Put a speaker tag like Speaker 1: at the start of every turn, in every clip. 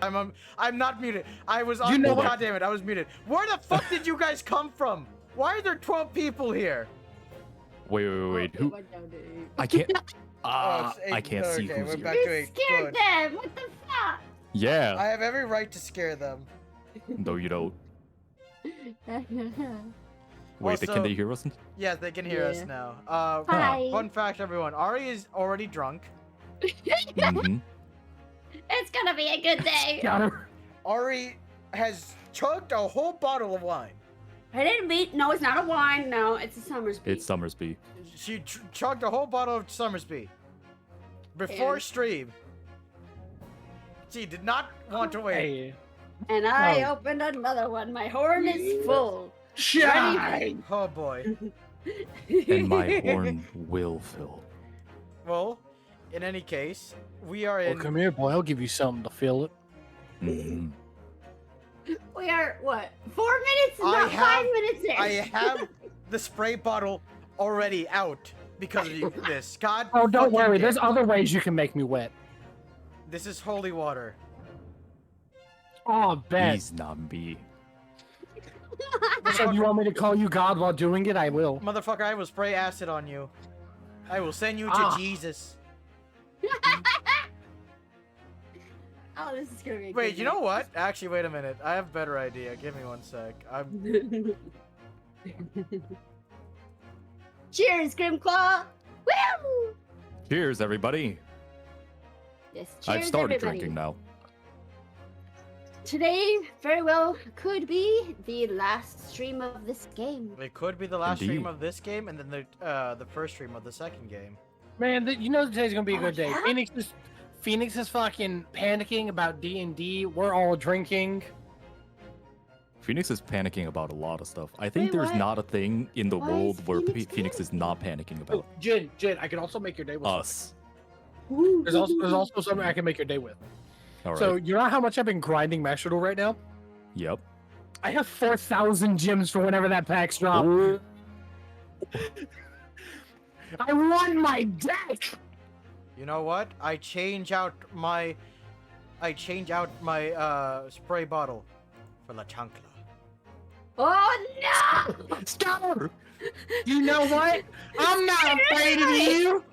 Speaker 1: I'm not muted. I was on.
Speaker 2: You know
Speaker 1: God
Speaker 2: what?
Speaker 1: damn it! I was muted. Where the fuck did you guys come from? Why are there 12 people here?
Speaker 3: Wait.
Speaker 4: It
Speaker 3: Who?
Speaker 4: went down to 8.
Speaker 3: I can't.
Speaker 1: It's
Speaker 3: I can't see
Speaker 1: okay,
Speaker 3: who's
Speaker 1: we're
Speaker 3: here.
Speaker 1: back
Speaker 4: You
Speaker 1: to 8.
Speaker 4: scared
Speaker 1: Good.
Speaker 4: them! What the fuck?
Speaker 3: Yeah.
Speaker 1: I have every right to scare them.
Speaker 3: No, you don't. Wait,
Speaker 1: Also-
Speaker 3: can they hear us?
Speaker 1: Yes, they can hear us
Speaker 4: Yeah.
Speaker 1: now.
Speaker 4: Hi.
Speaker 1: Fun fact, everyone. Ari is already drunk.
Speaker 3: Mm-hmm.
Speaker 4: It's gonna be a good day.
Speaker 2: Got her.
Speaker 1: Ari has chugged a whole bottle of wine.
Speaker 4: I didn't beat. No, it's not a wine. No, it's a Summersby.
Speaker 3: It's Summersby.
Speaker 1: She chugged a whole bottle of Summersby. Before
Speaker 4: And-
Speaker 1: stream. She did not want to wait.
Speaker 2: Hey.
Speaker 4: And I
Speaker 2: Oh.
Speaker 4: opened another one. My horn is full.
Speaker 2: Shine.
Speaker 1: Oh boy.
Speaker 3: And my horn will fill.
Speaker 1: Well, in any case, we are
Speaker 2: Well,
Speaker 1: in.
Speaker 2: come here, boy. I'll give you something to fill it.
Speaker 3: Mm-hmm.
Speaker 4: We are what? 4 minutes,
Speaker 1: I
Speaker 4: not
Speaker 1: have-
Speaker 4: 5 minutes in.
Speaker 1: I have the spray bottle already out because of this. God.
Speaker 2: Oh, don't
Speaker 1: fucking
Speaker 2: worry.
Speaker 1: damn.
Speaker 2: There's other ways you can make me wet.
Speaker 1: This is holy water.
Speaker 2: Oh, bet.
Speaker 3: He's not me.
Speaker 2: So you want me to call you God while doing it? I will.
Speaker 1: Motherfucker, I will spray acid on you. I will send you to
Speaker 2: Ah.
Speaker 1: Jesus.
Speaker 4: Oh, this is gonna be a
Speaker 1: Wait,
Speaker 4: good
Speaker 1: you know what? Actually, wait a minute. I have a better idea. Give me one sec.
Speaker 4: night. Cheers, Grimclaw! Woo!
Speaker 3: Cheers, everybody.
Speaker 4: Yes, cheers,
Speaker 3: I've started
Speaker 4: everybody.
Speaker 3: drinking now.
Speaker 4: Today, very well, could be the last stream of this game.
Speaker 1: It could be the last stream
Speaker 3: Indeed.
Speaker 1: of this game, and then the first stream of the second game.
Speaker 2: Man, you know today's gonna be a
Speaker 4: Oh,
Speaker 2: good day.
Speaker 4: yeah?
Speaker 2: Phoenix is fucking panicking about D&D. We're all drinking.
Speaker 3: Phoenix is panicking about a lot of stuff. I think
Speaker 4: Wait,
Speaker 3: there's
Speaker 4: what?
Speaker 3: not a thing in the
Speaker 4: Why
Speaker 3: world
Speaker 4: is
Speaker 3: where
Speaker 4: Phoenix
Speaker 3: Phoenix is not panicking
Speaker 2: Oh,
Speaker 3: about.
Speaker 2: Jin, I can also make your day with something.
Speaker 3: Us.
Speaker 2: There's also something I can make your day with.
Speaker 3: All right.
Speaker 2: So you know how much I've been grinding Master Duel right now?
Speaker 3: Yep.
Speaker 2: I have 4,000 gems for whenever that pack's drop.
Speaker 3: Oh,
Speaker 2: I won my deck.
Speaker 1: You know what? I change out my spray bottle for La Chancla.
Speaker 4: Oh no!
Speaker 3: Star!
Speaker 2: You know what? I'm not afraid of you.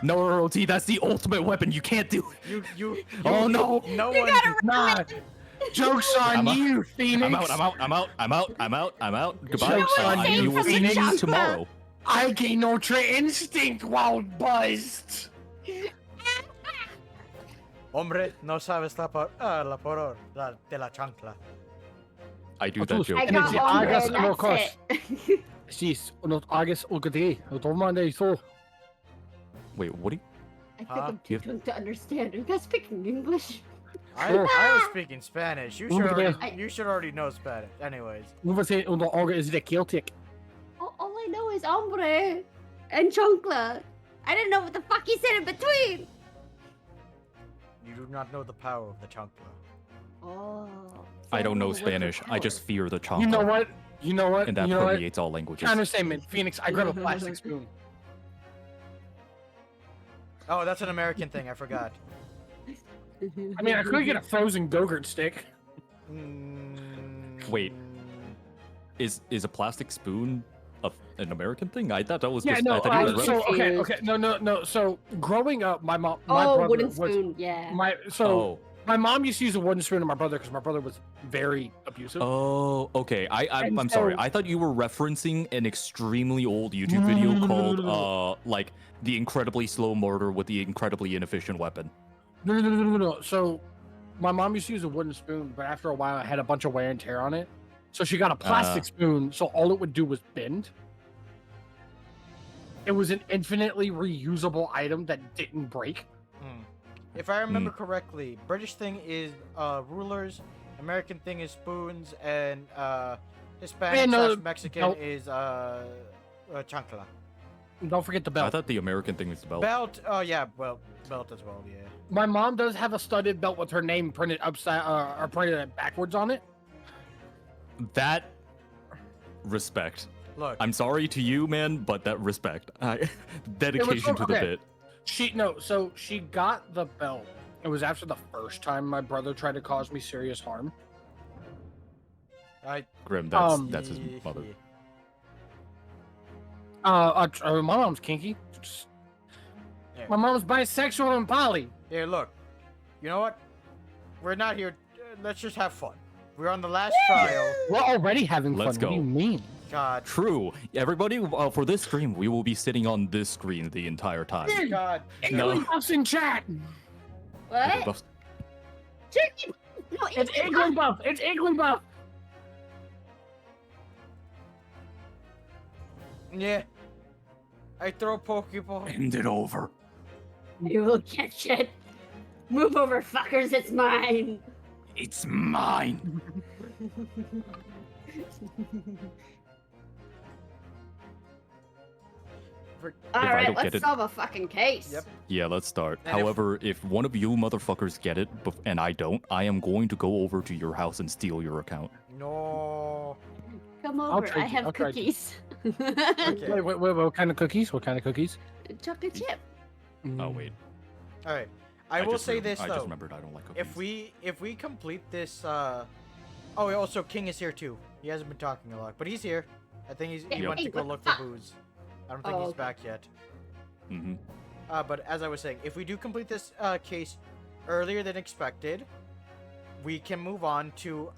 Speaker 3: No, ROT, that's the ultimate weapon. You can't do it.
Speaker 1: You
Speaker 3: Oh, no.
Speaker 1: No
Speaker 4: You
Speaker 1: one.
Speaker 4: gotta
Speaker 2: Nah. Joke's on
Speaker 3: I'm out.
Speaker 2: you, Phoenix.
Speaker 3: I'm out. Goodbye.
Speaker 2: Joke's on
Speaker 3: You
Speaker 2: you,
Speaker 3: will see
Speaker 2: Phoenix.
Speaker 3: me tomorrow.
Speaker 2: I gain Ultra Instinct while buzzed.
Speaker 1: Hombre, no sabes la poror de la chancla.
Speaker 3: I do that joke.
Speaker 4: I
Speaker 2: And
Speaker 4: got
Speaker 2: it's the
Speaker 4: one
Speaker 2: August
Speaker 4: and
Speaker 2: of course.
Speaker 4: that's it.
Speaker 2: Sis, unos August Ulgade. Automande so.
Speaker 3: Wait, what do you...
Speaker 4: I think
Speaker 1: Huh?
Speaker 4: I'm too drunk to understand. Are you guys speaking English?
Speaker 1: I was speaking Spanish. You should already know Spanish. Anyways.
Speaker 2: Não vai ser uno August is the Celtic.
Speaker 4: All I know is hombre and chancla. I didn't know what the fuck he said in between.
Speaker 1: You do not know the power of the chancla.
Speaker 4: Oh.
Speaker 3: I don't know
Speaker 4: what's the
Speaker 3: Spanish. I
Speaker 4: power?
Speaker 3: just fear the chonka.
Speaker 2: You know what? You know what?
Speaker 3: And that
Speaker 2: you know what?
Speaker 3: permeates all languages.
Speaker 2: Counterstatement, Phoenix. I grab a plastic spoon.
Speaker 1: Oh, that's an American thing. I forgot.
Speaker 2: I mean, I could get a frozen Go-Gurt stick.
Speaker 3: Wait. Is a plastic spoon an American thing? I thought that was
Speaker 2: Yeah,
Speaker 3: just...
Speaker 2: no.
Speaker 3: I thought it was
Speaker 2: So
Speaker 3: Russian.
Speaker 2: okay. No. So growing up, my mom, my
Speaker 4: Oh,
Speaker 2: brother
Speaker 4: wooden
Speaker 2: was
Speaker 4: spoon. Yeah.
Speaker 3: Oh.
Speaker 2: my mom used to use a wooden spoon on my brother because my brother was very abusive.
Speaker 3: Oh, okay.
Speaker 2: And
Speaker 3: I'm sorry.
Speaker 2: so-
Speaker 3: I thought you were referencing an extremely old YouTube video called like the incredibly slow mortar with the incredibly inefficient weapon.
Speaker 2: No. So my mom used to use a wooden spoon, but after a while, it had a bunch of wear and tear on it. So she got a plastic spoon. So all it would do was bend. It was an infinitely reusable item that didn't break.
Speaker 1: If I remember correctly, British thing is rulers, American thing is spoons, and Hispanic
Speaker 2: no,
Speaker 1: Mexican
Speaker 2: no.
Speaker 1: is chancla.
Speaker 2: Don't forget the
Speaker 3: I
Speaker 2: belt.
Speaker 3: thought the American thing was the belt.
Speaker 1: Belt. Oh yeah, well, belt as well. Yeah.
Speaker 2: My mom does have a studded belt with her name printed upside or printed backwards on it.
Speaker 3: That respect.
Speaker 1: Look.
Speaker 3: I'm sorry to you, man, but that respect. Dedication to the
Speaker 2: okay.
Speaker 3: bit.
Speaker 2: So she got the belt It was after the first time my brother tried to cause me serious harm.
Speaker 3: Grim, that's his mother.
Speaker 2: My mom's kinky.
Speaker 1: Yeah.
Speaker 2: My mom's bisexual and poly.
Speaker 1: Here, look. You know what? We're not here. Let's just have fun. We're on the last trial.
Speaker 2: We're already having fun.
Speaker 3: Let's go.
Speaker 2: What do you mean?
Speaker 1: God.
Speaker 3: True. Everybody, for this stream, we will be sitting on this screen the entire time.
Speaker 1: God.
Speaker 3: No.
Speaker 2: Buffs in chat.
Speaker 4: What? Chicken. No,
Speaker 2: It's Igloo Buff. It's Igloo Buff.
Speaker 1: Yeah. I throw Pokeball.
Speaker 3: End it over.
Speaker 4: You will catch it. Move over, fuckers. It's mine.
Speaker 3: It's mine.
Speaker 4: All
Speaker 3: I
Speaker 4: right,
Speaker 3: don't get
Speaker 4: let's
Speaker 3: it-
Speaker 4: solve a fucking case.
Speaker 1: Yep.
Speaker 3: Yeah, let's start.
Speaker 1: And if-
Speaker 3: However, if one of you motherfuckers get it and I don't, I am going to go over to your house and steal your account.
Speaker 1: No.
Speaker 4: Come
Speaker 2: I'll
Speaker 4: over.
Speaker 2: trade
Speaker 4: I
Speaker 2: you,
Speaker 4: have
Speaker 2: I'll trade you.
Speaker 4: cookies.
Speaker 1: Okay.
Speaker 2: Wait, what kind of cookies? What kind of cookies?
Speaker 4: Chocolate chip.
Speaker 3: Oh wait.
Speaker 1: All right. I will
Speaker 3: just
Speaker 1: say
Speaker 3: rem-
Speaker 1: this
Speaker 3: I
Speaker 1: though.
Speaker 3: just remembered I don't like cookies.
Speaker 1: If we complete this, oh, also King is here too. He hasn't been talking a lot, but he's here. I think he
Speaker 4: Yep.
Speaker 1: went to
Speaker 4: Hey,
Speaker 1: go
Speaker 4: what
Speaker 1: look
Speaker 4: the
Speaker 1: for
Speaker 4: fuck?
Speaker 1: booze. I don't think
Speaker 4: Oh,
Speaker 1: he's
Speaker 4: okay.
Speaker 1: back yet.
Speaker 3: Mm-hmm.
Speaker 1: But as I was saying, if we do complete this case earlier than expected, we can move on to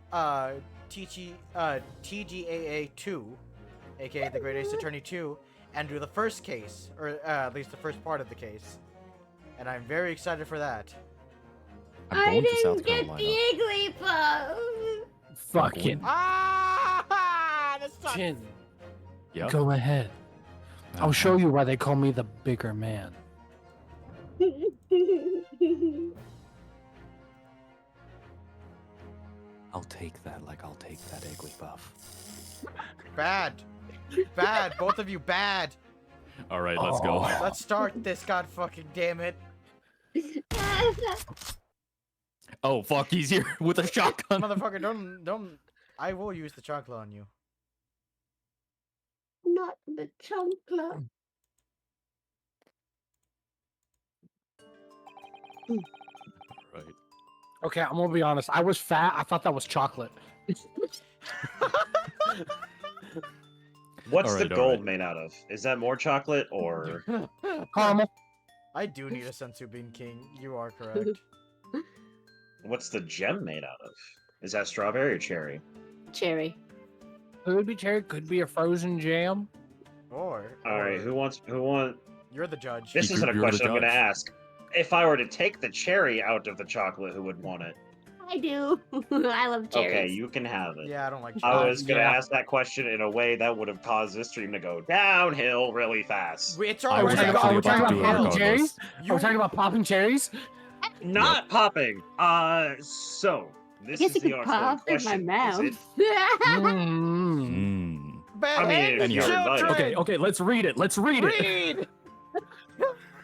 Speaker 1: TGAA 2, aka the Great Ace Attorney 2, and do the first case, or at least the first part of the case. And I'm very excited for that.
Speaker 3: I'm
Speaker 4: I
Speaker 3: going to South
Speaker 4: didn't get
Speaker 3: Carolina.
Speaker 4: the Igglybuff.
Speaker 2: Fucking
Speaker 1: Ah, that sucks.
Speaker 2: Chin.
Speaker 3: Yeah.
Speaker 2: Go ahead. I'll show you why they call me the bigger man.
Speaker 3: I'll take that like I'll take that Igglybuff.
Speaker 1: Bad. Bad. Both of you bad.
Speaker 3: All right, let's go.
Speaker 1: Let's start this, god fucking damn it.
Speaker 3: Oh fuck, he's here with a shotgun.
Speaker 1: Motherfucker, don't. I will use the chocolate on you.
Speaker 4: Not the chocolate.
Speaker 3: Right.
Speaker 2: Okay, I'm gonna be honest. I was fat. I thought that was chocolate.
Speaker 5: What's
Speaker 3: Alright,
Speaker 5: the gold
Speaker 3: alright.
Speaker 5: made out of? Is that more chocolate or
Speaker 2: Caramel.
Speaker 1: I do need a sensu bean king. You are correct.
Speaker 5: what's the gem made out of? Is that strawberry or cherry?
Speaker 4: Cherry.
Speaker 2: Could be cherry. Could be a frozen jam.
Speaker 1: Or.
Speaker 5: All right, who wants?
Speaker 1: You're the judge.
Speaker 5: This
Speaker 3: You-
Speaker 5: isn't a
Speaker 3: you're the
Speaker 5: question I'm going to
Speaker 3: judge.
Speaker 5: ask. If I were to take the cherry out of the chocolate, who would want it?
Speaker 4: I do. I love cherries.
Speaker 5: Okay, you can have it.
Speaker 1: Yeah, I don't like
Speaker 5: I
Speaker 1: chocolate.
Speaker 5: was going to
Speaker 2: yeah.
Speaker 5: ask that question in a way that would have caused this stream to go downhill really fast.
Speaker 1: It's
Speaker 3: I was
Speaker 1: already
Speaker 2: talking
Speaker 3: actually
Speaker 1: gone
Speaker 2: about
Speaker 3: about to do it
Speaker 2: popping
Speaker 1: downhill.
Speaker 2: cherries?
Speaker 3: regardless.
Speaker 2: Are we talking about popping cherries?
Speaker 5: Not popping. So
Speaker 4: I
Speaker 5: this
Speaker 4: guess
Speaker 5: is
Speaker 4: you
Speaker 5: the
Speaker 4: could
Speaker 5: Oxford
Speaker 4: pop in my
Speaker 5: question.
Speaker 4: mouth.
Speaker 5: Is it?
Speaker 2: Mm.
Speaker 3: Mm.
Speaker 1: Bad
Speaker 5: I mean, if
Speaker 3: you're
Speaker 1: children!
Speaker 5: invited.
Speaker 3: Okay, let's read it. Let's read it.
Speaker 1: Read!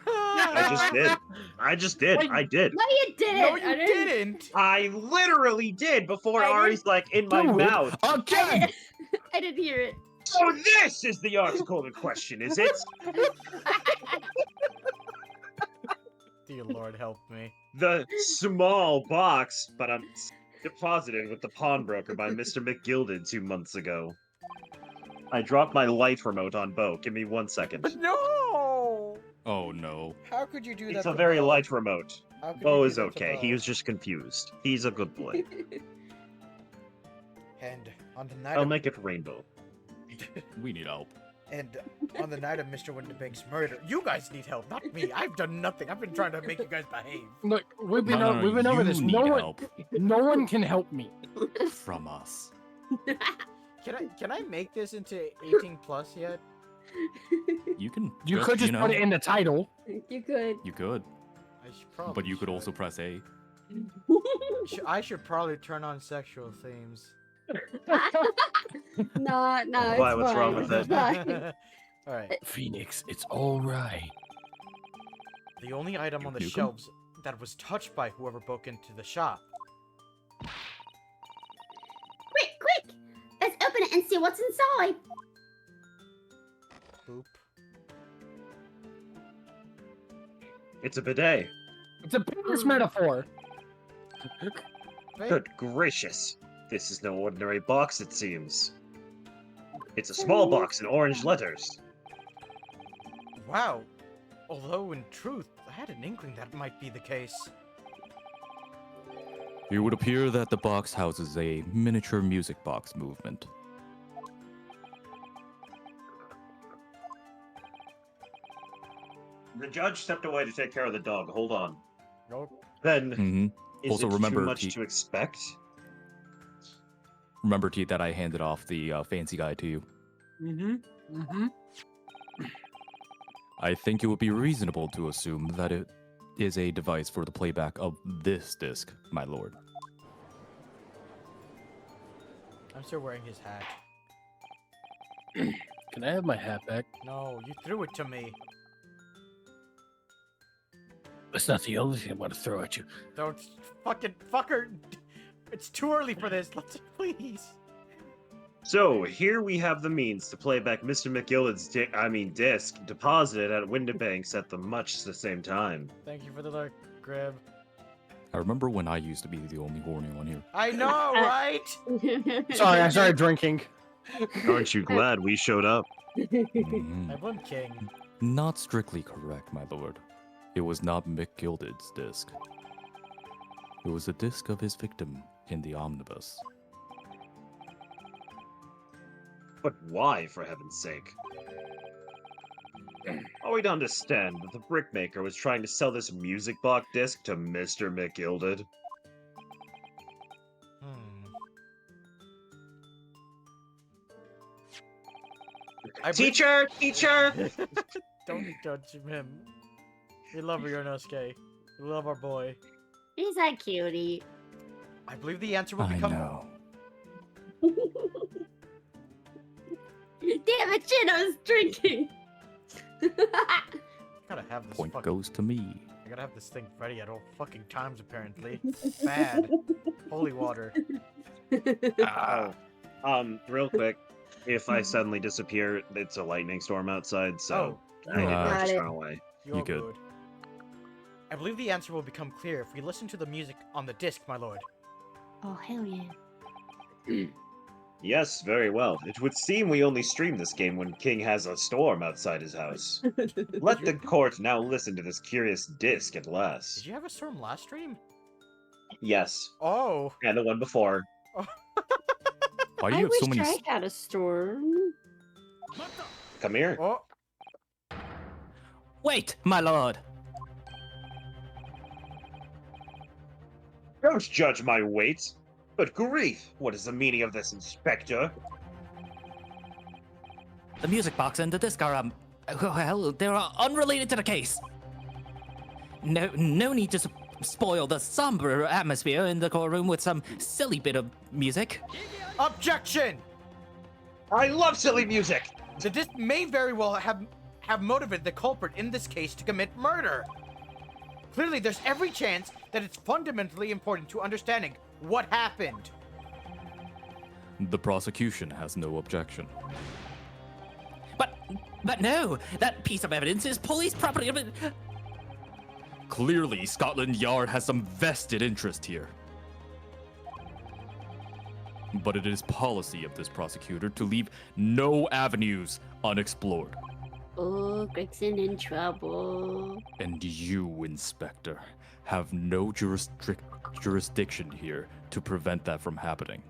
Speaker 5: I just did. I just did.
Speaker 1: Wait.
Speaker 5: I did.
Speaker 4: No, you didn't.
Speaker 1: No,
Speaker 4: I
Speaker 1: you didn't.
Speaker 5: I literally did before
Speaker 4: I did-
Speaker 5: Ari's like in my
Speaker 3: Do it
Speaker 5: mouth.
Speaker 3: again.
Speaker 4: I didn't hear it.
Speaker 5: So this is the article in question, is it?
Speaker 1: Dear Lord, help me.
Speaker 5: The small box, but I'm deposited with the pawnbroker by Mr. McGilded 2 months ago. I dropped my light remote on Bo. Give me 1 second.
Speaker 1: But no!
Speaker 3: Oh no.
Speaker 1: How could you do that?
Speaker 5: It's a
Speaker 1: to
Speaker 5: very
Speaker 1: Bo?
Speaker 5: light remote.
Speaker 1: How could you
Speaker 5: Bo
Speaker 1: do
Speaker 5: is
Speaker 1: that to
Speaker 5: okay.
Speaker 1: Bo?
Speaker 5: He was just confused. He's a good boy.
Speaker 1: And on the night
Speaker 5: I'll
Speaker 1: of
Speaker 5: make it rainbow.
Speaker 3: We need help.
Speaker 1: and on the night of Mr. Winterbank's murder, you guys need help, not me. I've done nothing. I've been trying to make you guys behave.
Speaker 2: Look, we've been,
Speaker 3: No,
Speaker 2: we've been over
Speaker 3: you
Speaker 2: this.
Speaker 3: need
Speaker 2: No
Speaker 3: help
Speaker 2: one can help me.
Speaker 3: from us.
Speaker 1: Can I make this into 18 plus yet?
Speaker 3: You can.
Speaker 2: You could just put it in the title.
Speaker 4: You could.
Speaker 3: You could,
Speaker 1: I should probably.
Speaker 3: but you could also press A.
Speaker 1: I should probably turn on sexual themes.
Speaker 4: No, no.
Speaker 5: Why,
Speaker 4: It's
Speaker 5: what's wrong
Speaker 4: fine,
Speaker 5: with
Speaker 4: it's
Speaker 5: it?
Speaker 4: fine.
Speaker 1: All right.
Speaker 2: Phoenix, it's all right.
Speaker 1: The only item
Speaker 3: You
Speaker 1: on the
Speaker 3: nuke 'em?
Speaker 1: shelves that was touched by whoever broke into the shop.
Speaker 4: Quick, quick! Let's open it and see what's inside.
Speaker 1: Boop.
Speaker 5: It's a bidet.
Speaker 2: It's a penis metaphor.
Speaker 1: Right?
Speaker 5: Good gracious. This is no ordinary box, it seems. It's a small box in orange letters.
Speaker 1: Wow. Although, in truth, I had an inkling that might be the case.
Speaker 3: It would appear that the box houses a miniature music box movement.
Speaker 5: The judge stepped away to take care of the dog. Hold on.
Speaker 1: Nope.
Speaker 5: Then,
Speaker 3: Hmm.
Speaker 5: is
Speaker 3: Also,
Speaker 5: it
Speaker 3: remember,
Speaker 5: too much
Speaker 3: T-
Speaker 5: to expect?
Speaker 3: Remember, T, that I handed off the fancy guide to you. I think it would be reasonable to assume that it is a device for the playback of this disc, my lord.
Speaker 1: I'm still wearing his hat.
Speaker 2: Can I have my hat back?
Speaker 1: No, you threw it to me.
Speaker 2: That's not the only thing I'm gonna throw at you.
Speaker 1: Don't fucking fucker. It's too early for this. Let's please.
Speaker 5: So, here we have the means to play back Mr. McGillard's disc deposited at Windibanks at much the same time.
Speaker 1: Thank you for the lurk, Grib.
Speaker 3: I remember when I used to be the only horny one here.
Speaker 1: I know, right?
Speaker 2: Sorry, I started drinking.
Speaker 5: Aren't you glad we showed up?
Speaker 3: Mhm.
Speaker 1: I blame King.
Speaker 3: Not strictly correct, my lord. It was not Mick Gilded's disc. It was the disc of his victim in the omnibus.
Speaker 5: But why, for heaven's sake? Are we to understand that the brickmaker was trying to sell this music box disc to Mr. McGilded? Teacher! Teacher!
Speaker 1: Don't judge him. We love Yorinosuke. We love our boy.
Speaker 4: He's a cutie.
Speaker 1: I believe the answer will
Speaker 3: I
Speaker 1: become.
Speaker 3: know.
Speaker 4: Damn it, Chino's drinking.
Speaker 1: Gotta have this
Speaker 3: Point
Speaker 1: fucking.
Speaker 3: goes to me.
Speaker 1: I gotta have this thing ready at all fucking times, apparently. Bad. Holy water.
Speaker 5: Oh, real quick, if I suddenly disappear, it's a lightning storm outside, so I need to
Speaker 3: Got
Speaker 5: just
Speaker 4: it.
Speaker 5: run away.
Speaker 1: You're
Speaker 3: You good.
Speaker 1: good. I believe the answer will become clear if we listen to the music on the disc, my lord.
Speaker 4: Oh, hell yeah.
Speaker 5: Yes, very well. It would seem we only stream this game when King has a storm outside his house. Let the court now listen to this curious disc at
Speaker 1: Did
Speaker 5: last.
Speaker 1: you have a storm last stream?
Speaker 5: Yes,
Speaker 1: Oh.
Speaker 5: and the one before.
Speaker 3: Why do
Speaker 4: I
Speaker 3: you have
Speaker 4: wish
Speaker 3: so many?
Speaker 4: I had a storm.
Speaker 5: Come here.
Speaker 1: Oh.
Speaker 3: Wait, my lord.
Speaker 5: Don't judge my weight. But grief, what is the meaning of this, Inspector?
Speaker 3: The music box and the disc are well, they're unrelated to the case. No need to spoil the somber atmosphere in the courtroom with some silly bit of music.
Speaker 1: Objection!
Speaker 5: I love silly music!
Speaker 1: The disc may very well have motivated the culprit in this case to commit murder. Clearly, there's every chance that it's fundamentally important to understanding what happened.
Speaker 3: The prosecution has no objection. But no, that piece of evidence is police property. Clearly, Scotland Yard has some vested interest here. But it is policy of this prosecutor to leave no avenues unexplored.
Speaker 4: Oh, Gregson in trouble.
Speaker 3: And you, Inspector, have no jurisdiction here to prevent that from happening.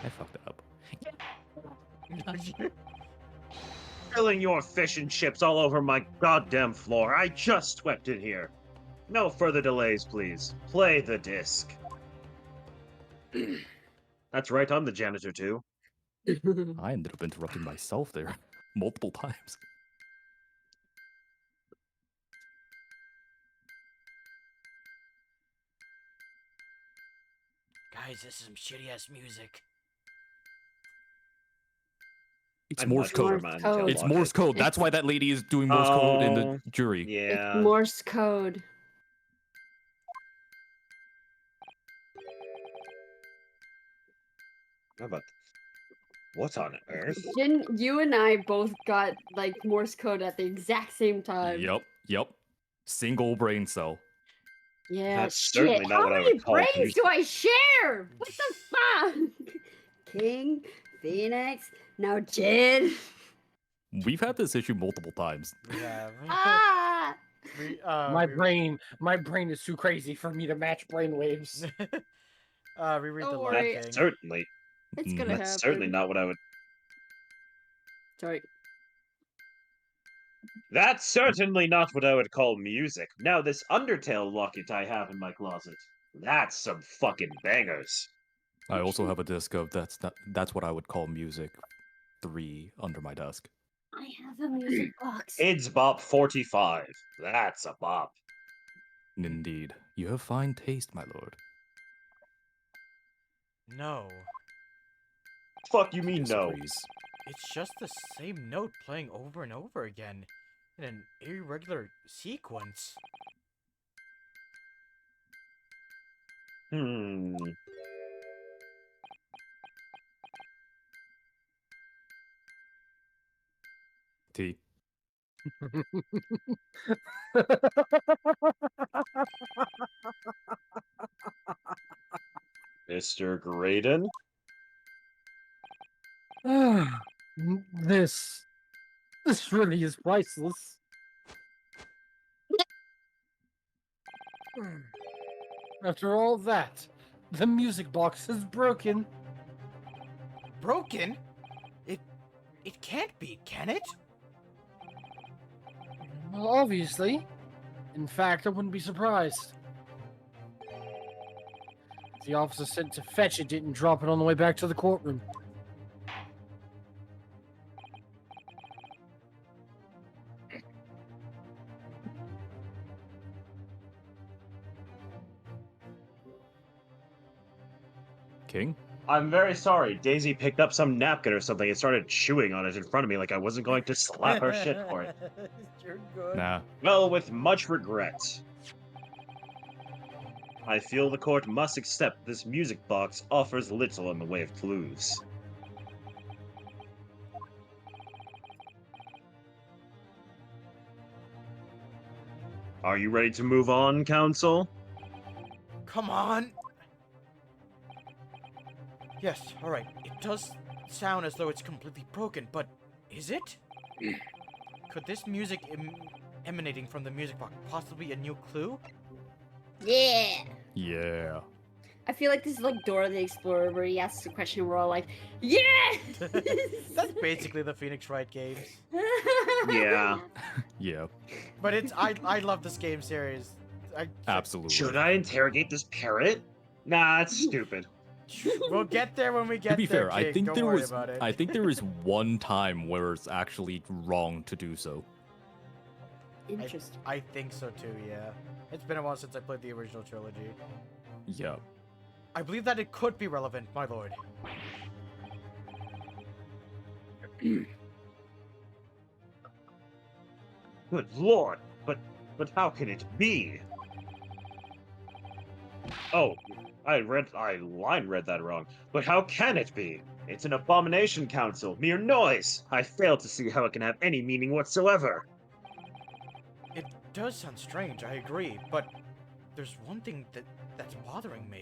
Speaker 3: I fucked that up.
Speaker 5: Spilling your fish and chips all over my goddamn floor. I just swept it here. No further delays, please. Play the disc. That's right, I'm the janitor too.
Speaker 3: I ended up interrupting myself there multiple times.
Speaker 1: Guys, this is some shitty ass music.
Speaker 3: It's
Speaker 5: I'm
Speaker 3: Morse
Speaker 5: not
Speaker 3: code.
Speaker 4: Morse code.
Speaker 3: It's Morse code. That's why that lady is doing Morse code in the jury.
Speaker 5: Yeah.
Speaker 4: It's Morse code.
Speaker 5: How about what on earth?
Speaker 4: Didn't you and I both got like Morse code at the exact same time?
Speaker 3: Yep. Single brain cell.
Speaker 4: Yeah,
Speaker 5: That's
Speaker 4: shit.
Speaker 5: certainly not
Speaker 4: How
Speaker 5: what I
Speaker 4: many
Speaker 5: would call
Speaker 4: brains
Speaker 5: music.
Speaker 4: do I share? What the fuck? King, Phoenix, now Jid.
Speaker 3: We've had this issue multiple times.
Speaker 1: We have.
Speaker 4: Ah!
Speaker 2: My brain is too crazy for me to match brain waves.
Speaker 1: Reread
Speaker 4: Don't
Speaker 1: the
Speaker 4: worry.
Speaker 1: Lion
Speaker 5: That's
Speaker 1: King.
Speaker 5: certainly
Speaker 4: It's
Speaker 3: Mm,
Speaker 4: gonna happen.
Speaker 5: that's certainly not what I would.
Speaker 4: Sorry.
Speaker 5: That's certainly not what I would call music. Now this Undertale locket I have in my closet. That's some fucking bangers.
Speaker 3: I also have a disc of that's what I would call music 3 under my desk.
Speaker 4: I have a music box.
Speaker 5: Kids Bop 45. That's a bop.
Speaker 3: Indeed, you have fine taste, my lord.
Speaker 1: No.
Speaker 5: Fuck you mean no?
Speaker 3: Disagrees.
Speaker 1: It's just the same note playing over and over again in an irregular sequence.
Speaker 5: Hmm.
Speaker 3: T.
Speaker 5: Mr. Graydon?
Speaker 2: this really is priceless. After all that, the music box is broken.
Speaker 1: Broken? It can't be, can it?
Speaker 2: Well, obviously. In fact, I wouldn't be surprised. The officer sent to fetch it didn't drop it on the way back to the courtroom.
Speaker 3: King?
Speaker 5: I'm very sorry. Daisy picked up some napkin or something and started chewing on it in front of me like I wasn't going to slap her shit for it.
Speaker 1: You're good.
Speaker 3: Nah.
Speaker 5: Well, with much regret. I feel the court must accept this music box offers little in the way of clues. Are you ready to move on, counsel?
Speaker 1: Come on! Yes, alright. It does sound as though it's completely broken, but is it? Could this music emanating from the music box possibly be a new clue?
Speaker 4: Yeah.
Speaker 3: Yeah.
Speaker 4: I feel like this is like Dora the Explorer where he asks a question and we're all like, yeah!
Speaker 1: That's basically the Phoenix Wright games.
Speaker 5: Yeah.
Speaker 3: Yeah.
Speaker 1: But I love this game series.
Speaker 3: Absolutely.
Speaker 5: Should I interrogate this parrot? Nah, that's stupid.
Speaker 1: We'll get there when we get
Speaker 3: To be
Speaker 1: there,
Speaker 3: fair, I
Speaker 1: Jake.
Speaker 3: think
Speaker 1: Don't
Speaker 3: there
Speaker 1: worry
Speaker 3: was
Speaker 1: about it.
Speaker 3: I think there is one time where it's actually wrong to do so.
Speaker 4: Interesting.
Speaker 1: I think so too, yeah. It's been a while since I played the original trilogy.
Speaker 3: Yeah.
Speaker 1: I believe that it could be relevant, my lord.
Speaker 5: Good lord, but how can it be? Oh, I line read that wrong. But how can it be? It's an abomination, council. Mere noise. I fail to see how it can have any meaning whatsoever.
Speaker 1: It does sound strange, I agree, but there's one thing that's bothering me.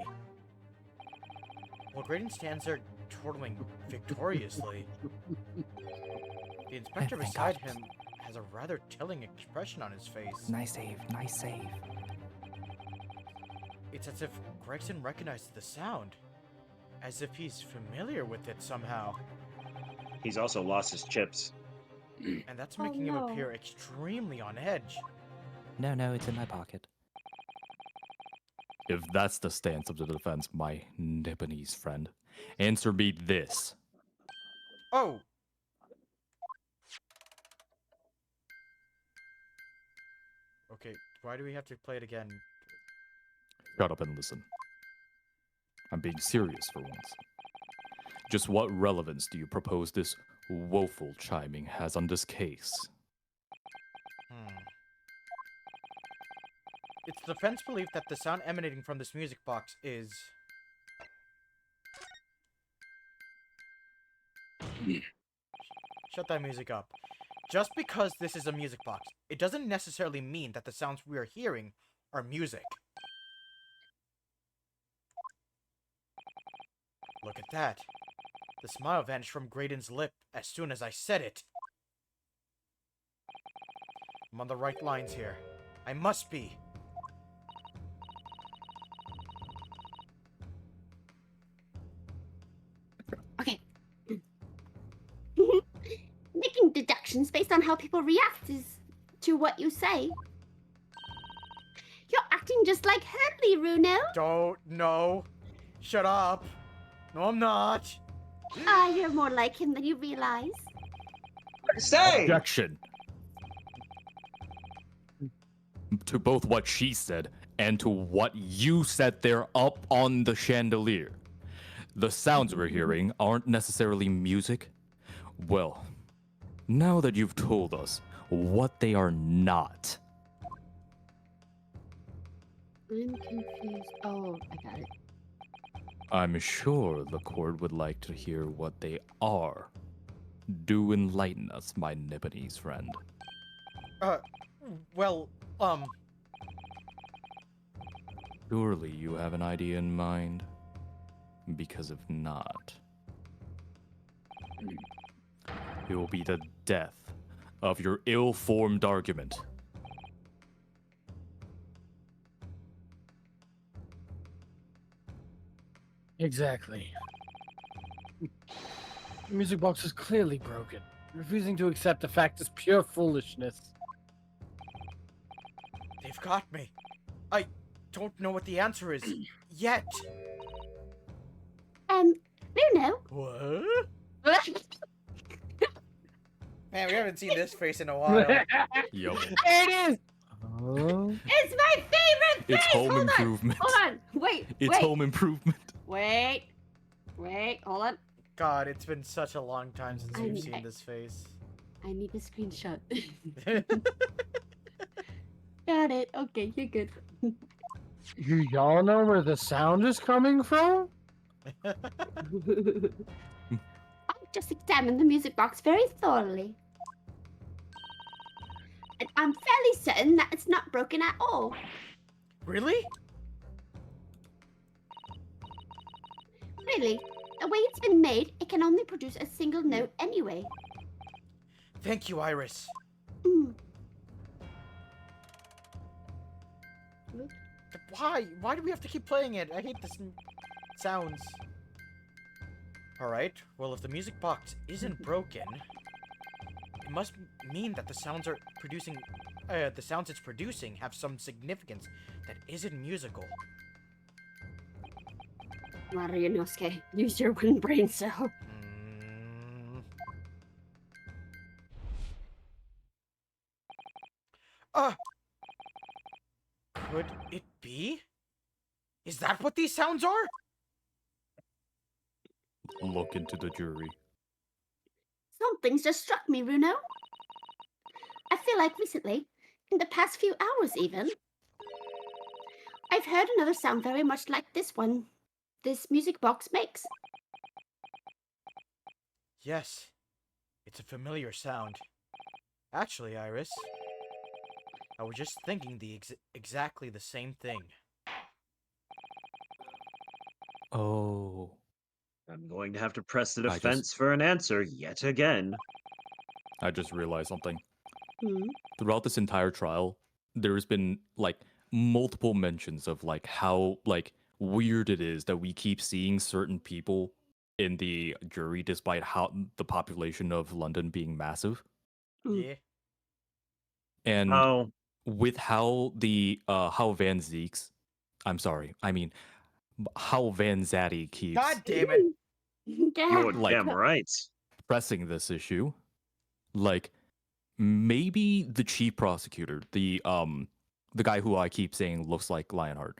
Speaker 1: While Graydon stands there twirling victoriously, the inspector
Speaker 6: Thank
Speaker 1: beside
Speaker 6: God.
Speaker 1: him has a rather telling expression on his face.
Speaker 6: Nice save, nice save.
Speaker 1: It's as if Gregson recognizes the sound, as if he's familiar with it somehow,
Speaker 5: He's also lost his chips.
Speaker 1: and that's
Speaker 4: Oh,
Speaker 1: making him
Speaker 4: no.
Speaker 1: appear extremely on edge.
Speaker 6: No, it's in my pocket.
Speaker 3: If that's the stance of the defense, my Nipponese friend, answer me this.
Speaker 1: Oh! Okay, why do we have to play it again?
Speaker 3: Shut up and listen. I'm being serious for once. Just what relevance do you propose this woeful chiming has on this case?
Speaker 1: It's the defense belief that the sound emanating from this music box is... Shut that music up. Just because this is a music box, it doesn't necessarily mean that the sounds we are hearing are music. Look at that. The smile vanished from Graydon's lip as soon as I said it. I'm on the right lines here. I must be.
Speaker 4: Okay. Making deductions based on how people react to what you say. You're acting just like Hurley, Runo.
Speaker 1: Don't, no. Shut up. No, I'm not.
Speaker 4: You're more like him than you realize.
Speaker 5: Say!
Speaker 3: Objection. To both what she said and to what you said there up on the chandelier. The sounds we're hearing aren't necessarily music. Well, now that you've told us what they are not.
Speaker 4: I'm confused. Oh, I got it.
Speaker 3: I'm sure the court would like to hear what they are. Do enlighten us, my Nipponese friend.
Speaker 1: Well,
Speaker 3: Surely you have an idea in mind? Because if not, it will be the death of your ill-formed argument.
Speaker 2: Exactly. The music box is clearly broken. Refusing to accept the fact is pure foolishness.
Speaker 1: they've got me. I don't know what the answer is yet.
Speaker 4: Runo.
Speaker 1: What? Man, we haven't seen this face in a while.
Speaker 3: Yup.
Speaker 2: There it is! Oh.
Speaker 4: It's my favorite face!
Speaker 3: It's home
Speaker 4: Hold
Speaker 3: improvement.
Speaker 4: on! Hold on! Wait!
Speaker 3: It's
Speaker 4: wait!
Speaker 3: home improvement.
Speaker 4: Wait! Wait! Hold on!
Speaker 1: God, it's been such a long time since
Speaker 4: I
Speaker 1: we've
Speaker 4: mean,
Speaker 1: seen this face.
Speaker 4: I need the screenshot. Got it. Okay, you're good.
Speaker 2: Y'all know where the sound is coming from?
Speaker 4: I've just examined the music box very thoroughly. And I'm fairly certain that it's not broken at all.
Speaker 1: Really?
Speaker 4: Really, the way it's been made, it can only produce a single note anyway.
Speaker 1: Thank you, Iris.
Speaker 4: Mm.
Speaker 1: Why? Why do we have to keep playing it? I hate this sounds. Alright, well if the music box isn't broken, it must mean that the sounds are producing the sounds it's producing have some significance that isn't musical.
Speaker 4: Marionosuke, use your one brain cell.
Speaker 1: Mm. Could it be? Is that what these sounds are?
Speaker 3: Look into the jury.
Speaker 4: Something's just struck me, Runo. I feel like recently, in the past few hours even, I've heard another sound very much like this one this music box makes.
Speaker 1: Yes. It's a familiar sound. Actually, Iris, I was just thinking exactly the same thing.
Speaker 3: Oh.
Speaker 5: I'm going to have to press the
Speaker 3: I
Speaker 5: defense for an answer yet again.
Speaker 3: I just realized something.
Speaker 4: Hmm.
Speaker 3: Throughout this entire trial, there's been like multiple mentions of like how like weird it is that we keep seeing certain people in the jury despite how the population of London being massive.
Speaker 4: Mm.
Speaker 1: Yeah.
Speaker 3: And
Speaker 5: Oh,
Speaker 3: with how the how Van Zeeks, I'm sorry, I mean how Van Zaddy keeps
Speaker 1: God damn it.
Speaker 5: you're
Speaker 3: Like-
Speaker 5: damn right.
Speaker 3: pressing this issue, like maybe the chief prosecutor, the guy who I keep saying looks like Lionheart,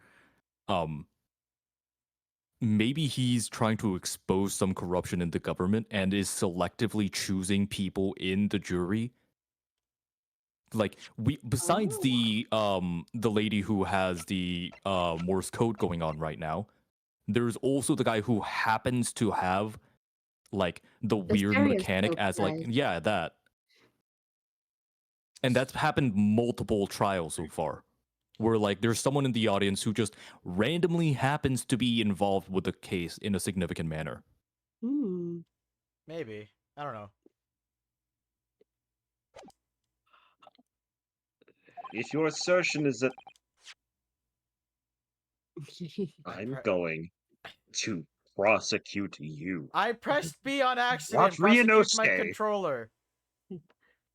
Speaker 3: maybe he's trying to expose some corruption in the government and is selectively choosing people in the jury. Like we besides the lady who has the Morse code going on right now, there's also the guy who happens to have like the weird mechanic
Speaker 4: stereoscope
Speaker 3: as like
Speaker 4: guy.
Speaker 3: yeah, that. And that's happened multiple trials so far. where like there's someone in the audience who just randomly happens to be involved with the case in a significant manner.
Speaker 4: Hmm.
Speaker 1: Maybe. I don't know.
Speaker 5: If your assertion is that I'm
Speaker 1: pre-
Speaker 5: going to prosecute you.
Speaker 1: I pressed B on accident.
Speaker 5: Not
Speaker 1: Prosecute my
Speaker 5: Ryunosuke.
Speaker 1: controller.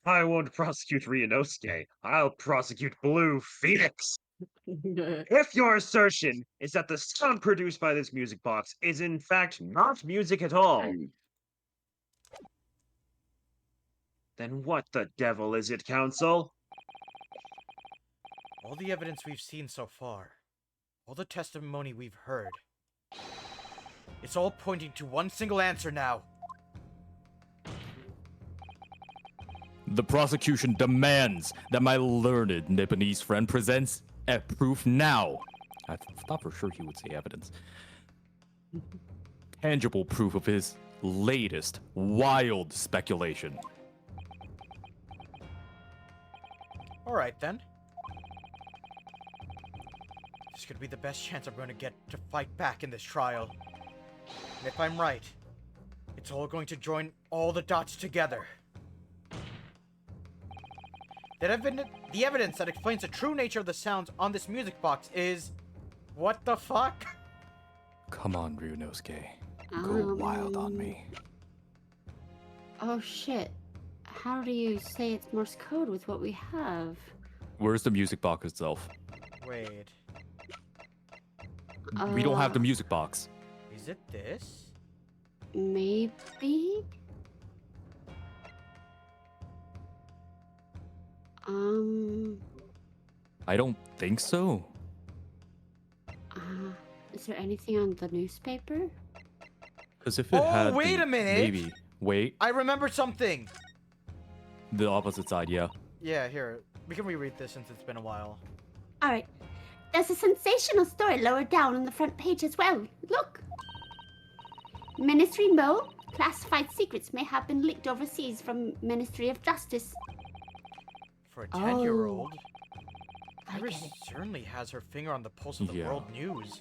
Speaker 5: I won't prosecute Ryunosuke. I'll prosecute Blue Phoenix. If your assertion is that the sound produced by this music box is in fact not music at all, then what the devil is it, Counsel?
Speaker 1: All the evidence we've seen so far, all the testimony we've heard, it's all pointing to one single answer now.
Speaker 3: The prosecution demands that my learned Nipponese friend presents proof now. I thought for sure he would say evidence. Tangible proof of his latest wild speculation.
Speaker 1: Alright then. This could be the best chance I'm going to get to fight back in this trial. And if I'm right, it's all going to join all the dots together. The evidence that explains the true nature of the sounds on this music box is... What the fuck?
Speaker 3: Come on, Ryunosuke. Go wild on me.
Speaker 4: Oh shit. How do you say it's Morse code with what we have?
Speaker 3: Where's the music box itself?
Speaker 1: Wait.
Speaker 3: We don't have the music box.
Speaker 1: Is it this?
Speaker 4: Maybe?
Speaker 3: I don't think so.
Speaker 4: Is there anything on the newspaper?
Speaker 3: Because if it
Speaker 1: Oh,
Speaker 3: had
Speaker 1: wait
Speaker 3: the-
Speaker 1: a minute!
Speaker 3: Maybe. Wait.
Speaker 1: I remember something!
Speaker 3: The opposite side, yeah.
Speaker 1: Yeah, here. We can reread this since it's been a while.
Speaker 4: Alright. There's a sensational story lower down on the front page as well. Look! Ministry Mo, classified secrets may have been leaked overseas from Ministry of Justice.
Speaker 1: For a 10-year-old,
Speaker 4: I
Speaker 1: Iris
Speaker 4: get it.
Speaker 1: certainly has her finger on the pulse of the
Speaker 3: Yeah.
Speaker 1: world news.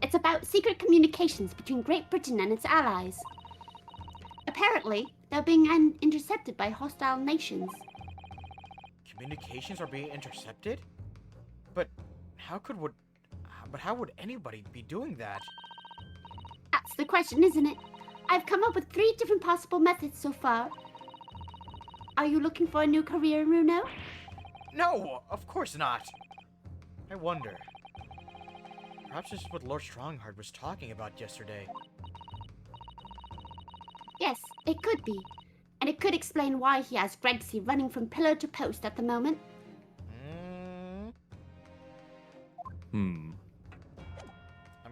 Speaker 4: It's about secret communications between Great Britain and its allies. Apparently, they're being intercepted by hostile nations.
Speaker 1: Communications are being intercepted? But how would anybody be doing that?
Speaker 4: That's the question, isn't it? I've come up with 3 different possible methods so far. Are you looking for a new career, Runo?
Speaker 1: No, of course not. I wonder. Perhaps this is what Lord Strongheart was talking about yesterday.
Speaker 4: Yes, it could be. And it could explain why he has Gregsy running from pillar to post at the moment.
Speaker 1: I'm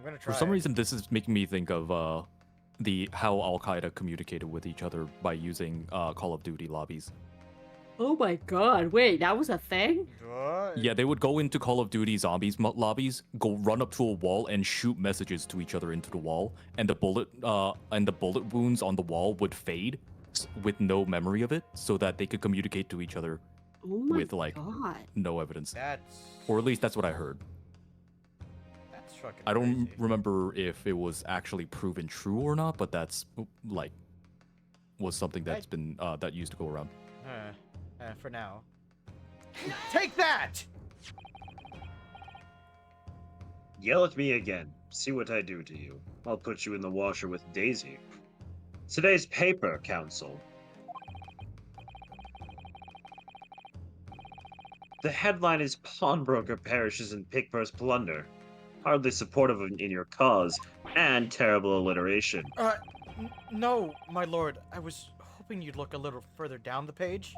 Speaker 1: gonna try.
Speaker 3: For some reason, this is making me think of how Al Qaeda communicated with each other by using Call of Duty lobbies.
Speaker 7: Oh my god, wait, that was a thing?
Speaker 3: Yeah, they would go into Call of Duty zombies lobbies, go run up to a wall and shoot messages to each other into the wall, and the bullet wounds on the wall would fade with no memory of it, so that they could communicate to each other
Speaker 4: Oh my
Speaker 3: with like
Speaker 4: god.
Speaker 3: no evidence,
Speaker 1: That's
Speaker 3: or at least that's what I heard.
Speaker 1: that's fucking
Speaker 3: I don't
Speaker 1: crazy.
Speaker 3: remember if it was actually proven true or not, but that's like was something that's been that used to go around.
Speaker 1: For now. Take that!
Speaker 5: Yell at me again. See what I do to you. I'll put you in the washer with Daisy. Today's paper, Counsel. The headline is Pawnbroker Perishes in Pigpurse Plunder. Hardly supportive in your cause, and terrible alliteration.
Speaker 1: No, my lord. I was hoping you'd look a little further down the page.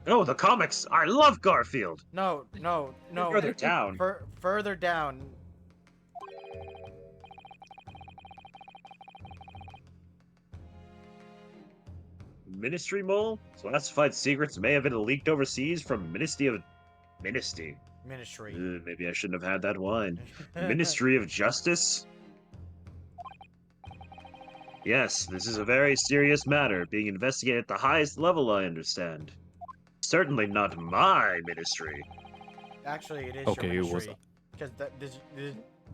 Speaker 5: Oh, the comics! I love Garfield!
Speaker 1: No.
Speaker 5: Further down.
Speaker 1: Further down.
Speaker 5: Ministry Mole? Classified secrets may have been leaked overseas from Ministry.
Speaker 1: Ministry.
Speaker 5: Maybe I shouldn't have had that wine. Ministry of Justice? Yes, this is a very serious matter, being investigated at the highest level, I understand. certainly not my ministry.
Speaker 1: Actually, it is
Speaker 3: Okay, it
Speaker 1: your
Speaker 3: was-
Speaker 1: ministry. Because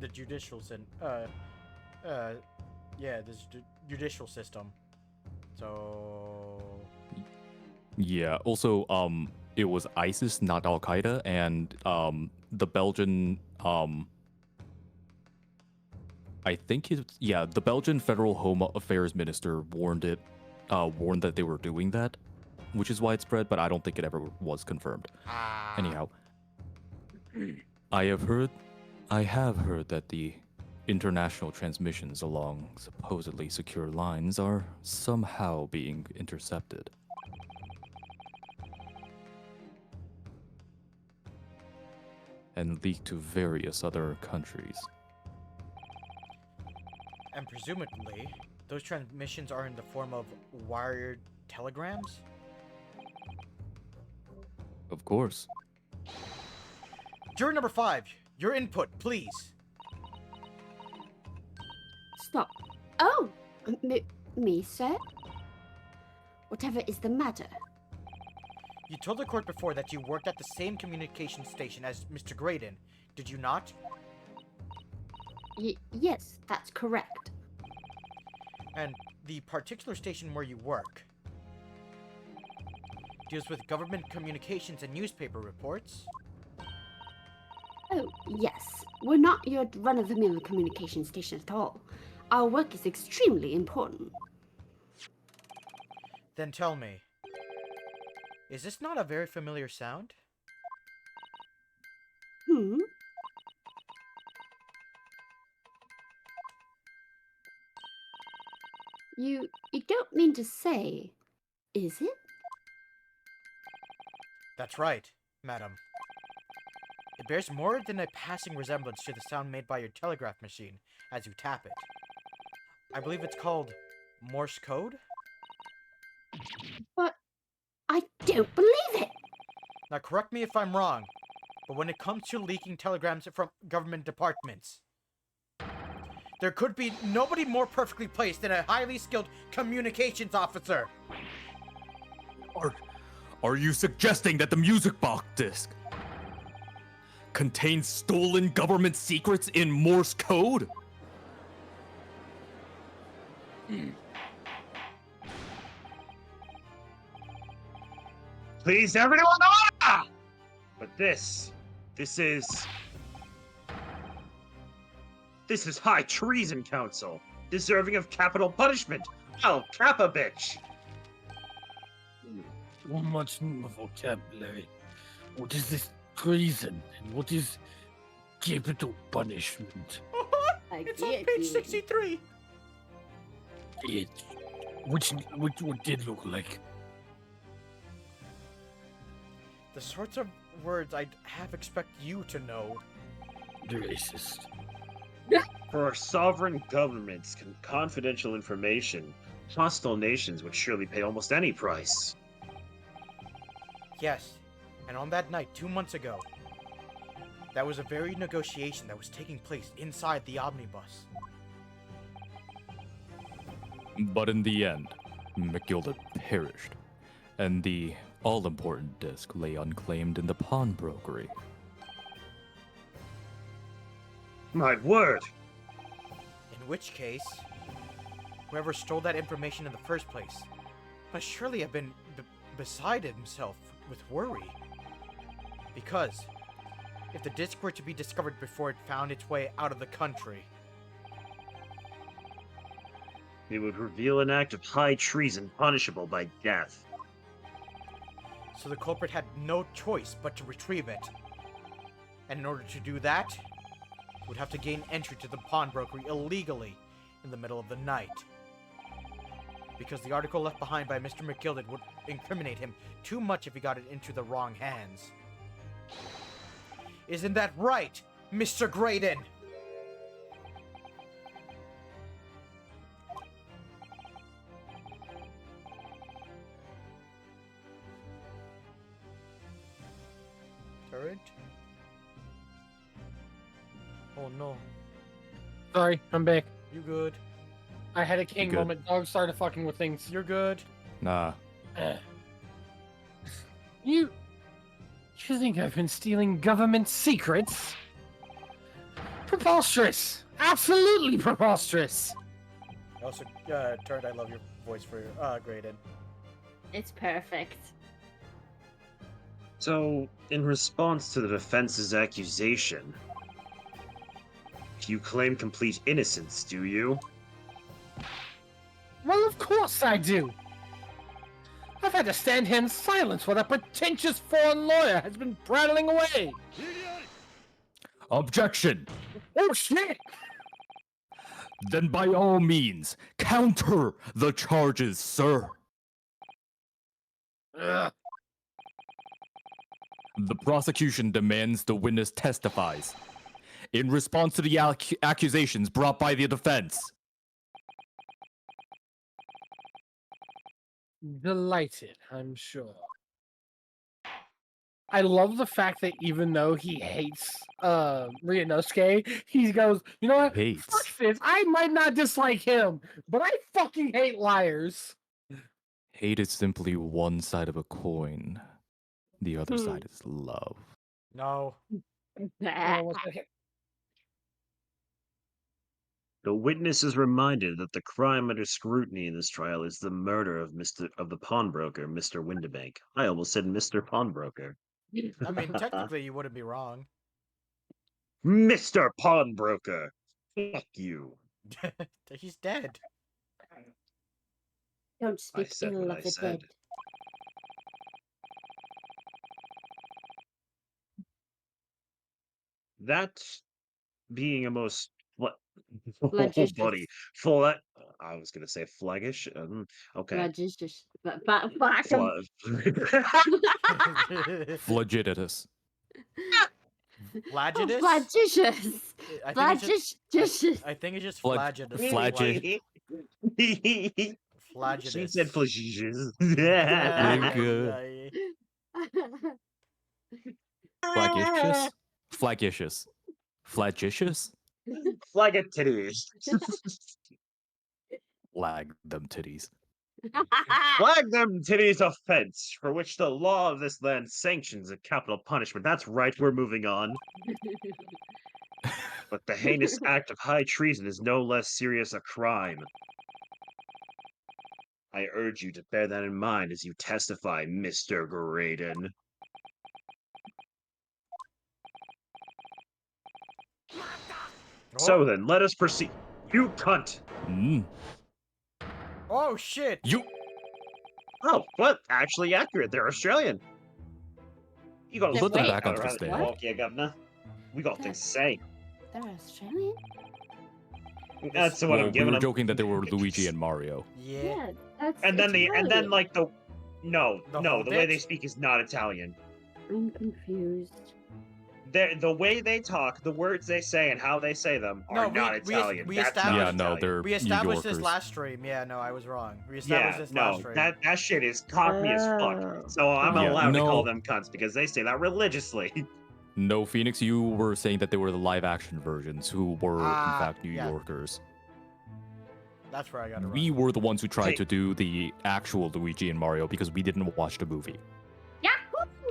Speaker 1: the judicial judicial system. So
Speaker 3: Yeah. Also, it was ISIS, not Al Qaeda, and the Belgian I think the Belgian Federal Home Affairs Minister warned that they were doing that, which is widespread, but I don't think it ever was confirmed. Anyhow, I have heard that the international transmissions along supposedly secure lines are somehow being intercepted. And leaked to various other countries.
Speaker 1: and presumably, those transmissions are in the form of wired telegrams.
Speaker 3: Of course.
Speaker 1: Jury number 5, your input, please.
Speaker 4: Stop. Oh, me, sir? Whatever is the matter?
Speaker 1: You told the court before that you worked at the same communication station as Mr. Graydon, did you not?
Speaker 4: Yes, that's correct.
Speaker 1: And the particular station where you work deals with government communications and newspaper reports.
Speaker 4: Oh, yes. We're not your run-of-the-mill communication station at all. Our work is extremely important.
Speaker 1: Then tell me, is this not a very familiar sound?
Speaker 4: Hmm? You don't mean to say, is it?
Speaker 1: That's right, madam. It bears more than a passing resemblance to the sound made by your telegraph machine as you tap it. I believe it's called Morse code?
Speaker 4: But I don't believe it!
Speaker 1: Now correct me if I'm wrong, but when it comes to leaking telegrams from government departments, there could be nobody more perfectly placed than a highly skilled communications officer.
Speaker 3: Are you suggesting that the music box disc contains stolen government secrets in Morse code?
Speaker 5: Please, everyone, But this is high treason, Council, deserving of capital punishment. I'll cap a bitch.
Speaker 2: One much more vocabulary. What is this treason? And what is capital punishment?
Speaker 1: It's on page 63.
Speaker 2: It, which what did look like?
Speaker 1: The sorts of words I'd half expect you to know.
Speaker 2: Racist.
Speaker 5: For our sovereign governments, confidential information, hostile nations would surely pay almost any price.
Speaker 1: Yes, and on that night 2 months ago, that was a very negotiation that was taking place inside the omnibus.
Speaker 3: But in the end, McGilded perished, and the all-important disc lay unclaimed in the pawnbrokery.
Speaker 5: My word!
Speaker 1: In which case, whoever stole that information in the first place must surely have been beside himself with worry. Because if the disc were to be discovered before it found its way out of the country,
Speaker 5: It would reveal an act of high treason punishable by death.
Speaker 1: so the culprit had no choice but to retrieve it. And in order to do that, he would have to gain entry to the pawnbrokery illegally in the middle of the night. Because the article left behind by Mr. McGilded would incriminate him too much if he got it into the wrong hands. Isn't that right, Mr. Graydon? Turret? Oh no.
Speaker 2: Sorry, I'm back.
Speaker 1: You good?
Speaker 2: I had a king
Speaker 3: good?
Speaker 2: moment. Dog started fucking with things.
Speaker 1: You're good.
Speaker 3: Nah.
Speaker 2: You think I've been stealing government secrets? Preposterous! Absolutely preposterous!
Speaker 1: Also, Turd, I love your voice for Graydon.
Speaker 7: It's perfect.
Speaker 5: So, in response to the defense's accusation, you claim complete innocence, do you?
Speaker 2: Well, of course I do! I've had to stand here in silence while that pretentious foreign lawyer has been prattling away!
Speaker 3: Objection!
Speaker 2: Oh shit!
Speaker 3: Then by all means, counter the charges, sir.
Speaker 2: Ugh.
Speaker 3: The prosecution demands the witness testifies in response to the accusations brought by the defense.
Speaker 2: Delighted, I'm sure. I love the fact that even though he hates Ryunosuke, he goes, you know what?
Speaker 3: Hates.
Speaker 2: Fuck this. I might not dislike him, but I fucking hate liars.
Speaker 3: Hate is simply one side of a coin. The other
Speaker 7: Hmm.
Speaker 3: side is love.
Speaker 1: No.
Speaker 5: The witness is reminded that the crime under scrutiny in this trial is the murder of the pawnbroker, Mr. Windibank. I almost said Mr. Pawnbroker.
Speaker 1: I mean, technically, you wouldn't be wrong.
Speaker 5: Mr. Pawnbroker! Fuck you.
Speaker 1: He's dead.
Speaker 7: Don't
Speaker 5: I
Speaker 7: speak
Speaker 5: said
Speaker 7: ill
Speaker 5: what
Speaker 7: of
Speaker 5: I
Speaker 7: the
Speaker 5: said.
Speaker 7: dead.
Speaker 5: That being a most oh,
Speaker 7: Flagitious.
Speaker 5: buddy, I was gonna say flaggish. Okay.
Speaker 7: Flagitious.
Speaker 3: Flagitious.
Speaker 1: Flagitus?
Speaker 7: Flagitious.
Speaker 1: I think it's just,
Speaker 7: Flagitious.
Speaker 1: I think it's just
Speaker 3: Flag-
Speaker 1: flagitus.
Speaker 3: flagit-
Speaker 1: Flagitus.
Speaker 5: She said flagitious.
Speaker 3: Good. Flagitious? Flagitious. Flagitious?
Speaker 5: Flag it titties.
Speaker 3: Flag them titties.
Speaker 5: Flag them titties offense, for which the law of this land sanctions a capital punishment. That's right, we're moving on. But the heinous act of high treason is no less serious a crime. I urge you to bear that in mind as you testify, Mr. Graydon. So then, let us proceed. You cunt!
Speaker 3: Mm.
Speaker 1: Oh shit!
Speaker 3: You.
Speaker 5: Oh, what? Actually accurate. They're Australian. You gotta
Speaker 3: Put them
Speaker 7: Wait,
Speaker 3: back onto the
Speaker 5: around
Speaker 3: stand.
Speaker 5: walk, yeah, governor. We got things to say.
Speaker 4: They're Australian?
Speaker 5: That's what
Speaker 3: Well,
Speaker 5: I'm giving
Speaker 3: we were
Speaker 5: them.
Speaker 3: joking that they were Luigi and Mario.
Speaker 1: Yeah.
Speaker 7: That's
Speaker 5: And then
Speaker 7: Italian.
Speaker 5: like the no,
Speaker 1: The
Speaker 5: no,
Speaker 1: whole
Speaker 5: the way
Speaker 1: bit?
Speaker 5: they speak is not Italian.
Speaker 7: I'm confused.
Speaker 5: The way they talk, the words they say, and how they say them are
Speaker 1: No,
Speaker 5: not
Speaker 1: we
Speaker 5: Italian.
Speaker 1: we
Speaker 5: That's
Speaker 1: established-
Speaker 5: not
Speaker 3: Yeah, no,
Speaker 5: Italian.
Speaker 3: they're
Speaker 1: We
Speaker 3: New
Speaker 1: established this
Speaker 3: Yorkers.
Speaker 1: last stream. Yeah, no, I was wrong. We established
Speaker 5: Yeah,
Speaker 1: this last
Speaker 5: no,
Speaker 1: stream.
Speaker 5: that shit is cockney as
Speaker 7: Oh.
Speaker 5: fuck. So I'm
Speaker 3: Yeah,
Speaker 5: allowed to call
Speaker 3: no.
Speaker 5: them cunts because they say that religiously.
Speaker 3: No, Phoenix, you were saying that they were the live action versions who were, in
Speaker 1: Ah,
Speaker 3: fact, New
Speaker 1: yeah.
Speaker 3: Yorkers.
Speaker 1: That's where I got it wrong.
Speaker 3: We were the ones who tried
Speaker 5: Hey.
Speaker 3: to do the actual Luigi and Mario because we didn't watch the movie.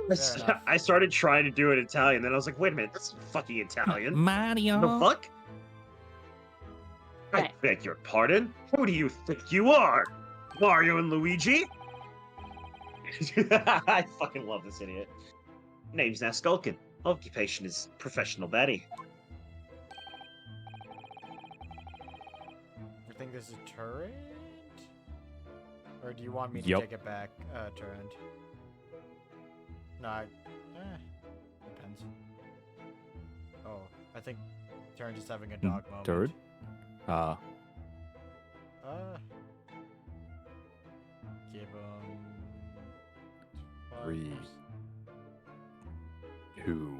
Speaker 1: Fair enough.
Speaker 5: I started trying to do it Italian, then I was like, wait a minute, that's fucking Italian.
Speaker 3: Mario.
Speaker 5: The fuck? I
Speaker 7: Right.
Speaker 5: beg your pardon? Who do you think you are? Mario and Luigi? I fucking love this idiot. Name's Naskulkin. Occupation is professional Betty.
Speaker 1: You think this is a turret? Or do you want me to
Speaker 3: Yup.
Speaker 1: take it back, turret? No, depends. Oh, I think turret is having a dog moment.
Speaker 3: Turret?
Speaker 1: Uh, give him
Speaker 3: 3, 2,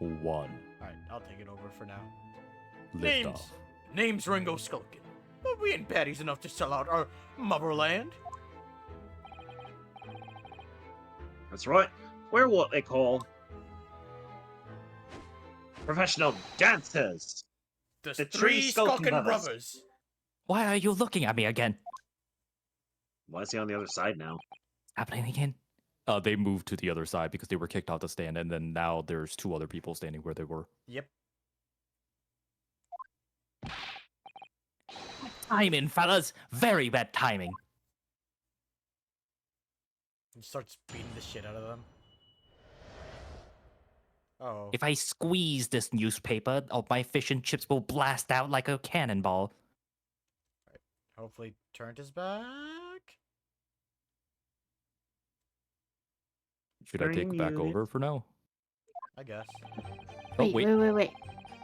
Speaker 3: 1.
Speaker 1: Alright, I'll take it over for now.
Speaker 3: Lift
Speaker 1: Names.
Speaker 3: off.
Speaker 1: Name's Ringo Skulkin. But we ain't baddies enough to sell out our motherland.
Speaker 5: That's right. We're what they call professional dancers.
Speaker 1: The,
Speaker 5: The
Speaker 1: three
Speaker 5: three Skulkin
Speaker 1: Skulkin
Speaker 5: brothers.
Speaker 1: brothers.
Speaker 6: Why are you looking at me again?
Speaker 5: Why is he on the other side now?
Speaker 6: Happening again?
Speaker 3: They moved to the other side because they were kicked out the stand, and then now there's 2 other people standing where they were.
Speaker 1: Yep.
Speaker 6: Timing, fellas. Very bad timing.
Speaker 1: And starts beating the shit out of them. Oh.
Speaker 6: If I squeeze this newspaper, all my fish and chips will blast out like a cannonball.
Speaker 1: Hopefully Turnt is back.
Speaker 3: Should I take it back over for now?
Speaker 1: I guess.
Speaker 3: Oh,
Speaker 4: Wait.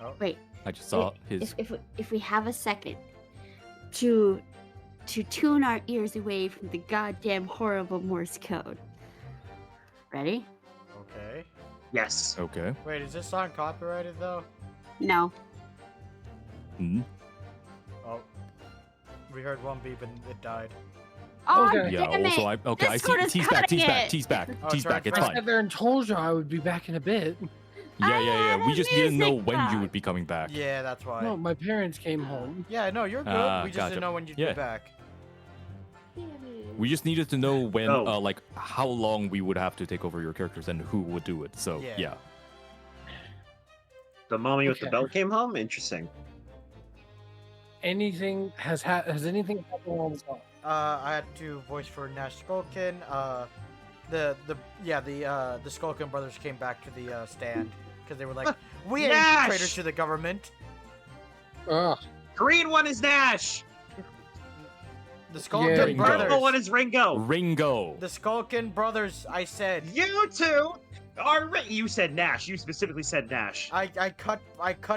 Speaker 1: Oh.
Speaker 4: Wait.
Speaker 3: I just saw his.
Speaker 4: If we have a second to tune our ears away from the goddamn horrible Morse code. Ready?
Speaker 1: Okay.
Speaker 5: Yes.
Speaker 3: Okay.
Speaker 1: Wait, is this song copyrighted though?
Speaker 4: No.
Speaker 3: Hmm.
Speaker 1: Oh. We heard one beep and it died.
Speaker 4: Oh,
Speaker 2: Okay.
Speaker 3: Yeah.
Speaker 4: damn
Speaker 3: Also,
Speaker 4: it.
Speaker 3: I
Speaker 4: This
Speaker 3: see.
Speaker 4: code is
Speaker 3: T's back.
Speaker 4: cutting
Speaker 3: T's back.
Speaker 4: it.
Speaker 3: T's back.
Speaker 1: Oh,
Speaker 3: T's
Speaker 1: sorry,
Speaker 3: back. It's
Speaker 1: sorry.
Speaker 2: I
Speaker 3: fine.
Speaker 2: sat there and told you I would be back in a bit.
Speaker 3: Yeah,
Speaker 4: I
Speaker 3: yeah.
Speaker 4: had
Speaker 3: We
Speaker 4: a
Speaker 3: just didn't know
Speaker 4: music
Speaker 3: when you
Speaker 4: box.
Speaker 3: would be coming back.
Speaker 1: Yeah, that's why.
Speaker 2: No, my parents came home.
Speaker 1: Yeah, no, you're good.
Speaker 3: Ah,
Speaker 1: We just
Speaker 3: gotcha.
Speaker 1: didn't know when you'd
Speaker 3: Yeah.
Speaker 1: be back.
Speaker 3: We just needed to know when,
Speaker 5: Oh.
Speaker 3: like, how long we would have to take over your characters and who would do it. So,
Speaker 1: Yeah.
Speaker 3: yeah.
Speaker 5: The mommy with the
Speaker 2: Okay.
Speaker 5: belt came home? Interesting.
Speaker 2: Anything has anything happened on the song?
Speaker 1: I had to voice for Nash Skulkin. The Skulkin brothers came back to the stand because they were like, "We ain't
Speaker 5: Nash!
Speaker 1: traitors to the government."
Speaker 2: Ugh.
Speaker 5: Green one is Nash!
Speaker 1: The Skulkin
Speaker 2: Yeah,
Speaker 3: Ringo.
Speaker 1: brothers.
Speaker 5: Purple one is Ringo!
Speaker 3: Ringo.
Speaker 1: The Skulkin brothers. I said.
Speaker 5: You two are You said Nash. You specifically said Nash.
Speaker 1: I cut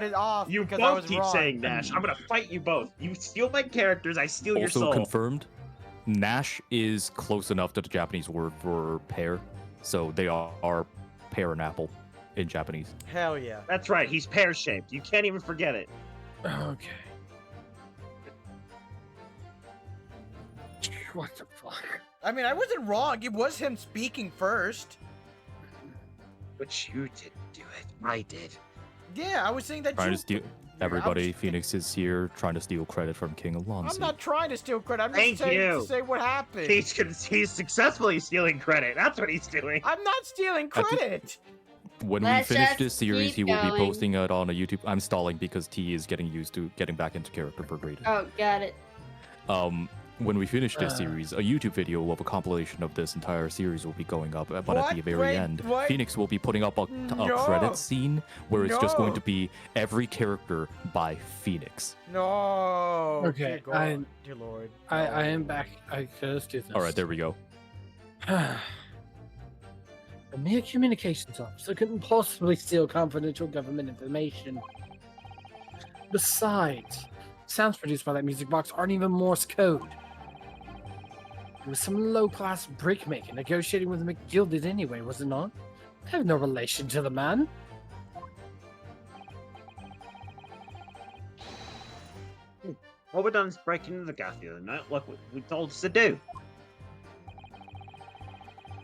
Speaker 1: it off
Speaker 5: You
Speaker 1: because I was
Speaker 5: both keep
Speaker 1: wrong.
Speaker 5: saying Nash. I'm gonna fight you both. You steal my characters, I steal your
Speaker 3: Also
Speaker 5: soul.
Speaker 3: confirmed, Nash is close enough to the Japanese word for pear. So they are pear and apple in Japanese.
Speaker 1: Hell yeah.
Speaker 5: That's right, he's pear-shaped. You can't even forget it.
Speaker 2: Okay. What the fuck?
Speaker 1: I mean, I wasn't wrong. It was him speaking first.
Speaker 5: But you didn't do it. I did.
Speaker 1: Yeah, I was saying that
Speaker 3: Trying
Speaker 1: you.
Speaker 3: to steal. Everybody, Phoenix is here trying to steal credit from King Alonso.
Speaker 1: I'm not trying to steal credit. I'm just
Speaker 5: Thank
Speaker 1: saying
Speaker 5: you.
Speaker 1: to say what happened.
Speaker 5: He's successfully stealing credit. That's what he's doing.
Speaker 1: I'm not stealing
Speaker 3: I think-
Speaker 1: credit.
Speaker 3: When
Speaker 4: Let's
Speaker 3: we finish
Speaker 4: just
Speaker 3: this series, he
Speaker 4: keep
Speaker 3: will be
Speaker 4: going.
Speaker 3: posting it on a YouTube. I'm stalling because T is getting used to getting back into character for grading.
Speaker 4: Oh, got it.
Speaker 3: When we finish this
Speaker 2: Uh.
Speaker 3: series, a YouTube video of a compilation of this entire series will be going up. But
Speaker 1: What?
Speaker 3: at the very
Speaker 1: Wait,
Speaker 3: end,
Speaker 1: what?
Speaker 3: Phoenix will be putting up a
Speaker 1: No.
Speaker 3: credit scene where it's just going
Speaker 1: No.
Speaker 3: to be every character by Phoenix.
Speaker 1: No.
Speaker 2: Okay,
Speaker 1: Dear God.
Speaker 2: I-
Speaker 1: Dear Lord.
Speaker 2: I am back. Let's do this.
Speaker 3: All right, there we go.
Speaker 2: A mere communications officer couldn't possibly steal confidential government information. Besides, sounds produced by that music box aren't even Morse code. It was some low-class brickmaker negotiating with the McGilded anyway, was it not? I have no relation to the man.
Speaker 5: All we're done is breaking into the gaff the other night, like we told us to do.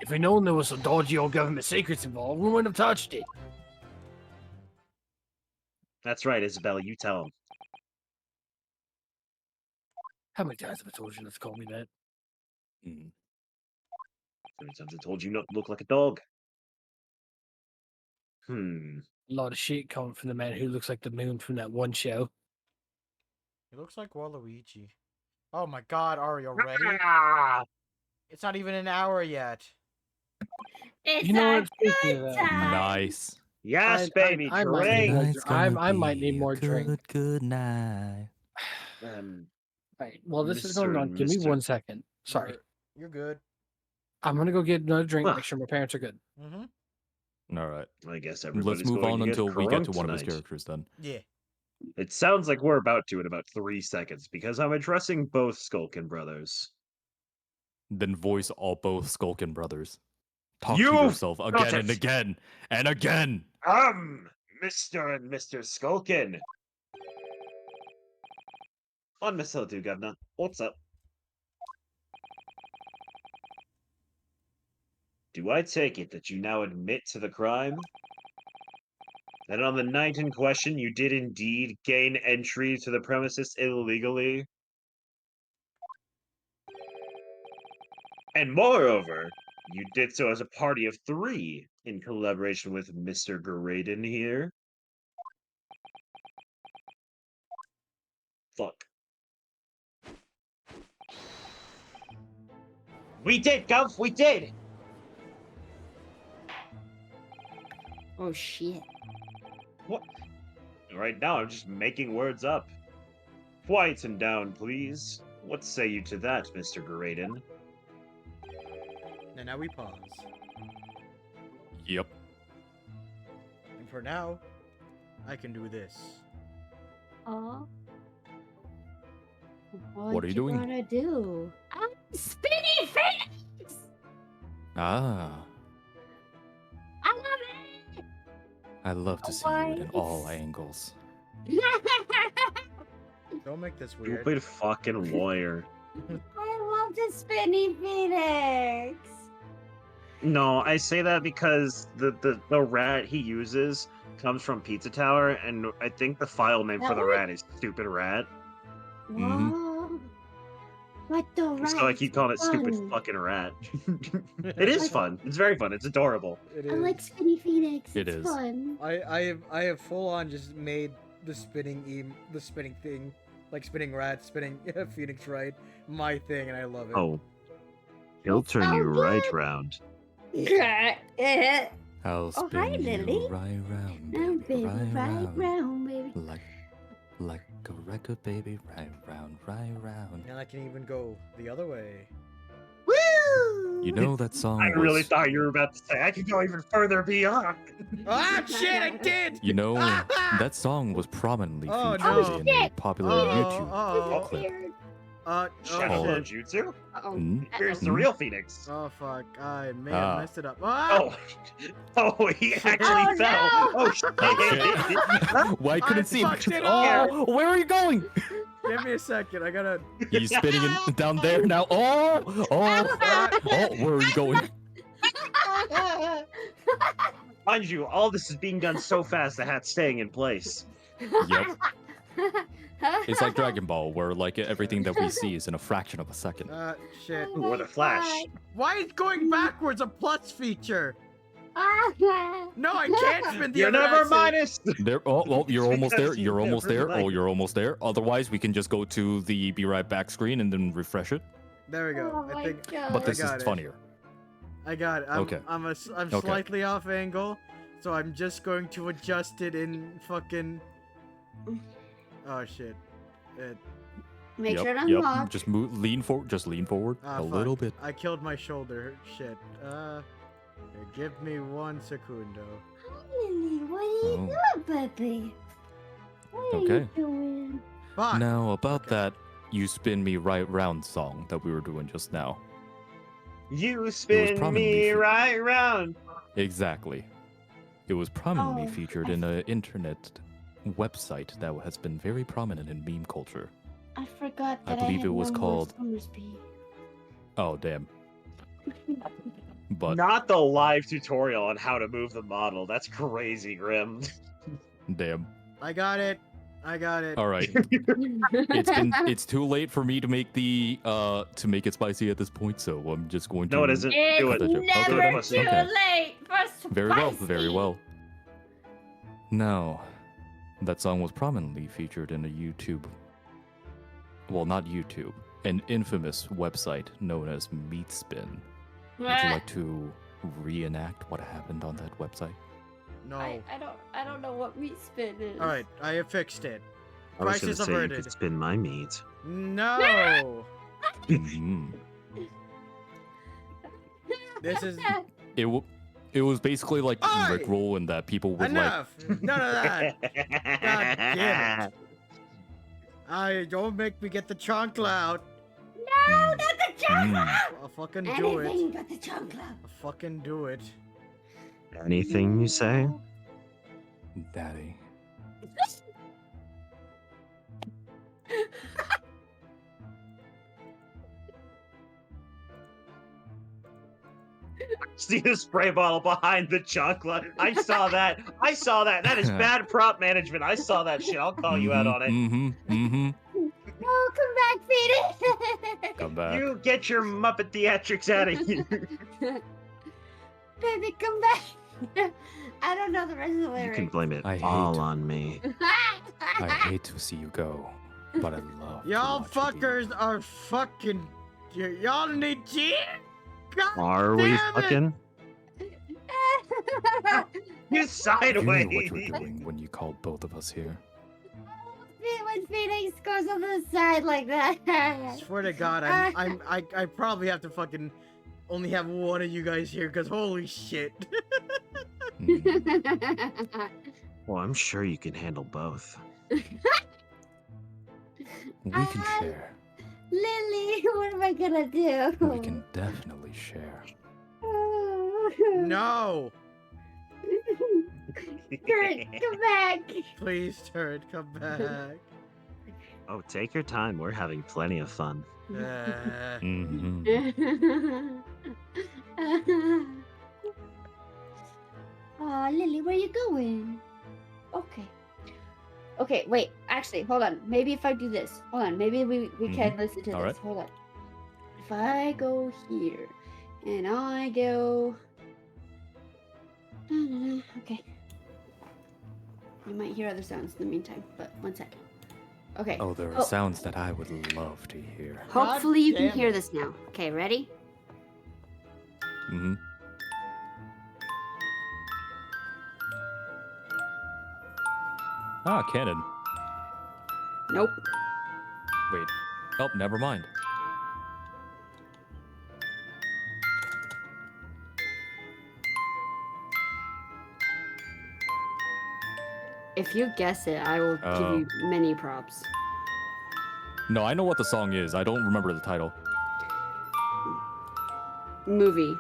Speaker 2: If we'd known there was some dodgy old government secrets involved, we wouldn't have touched it.
Speaker 5: That's right, Isabel, you tell him.
Speaker 2: How many times have I told you not to call me that?
Speaker 3: Mm.
Speaker 5: How many times I told you not to look like a dog? Hmm.
Speaker 2: A lot of shit coming from the man who looks like the moon from that one show.
Speaker 1: He looks like Waluigi. Oh my God, Ari, already?
Speaker 5: Ah!
Speaker 1: It's not even an hour yet.
Speaker 4: It's
Speaker 2: You know
Speaker 4: a
Speaker 2: what? Speaking of
Speaker 4: good
Speaker 2: that,
Speaker 4: time.
Speaker 3: Nice.
Speaker 5: Yes,
Speaker 2: I-
Speaker 5: baby,
Speaker 2: I might
Speaker 5: drink!
Speaker 2: need more
Speaker 6: Tonight's
Speaker 2: I
Speaker 6: gonna
Speaker 2: might need
Speaker 6: be
Speaker 2: more
Speaker 6: a
Speaker 2: drink.
Speaker 6: Good night.
Speaker 2: Right. Well, this is
Speaker 5: Mr.
Speaker 2: going on.
Speaker 5: and
Speaker 2: Give me
Speaker 5: Mr.
Speaker 2: 1 second. Sorry.
Speaker 1: You're good.
Speaker 2: I'm gonna go get another drink.
Speaker 5: Huh.
Speaker 2: Make sure my parents are good.
Speaker 1: Mm-hmm.
Speaker 3: All right.
Speaker 5: I guess everybody's
Speaker 3: Let's move
Speaker 5: going
Speaker 3: on
Speaker 5: to
Speaker 3: until we get to
Speaker 5: crunk
Speaker 3: one of his
Speaker 5: tonight.
Speaker 3: characters then.
Speaker 1: Yeah.
Speaker 5: It sounds like we're about to in about 3 seconds, because I'm addressing both Skulkin brothers.
Speaker 3: Then voice all both Skulkin brothers. Talk
Speaker 5: You
Speaker 3: to yourself
Speaker 5: got
Speaker 3: again and
Speaker 5: it.
Speaker 3: again and again.
Speaker 5: Mr. and Mr. Skulkin. On Miss Hill, Governor. What's up? Do I take it that you now admit to the crime? That on the night in question you did indeed gain entry to the premises illegally? And moreover, You did so as a party of 3 in collaboration with Mr. Graydon here. Fuck. We did, Gov, we did!
Speaker 7: Oh shit.
Speaker 5: What? Right now, I'm just making words up. Quiet and down, please. What say you to that, Mr. Graydon?
Speaker 1: And now we pause.
Speaker 3: Yep.
Speaker 1: And for now, I can do this.
Speaker 7: Oh.
Speaker 3: What are you doing?
Speaker 7: Gonna do?
Speaker 4: I'm Spinny Phoenix!
Speaker 3: Ah,
Speaker 4: I love it!
Speaker 3: I love to see you in all angles.
Speaker 1: Don't make this
Speaker 5: You
Speaker 1: weird.
Speaker 5: played a fucking lawyer.
Speaker 4: I love the Spinny Phoenix!
Speaker 5: No, I say that because the rat he uses comes from Pizza Tower, and I think the file name for
Speaker 4: That
Speaker 5: the
Speaker 4: one?
Speaker 5: rat is Stupid Rat.
Speaker 3: Mhm.
Speaker 4: Whoa. What the rat?
Speaker 5: So I keep calling it Stupid
Speaker 4: fun.
Speaker 5: Fucking Rat. It is fun. It's very fun. It's adorable.
Speaker 1: It
Speaker 4: I
Speaker 1: is.
Speaker 4: like Spinny Phoenix.
Speaker 3: It
Speaker 4: It's
Speaker 3: is.
Speaker 4: fun.
Speaker 1: I have full on just made the spinning thing, like spinning rat, spinning Phoenix right, my thing, and I love it.
Speaker 5: Oh. He'll
Speaker 4: It's turn so you right good.
Speaker 5: round.
Speaker 3: I'll
Speaker 4: Oh,
Speaker 3: spin
Speaker 4: hi,
Speaker 3: you
Speaker 4: Lily.
Speaker 3: right round,
Speaker 4: Now, baby,
Speaker 3: right
Speaker 4: right
Speaker 3: round,
Speaker 4: round, baby.
Speaker 3: like a record, baby, right round, right round.
Speaker 1: And I can even go the other way.
Speaker 4: Woo!
Speaker 3: You know that song
Speaker 5: I really
Speaker 3: was,
Speaker 5: thought you were about to say I could go even further beyond.
Speaker 1: Ah, shit! I did.
Speaker 3: you know, that song was prominently
Speaker 1: Oh,
Speaker 3: featured
Speaker 1: no.
Speaker 3: in a popular
Speaker 1: Oh,
Speaker 3: YouTube
Speaker 1: oh.
Speaker 3: clip.
Speaker 4: Disappeared.
Speaker 1: Oh
Speaker 5: Shadow
Speaker 1: shit.
Speaker 5: Jutsu?
Speaker 7: Uh-oh.
Speaker 3: Hmm?
Speaker 5: Here's the
Speaker 3: Mhm.
Speaker 5: real Phoenix.
Speaker 1: Oh fuck! I may
Speaker 3: Ah.
Speaker 1: have messed it up. Ah!
Speaker 5: Oh, oh, he actually
Speaker 4: Oh,
Speaker 5: fell.
Speaker 4: no.
Speaker 5: Oh shit!
Speaker 3: Why couldn't
Speaker 1: I
Speaker 3: see him?
Speaker 1: fucked it
Speaker 3: Oh, where are you going?
Speaker 1: Give me a second. I gotta.
Speaker 3: He's spinning it down there now. Oh, where are you going?
Speaker 5: Mind you, all this is being done so fast the hat's staying in place.
Speaker 3: Yep. It's like Dragon Ball, where like everything that we see is in a fraction of a second.
Speaker 1: Shit.
Speaker 5: Ooh, what a flash.
Speaker 1: Why is going backwards a plus feature?
Speaker 4: Ah,
Speaker 1: No, I can't spin the
Speaker 5: You're
Speaker 1: other
Speaker 5: never
Speaker 1: axis.
Speaker 5: minus.
Speaker 3: There. Oh, well, you're almost there.
Speaker 5: Because you
Speaker 3: You're almost
Speaker 5: never
Speaker 3: there. Oh,
Speaker 5: like
Speaker 3: you're almost there. Otherwise, we can just go to the be right back screen and then refresh it.
Speaker 1: There we go.
Speaker 4: Oh
Speaker 1: I
Speaker 4: my
Speaker 1: think
Speaker 4: God.
Speaker 3: But
Speaker 1: I
Speaker 3: this is
Speaker 1: got it.
Speaker 3: funnier.
Speaker 1: I got it. I'm,
Speaker 3: Okay.
Speaker 1: I'm
Speaker 3: Okay.
Speaker 1: slightly off angle, so I'm just going to adjust it in fucking. Oh shit.
Speaker 4: Make sure to
Speaker 3: Yep.
Speaker 4: unlock.
Speaker 3: Just move. Lean forward. Just lean forward
Speaker 1: Ah,
Speaker 3: a
Speaker 1: fuck.
Speaker 3: little bit.
Speaker 1: I killed my shoulder. Shit. Here, give me 1 secundo.
Speaker 4: Hi, Lily. What are you
Speaker 3: Oh.
Speaker 4: doing, baby? What are
Speaker 3: Okay.
Speaker 4: you doing?
Speaker 1: Fuck.
Speaker 3: Now about
Speaker 1: Okay.
Speaker 3: that "You Spin Me Right Round" song that we were doing just now.
Speaker 5: You spin
Speaker 3: prominently
Speaker 5: me
Speaker 3: fe-
Speaker 5: right round.
Speaker 3: Exactly. It was prominently
Speaker 4: Oh,
Speaker 3: featured in an internet website that has been very prominent in meme culture.
Speaker 4: I forgot
Speaker 3: I
Speaker 4: that
Speaker 3: believe
Speaker 4: had
Speaker 3: it was
Speaker 4: no more
Speaker 3: called-
Speaker 4: Summersby.
Speaker 3: Oh damn. But
Speaker 5: Not the live tutorial on how to move the model. That's crazy, Grim.
Speaker 3: damn.
Speaker 1: I got it. I got it.
Speaker 3: All right. It's too late for me to make the to make it spicy at this point, so I'm just going to
Speaker 5: No, it isn't. Do
Speaker 4: It's
Speaker 5: it.
Speaker 3: Okay.
Speaker 4: never
Speaker 5: Okay.
Speaker 4: too
Speaker 3: Okay.
Speaker 4: late for
Speaker 3: Very well, very
Speaker 4: spicy.
Speaker 3: well. Now, that song was prominently featured in a YouTube, well, not YouTube, an infamous website known as Meatspin. Would you like to reenact what happened on that website?
Speaker 1: No.
Speaker 7: I don't know what meat spin is.
Speaker 1: All right, I have fixed it.
Speaker 5: I was
Speaker 1: Crisis
Speaker 5: gonna say you
Speaker 1: averted.
Speaker 5: could spin my meat.
Speaker 1: No.
Speaker 3: Mhm.
Speaker 1: This is
Speaker 3: It was basically like
Speaker 1: Oi!
Speaker 3: Rickroll in that people would
Speaker 1: enough. None of that. God damn it. I don't make me get the chancla out.
Speaker 4: No, not the
Speaker 3: like.
Speaker 4: chocolate.
Speaker 1: I'll fucking do it.
Speaker 4: Anything but the chocolate.
Speaker 1: I'll fucking do it.
Speaker 5: Anything you say?
Speaker 3: Daddy.
Speaker 5: See the spray bottle behind the chocolate. I saw that. I saw that. That is bad prop management. I saw that shit. I'll call you out on it.
Speaker 3: Mm-hmm.
Speaker 4: Oh, come back, Phoenix.
Speaker 3: Come back.
Speaker 5: You get your Muppet theatrics out of here.
Speaker 4: Baby, come back. I don't know the rest of the
Speaker 5: You
Speaker 4: lyrics.
Speaker 5: can blame it
Speaker 3: I hate-
Speaker 5: all on me.
Speaker 3: I hate to see you go, but I love. to
Speaker 1: Y'all
Speaker 3: watch you leave.
Speaker 1: fuckers are fucking. Y'all need cheer. God
Speaker 5: Are we
Speaker 1: damn it.
Speaker 5: fucking? You
Speaker 3: You knew
Speaker 5: sideways.
Speaker 3: what you were doing when you called both of us here.
Speaker 4: When Phoenix goes on the side like that.
Speaker 1: Swear to God, I probably have to fucking only have one of you guys here, cause holy shit.
Speaker 3: Hmm.
Speaker 5: Well, I'm sure you can handle both.
Speaker 3: We can share.
Speaker 4: Lily, what am I gonna do?
Speaker 3: We can definitely share.
Speaker 1: No,
Speaker 4: Kurt, come back.
Speaker 1: please, Turd, come back.
Speaker 5: Oh, take your time. We're having plenty of fun.
Speaker 3: Hmm.
Speaker 4: Aw, Lily, where you going? Okay. Okay, wait. Actually, hold on. Maybe if I do this. Hold on. Maybe we can listen to this.
Speaker 3: Alright.
Speaker 4: Hold on. If I go here and I go. Okay. You might hear other sounds in the meantime, but one second. Okay.
Speaker 3: Oh, there are sounds that I would love to hear.
Speaker 4: Hopefully you can
Speaker 1: damn
Speaker 4: hear
Speaker 1: it.
Speaker 4: this now. Okay, ready?
Speaker 3: Hmm. Ah, cannon.
Speaker 4: Nope.
Speaker 3: Wait. Oh, never mind.
Speaker 7: If you guess it, I will
Speaker 3: Oh.
Speaker 7: give you many props.
Speaker 3: No, I know what the song is. I don't remember the title.
Speaker 7: Movie.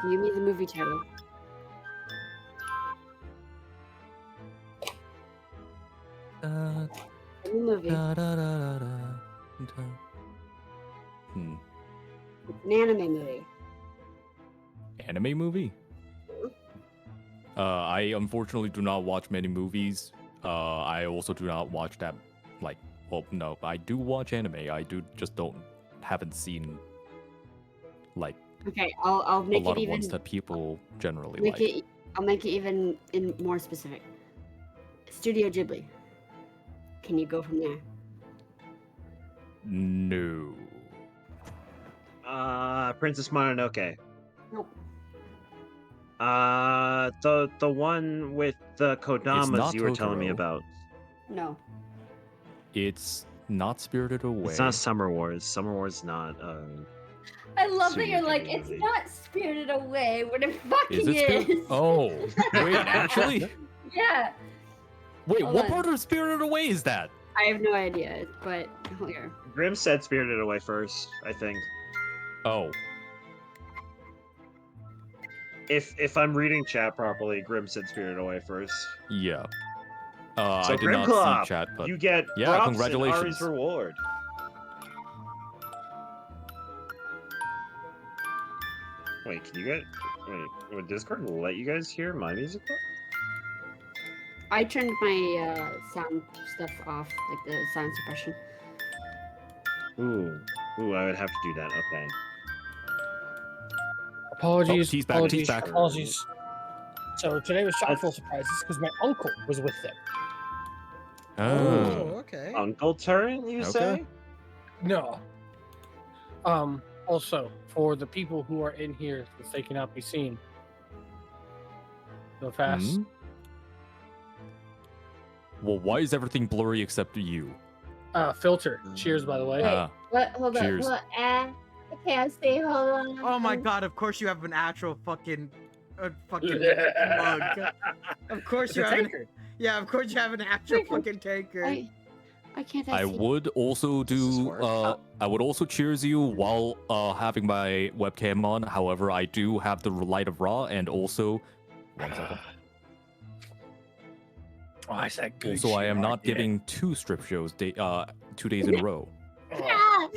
Speaker 7: Give me the movie title.
Speaker 4: Give me a movie.
Speaker 3: Hmm.
Speaker 4: It's an anime movie.
Speaker 3: Anime movie? I unfortunately do not watch many movies. I also do not watch that, like, well, no, I do watch anime. I haven't seen, like,
Speaker 4: Okay, I'll
Speaker 3: a
Speaker 4: make
Speaker 3: lot
Speaker 4: it
Speaker 3: of
Speaker 4: even.
Speaker 3: ones that people generally
Speaker 4: Make
Speaker 3: like.
Speaker 4: it. I'll make it even more specific. Studio Ghibli. Can you go from there?
Speaker 3: No.
Speaker 5: Princess Mononoke.
Speaker 4: Nope.
Speaker 5: The one with the Kodamas
Speaker 3: not
Speaker 5: you were telling me
Speaker 3: Totoro.
Speaker 5: about.
Speaker 4: No.
Speaker 3: It's not Spirited Away.
Speaker 5: It's not Summer Wars. Summer Wars is not.
Speaker 4: I love that
Speaker 5: Studio
Speaker 4: you're like,
Speaker 5: Ghibli
Speaker 4: it's
Speaker 5: movie.
Speaker 4: not Spirited Away when it fucking
Speaker 3: Is it Spirit? Oh, wait, actually?
Speaker 4: Yeah.
Speaker 3: Wait,
Speaker 4: Hold
Speaker 3: what
Speaker 4: on.
Speaker 3: part of Spirited Away is that?
Speaker 4: I have no idea, but here.
Speaker 5: Grim said Spirited Away first, I think.
Speaker 3: Oh,
Speaker 5: If I'm reading chat properly, Grim said Spirited Away first.
Speaker 3: yeah.
Speaker 5: So
Speaker 3: I did
Speaker 5: Grim
Speaker 3: not
Speaker 5: Club,
Speaker 3: see chat, but
Speaker 5: you get
Speaker 3: yeah,
Speaker 5: props
Speaker 3: congratulations.
Speaker 5: and Ari's reward. Wait, can you get? Wait, would Discord let you guys hear my music?
Speaker 4: I turned my sound stuff off, like the sound suppression.
Speaker 5: Ooh, I would have to do that. Okay.
Speaker 2: Apologies.
Speaker 3: Oh, he's back,
Speaker 2: apologies.
Speaker 3: he's back.
Speaker 2: Apologies. So today was chock full of surprises because my uncle was with them.
Speaker 3: Oh.
Speaker 1: okay.
Speaker 5: Uncle Turn, you
Speaker 3: Okay.
Speaker 5: say?
Speaker 2: No. Also, for the people who are in here, since they cannot be seen, go fast.
Speaker 3: Hmm? Well, why is everything blurry except you?
Speaker 2: Filter. Cheers, by the way.
Speaker 3: Ah,
Speaker 4: What? Hold
Speaker 3: Cheers.
Speaker 4: on. I can't see. Hold on.
Speaker 1: Oh my God! Of course you have an actual fucking mug. Of course
Speaker 2: It's
Speaker 1: you
Speaker 2: a
Speaker 1: have.
Speaker 2: taker.
Speaker 1: Yeah, of course you have an actual
Speaker 4: Taker.
Speaker 1: fucking taker.
Speaker 4: I can't.
Speaker 3: I
Speaker 4: see.
Speaker 3: would also
Speaker 5: Does this
Speaker 3: do.
Speaker 5: work?
Speaker 3: I would also cheers you while having my webcam on. However, I do have the light of Raw, and also, 1 second.
Speaker 2: Oh, I said good
Speaker 3: Also, I
Speaker 2: shit
Speaker 3: am
Speaker 2: right
Speaker 3: not
Speaker 2: there.
Speaker 3: giving 2 strip shows 2 days in a row.
Speaker 2: Oh.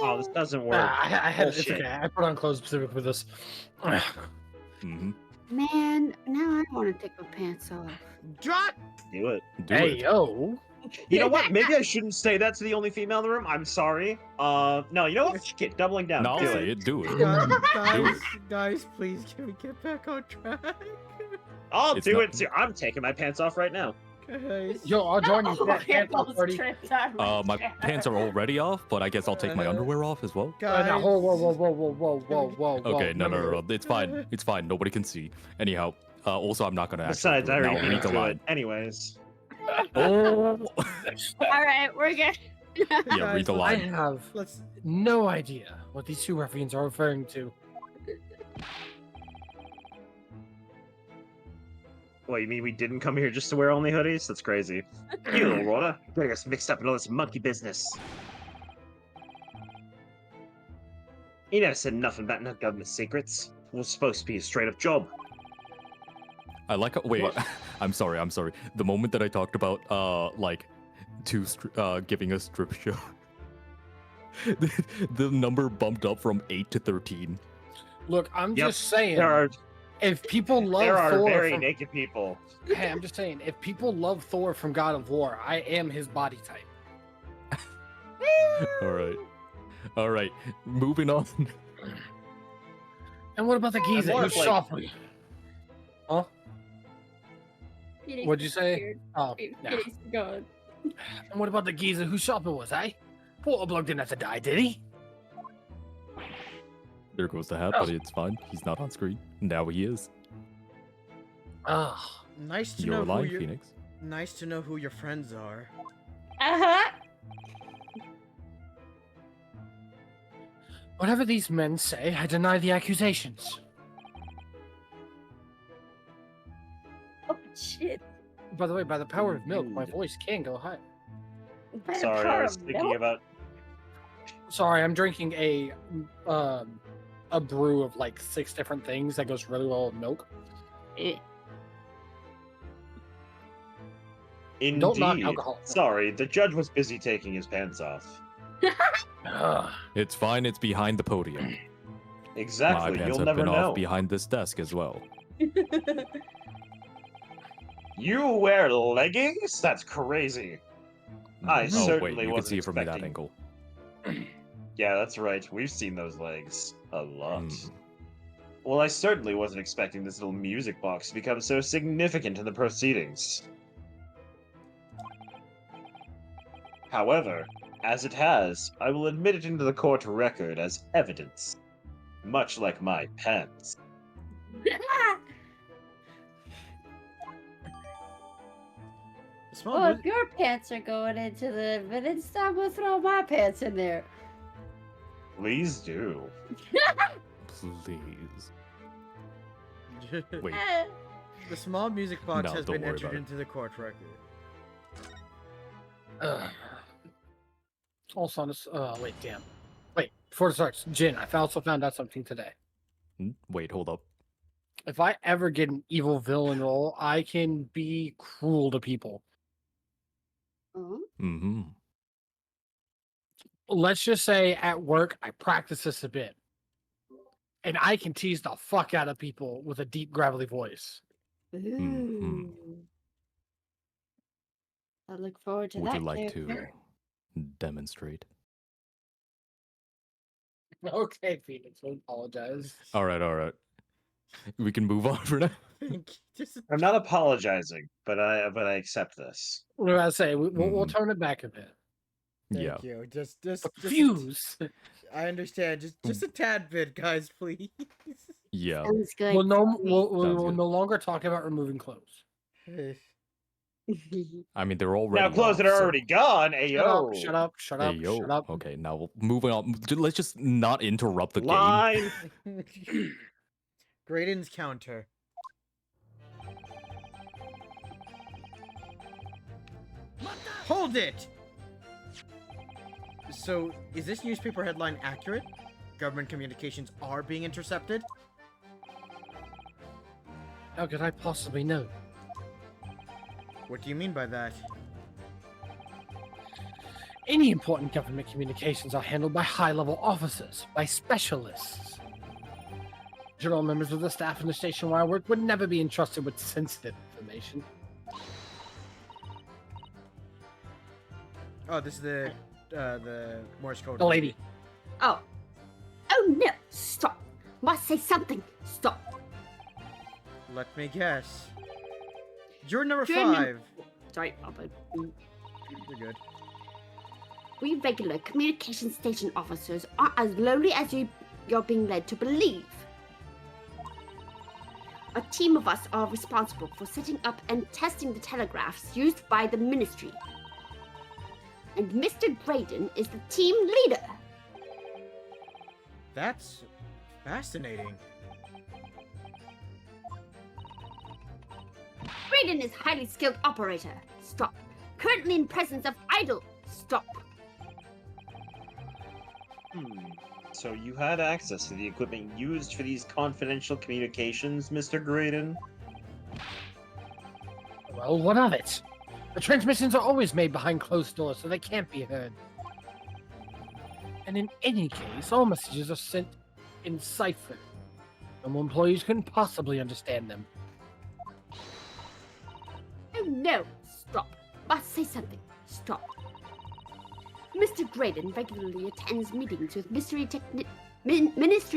Speaker 5: Oh, this doesn't work.
Speaker 2: I had it's
Speaker 5: Bullshit.
Speaker 2: okay. I put on clothes specific for this.
Speaker 3: Hmm.
Speaker 4: Man, now I want to take my pants off.
Speaker 1: Drop.
Speaker 5: Do it.
Speaker 3: Do
Speaker 2: Hey
Speaker 3: it.
Speaker 2: yo,
Speaker 5: You know what? Maybe I shouldn't say that to the only female in the room. I'm sorry. No, you know what? Fuck it. Doubling down.
Speaker 3: No, I'll
Speaker 5: Do
Speaker 3: say
Speaker 5: it.
Speaker 3: it. Do it.
Speaker 1: Guys, please, can we get back on track?
Speaker 5: I'll
Speaker 3: It's
Speaker 5: do
Speaker 3: not-
Speaker 5: it too. I'm taking my pants off right now.
Speaker 1: Guys.
Speaker 2: Yo, I'll join you.
Speaker 7: Oh,
Speaker 2: Pants off,
Speaker 7: those
Speaker 2: buddy.
Speaker 7: trips are
Speaker 3: My pants are already off, but I guess I'll take my underwear off as well.
Speaker 1: Guys.
Speaker 2: Now, whoa, whoa, whoa, whoa, whoa, whoa, whoa, whoa, whoa.
Speaker 3: Okay, no. It's fine. It's fine. Nobody can see. Anyhow, also, I'm not gonna actually
Speaker 5: Besides,
Speaker 3: do
Speaker 5: I
Speaker 3: it.
Speaker 5: already
Speaker 3: Now, read
Speaker 5: agreed
Speaker 3: the
Speaker 5: to
Speaker 3: line.
Speaker 5: it. Anyways.
Speaker 3: Oh!
Speaker 7: All right, we're good.
Speaker 3: Yeah, read the
Speaker 2: I
Speaker 3: line.
Speaker 2: have
Speaker 1: Let's.
Speaker 2: no idea what these two ruffians are referring to.
Speaker 5: What, you mean we didn't come here just to wear only hoodies? That's crazy. You little water. Getting us mixed up in all this monkey business. He never said nothing about no government secrets. It was supposed to be a straight-up job.
Speaker 3: I like. Wait, I'm sorry. The moment that I talked about, giving a strip show, the number bumped up from 8 to 13.
Speaker 2: Look, I'm
Speaker 5: Yep,
Speaker 2: just saying,
Speaker 5: There are
Speaker 2: if people love
Speaker 5: there are
Speaker 2: Thor
Speaker 5: very
Speaker 2: from,
Speaker 5: naked people.
Speaker 2: hey, I'm just saying, if people love Thor from God of War, I am his body type.
Speaker 3: All right. Moving on.
Speaker 2: And what about the geezer
Speaker 5: more
Speaker 2: who
Speaker 5: of, like-
Speaker 2: shot me? Huh? What'd you say? Oh, yeah.
Speaker 7: God.
Speaker 2: And what about the geezer who shot me was, eh? Poor bloke didn't have to die, did he?
Speaker 3: There goes the hat, but it's fine. He's not on screen. Now he is.
Speaker 2: Ah,
Speaker 1: Nice to
Speaker 3: Your
Speaker 1: know who
Speaker 3: line,
Speaker 1: your.
Speaker 3: Phoenix.
Speaker 1: Nice to know who your friends are.
Speaker 7: Uh-huh.
Speaker 2: whatever these men say, I deny the accusations.
Speaker 7: Oh, shit.
Speaker 2: By the way, by the power of milk, my
Speaker 5: Indeed.
Speaker 2: voice can go high.
Speaker 7: By the
Speaker 5: Sorry, I
Speaker 7: power
Speaker 5: was
Speaker 7: of
Speaker 5: thinking
Speaker 7: milk?
Speaker 5: about.
Speaker 2: Sorry, I'm drinking a brew of like 6 different things that goes really well with milk.
Speaker 7: Eh.
Speaker 5: Indeed.
Speaker 2: Don't knock alcohol.
Speaker 5: Sorry, the judge was busy taking his pants off.
Speaker 2: Ugh.
Speaker 3: It's fine. It's behind the podium.
Speaker 5: Exactly.
Speaker 3: My pants
Speaker 5: You'll
Speaker 3: have
Speaker 5: never
Speaker 3: been
Speaker 5: know.
Speaker 3: off behind this desk as well.
Speaker 5: You wear leggings? That's crazy. I
Speaker 3: Oh
Speaker 5: certainly
Speaker 3: wait, you can
Speaker 5: wasn't
Speaker 3: see it from that
Speaker 5: expecting-
Speaker 3: angle.
Speaker 5: Yeah, that's right. We've seen those legs a lot.
Speaker 3: Hmm.
Speaker 5: Well, I certainly wasn't expecting this little music box to become so significant in the proceedings. However, as it has, I will admit it into the court record as evidence. Much like my pants.
Speaker 1: The small
Speaker 7: Well,
Speaker 1: mu-
Speaker 7: if your pants are going into the evidence, I'm gonna throw my pants in there.
Speaker 5: Please do.
Speaker 3: Please. Wait.
Speaker 1: The small music box
Speaker 3: No,
Speaker 1: has
Speaker 3: don't
Speaker 1: been
Speaker 3: worry
Speaker 1: entered
Speaker 3: about it.
Speaker 1: into the court record.
Speaker 2: Ugh. Also, on this, wait, damn. Wait, before it starts, Jin, I also found out something today.
Speaker 3: Wait, hold up.
Speaker 2: If I ever get an evil villain role, I can be cruel to people.
Speaker 7: Oh.
Speaker 3: Mm-hmm.
Speaker 2: Let's just say at work, I practice this a bit. And I can tease the fuck out of people with a deep, gravelly voice.
Speaker 3: Mhm.
Speaker 7: Ooh. I look forward to
Speaker 3: Would
Speaker 7: that.
Speaker 3: you like to
Speaker 7: character.
Speaker 3: demonstrate?
Speaker 2: Okay, Phoenix, I apologize.
Speaker 3: All right. We can move on for now.
Speaker 1: Just
Speaker 5: I'm not apologizing, but I accept this.
Speaker 2: What did I say? We'll
Speaker 3: Mhm.
Speaker 2: turn it back a bit.
Speaker 1: thank
Speaker 3: Yeah.
Speaker 1: you. Just
Speaker 2: Fuse.
Speaker 1: I understand. Just a tad bit, guys, please.
Speaker 3: Yeah.
Speaker 7: Sounds good.
Speaker 2: We'll no,
Speaker 7: to me.
Speaker 2: we'll
Speaker 3: Sounds good.
Speaker 2: no longer talk about removing clothes.
Speaker 3: I mean, they're already
Speaker 5: Now clothes that
Speaker 3: off,
Speaker 5: are
Speaker 3: so-
Speaker 5: already gone.
Speaker 2: Shut up, shut
Speaker 3: Hey,
Speaker 2: up,
Speaker 3: yo.
Speaker 2: shut up.
Speaker 3: Okay, now moving on. Let's just not interrupt the game.
Speaker 5: Line.
Speaker 1: Graydon's counter. Hold it! So, is this newspaper headline accurate? Government communications are being intercepted?
Speaker 2: How could I possibly know?
Speaker 1: What do you mean by that?
Speaker 2: Any important government communications are handled by high-level officers, by specialists. General members of the staff in the station where I work would never be entrusted with sensitive information.
Speaker 1: Oh, this is the Morse code.
Speaker 2: The lady.
Speaker 4: Oh. Oh no! Stop! Must say something. Stop.
Speaker 1: Let me guess. You're number
Speaker 4: You're num-
Speaker 1: 5.
Speaker 4: Sorry, Papa.
Speaker 1: You're good.
Speaker 4: We regular communication station officers aren't as lowly as you're being led to believe. A team of us are responsible for setting up and testing the telegraphs used by the ministry. And Mr. Graydon is the team leader.
Speaker 1: That's fascinating.
Speaker 4: Graydon is highly skilled operator. Stop. Currently in presence of idol. Stop.
Speaker 5: So you had access to the equipment used for these confidential communications, Mr. Graydon?
Speaker 2: Well, what of it? The transmissions are always made behind closed doors, so they can't be heard. And in any case, all messages are sent in cipher. Normal employees couldn't possibly understand them.
Speaker 4: Oh no! Stop. Must say something. Stop. Mr. Graydon regularly attends meetings with ministry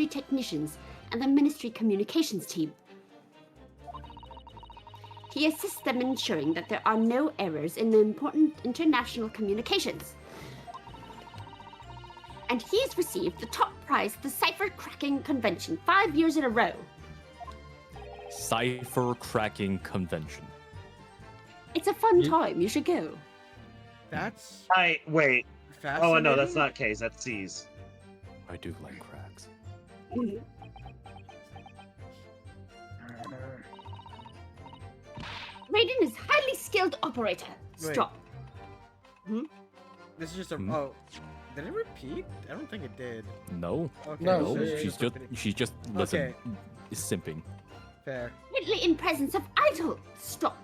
Speaker 4: technicians and the ministry communications team. He assists them in ensuring that there are no errors in the important international communications. And he's received the top prize at the Cipher Cracking Convention 5 years in a row.
Speaker 3: Cipher cracking convention.
Speaker 4: It's a fun time. You should go.
Speaker 1: That's
Speaker 5: Wait.
Speaker 1: fascinating.
Speaker 5: Oh, no, that's not K's. That's C's.
Speaker 3: I do like cracks.
Speaker 4: Graydon is highly skilled operator.
Speaker 1: Wait.
Speaker 4: Stop.
Speaker 1: This is just a.
Speaker 2: Hmm?
Speaker 1: Oh, did it repeat? I don't think it did.
Speaker 3: No,
Speaker 1: Okay,
Speaker 2: No,
Speaker 3: no,
Speaker 1: so it's
Speaker 3: she's just listen,
Speaker 1: Okay.
Speaker 3: simping.
Speaker 1: fair.
Speaker 4: Currently in presence of idol. Stop.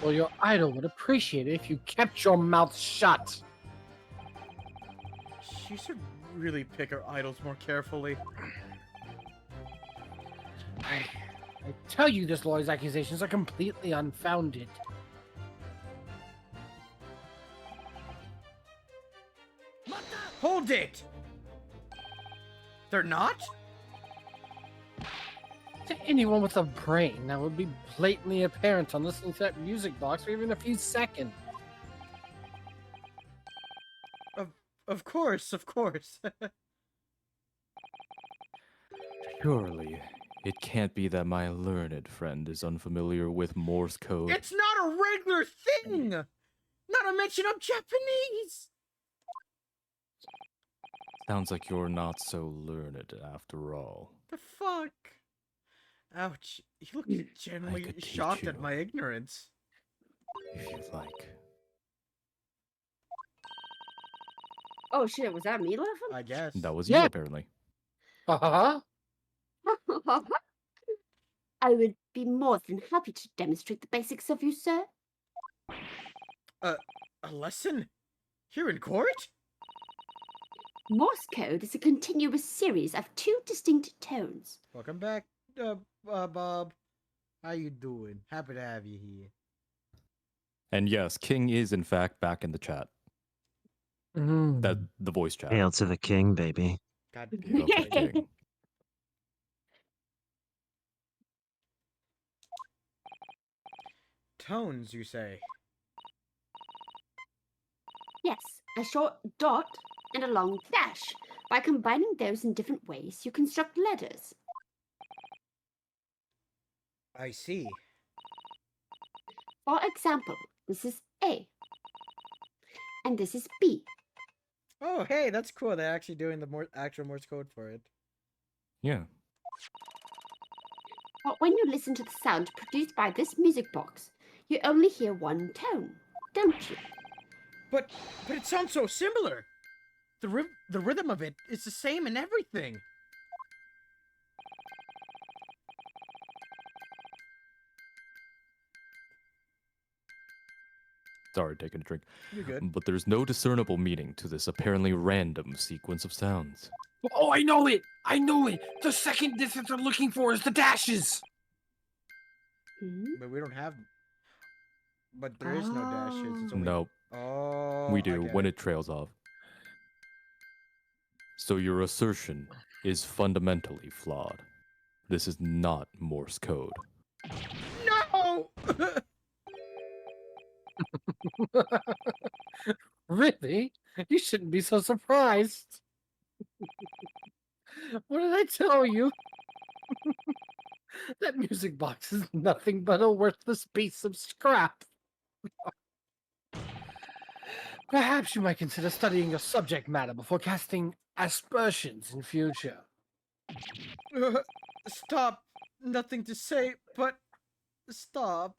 Speaker 2: Well, your idol would appreciate it if you kept your mouth shut.
Speaker 1: She should really pick her idols more carefully.
Speaker 2: I tell you, this lawyer's accusations are completely unfounded.
Speaker 1: Hold it! They're not?
Speaker 2: To anyone with a brain, that would be blatantly apparent on listening to that music box for even a few seconds.
Speaker 1: Of course, of course.
Speaker 3: Surely, it can't be that my learned friend is unfamiliar with Morse code.
Speaker 1: It's not a regular thing! Not a mention of Japanese!
Speaker 3: Sounds like you're not so learned after all.
Speaker 1: The fuck? Ouch. You look genuinely
Speaker 3: could teach
Speaker 1: shocked at
Speaker 3: you.
Speaker 1: my ignorance.
Speaker 3: If you'd like.
Speaker 4: Oh shit, was that me laughing?
Speaker 1: I guess.
Speaker 3: That was
Speaker 2: Yeah.
Speaker 3: you, apparently.
Speaker 2: Uh-huh.
Speaker 4: I would be more than happy to demonstrate the basics of you, sir.
Speaker 1: A lesson? Here in court?
Speaker 4: Morse code is a continuous series of 2 distinct tones.
Speaker 1: Welcome back, Bob. How you doing? Happy to have you here.
Speaker 3: And yes, King is in fact back in the chat. That the voice chat.
Speaker 5: Hail to the king, baby.
Speaker 1: God
Speaker 3: Hail to the king.
Speaker 1: Tones, you say?
Speaker 4: Yes, a short dot and a long dash. By combining those in different ways, you construct letters.
Speaker 1: I see.
Speaker 4: For example, this is A. And this is B.
Speaker 1: Oh, hey, that's cool. They're actually doing the actual Morse code for it.
Speaker 3: Yeah.
Speaker 4: But when you listen to the sound produced by this music box, you only hear one tone, don't you?
Speaker 1: But it sounds so similar. The rhythm of it is the same in everything.
Speaker 3: Sorry, taking a drink.
Speaker 1: You're good.
Speaker 3: But there's no discernible meaning to this apparently random sequence of sounds.
Speaker 2: Oh, I know it! I know it! The second distance they're looking for is the dashes!
Speaker 4: Hmm?
Speaker 1: But we don't have. But there is no dashes. It's only...
Speaker 3: Nope,
Speaker 1: Oh,
Speaker 3: we
Speaker 1: I
Speaker 3: do
Speaker 1: get
Speaker 3: when
Speaker 1: it.
Speaker 3: it trails off. So your assertion is fundamentally flawed. This is not Morse code.
Speaker 1: No!
Speaker 2: Really? You shouldn't be so surprised. What did I tell you? That music box is nothing but a worthless piece of scrap. Perhaps you might consider studying your subject matter before casting aspersions in future.
Speaker 1: Stop. Nothing to say, but stop.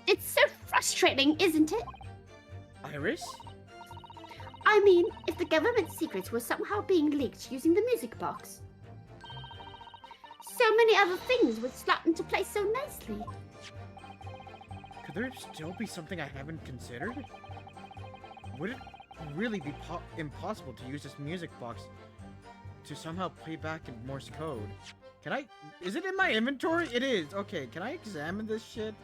Speaker 4: It's so frustrating, isn't it?
Speaker 1: Iris?
Speaker 4: I mean, if the government secrets were somehow being leaked using the music box, so many other things would slot into place so nicely.
Speaker 1: Could there still be something I haven't considered? Would it really be impossible to use this music box to somehow play back in Morse code? Can I... Is it in my inventory? It is. Okay, can I examine this shit?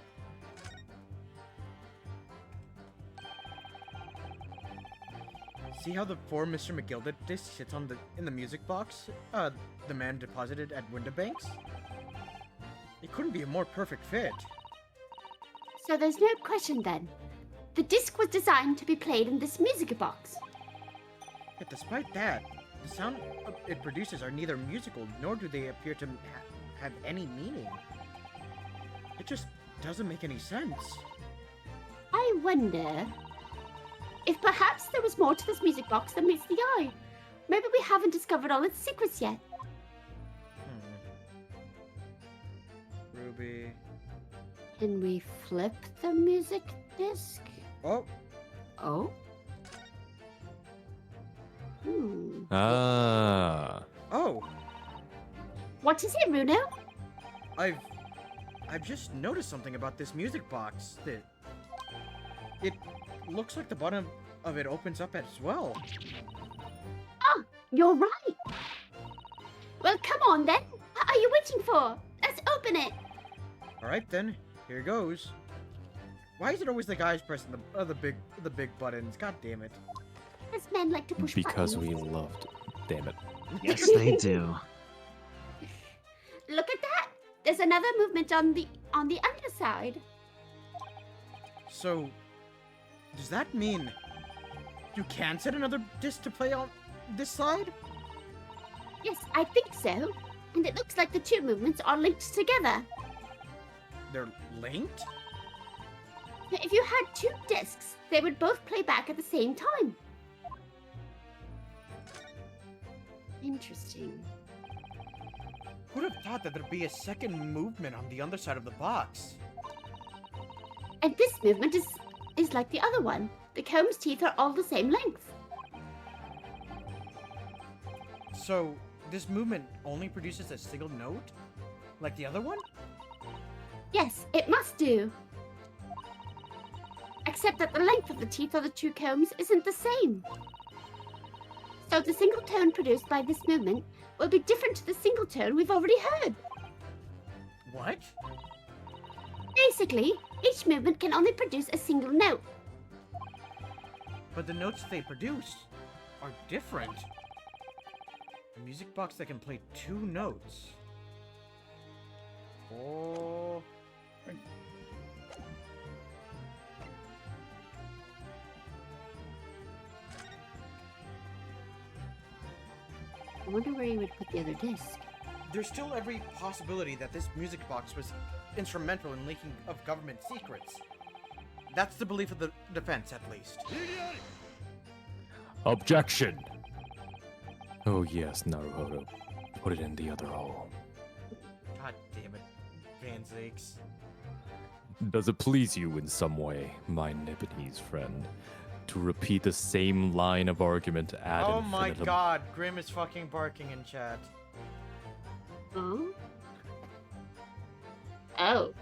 Speaker 1: See how the for Mr. McGilda disc sits on in the music box? The man deposited at Windibanks? It couldn't be a more perfect fit.
Speaker 4: So there's no question then. The disc was designed to be played in this music box.
Speaker 1: Yet despite that, the sound it produces are neither musical nor do they appear to have any meaning. It just doesn't make any sense.
Speaker 4: I wonder if perhaps there was more to this music box than meets the eye. Maybe we haven't discovered all its secrets yet.
Speaker 1: Ruby.
Speaker 4: Can we flip the music disc?
Speaker 1: Oh,
Speaker 4: Oh?
Speaker 3: Ah.
Speaker 1: oh!
Speaker 4: What is it, Runo?
Speaker 1: I've just noticed something about this music box. That it looks like the bottom of it opens up as well.
Speaker 4: Oh, you're right. Well, come on then. What are you waiting for? Let's open it.
Speaker 1: All right then, here goes. Why is it always the guys pressing the big buttons? God damn it!
Speaker 4: As men like to push
Speaker 3: Because
Speaker 4: buttons.
Speaker 3: we loved. Damn it.
Speaker 8: Yes, they do.
Speaker 4: Look at that. There's another movement on the underside.
Speaker 1: So, does that mean you can set another disc to play on this side?
Speaker 4: Yes, I think so. And it looks like the two movements are linked together.
Speaker 1: They're linked?
Speaker 4: Now, if you had two discs, they would both play back at the same time. Interesting.
Speaker 1: Who'd have thought that there'd be a second movement on the underside of the box?
Speaker 4: And this movement is like the other one. The comb's teeth are all the same length.
Speaker 1: So, this movement only produces a single note? Like the other one?
Speaker 4: Yes, it must do. Except that the length of the teeth of the two combs isn't the same. So the single tone produced by this movement will be different to the single tone we've already heard.
Speaker 1: What?
Speaker 4: Basically, each movement can only produce a single note.
Speaker 1: But the notes they produce are different. A music box that can play two notes. Oh.
Speaker 4: I wonder where you would put the other disc.
Speaker 1: There's still every possibility that this music box was instrumental in leaking of government secrets. That's the belief of the defense, at least.
Speaker 3: Objection! Oh yes, Naruhodo. Put it in the other hole.
Speaker 1: God damn it, Van Zakes.
Speaker 3: Does it please you in some way, my Nipponese friend, to repeat the same line of argument ad
Speaker 1: Oh my
Speaker 3: infinitum?
Speaker 1: god, Grim is fucking barking in chat.
Speaker 4: Oh? Oh.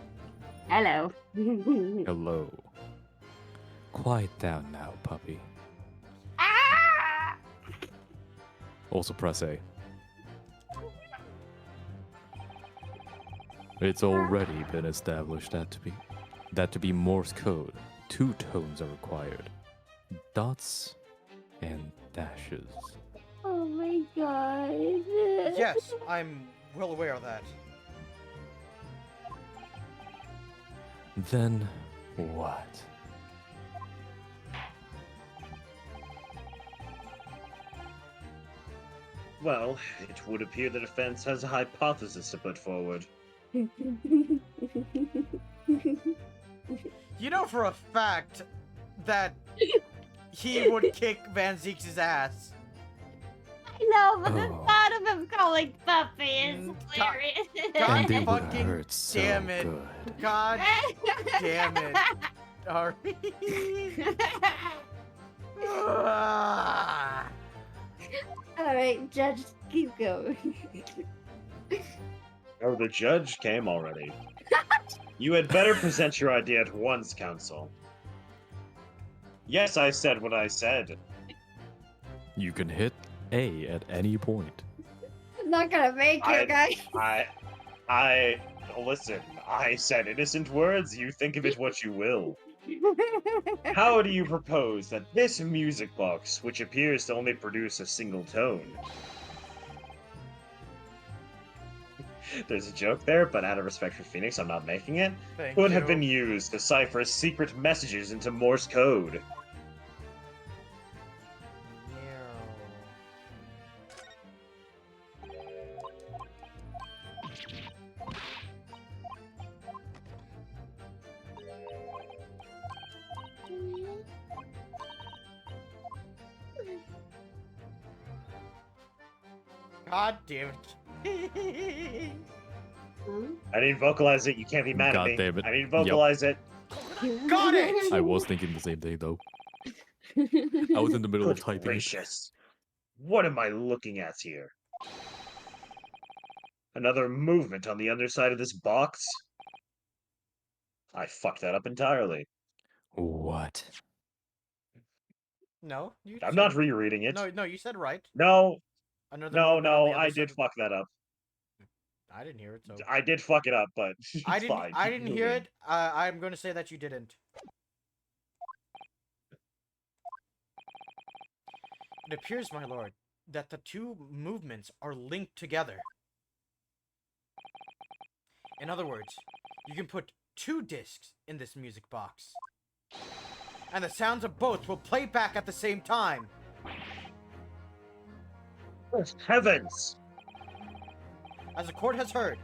Speaker 4: Hello.
Speaker 3: Hello. Quiet down now, puppy.
Speaker 4: Ah!
Speaker 3: Also press A. It's already been established that to be Morse code, 2 tones are required. Dots and dashes.
Speaker 4: Oh my god.
Speaker 1: Yes, I'm well aware of that.
Speaker 3: Then what?
Speaker 5: Well, it would appear the defense has a hypothesis to put forward.
Speaker 1: You know for a fact that he would kick Van Zeeks' ass.
Speaker 4: I know, but the
Speaker 3: Oh.
Speaker 4: thought of him calling Puppy is
Speaker 1: Mm,
Speaker 4: hilarious.
Speaker 1: God
Speaker 3: And it would
Speaker 1: fucking
Speaker 3: hurt so
Speaker 1: damn it.
Speaker 3: good.
Speaker 1: God damn it. Ari. Ah.
Speaker 4: Alright, Judge, keep going.
Speaker 5: Oh, the judge came already. You had better present your idea at once, counsel. Yes, I said what I said.
Speaker 3: You can hit A at any point.
Speaker 4: I'm not gonna make you guys.
Speaker 5: Listen, I said innocent words, you think of it what you will. How do you propose that this music box, which appears to only produce a single tone... There's a joke there, but out of respect for Phoenix, I'm not making it.
Speaker 1: Thank
Speaker 5: Could
Speaker 1: you.
Speaker 5: have been used to cipher secret messages into Morse code.
Speaker 1: God damn it.
Speaker 5: I didn't vocalize it, you can't be mad
Speaker 3: God
Speaker 5: at me.
Speaker 3: damn it.
Speaker 5: I didn't
Speaker 3: Yep.
Speaker 5: vocalize it.
Speaker 1: Got it!
Speaker 3: I was thinking the same thing though. I was in the middle of
Speaker 5: Good
Speaker 3: typing it.
Speaker 5: gracious. What am I looking at here? Another movement on the underside of this box? I fucked that up entirely.
Speaker 3: What?
Speaker 1: No, you
Speaker 5: I'm
Speaker 1: said
Speaker 5: not rereading it.
Speaker 1: No, you said right.
Speaker 5: No,
Speaker 1: Another
Speaker 5: no,
Speaker 1: movement on
Speaker 5: no,
Speaker 1: the other
Speaker 5: I
Speaker 1: side
Speaker 5: did
Speaker 1: of-
Speaker 5: fuck that up.
Speaker 1: I didn't hear it, so
Speaker 5: I did fuck it up, but it's
Speaker 1: I didn't.
Speaker 5: fine.
Speaker 1: I
Speaker 5: Keep
Speaker 1: didn't hear
Speaker 5: moving.
Speaker 1: it. I'm going to say that you didn't. It appears, my lord, that the 2 movements are linked together. In other words, you can put 2 discs in this music box, and the sounds of both will play back at the same time.
Speaker 5: Heavens!
Speaker 1: As the court has heard,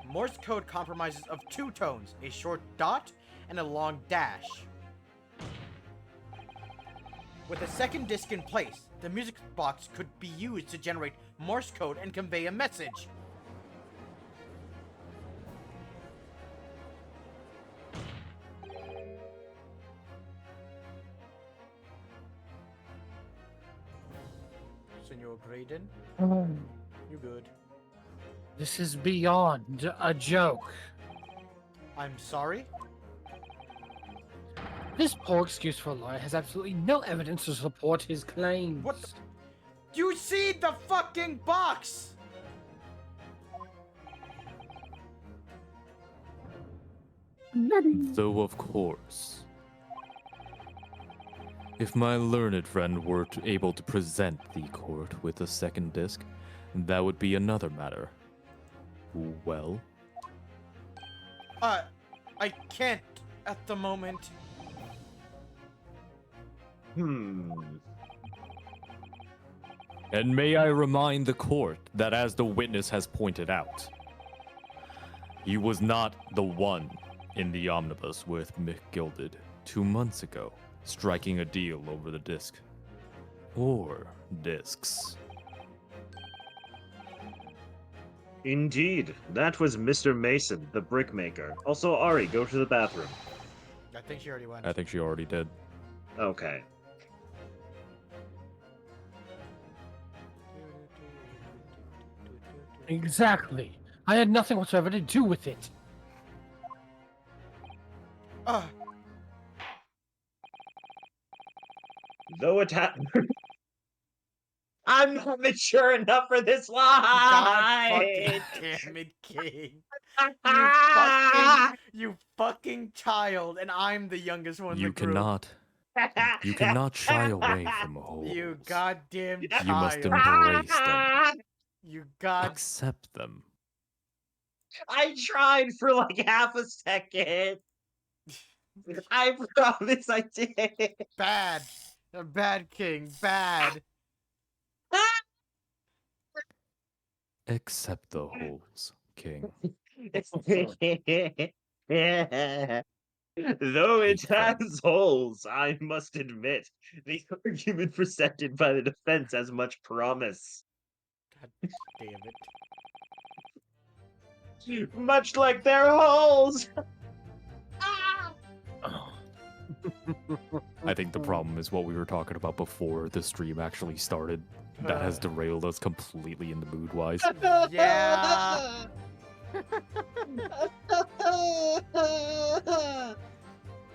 Speaker 1: Morse code compromises of 2 tones, a short dot and a long dash. With a second disc in place, the music box could be used to generate Morse code and convey a message. Senor Graydon, you good?
Speaker 2: This is beyond a joke.
Speaker 1: I'm sorry?
Speaker 2: This poor excuse for a lawyer has absolutely no evidence to support his claims.
Speaker 1: What the- You see the fucking box!
Speaker 3: Though of course, if my learned friend were able to present the court with a second disc, that would be another matter. Well,
Speaker 1: I can't at the moment.
Speaker 3: and may I remind the court that as the witness has pointed out, he was not the one in the omnibus with McGilded 2 months ago, striking a deal over the disc. Or discs.
Speaker 5: Indeed, that was Mr. Mason, the brickmaker. Also, Ari, go to the bathroom.
Speaker 1: I think she already went.
Speaker 3: I think she already did.
Speaker 5: Okay.
Speaker 2: Exactly. I had nothing whatsoever to do with it.
Speaker 5: Though it ha- I'm not mature enough for this
Speaker 1: God
Speaker 5: line.
Speaker 1: fucking damn it, King. You fucking child, and I'm the youngest one in the
Speaker 3: You
Speaker 1: group.
Speaker 3: cannot shy away from holes.
Speaker 1: You goddamn child.
Speaker 3: You must embrace them.
Speaker 1: You god.
Speaker 3: Accept them.
Speaker 5: I tried for like half a second. I promise I did.
Speaker 1: Bad. Bad, King. Bad.
Speaker 3: Accept the holes, King.
Speaker 5: Though it has holes, I must admit, the argument presented by the defense has much promise.
Speaker 1: God damn it.
Speaker 5: Much like their holes!
Speaker 3: I think the problem is what we were talking about before the stream actually started. That has derailed us completely in the mood wise.
Speaker 1: Yeah.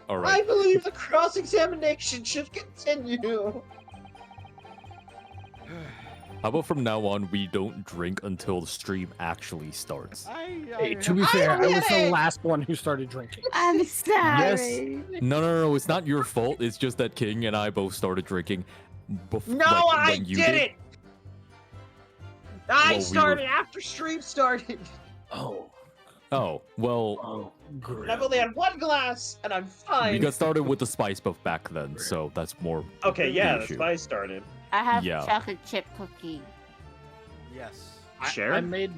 Speaker 3: All
Speaker 5: I
Speaker 3: right.
Speaker 5: believe the cross-examination should continue.
Speaker 3: How about from now on we don't drink until the stream actually starts?
Speaker 2: Hey, to be fair, I was the last one who started drinking.
Speaker 4: I'm
Speaker 3: Yes.
Speaker 4: sorry.
Speaker 3: No. It's not your fault. It's just that King and I both started drinking.
Speaker 5: No, I
Speaker 3: when you
Speaker 5: didn't! I
Speaker 3: Well, we
Speaker 5: started
Speaker 3: were-
Speaker 5: after stream started.
Speaker 2: Oh,
Speaker 3: Oh, well,
Speaker 5: And I've only had one glass, and I'm fine.
Speaker 3: we got started with the spice buff back then, so that's more.
Speaker 5: Okay, yeah,
Speaker 3: the
Speaker 5: that's
Speaker 3: issue.
Speaker 5: why I started.
Speaker 4: I have
Speaker 3: Yeah.
Speaker 4: chocolate chip cookie.
Speaker 1: Yes.
Speaker 5: Share?
Speaker 2: I made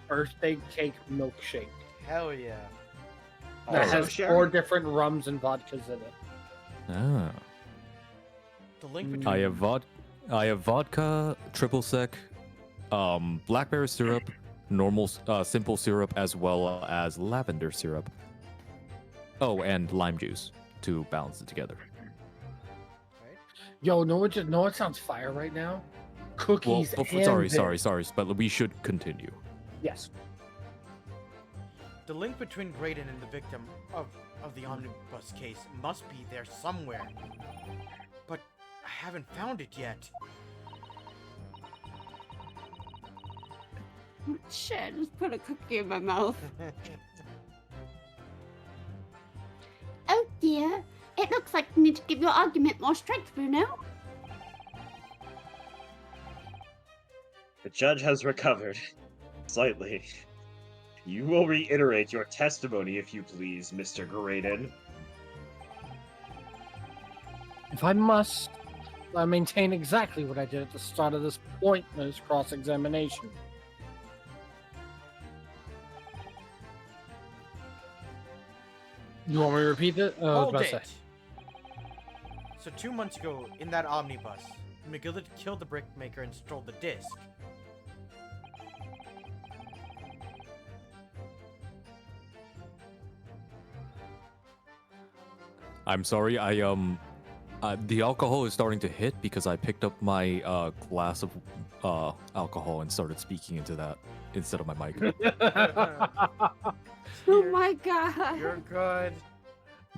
Speaker 2: birthday cake milkshake
Speaker 1: Hell yeah.
Speaker 2: that
Speaker 5: Also
Speaker 2: has
Speaker 5: share?
Speaker 2: 4 different rums and vodkas in it.
Speaker 3: Ah.
Speaker 1: The link between
Speaker 3: I have vodka, triple sec, blackberry syrup, normal simple syrup, as well as lavender syrup. Oh, and lime juice to balance it together.
Speaker 2: Yo, know what sounds fire right now?
Speaker 3: Well,
Speaker 2: Cookies. and
Speaker 3: sorry, but we should continue.
Speaker 2: Yes.
Speaker 1: The link between Graydon and the victim of the omnibus case must be there somewhere. But I haven't found it yet.
Speaker 4: Shit, I just put a cookie in my mouth. Oh dear. It looks like you need to give your argument more strength, Bruno.
Speaker 5: The judge has recovered. Slightly. You will reiterate your testimony, if you please, Mr. Graydon.
Speaker 2: If I must, I maintain exactly what I did at the start of this pointless cross-examination. You want me to repeat it? I was
Speaker 1: Hold
Speaker 2: about to
Speaker 1: it! So 2 months ago, in that omnibus, McGillard killed the brickmaker and stole the disc.
Speaker 3: I'm sorry, the alcohol is starting to hit because I picked up my glass of alcohol and started speaking into that instead of my mic.
Speaker 4: Oh my god.
Speaker 1: You're good.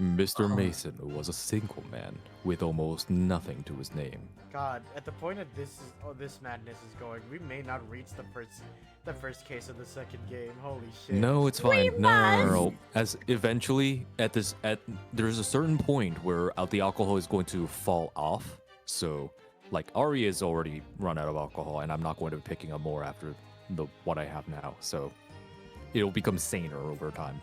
Speaker 3: Mr. Mason was a single man with almost nothing to his name.
Speaker 1: God, at the point of this madness is going, we may not reach the first case of the second game. Holy shit.
Speaker 3: No, it's fine. No. As eventually there's a certain point where the alcohol is going to fall off. So, like Ari has already run out of alcohol, and I'm not going to be picking up more after what I have now. So, it'll become saner over time.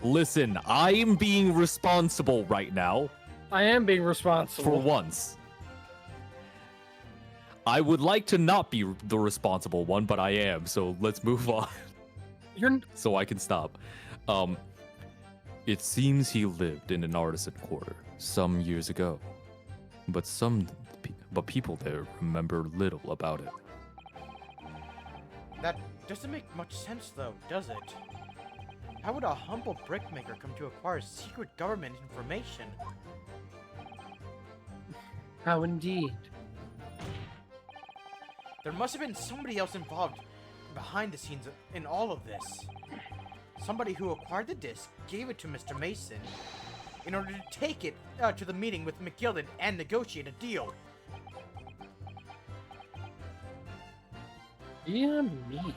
Speaker 3: Listen, I am being responsible right now.
Speaker 2: I am being responsible.
Speaker 3: For once. I would like to not be the responsible one, but I am, so let's move on. So I can stop. It seems he lived in an artisan quarter some years ago, but people there remember little about it.
Speaker 1: That doesn't make much sense though, does it? How would a humble brickmaker come to acquire secret government information?
Speaker 2: How indeed.
Speaker 1: There must have been somebody else involved behind the scenes in all of this. Somebody who acquired the disc, gave it to Mr. Mason, in order to take it to the meeting with McGillen and negotiate a deal.
Speaker 2: Dear me.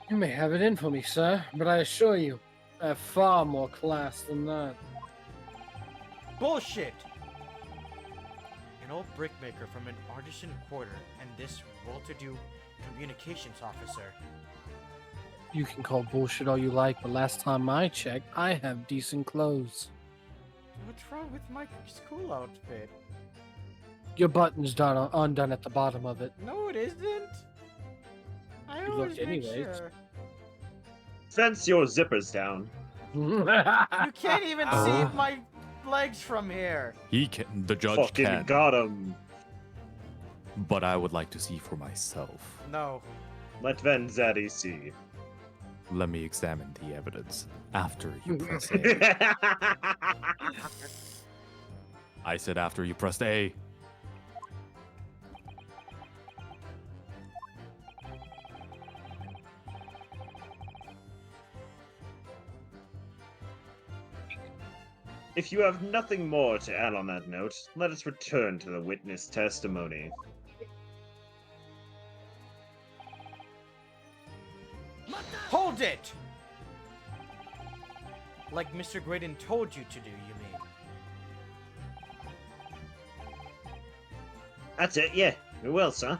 Speaker 2: You may have it in for me, sir, but I assure you, I have far more class than that.
Speaker 1: Bullshit! An old brickmaker from an artisan quarter and this well-to-do communications officer.
Speaker 2: You can call bullshit all you like, but last time I checked, I have decent clothes.
Speaker 1: What's wrong with my school outfit?
Speaker 2: Your button's undone at the bottom of it.
Speaker 1: No, it isn't. I
Speaker 2: You
Speaker 1: always
Speaker 2: looked
Speaker 1: make
Speaker 2: anyways.
Speaker 1: sure.
Speaker 5: Fence your zippers down.
Speaker 1: You can't even
Speaker 3: Oh.
Speaker 1: see my legs from here.
Speaker 3: He can. The judge
Speaker 5: Fucking
Speaker 3: can.
Speaker 5: got him.
Speaker 3: But I would like to see for myself.
Speaker 1: No.
Speaker 5: Let Vanzetti see.
Speaker 3: Let me examine the evidence after you press A. I said after you pressed A.
Speaker 5: If you have nothing more to add on that note, let us return to the witness testimony.
Speaker 1: Hold it! Like Mr. Graydon told you to do, you mean?
Speaker 5: That's it, yeah. We will, sir.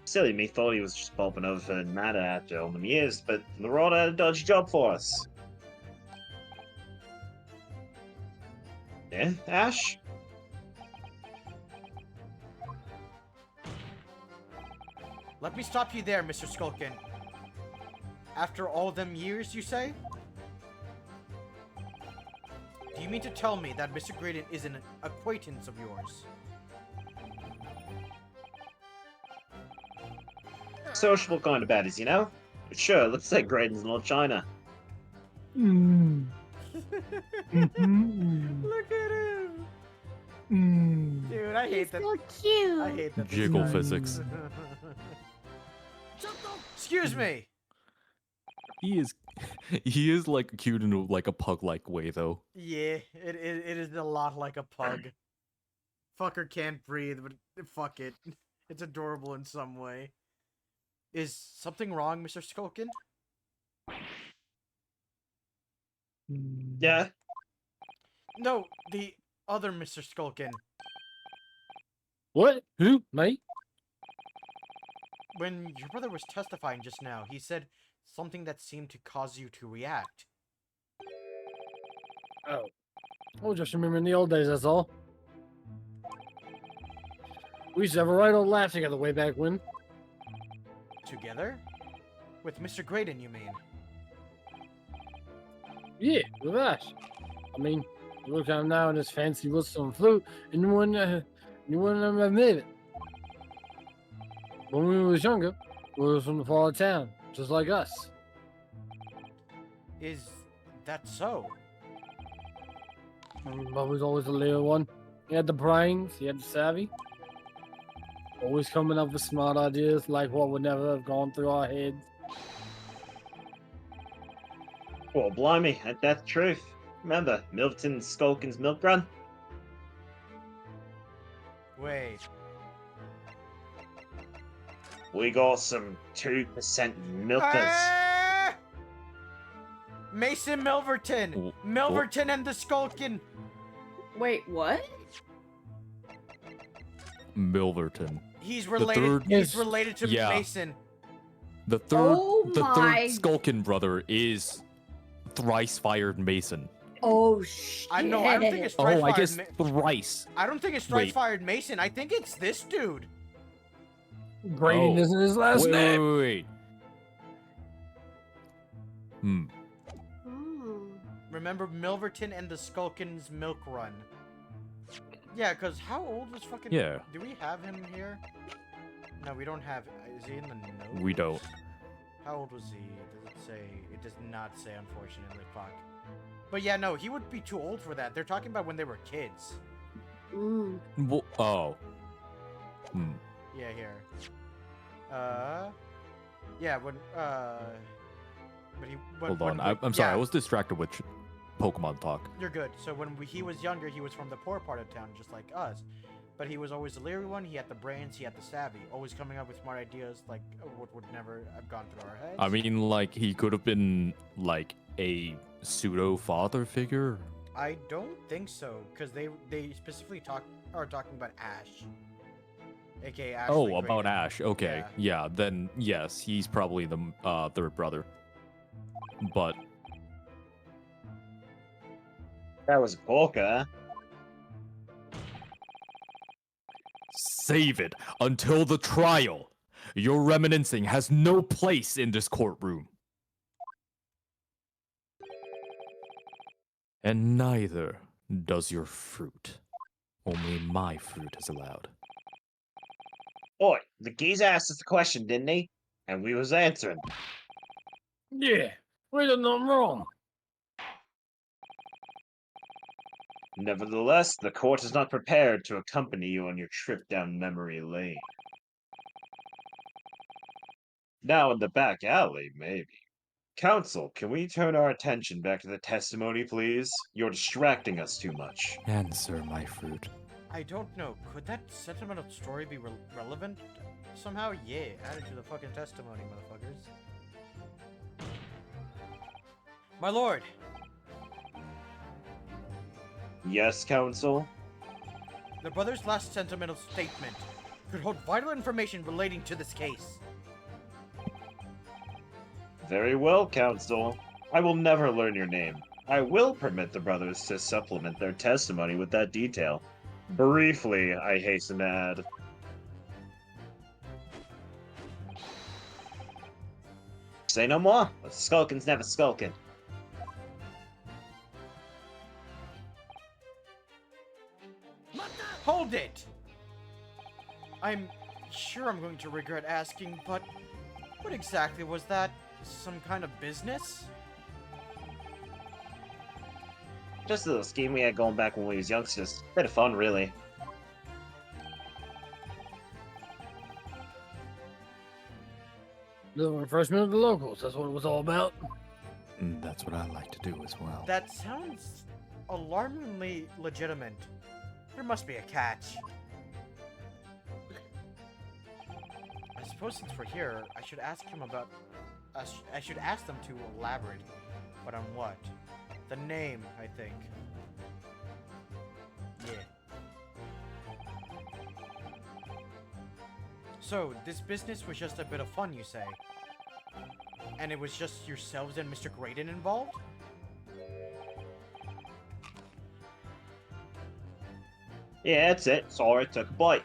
Speaker 5: Silly me thought he was just pulping over for matter after all them years, but the Lord had a dodgy job for us. Yeah, Ash?
Speaker 1: Let me stop you there, Mr. Skulkin. After all them years, you say? Do you mean to tell me that Mr. Graydon is an acquaintance of yours?
Speaker 5: Sociable kind of baddies, you know? But sure, looks like Graydon's in old China.
Speaker 2: Mm.
Speaker 1: Look at him!
Speaker 2: Mm.
Speaker 1: Dude, I hate
Speaker 4: He's
Speaker 1: that.
Speaker 4: so cute.
Speaker 1: I hate that.
Speaker 3: Jiggle physics.
Speaker 1: Excuse me!
Speaker 3: He is like cute in a, like a pug-like way though.
Speaker 1: Yeah, it is a lot like a pug. Fucker can't breathe, but fuck it. It's adorable in some way. Is something wrong, Mr. Skulkin?
Speaker 5: Yeah?
Speaker 1: No, the other Mr. Skulkin.
Speaker 2: What? Who? Me?
Speaker 1: When your brother was testifying just now, he said something that seemed to cause you to react.
Speaker 2: Oh. Oh, just remembering the old days, that's all. We used to have a right old laugh together way back when.
Speaker 1: Together? With Mr. Graydon, you mean?
Speaker 2: Yeah, with Ash. I mean, you look at him now in his fancy whistle and flute, and you wouldn't admit it. When we was younger, we was from the fall of town, just like us.
Speaker 1: Is that so?
Speaker 2: But was always the little one. He had the brains, he had the savvy. Always coming up with smart ideas like what would never have gone through our heads.
Speaker 5: Well, blimey, that's the truth. Remember, Milton Skulkin's milk run?
Speaker 1: Wait.
Speaker 5: We got some 2% milkers.
Speaker 1: Ah! Mason Milverton!
Speaker 3: Wh-
Speaker 1: Milverton and the Skulkin!
Speaker 7: Wait, what?
Speaker 3: Milverton.
Speaker 1: He's
Speaker 3: third-
Speaker 1: related. He's
Speaker 2: Yes.
Speaker 1: related to
Speaker 3: Yeah.
Speaker 1: Mason.
Speaker 3: The third
Speaker 7: Oh
Speaker 3: the
Speaker 7: my-
Speaker 3: third Skulkin brother is thrice fired Mason.
Speaker 7: Oh shit.
Speaker 1: I know. I don't think it's thrice
Speaker 3: Oh, I
Speaker 1: fired.
Speaker 3: guess thrice.
Speaker 1: I don't think it's thrice
Speaker 3: Wait.
Speaker 1: fired Mason. I think it's this dude.
Speaker 2: Graydon
Speaker 3: Oh.
Speaker 2: isn't his last
Speaker 3: Wait,
Speaker 2: name.
Speaker 3: wait. Hmm.
Speaker 4: Oh.
Speaker 1: Remember Milverton and the Skulkin's milk run? Yeah, because how old was fucking...
Speaker 3: Yeah.
Speaker 1: Do we have him here? No, we don't have... Is he in the notes?
Speaker 3: We don't.
Speaker 1: How old was he? Does it say? It does not say, unfortunately. Fuck. But yeah, no, he would be too old for that. They're talking about when they were kids.
Speaker 4: Mm.
Speaker 3: Oh. Hmm.
Speaker 1: Yeah, here. Yeah, when, but
Speaker 3: Hold
Speaker 1: when
Speaker 3: on. I'm sorry. I
Speaker 1: yeah,
Speaker 3: was distracted with Pokemon talk.
Speaker 1: you're good. So when he was younger, he was from the poor part of town, just like us. But he was always the leery one. He had the brains. He had the savvy. Always coming up with smart ideas, like what would never have gone through our heads.
Speaker 3: I mean, like, he could have been, like, a pseudo father figure.
Speaker 1: I don't think so, because they specifically are talking about Ash, aka Ashley
Speaker 3: Oh, about
Speaker 1: Graydon.
Speaker 3: Ash. Okay. Yeah, then yes, he's probably the third brother. But
Speaker 5: That was Polka.
Speaker 3: save it until the trial. Your reminiscing has no place in this courtroom. And neither does your fruit. Only my fruit is allowed.
Speaker 5: Oi, the geezer asked us a question, didn't he? And we was answering.
Speaker 2: Yeah, we did nothing wrong.
Speaker 5: Nevertheless, the court is not prepared to accompany you on your trip down memory lane. Now in the back alley, maybe. Counsel, can we turn our attention back to the testimony, please? You're distracting us too much.
Speaker 3: Answer, my fruit.
Speaker 1: I don't know. Could that sentimental story be relevant somehow? Yeah, add it to the fucking testimony, motherfuckers. My lord,
Speaker 5: Yes, counsel?
Speaker 1: the brother's last sentimental statement could hold vital information relating to this case.
Speaker 5: Very well, counsel. I will never learn your name. I will permit the brothers to supplement their testimony with that detail. Briefly, I hasten to add. Say no more. A skulkin's never skulking.
Speaker 1: Hold it! I'm sure I'm going to regret asking, but what exactly was that? Some kind of business?
Speaker 5: Just a little scheme we had going back when we was youngsters. Bit of fun, really.
Speaker 2: Little refreshment of the locals, that's what it was all about.
Speaker 3: That's what I like to do as well.
Speaker 1: That sounds alarmingly legitimate. There must be a catch. I suppose since we're here, I should ask him about... I should ask them to elaborate. But on what? The name, I think. Yeah. So, this business was just a bit of fun, you say? And it was just yourselves and Mr. Graydon involved?
Speaker 5: Yeah, that's it. Sorry, I took a bite.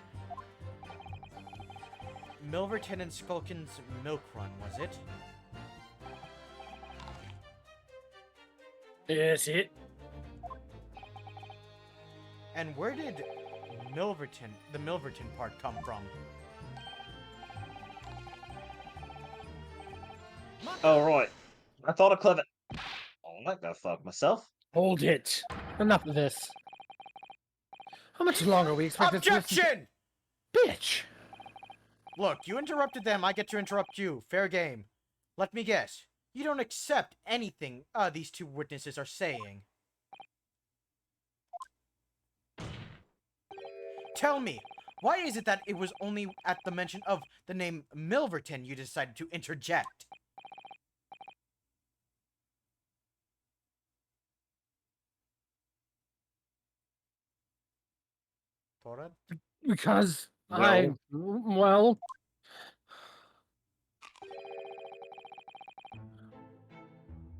Speaker 1: Milverton and Skulkin's milk run, was it?
Speaker 2: Yeah, that's it.
Speaker 1: And where did the Milverton part come from?
Speaker 5: Oh, right. I thought of clever. I like that fuck myself.
Speaker 2: Hold it. Enough of this. How much longer we expect this to
Speaker 1: Objection!
Speaker 2: Bitch!
Speaker 1: Look, you interrupted them, I get to interrupt you. Fair game. Let me guess. You don't accept anything these two witnesses are saying. Tell me, why is it that it was only at the mention of the name Milverton you decided to interject? Torad?
Speaker 2: Because
Speaker 5: Well.
Speaker 2: well,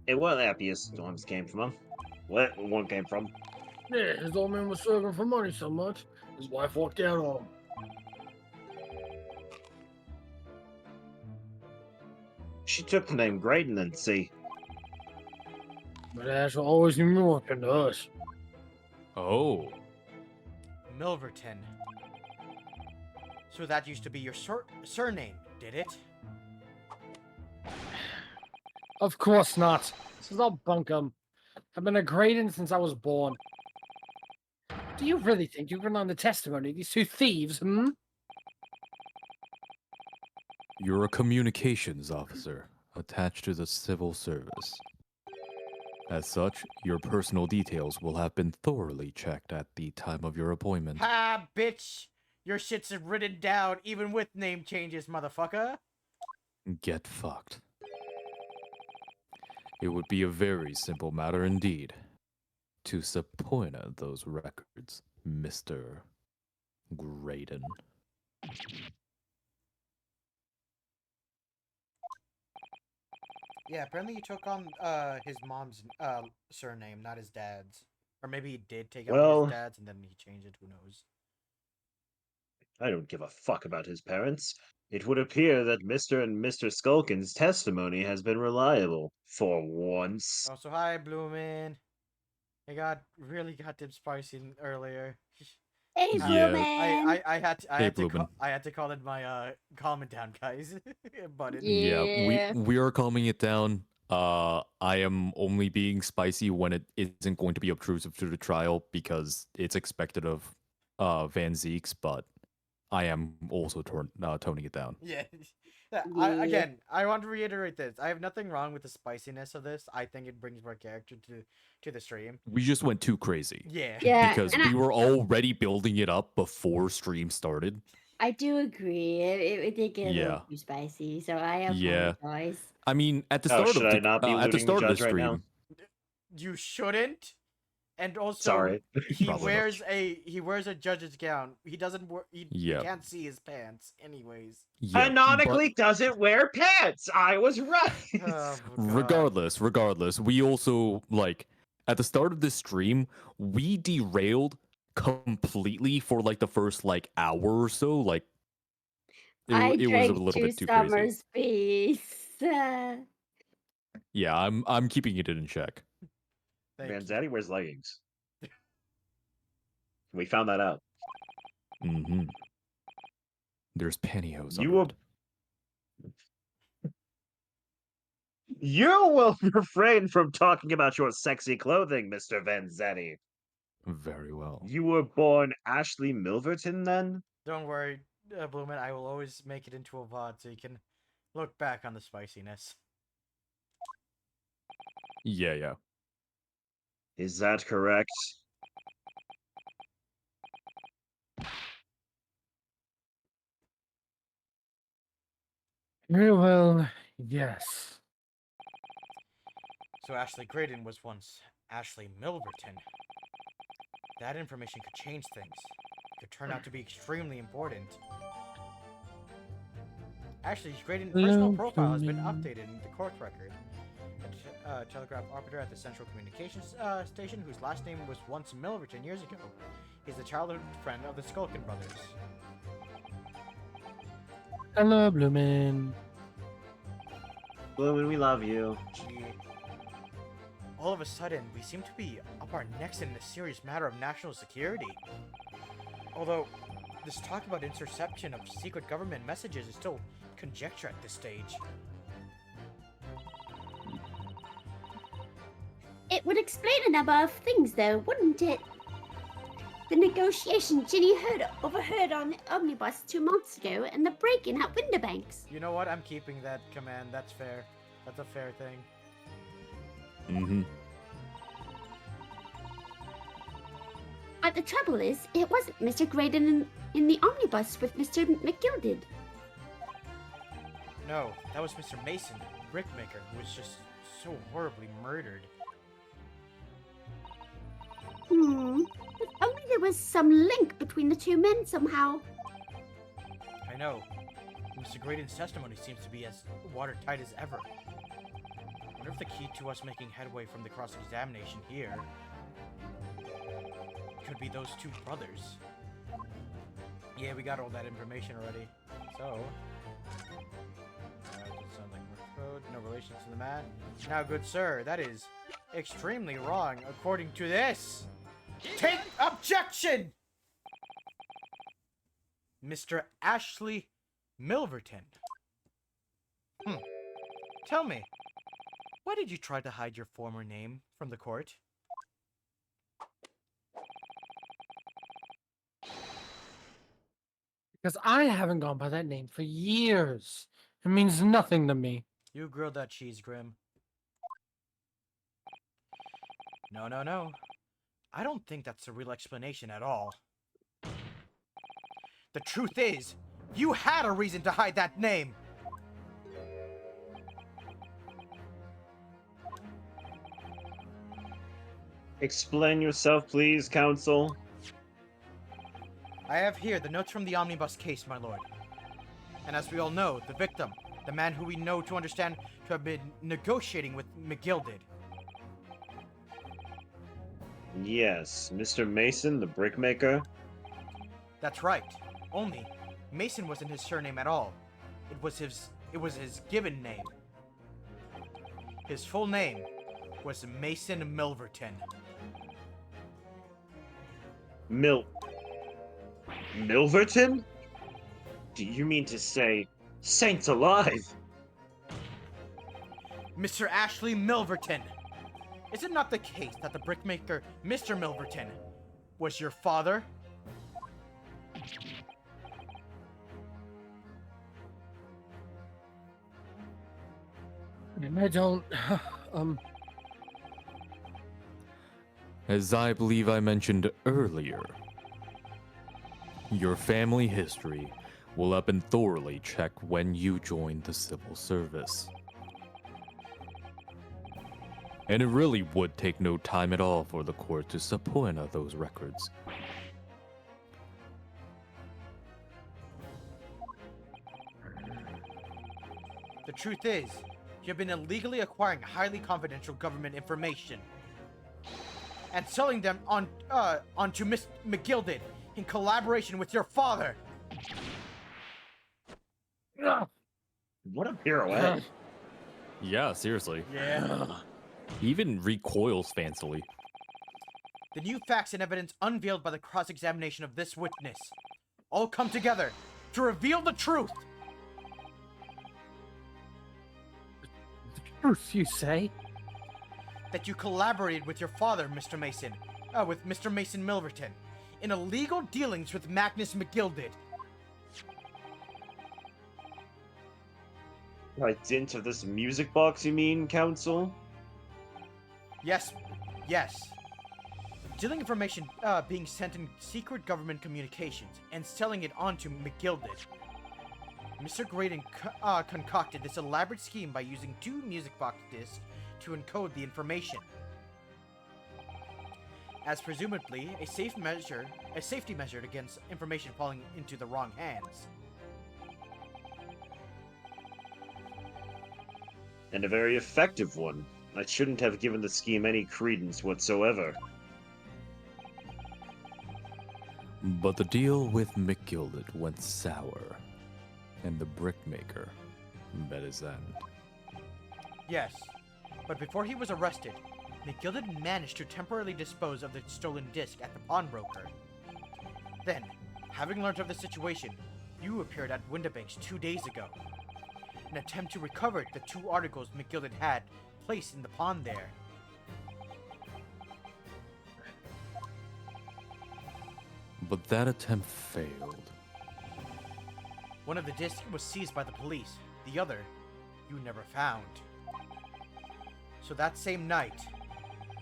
Speaker 5: It wasn't the happiest times came from him. What one came from?
Speaker 2: yeah, his old man was struggling for money so much, his wife walked out on him.
Speaker 5: She took the name Graydon and see.
Speaker 2: But Ash will always be Milverton to us.
Speaker 3: Oh.
Speaker 1: Milverton. So that used to be your surname, did it?
Speaker 2: Of course not. This is all bunkum. I've been a Graydon since I was born. Do you really think you can on the testimony of these two thieves, hmm?
Speaker 3: You're a communications officer attached to the civil service. As such, your personal details will have been thoroughly checked at the time of your appointment.
Speaker 1: Ha, bitch! Your shit's written down even with name changes, motherfucker.
Speaker 3: Get fucked. It would be a very simple matter indeed to subpoena those records, Mr. Graydon.
Speaker 1: Yeah, apparently he took on his mom's surname, not his dad's. Or maybe he did take on
Speaker 5: Well-
Speaker 1: his dad's and then he changed it, who knows.
Speaker 5: I don't give a fuck about his parents. It would appear that Mr. and Mr. Skulkin's testimony has been reliable. For once.
Speaker 1: Oh, so hi, Bloomin'. It got really goddamn spicy earlier.
Speaker 4: Hey,
Speaker 3: Yeah.
Speaker 4: Bloomin'.
Speaker 1: I had to,
Speaker 3: Hey, Bloomin'.
Speaker 1: I had to call it my calm it down, guys. But it,
Speaker 7: Yeah.
Speaker 3: we are calming it down. I am only being spicy when it isn't going to be obtrusive to the trial because it's expected of Van Zeeks, but I am also toning it down.
Speaker 1: yeah. Yeah,
Speaker 7: Yeah.
Speaker 1: Again, I want to reiterate this. I have nothing wrong with the spiciness of this. I think it brings more character to the stream.
Speaker 3: We just went too crazy.
Speaker 1: Yeah.
Speaker 7: Yeah,
Speaker 3: Because
Speaker 7: and
Speaker 3: we were already building it up before stream started.
Speaker 7: I do agree. It did get a
Speaker 3: Yeah.
Speaker 7: little too spicy, so I
Speaker 3: Yeah.
Speaker 7: apologize.
Speaker 3: I mean, at the
Speaker 5: Oh,
Speaker 3: start
Speaker 5: should
Speaker 3: of
Speaker 5: I not be
Speaker 3: the at the
Speaker 5: looting the
Speaker 3: start of the
Speaker 5: judge right now?
Speaker 3: stream,
Speaker 1: You shouldn't. And also,
Speaker 5: Sorry.
Speaker 1: he
Speaker 3: Probably
Speaker 1: wears a judge's gown. He doesn't wear. He
Speaker 3: Yeah.
Speaker 1: can't see his pants, anyways.
Speaker 3: yeah,
Speaker 5: Canonically doesn't wear pants. I was right.
Speaker 1: Oh,
Speaker 3: but
Speaker 1: God.
Speaker 3: regardless, we also like at the start of this stream, we derailed completely for like the first like hour or so. Like
Speaker 7: I
Speaker 3: it was a
Speaker 7: drank
Speaker 3: little
Speaker 7: two
Speaker 3: bit too crazy.
Speaker 7: Summer's Peace.
Speaker 3: Yeah, I'm keeping it in check.
Speaker 1: Thank
Speaker 5: Man,
Speaker 1: you.
Speaker 5: Zaddy wears leggings. We found that out.
Speaker 3: Mm-hmm. There's pantyhose
Speaker 5: You
Speaker 3: under
Speaker 5: will-
Speaker 3: it.
Speaker 5: You will refrain from talking about your sexy clothing, Mr. Vanzetti.
Speaker 3: Very well.
Speaker 5: You were born Ashley Milverton, then?
Speaker 1: Don't worry, Bloomin'. I will always make it into a VOD so you can look back on the spiciness.
Speaker 3: Yeah.
Speaker 5: Is that correct?
Speaker 2: Very well, yes.
Speaker 1: So Ashley Graydon was once Ashley Milverton. That information could change things. It could turn out to be extremely important. Ashley Graydon's personal profile has been updated in the court record. A telegraph operator at the Central Communications Station, whose last name was once Milverton years ago. He's the childhood friend of the Skulkin brothers.
Speaker 2: Hello, Bloomin'.
Speaker 5: Bloomin', we love you.
Speaker 1: Gee. All of a sudden, we seem to be up our necks in a serious matter of national security. Although, this talk about interception of secret government messages is still conjecture at this stage.
Speaker 4: It would explain a number of things, though, wouldn't it? The negotiation Ginny overheard on the omnibus 2 months ago, and the break-in at Winterbanks.
Speaker 1: You know what? I'm keeping that command. That's fair. That's a fair thing.
Speaker 3: Mm-hmm.
Speaker 4: But the trouble is, it wasn't Mr. Graydon in the omnibus with Mr. McGilded.
Speaker 1: No, that was Mr. Mason, brickmaker, who was just so horribly murdered.
Speaker 4: If only there was some link between the two men somehow.
Speaker 1: I know. Mr. Graydon's testimony seems to be as watertight as ever. I wonder if the key to us making headway from the cross-examination here could be those two brothers. Yeah, we got all that information already. So, that sounds like Morse code. No relation to the man. Now, good sir, that is extremely wrong according to this. Take objection! Mr. Ashley Milverton. Tell me, why did you try to hide your former name from the court?
Speaker 2: Because I haven't gone by that name for years. It means nothing to me.
Speaker 1: You grilled that cheese, Grim. No, no, no. I don't think that's the real explanation at all. The truth is, you had a reason to hide that name!
Speaker 5: Explain yourself, please, Counsel.
Speaker 1: I have here the notes from the omnibus case, my lord. And as we all know, the victim, the man who we know to understand to have been negotiating with McGilded.
Speaker 5: Yes, Mr. Mason, the brickmaker.
Speaker 1: That's right. Only, Mason wasn't his surname at all. It was his given name. His full name was Mason Milverton.
Speaker 5: Milverton? Do you mean to say Saints alive?
Speaker 1: Mr. Ashley Milverton! Is it not the case that the brickmaker, Mr. Milverton, was your father?
Speaker 2: I don't.
Speaker 3: As I believe I mentioned earlier, your family history will have been thoroughly checked when you join the civil service. And it really would take no time at all for the court to subpoena those records.
Speaker 1: The truth is, you have been illegally acquiring highly confidential government information and selling them onto Miss McGilded in collaboration with your father.
Speaker 5: What a pirouette.
Speaker 3: Yeah, seriously.
Speaker 1: Yeah.
Speaker 3: He even recoils fancily.
Speaker 1: The new facts and evidence unveiled by the cross-examination of this witness all come together to reveal the truth.
Speaker 2: The truth, you say?
Speaker 1: That you collaborated with your father, Mr. Mason, with Mr. Mason Milverton, in illegal dealings with Magnus McGilded.
Speaker 5: By dint of this music box, you mean, Counsel?
Speaker 1: Yes, yes. Dealing information being sent in secret government communications and selling it on to McGilded. Mr. Graydon concocted this elaborate scheme by using 2 music box discs to encode the information. As presumably a safety measure against information falling into the wrong hands.
Speaker 5: And a very effective one. I shouldn't have given the scheme any credence whatsoever.
Speaker 3: But the deal with McGilded went sour, and the brickmaker met his end.
Speaker 1: Yes, but before he was arrested, McGilded managed to temporarily dispose of the stolen disc at the pawnbroker. Then, having learned of the situation, you appeared at Windibank's 2 days ago. An attempt to recover the 2 articles McGilded had placed in the pawn there.
Speaker 3: But that attempt failed.
Speaker 1: One of the discs was seized by the police, the other you never found. So that same night,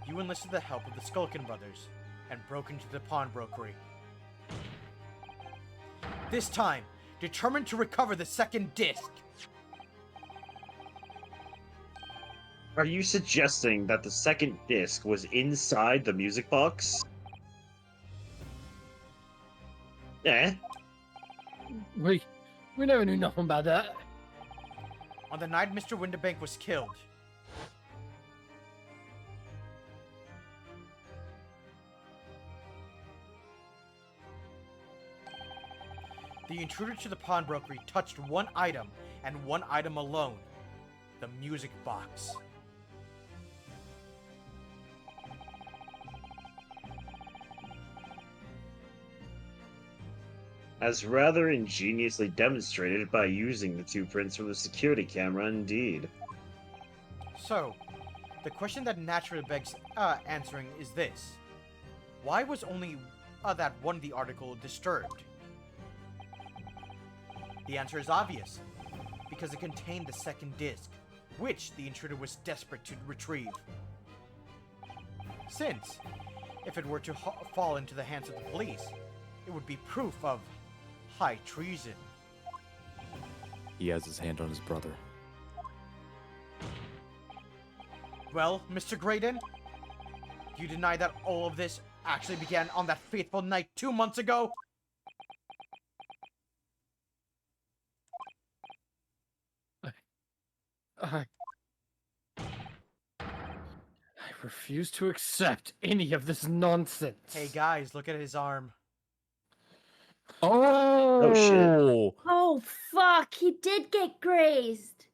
Speaker 1: you enlisted the help of the Skulkin brothers and broke into the pawnbrokery. This time, determined to recover the second disc.
Speaker 5: Are you suggesting that the second disc was inside the music box? Eh?
Speaker 2: We never knew nothing about that.
Speaker 1: On the night Mr. Windibank was killed, the intruder to the pawnbrokery touched one item, and one item alone. The music box.
Speaker 5: As rather ingeniously demonstrated by using the 2 prints from the security camera, indeed.
Speaker 1: So, the question that naturally begs answering is this. Why was only that one of the article disturbed? The answer is obvious. because it contained the second disc, which the intruder was desperate to retrieve. Since, if it were to fall into the hands of the police, it would be proof of high treason.
Speaker 3: He has his hand on his brother.
Speaker 1: Well, Mr. Graydon, you deny that all of this actually began on that fateful night 2 months ago?
Speaker 2: I refuse to accept any of this nonsense.
Speaker 1: Hey guys, look at his arm.
Speaker 3: Oh,
Speaker 5: shit.
Speaker 4: Oh, fuck. He did get grazed.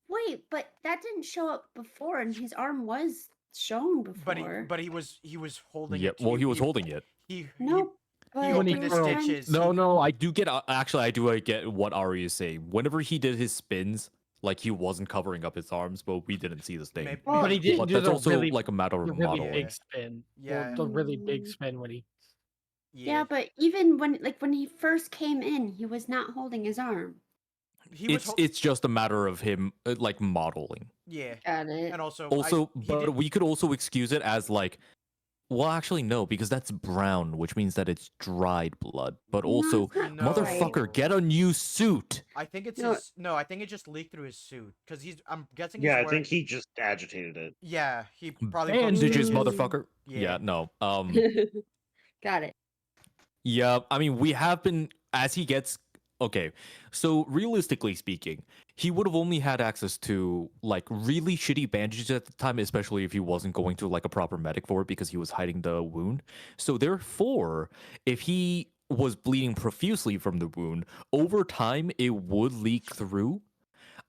Speaker 4: Wait, but that didn't show up before, and his arm was shown before.
Speaker 1: But he was holding
Speaker 3: Yeah,
Speaker 1: it.
Speaker 3: well, he was holding it.
Speaker 1: He
Speaker 4: Nope.
Speaker 1: he
Speaker 4: But
Speaker 1: opened
Speaker 2: he
Speaker 1: his
Speaker 2: curled.
Speaker 1: stitches.
Speaker 3: No, I do get. Actually, I do get what Ari is saying. Whenever he did his spins, like he wasn't covering up his arms, but we didn't see the stain.
Speaker 1: Maybe-
Speaker 2: But he didn't
Speaker 3: But
Speaker 2: do
Speaker 3: that's
Speaker 2: the
Speaker 3: also
Speaker 2: really,
Speaker 3: like a matter of
Speaker 2: the really
Speaker 3: modeling.
Speaker 2: big spin.
Speaker 1: Yeah.
Speaker 2: The really big spin when he.
Speaker 4: Yeah, but even when he first came in, he was not holding his arm.
Speaker 1: he was.
Speaker 3: It's just a matter of him like modeling.
Speaker 1: Yeah,
Speaker 4: Got it.
Speaker 1: and also
Speaker 3: But we could also excuse it as like, well, actually no, because that's brown, which means that it's dried blood. But also,
Speaker 4: it's not
Speaker 1: No.
Speaker 3: motherfucker, get a new suit.
Speaker 1: I think it's
Speaker 4: No.
Speaker 1: his. No, I think it just leaked through his suit because he's. I'm guessing.
Speaker 5: Yeah,
Speaker 1: he's
Speaker 5: I think he just agitated it.
Speaker 1: Yeah, he probably.
Speaker 3: Bandages,
Speaker 4: Mm.
Speaker 3: motherfucker.
Speaker 1: Yeah.
Speaker 3: Yeah, no.
Speaker 4: Got it.
Speaker 3: Yeah, I mean, we have been, as he gets, okay, so realistically speaking, he would have only had access to, like, really shitty bandages at the time, especially if he wasn't going to, like, a proper medic for it because he was hiding the wound. So therefore, if he was bleeding profusely from the wound, over time, it would leak through.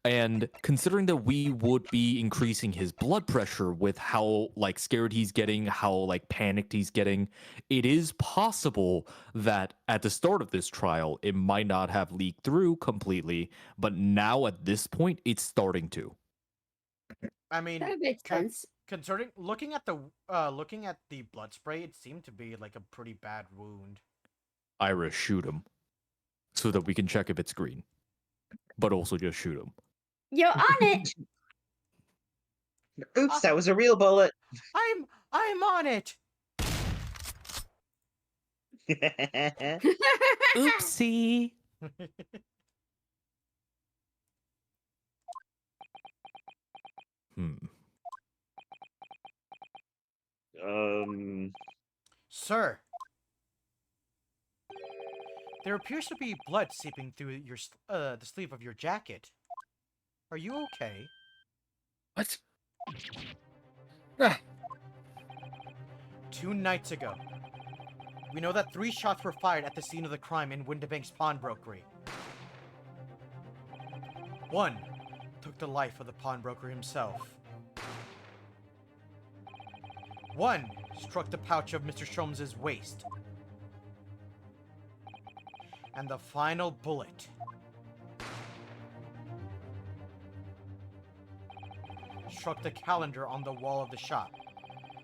Speaker 3: And considering that we would be increasing his blood pressure with how like scared he's getting, how like panicked he's getting, it is possible that at the start of this trial, it might not have leaked through completely, but now at this point, it's starting to.
Speaker 1: I mean,
Speaker 4: That makes
Speaker 1: con-
Speaker 4: sense.
Speaker 1: concerning looking at the blood spray, it seemed to be like a pretty bad wound.
Speaker 3: Ira, shoot him so that we can check if it's green, but also just shoot him.
Speaker 4: You're on it.
Speaker 5: Oops, that was a real bullet.
Speaker 1: I'm on it.
Speaker 6: Oopsie.
Speaker 3: Hmm.
Speaker 1: Sir, there appears to be blood seeping through your the sleeve of your jacket. Are you okay?
Speaker 2: What? Ah,
Speaker 1: 2 nights ago, we know that 3 shots were fired at the scene of the crime in Windibank's pawnbrokery. 1 took the life of the pawnbroker himself. 1 struck the pouch of Mr. Sholmes' waist. And the final bullet struck the calendar on the wall of the shop,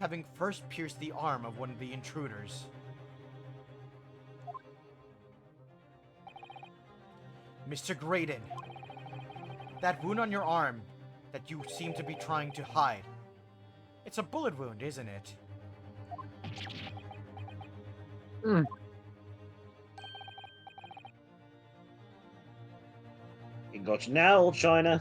Speaker 1: having first pierced the arm of one of the intruders. Mr. Graydon, that wound on your arm that you seem to be trying to hide, it's a bullet wound, isn't it?
Speaker 5: You got you now, old China.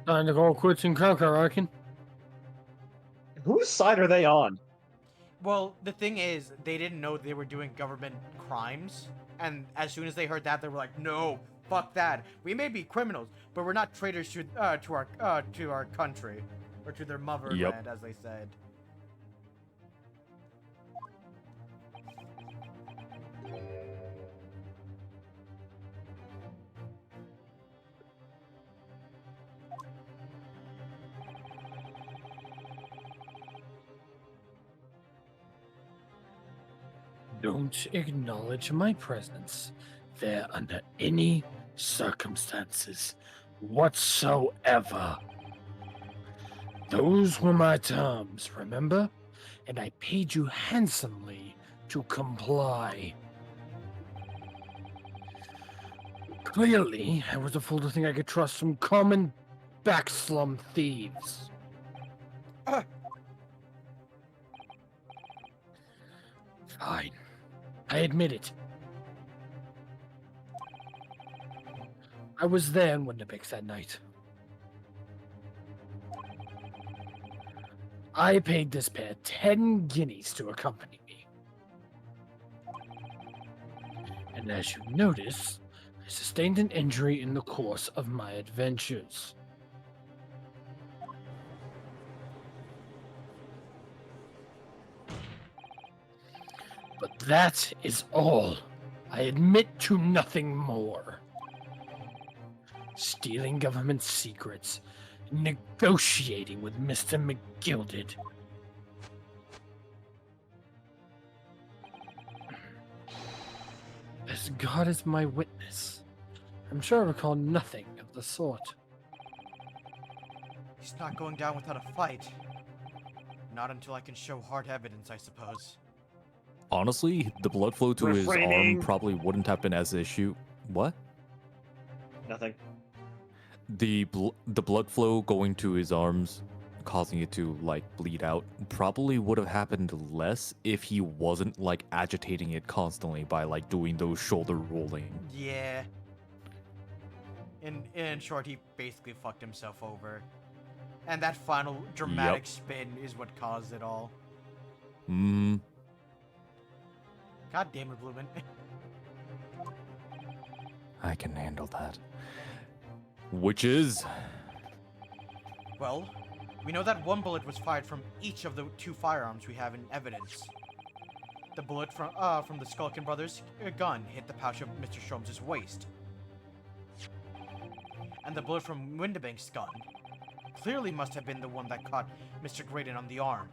Speaker 2: time to go quits and cook, I reckon.
Speaker 5: Whose side are they on?
Speaker 1: Well, the thing is, they didn't know they were doing government crimes, and as soon as they heard that, they were like, "No, fuck that. We may be criminals, but we're not traitors to our country or to their motherland," as they said.
Speaker 2: Don't acknowledge my presence there under any circumstances whatsoever. Those were my terms, remember? And I paid you handsomely to comply. Clearly, I was a fool to think I could trust some common backslum thieves. Fine. I admit it. I was there in Winterbeck that night. I paid this pair 10 guineas to accompany me. And as you notice, I sustained an injury in the course of my adventures. But that is all. I admit to nothing more. Stealing government secrets, negotiating with Mr. McGilded. As God is my witness, I'm sure I recall nothing of the sort.
Speaker 1: He's not going down without a fight. Not until I can show hard evidence, I suppose.
Speaker 3: Honestly, the blood flow to his arm
Speaker 5: Refraining.
Speaker 3: probably wouldn't have been as issue. What?
Speaker 5: Nothing.
Speaker 3: The blood flow going to his arms, causing it to like bleed out, probably would have happened less if he wasn't like agitating it constantly by like doing those shoulder rolling.
Speaker 1: Yeah. In short, he basically fucked himself over. And that final dramatic spin is what caused it all.
Speaker 3: Hmm.
Speaker 1: God damn it, Blumen.
Speaker 3: I can handle that. Which is
Speaker 1: Well, we know that one bullet was fired from each of the two firearms we have in evidence. The bullet from the Skulkin brothers' gun hit the pouch of Mr. Sholmes' waist. And the bullet from Windibank's gun clearly must have been the one that caught Mr. Graydon on the arm.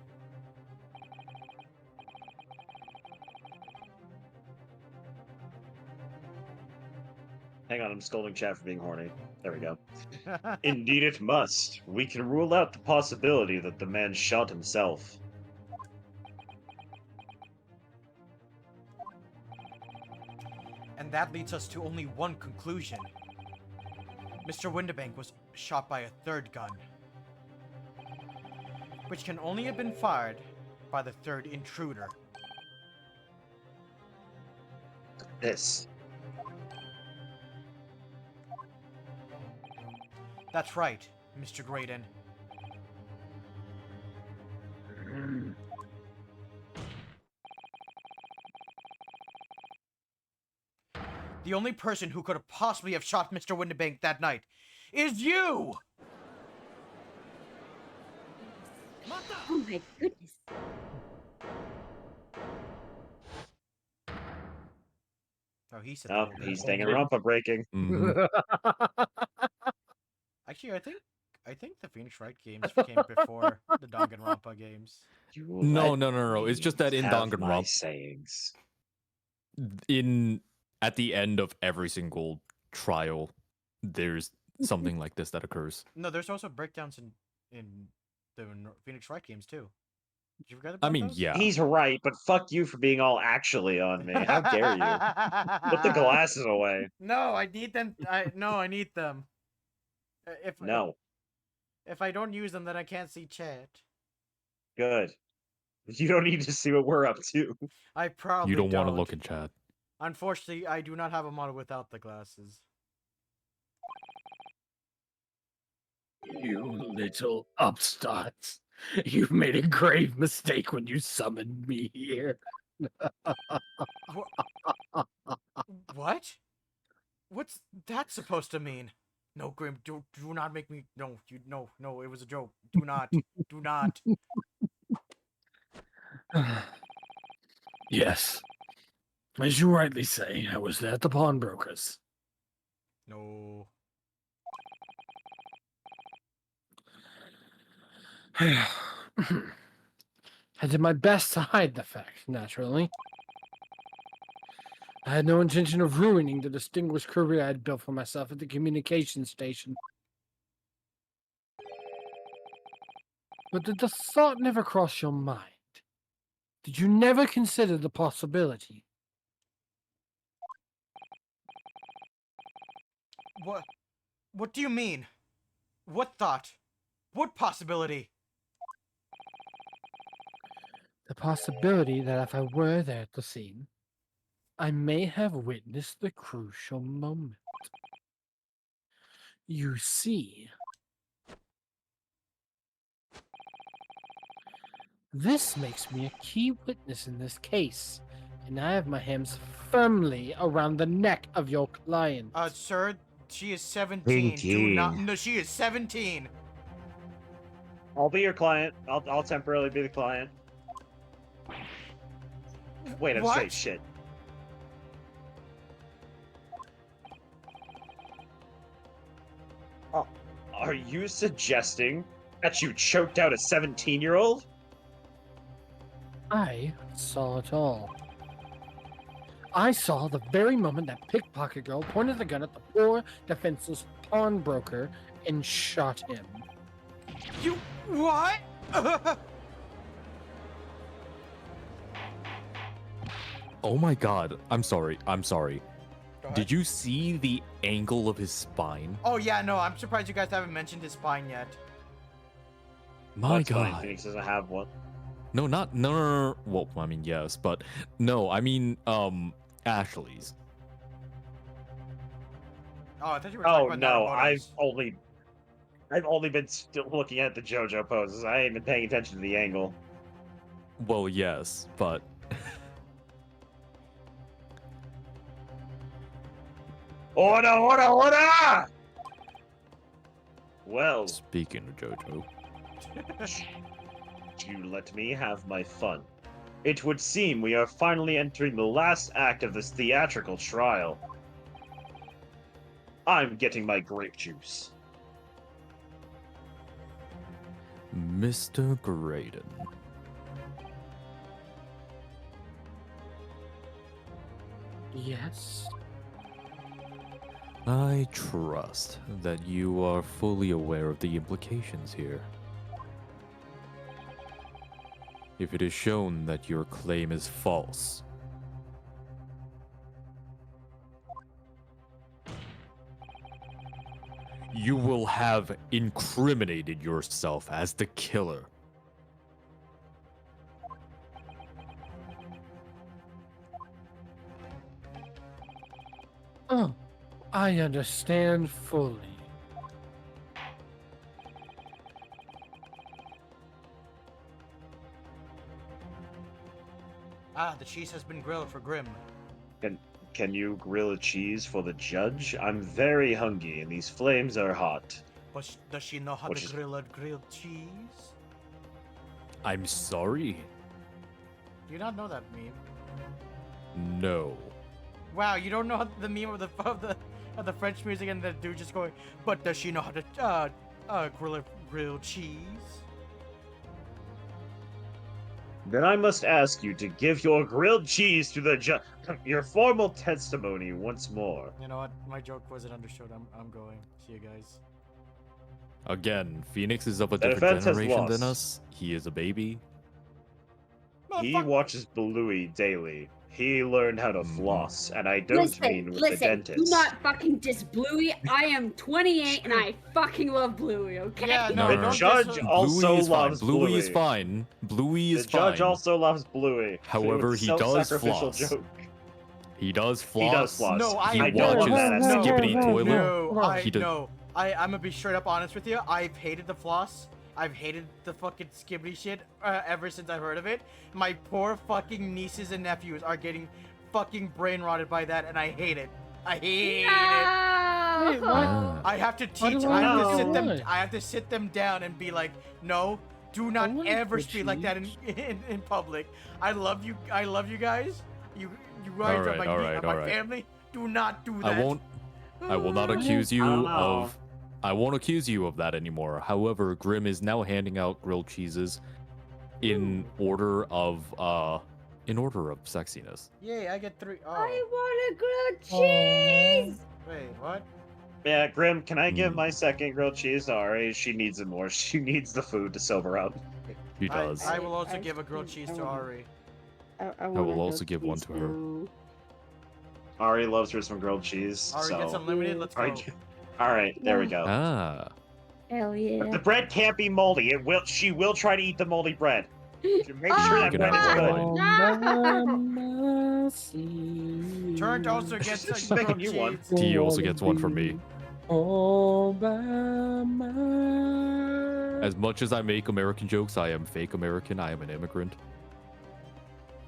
Speaker 5: Hang on, I'm scolding chat for being horny. There we go. Indeed it must. We can rule out the possibility that the man shot himself.
Speaker 1: And that leads us to only one conclusion. Mr. Windibank was shot by a third gun, which can only have been fired by the third intruder.
Speaker 5: This.
Speaker 1: That's right, Mr. Graydon. The only person who could have possibly have shot Mr. Windibank that night is you!
Speaker 4: Oh my goodness.
Speaker 1: Oh, he said
Speaker 5: Oh,
Speaker 1: that.
Speaker 5: he's taking Rumpa breaking.
Speaker 3: mhm.
Speaker 1: Actually, I think the Phoenix Wright games came before the Danganronpa games.
Speaker 5: You will
Speaker 3: No,
Speaker 5: let
Speaker 3: no, no, no. It's just that in
Speaker 5: have my
Speaker 3: Danganronpa,
Speaker 5: sayings.
Speaker 3: at the end of every single trial, there's something like this that occurs.
Speaker 1: No, there's also breakdowns in the Phoenix Wright games too. Did you forget about
Speaker 3: I mean,
Speaker 1: those?
Speaker 3: yeah.
Speaker 5: He's right, but fuck you for being all actually on me. How dare you? Put the glasses away.
Speaker 1: No, I need them. I need them. If
Speaker 5: No.
Speaker 1: if I don't use them, then I can't see chat.
Speaker 5: Good. You don't need to see what we're up to.
Speaker 1: I probably
Speaker 3: You don't want to look in chat.
Speaker 1: Unfortunately, I do not have a model without the glasses.
Speaker 2: You little upstarts. You've made a grave mistake when you summoned me here.
Speaker 1: What? What's that supposed to mean? No, Grim, do not make me. No, no, it was a joke. Do not, do not.
Speaker 2: Yes. As you rightly say, I was there at the pawnbrokers.
Speaker 1: No.
Speaker 2: I did my best to hide the fact, naturally. I had no intention of ruining the distinguished career I had built for myself at the communication station. But did the thought never cross your mind? Did you never consider the possibility?
Speaker 1: What do you mean? What thought? What possibility?
Speaker 2: The possibility that if I were there at the scene, I may have witnessed the crucial moment. You see, this makes me a key witness in this case, and I have my hands firmly around the neck of your client.
Speaker 1: Sir, she is 17. Do not.
Speaker 5: Pinky.
Speaker 1: No, she is 17.
Speaker 5: I'll be your client. I'll temporarily be the client. Wait, I'm
Speaker 1: What?
Speaker 5: straight. Shit. Oh, are you suggesting that you choked out a 17-year-old?
Speaker 2: I saw it all. I saw the very moment that pickpocket girl pointed the gun at the poor, defenseless pawnbroker and shot him.
Speaker 1: You what?
Speaker 3: Oh my god. I'm sorry.
Speaker 1: Go ahead.
Speaker 3: Did you see the angle of his spine?
Speaker 1: Oh yeah, no. I'm surprised you guys haven't mentioned his spine yet.
Speaker 3: My
Speaker 5: That's fine,
Speaker 3: god.
Speaker 5: Phoenix doesn't have one.
Speaker 3: No, not no. Well, I mean yes, but no. I mean Ashley's.
Speaker 1: Oh, I thought you were talking
Speaker 5: Oh
Speaker 1: about
Speaker 5: no,
Speaker 1: Naramoto's.
Speaker 5: I've only been still looking at the JoJo poses. I ain't been paying attention to the angle.
Speaker 3: Well, yes, but
Speaker 5: Order, order, order! Well,
Speaker 3: speaking of JoJo,
Speaker 5: you let me have my fun. It would seem we are finally entering the last act of this theatrical trial. I'm getting my grape juice.
Speaker 3: Mr. Graydon.
Speaker 2: Yes?
Speaker 3: I trust that you are fully aware of the implications here. If it is shown that your claim is false, you will have incriminated yourself as the killer.
Speaker 2: Oh, I understand fully.
Speaker 1: Ah, the cheese has been grilled for Grim.
Speaker 5: Can you grill a cheese for the judge? I'm very hungry and these flames are hot.
Speaker 1: But does she know how
Speaker 5: Which
Speaker 1: to
Speaker 5: is-
Speaker 1: grill a grilled cheese?
Speaker 3: I'm sorry?
Speaker 1: Do you not know that meme?
Speaker 3: No.
Speaker 1: Wow, you don't know the meme of the French music and the dude just going, but does she know how to grill a grilled cheese?
Speaker 5: Then I must ask you to give your grilled cheese to the judge. Your formal testimony once more.
Speaker 1: You know what? My joke wasn't understood. I'm going. See you guys.
Speaker 3: Again, Phoenix is of a
Speaker 5: The
Speaker 3: different
Speaker 5: defense has
Speaker 3: generation than
Speaker 5: lost.
Speaker 3: us. He is a baby.
Speaker 5: He
Speaker 1: Motherfuck-
Speaker 5: watches Bluey daily. He learned how to floss, and I don't mean with the
Speaker 7: listen,
Speaker 5: dentist.
Speaker 7: do not fucking diss Bluey. I am 28 and I fucking love Bluey, okay?
Speaker 1: Yeah, no,
Speaker 5: The
Speaker 1: don't
Speaker 5: judge
Speaker 1: diss-
Speaker 5: also
Speaker 3: Bluey is
Speaker 5: loves
Speaker 3: fine. Bluey is
Speaker 5: Bluey.
Speaker 3: fine. Bluey
Speaker 5: The
Speaker 3: is
Speaker 5: judge
Speaker 3: fine.
Speaker 5: also loves Bluey.
Speaker 3: However,
Speaker 5: It's a
Speaker 3: he does
Speaker 5: self-sacrificial
Speaker 3: floss.
Speaker 5: joke.
Speaker 3: He does floss.
Speaker 5: He does floss.
Speaker 1: No, I
Speaker 3: He
Speaker 5: I don't
Speaker 3: watches
Speaker 5: want that as
Speaker 3: Skippity
Speaker 5: something.
Speaker 3: Toilet.
Speaker 1: No,
Speaker 3: He does-
Speaker 1: no. I'm gonna be straight up honest with you. I've hated the floss. I've hated the fucking skibbity shit ever since I've heard of it. My poor fucking nieces and nephews are getting fucking brain rotted by that, and I hate it. I hate it.
Speaker 2: Wait, what?
Speaker 3: Ah.
Speaker 1: I have to
Speaker 2: Why
Speaker 1: teach.
Speaker 2: do
Speaker 1: I
Speaker 2: I
Speaker 1: have to
Speaker 5: know?
Speaker 1: sit them.
Speaker 2: Why?
Speaker 1: I have to sit them down and be like, no, do not
Speaker 2: want
Speaker 1: ever
Speaker 2: the
Speaker 1: speak like that in public. I love you. I love you guys. You guys are
Speaker 3: Alright,
Speaker 1: my
Speaker 3: alright,
Speaker 1: are my
Speaker 3: alright.
Speaker 1: family. Do not do that.
Speaker 3: I will not accuse
Speaker 5: I
Speaker 3: you
Speaker 5: don't know.
Speaker 3: of. I won't accuse you of that anymore. However, Grim is now handing out grilled cheeses in order of sexiness.
Speaker 1: Yay! I get 3. Oh,
Speaker 7: I want a grilled cheese!
Speaker 1: wait, what?
Speaker 5: Yeah, Grim, can I give
Speaker 3: Hmm.
Speaker 5: my second grilled cheese to Ari? She needs it more. She needs the food to sober up.
Speaker 3: He does.
Speaker 1: I will also give a grilled cheese to Ari.
Speaker 7: I
Speaker 3: will
Speaker 7: want
Speaker 3: also give one to her.
Speaker 5: Ari loves her some grilled cheese.
Speaker 1: Ari gets
Speaker 5: so.
Speaker 1: unlimited. Let's go.
Speaker 5: All right, there we go.
Speaker 3: Ah.
Speaker 7: Hell yeah.
Speaker 5: But the bread can't be moldy. It will. She will try to eat the moldy bread. To make
Speaker 3: Oh,
Speaker 5: sure
Speaker 3: you
Speaker 5: that
Speaker 3: can
Speaker 5: bread
Speaker 3: have
Speaker 5: is
Speaker 3: one
Speaker 5: good.
Speaker 1: Turnt also
Speaker 5: She's
Speaker 1: gets
Speaker 5: just
Speaker 1: a
Speaker 5: making
Speaker 1: grilled
Speaker 5: you one.
Speaker 1: cheese.
Speaker 3: T also gets one from me. As much as I make American jokes, I am fake American. I am an immigrant.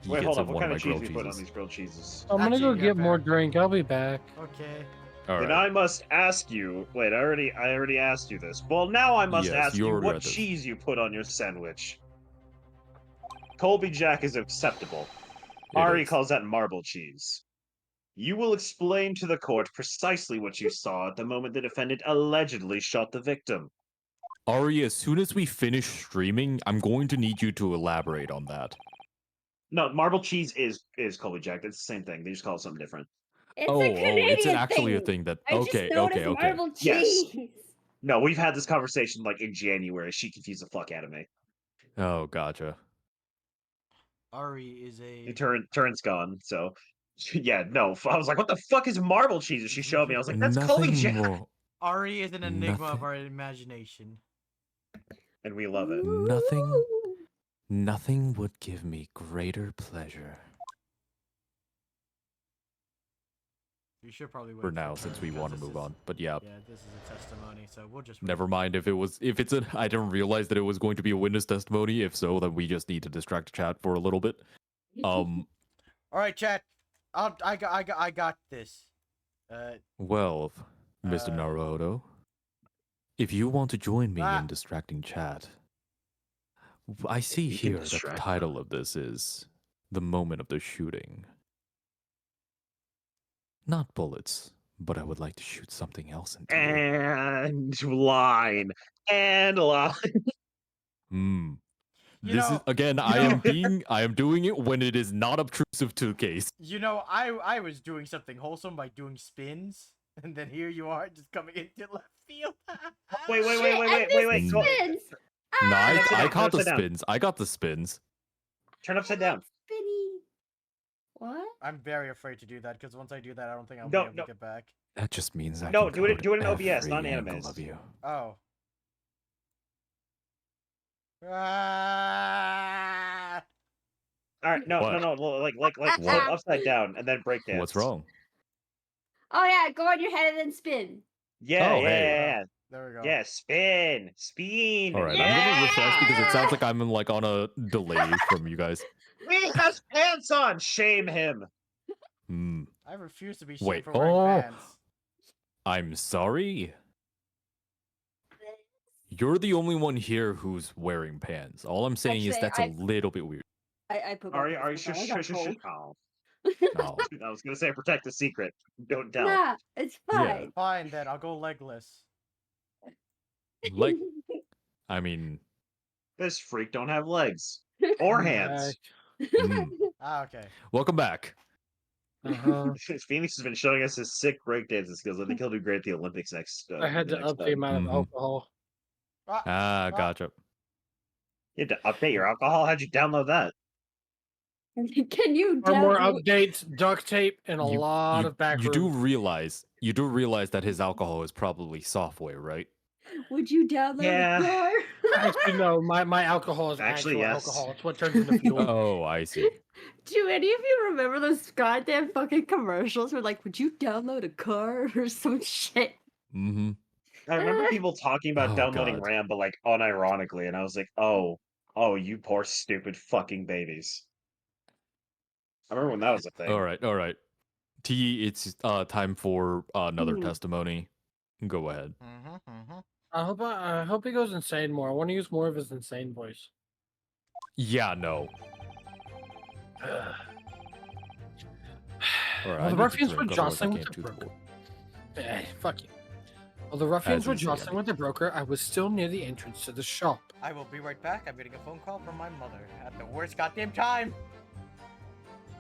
Speaker 3: He
Speaker 5: Wait,
Speaker 3: gets
Speaker 5: hold up.
Speaker 3: him
Speaker 5: What
Speaker 3: one
Speaker 5: kind
Speaker 3: of
Speaker 5: of
Speaker 3: my
Speaker 5: cheese
Speaker 3: grilled
Speaker 5: we put on
Speaker 3: cheeses.
Speaker 5: these grilled cheeses?
Speaker 2: I'm gonna go
Speaker 1: Actually, yeah,
Speaker 2: get more
Speaker 1: fair.
Speaker 2: drink. I'll be back.
Speaker 1: Okay.
Speaker 3: All
Speaker 5: Then
Speaker 3: right.
Speaker 5: I must ask you. Wait, I already asked you this. Well, now I must
Speaker 3: Yes,
Speaker 5: ask
Speaker 3: you
Speaker 5: you
Speaker 3: already
Speaker 5: what
Speaker 3: read this.
Speaker 5: cheese you put on your sandwich. Colby Jack is acceptable.
Speaker 3: It
Speaker 5: Ari
Speaker 3: is.
Speaker 5: calls that marble cheese. You will explain to the court precisely what you saw at the moment the defendant allegedly shot the victim.
Speaker 3: Ari, as soon as we finish streaming, I'm going to need you to elaborate on that.
Speaker 5: No, marble cheese is Colby Jack. It's the same thing. They just call it something different.
Speaker 7: It's a
Speaker 3: Oh, it's
Speaker 7: Canadian
Speaker 3: actually a
Speaker 7: thing.
Speaker 3: thing that.
Speaker 7: I just
Speaker 3: Okay,
Speaker 7: know
Speaker 3: okay,
Speaker 7: it's
Speaker 3: okay.
Speaker 7: marble
Speaker 5: Yes.
Speaker 7: cheese.
Speaker 5: No, we've had this conversation like in January. She confused the fuck out of me.
Speaker 3: Oh, gotcha.
Speaker 1: Ari is a.
Speaker 5: Turn's gone. So, yeah, no. I was like, what the fuck is marble cheese? And she showed me. I was like, that's Colby
Speaker 3: Nothing
Speaker 5: Jack.
Speaker 3: more.
Speaker 1: Ari is an enigma of
Speaker 3: Nothing.
Speaker 1: our imagination.
Speaker 5: And we love it.
Speaker 3: Nothing would give me greater pleasure.
Speaker 1: You should probably wait
Speaker 3: For now, since we
Speaker 1: because
Speaker 3: want to
Speaker 1: this
Speaker 3: move
Speaker 1: is-
Speaker 3: on. But yeah,
Speaker 1: Yeah, this is a testimony, so we'll just. wait.
Speaker 3: never mind if it's a. I didn't realize that it was going to be a witness testimony. If so, then we just need to distract the chat for a little bit.
Speaker 1: All right, chat. I got this.
Speaker 3: Well, Mr. Naruto, if you want to join me in distracting chat, I see
Speaker 5: You can
Speaker 3: here that the
Speaker 5: distract
Speaker 3: title of this is The Moment of the Shooting. Not bullets, but I would like to shoot something else into you.
Speaker 5: And line. And line.
Speaker 3: Hmm.
Speaker 1: You
Speaker 3: This is
Speaker 1: know-
Speaker 3: again. I am doing it when it is not obtrusive to the case.
Speaker 1: You know, I was doing something wholesome by doing spins, and then here you are just coming into left field.
Speaker 5: Wait.
Speaker 7: Shit, I missed
Speaker 3: Go-
Speaker 7: the spins.
Speaker 3: No,
Speaker 5: Turn upside
Speaker 3: I
Speaker 5: down,
Speaker 3: caught the
Speaker 5: turn upside down.
Speaker 3: spins. I got the spins.
Speaker 5: Turn upside down.
Speaker 7: Spinny. What?
Speaker 1: I'm very afraid to do that because once I do that, I don't think I'll
Speaker 5: No,
Speaker 1: be able
Speaker 5: no.
Speaker 1: to get back.
Speaker 3: That just means I
Speaker 5: No,
Speaker 3: can
Speaker 5: do it
Speaker 3: code
Speaker 5: in OBS,
Speaker 3: every
Speaker 5: not
Speaker 3: angle
Speaker 5: animes.
Speaker 3: of you.
Speaker 1: Oh. Ah!
Speaker 5: All right, no,
Speaker 3: What?
Speaker 5: like
Speaker 3: What?
Speaker 5: flip upside down and then break dance.
Speaker 3: What's wrong?
Speaker 7: Oh yeah, go on your head and then spin.
Speaker 5: Yeah,
Speaker 3: Oh,
Speaker 5: yeah,
Speaker 3: hey.
Speaker 5: yeah,
Speaker 1: There we go.
Speaker 5: yeah. Spin.
Speaker 3: All right, I'm gonna refresh because it sounds like I'm in, like on a delay from you guys.
Speaker 5: He has pants on. Shame him.
Speaker 3: Hmm.
Speaker 1: I refuse to be
Speaker 3: Wait,
Speaker 1: shamed for wearing pants.
Speaker 3: I'm sorry. You're the only one here who's wearing pants. All I'm saying is
Speaker 7: Actually,
Speaker 3: that's a little bit weird.
Speaker 7: I put my
Speaker 5: Are you
Speaker 7: pants on. I got cold.
Speaker 3: No.
Speaker 5: I was gonna say protect the secret. Don't tell.
Speaker 7: Nah, it's fine.
Speaker 1: Fine then, I'll go legless.
Speaker 3: Like, I mean,
Speaker 5: This freak don't have legs or hands.
Speaker 1: Ah, okay.
Speaker 3: welcome back.
Speaker 5: Phoenix has been showing us his sick breakdancing skills. I think he'll do great at the Olympics next.
Speaker 2: I had
Speaker 5: the
Speaker 2: to
Speaker 5: next
Speaker 2: up the
Speaker 5: time.
Speaker 2: amount of
Speaker 3: Mhm.
Speaker 2: alcohol.
Speaker 3: Gotcha.
Speaker 5: You had to update your alcohol. How'd you download that?
Speaker 7: Can you
Speaker 2: Or more
Speaker 7: download?
Speaker 2: updates, duct tape, and a lot of back
Speaker 3: You do
Speaker 2: room.
Speaker 3: realize that his alcohol is probably software, right?
Speaker 7: Would you download
Speaker 5: Yeah.
Speaker 7: a car?
Speaker 2: Actually, no. My alcohol is
Speaker 5: Actually,
Speaker 2: actual
Speaker 5: yes.
Speaker 2: alcohol. It's what turns into fuel.
Speaker 3: Oh, I see.
Speaker 7: Do any of you remember those goddamn fucking commercials where like, would you download a car or some shit?
Speaker 3: Mm-hmm.
Speaker 5: I remember people talking about
Speaker 3: Oh,
Speaker 5: downloading
Speaker 3: God.
Speaker 5: RAM, but like unironically, and I was like, oh, you poor stupid fucking babies. I remember when that was a thing.
Speaker 3: All right. T, it's time for another
Speaker 7: Mm.
Speaker 3: testimony. Go ahead.
Speaker 2: I hope he goes insane more. I want to use more of his insane voice.
Speaker 3: Yeah, no. All right,
Speaker 2: Well,
Speaker 3: I
Speaker 2: the
Speaker 3: need to
Speaker 2: ruffians were
Speaker 3: drink, otherwise I
Speaker 2: jostling with
Speaker 3: can't
Speaker 2: the
Speaker 3: do the
Speaker 2: broker.
Speaker 3: board.
Speaker 2: Fuck you. While the ruffians
Speaker 3: As
Speaker 2: were
Speaker 3: you say,
Speaker 2: jostling with the broker, I was still near the entrance to the shop.
Speaker 1: I will be right back. I'm getting a phone call from my mother at the worst goddamn time.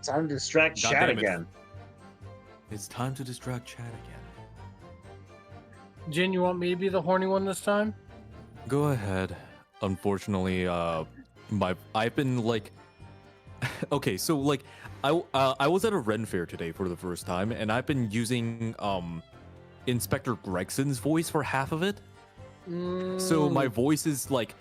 Speaker 5: Time to distract
Speaker 3: God
Speaker 5: chat
Speaker 3: damn it.
Speaker 5: again.
Speaker 3: It's time to distract chat again.
Speaker 2: Jin, you want me to be the horny one this time?
Speaker 3: Go ahead. Unfortunately, I've been like, Okay, so like I was at a Ren fair today for the first time, and I've been using Inspector Gregson's voice for half of it. So my voice is like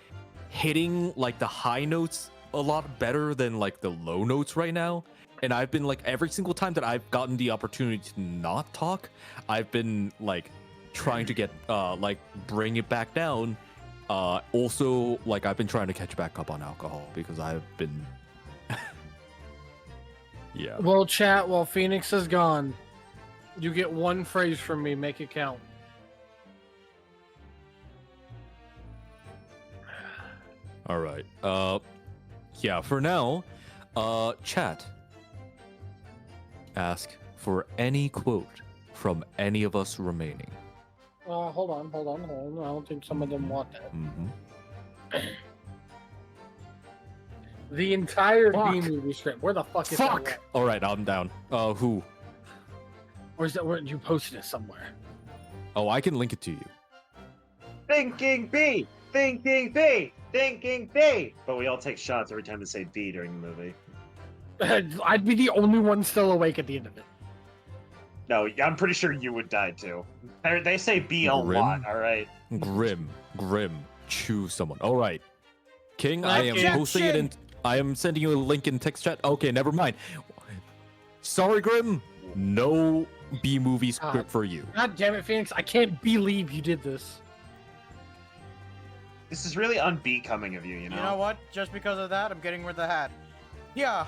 Speaker 3: hitting like the high notes a lot better than like the low notes right now. And I've been like every single time that I've gotten the opportunity to not talk, I've been like trying to get like bring it back down. Also like I've been trying to catch back up on alcohol because I've been yeah.
Speaker 2: Well, chat, while Phoenix is gone, you get one phrase from me. Make it count.
Speaker 3: All right. Yeah, for now, chat. Ask for any quote from any of us remaining.
Speaker 2: Hold on. I don't think some of them want that.
Speaker 3: Mm-hmm.
Speaker 2: The entire
Speaker 3: Fuck.
Speaker 2: B movie script. Where the fuck is
Speaker 3: Fuck!
Speaker 2: that?
Speaker 3: All right, I'm down. Who?
Speaker 2: Or is that where you posted it somewhere?
Speaker 3: Oh, I can link it to you.
Speaker 5: Thinking B! Thinking B! Thinking B! But we all take shots every time they say B during the movie.
Speaker 2: I'd be the only one still awake at the end of it.
Speaker 5: No, I'm pretty sure you would die too. They say B a
Speaker 3: Grim?
Speaker 5: lot, alright?
Speaker 3: Grim. Choose someone. All right. King, I am
Speaker 1: Objection!
Speaker 3: posting it in. I am sending you a link in text chat. Okay, never mind. Sorry, Grim. No B movie script for you.
Speaker 2: God damn it, Phoenix. I can't believe you did this.
Speaker 5: This is really unbecoming of you, you know?
Speaker 1: You know what? Just because of that, I'm getting rid of the hat. Yeah.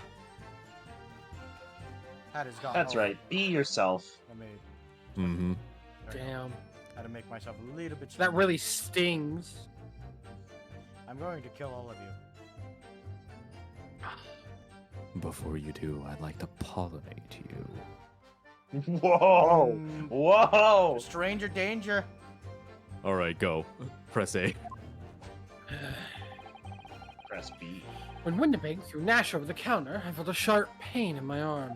Speaker 1: Hat is gone.
Speaker 5: That's
Speaker 1: Oh,
Speaker 5: right. Be yourself.
Speaker 1: I made.
Speaker 3: Mm-hmm.
Speaker 1: There you go.
Speaker 2: Damn.
Speaker 1: Had to make myself a little bit.
Speaker 2: That
Speaker 1: stronger.
Speaker 2: really stings.
Speaker 1: I'm going to kill all of you.
Speaker 3: Before you do, I'd like to pollinate you.
Speaker 5: Whoa!
Speaker 1: Mm.
Speaker 5: Whoa!
Speaker 1: Stranger danger.
Speaker 3: All right, go. Press A.
Speaker 5: Press B.
Speaker 2: When Winnebago threw Nash over the counter, I felt a sharp pain in my arm.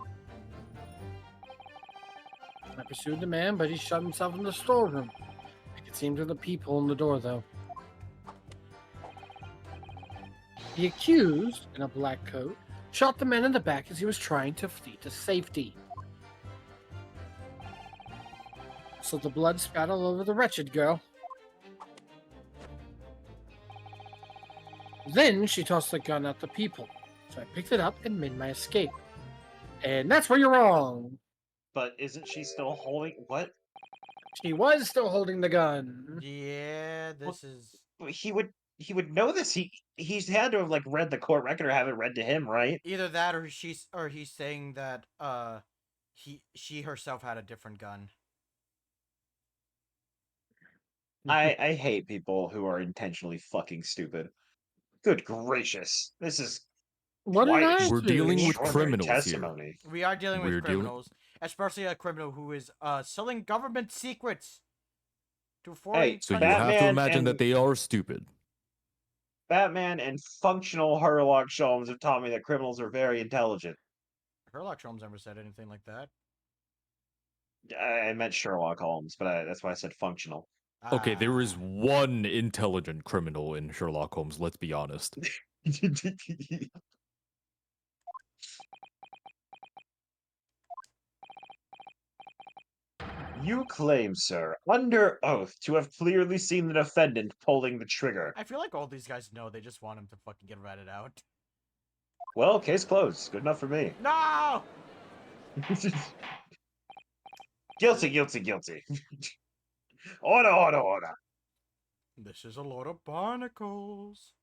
Speaker 2: I pursued the man, but he shut himself in the storeroom. I could see him through the peephole in the door, though. The accused, in a black coat, shot the man in the back as he was trying to flee to safety. So the blood spat all over the wretched girl. Then she tossed the gun at the people, so I picked it up and made my escape. And that's where you're wrong.
Speaker 5: But isn't she still holding what?
Speaker 2: She was still holding the gun.
Speaker 1: Yeah, this is.
Speaker 5: He would know this. He's had to have like read the court record or have it read to him, right?
Speaker 1: Either that or he's saying that she herself had a different gun.
Speaker 5: I hate people who are intentionally fucking stupid. Good gracious. This is
Speaker 2: What did
Speaker 5: quite
Speaker 2: I
Speaker 3: We're
Speaker 2: do?
Speaker 3: dealing with
Speaker 5: extraordinary
Speaker 3: criminals here.
Speaker 5: testimony.
Speaker 1: We are dealing
Speaker 3: We're
Speaker 1: with
Speaker 3: dealing-
Speaker 1: criminals, especially a criminal who is selling government secrets to foreign
Speaker 5: Hey,
Speaker 3: So you
Speaker 1: countries.
Speaker 3: have to
Speaker 5: Batman
Speaker 3: imagine
Speaker 5: and-
Speaker 3: that they are stupid.
Speaker 5: Batman and functional Herlock Sholmes have taught me that criminals are very intelligent.
Speaker 1: Sherlock Holmes never said anything like that.
Speaker 5: I meant Sherlock Holmes, but that's why I said functional.
Speaker 3: Okay, there is
Speaker 1: Ah.
Speaker 3: one intelligent criminal in Sherlock Holmes, let's be honest.
Speaker 5: You claim, sir, under oath, to have clearly seen the defendant pulling the trigger.
Speaker 1: I feel like all these guys know they just want him to fucking get ratted out.
Speaker 5: Well, case closed. Good enough for me.
Speaker 1: No!
Speaker 5: Guilty. Order.
Speaker 1: This is a load of barnacles.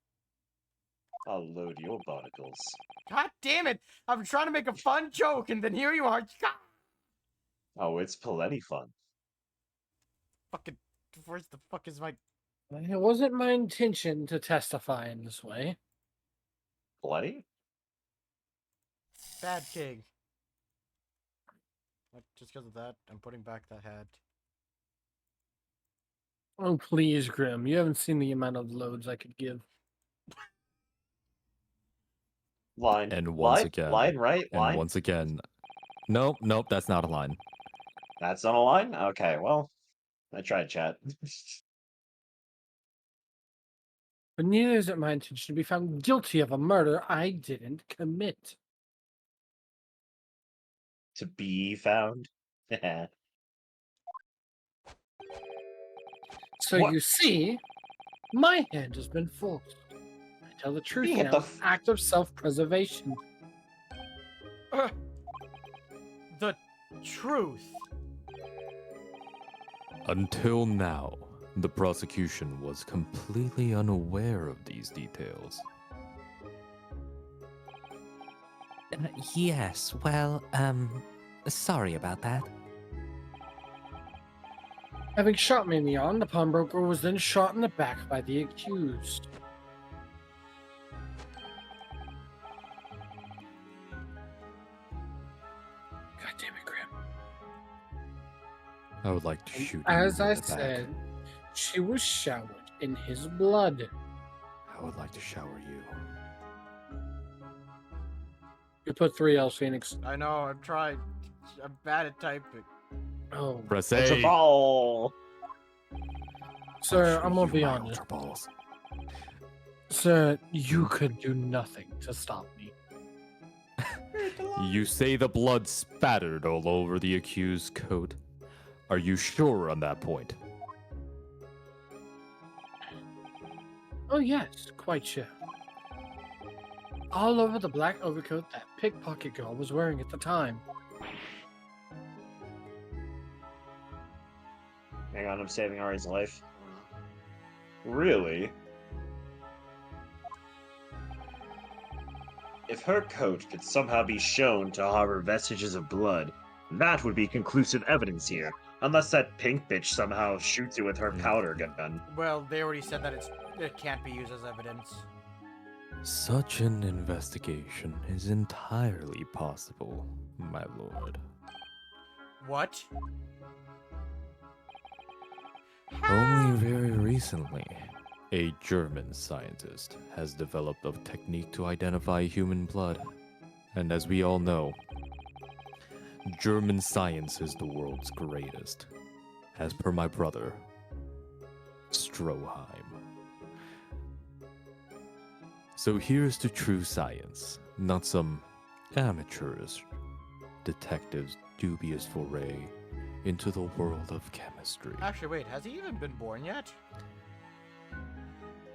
Speaker 5: I'll load your barnacles.
Speaker 1: God damn it! I'm trying to make a fun joke, and then here you are.
Speaker 5: Oh, it's plenty fun.
Speaker 1: Fucking, where's the fuck is my?
Speaker 2: It wasn't my intention to testify in this way.
Speaker 5: Plenty?
Speaker 1: Bad king. Like, just because of that, I'm putting back that hat.
Speaker 2: Oh, please, Grim. You haven't seen the amount of loads I could give.
Speaker 5: Line.
Speaker 3: And once
Speaker 5: line?
Speaker 3: again-
Speaker 5: Line, right?
Speaker 3: And
Speaker 5: Line?
Speaker 3: once again, nope, that's not a line.
Speaker 5: That's not a line? Okay, well, I tried, chat.
Speaker 2: But neither is it my intention to be found guilty of a murder I didn't commit.
Speaker 5: To be found.
Speaker 2: So
Speaker 5: What?
Speaker 2: you see, my hand has been forced. I tell the truth
Speaker 5: What
Speaker 2: now,
Speaker 5: the
Speaker 2: an act of self-preservation.
Speaker 1: The truth.
Speaker 3: Until now, the prosecution was completely unaware of these details.
Speaker 6: Yes, well, sorry about that.
Speaker 2: Having shot me in the arm, the pawnbroker was then shot in the back by the accused. God damn it, Graham.
Speaker 3: I would like to shoot you
Speaker 2: As
Speaker 3: in
Speaker 2: I
Speaker 3: the back.
Speaker 2: said, she was showered in his blood.
Speaker 3: I would like to shower you.
Speaker 2: You put 3 L's, Phoenix.
Speaker 1: I know, I've tried. I'm bad at typing.
Speaker 2: Oh,
Speaker 3: Press
Speaker 5: It's a
Speaker 3: A.
Speaker 5: ball.
Speaker 2: sir,
Speaker 3: I'll
Speaker 2: I'm
Speaker 3: show
Speaker 2: gonna
Speaker 3: you
Speaker 2: be
Speaker 3: my
Speaker 2: honest.
Speaker 3: ultra balls.
Speaker 2: Sir, you could do nothing to stop me.
Speaker 3: You say the blood spattered all over the accused's coat. Are you sure on that point?
Speaker 2: Oh yes, quite sure. All over the black overcoat that pickpocket girl was wearing at the time.
Speaker 5: Hang on, I'm saving Ari's life. Really? If her coat could somehow be shown to harbor vestiges of blood, that would be conclusive evidence here. Unless that pink bitch somehow shoots you with her powder gun.
Speaker 1: Well, they already said that it can't be used as evidence.
Speaker 3: Such an investigation is entirely possible, my lord.
Speaker 1: What?
Speaker 3: Only very recently, a German scientist has developed a technique to identify human blood. And as we all know, German science is the world's greatest, as per my brother, Stroheim. So here's to true science, not some amateurish detective's dubious foray into the world of chemistry.
Speaker 1: Actually, wait, has he even been born yet?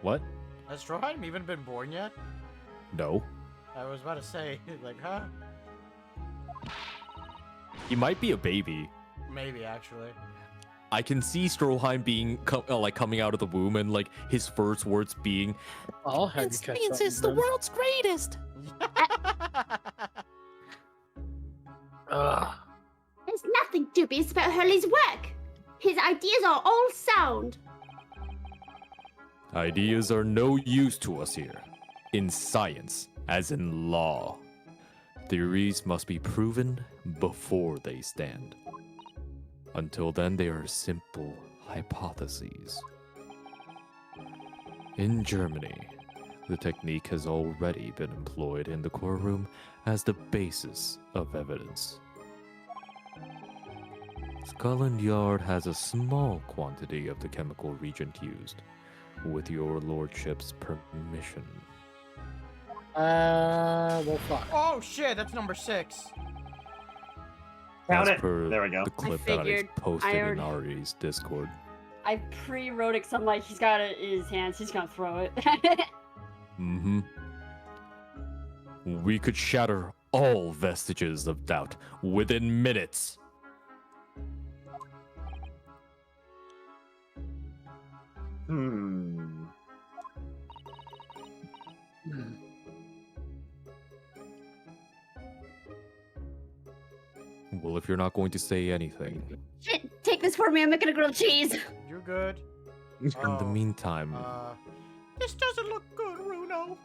Speaker 3: What?
Speaker 1: Has Stroheim even been born yet?
Speaker 3: No.
Speaker 1: I was about to say, like, huh?
Speaker 3: He might be a baby.
Speaker 1: Maybe, actually.
Speaker 3: I can see Stroheim being coming out of the womb and like his first words being,
Speaker 2: I'll have you catch up.
Speaker 6: It's the
Speaker 2: then.
Speaker 6: world's greatest.
Speaker 2: Ugh.
Speaker 4: There's nothing dubious about Hurley's work. His ideas are all sound.
Speaker 3: ideas are no use to us here. In science, as in law. Theories must be proven before they stand. Until then, they are simple hypotheses. In Germany, the technique has already been employed in the courtroom as the basis of evidence. Scotland Yard has a small quantity of the chemical reagent used, with your lordship's permission.
Speaker 2: Well, fuck.
Speaker 1: Oh shit, that's number 6.
Speaker 5: Count
Speaker 3: As
Speaker 5: it.
Speaker 3: per
Speaker 5: There we go.
Speaker 3: the clip that I
Speaker 7: figured.
Speaker 3: posted
Speaker 7: I
Speaker 3: in
Speaker 7: already-
Speaker 3: Ari's Discord.
Speaker 7: I pre-wrote it 'cause I'm like, he's got it in his hands. He's gonna throw it.
Speaker 3: Mm-hmm. We could shatter all vestiges of doubt within minutes.
Speaker 5: Hmm.
Speaker 2: Hmm.
Speaker 3: Well, if you're not going to say anything,
Speaker 4: Shit, take this for me. I'm making a grilled cheese.
Speaker 1: You're good.
Speaker 3: in the
Speaker 1: Oh,
Speaker 3: meantime,
Speaker 1: this doesn't look good, Runo.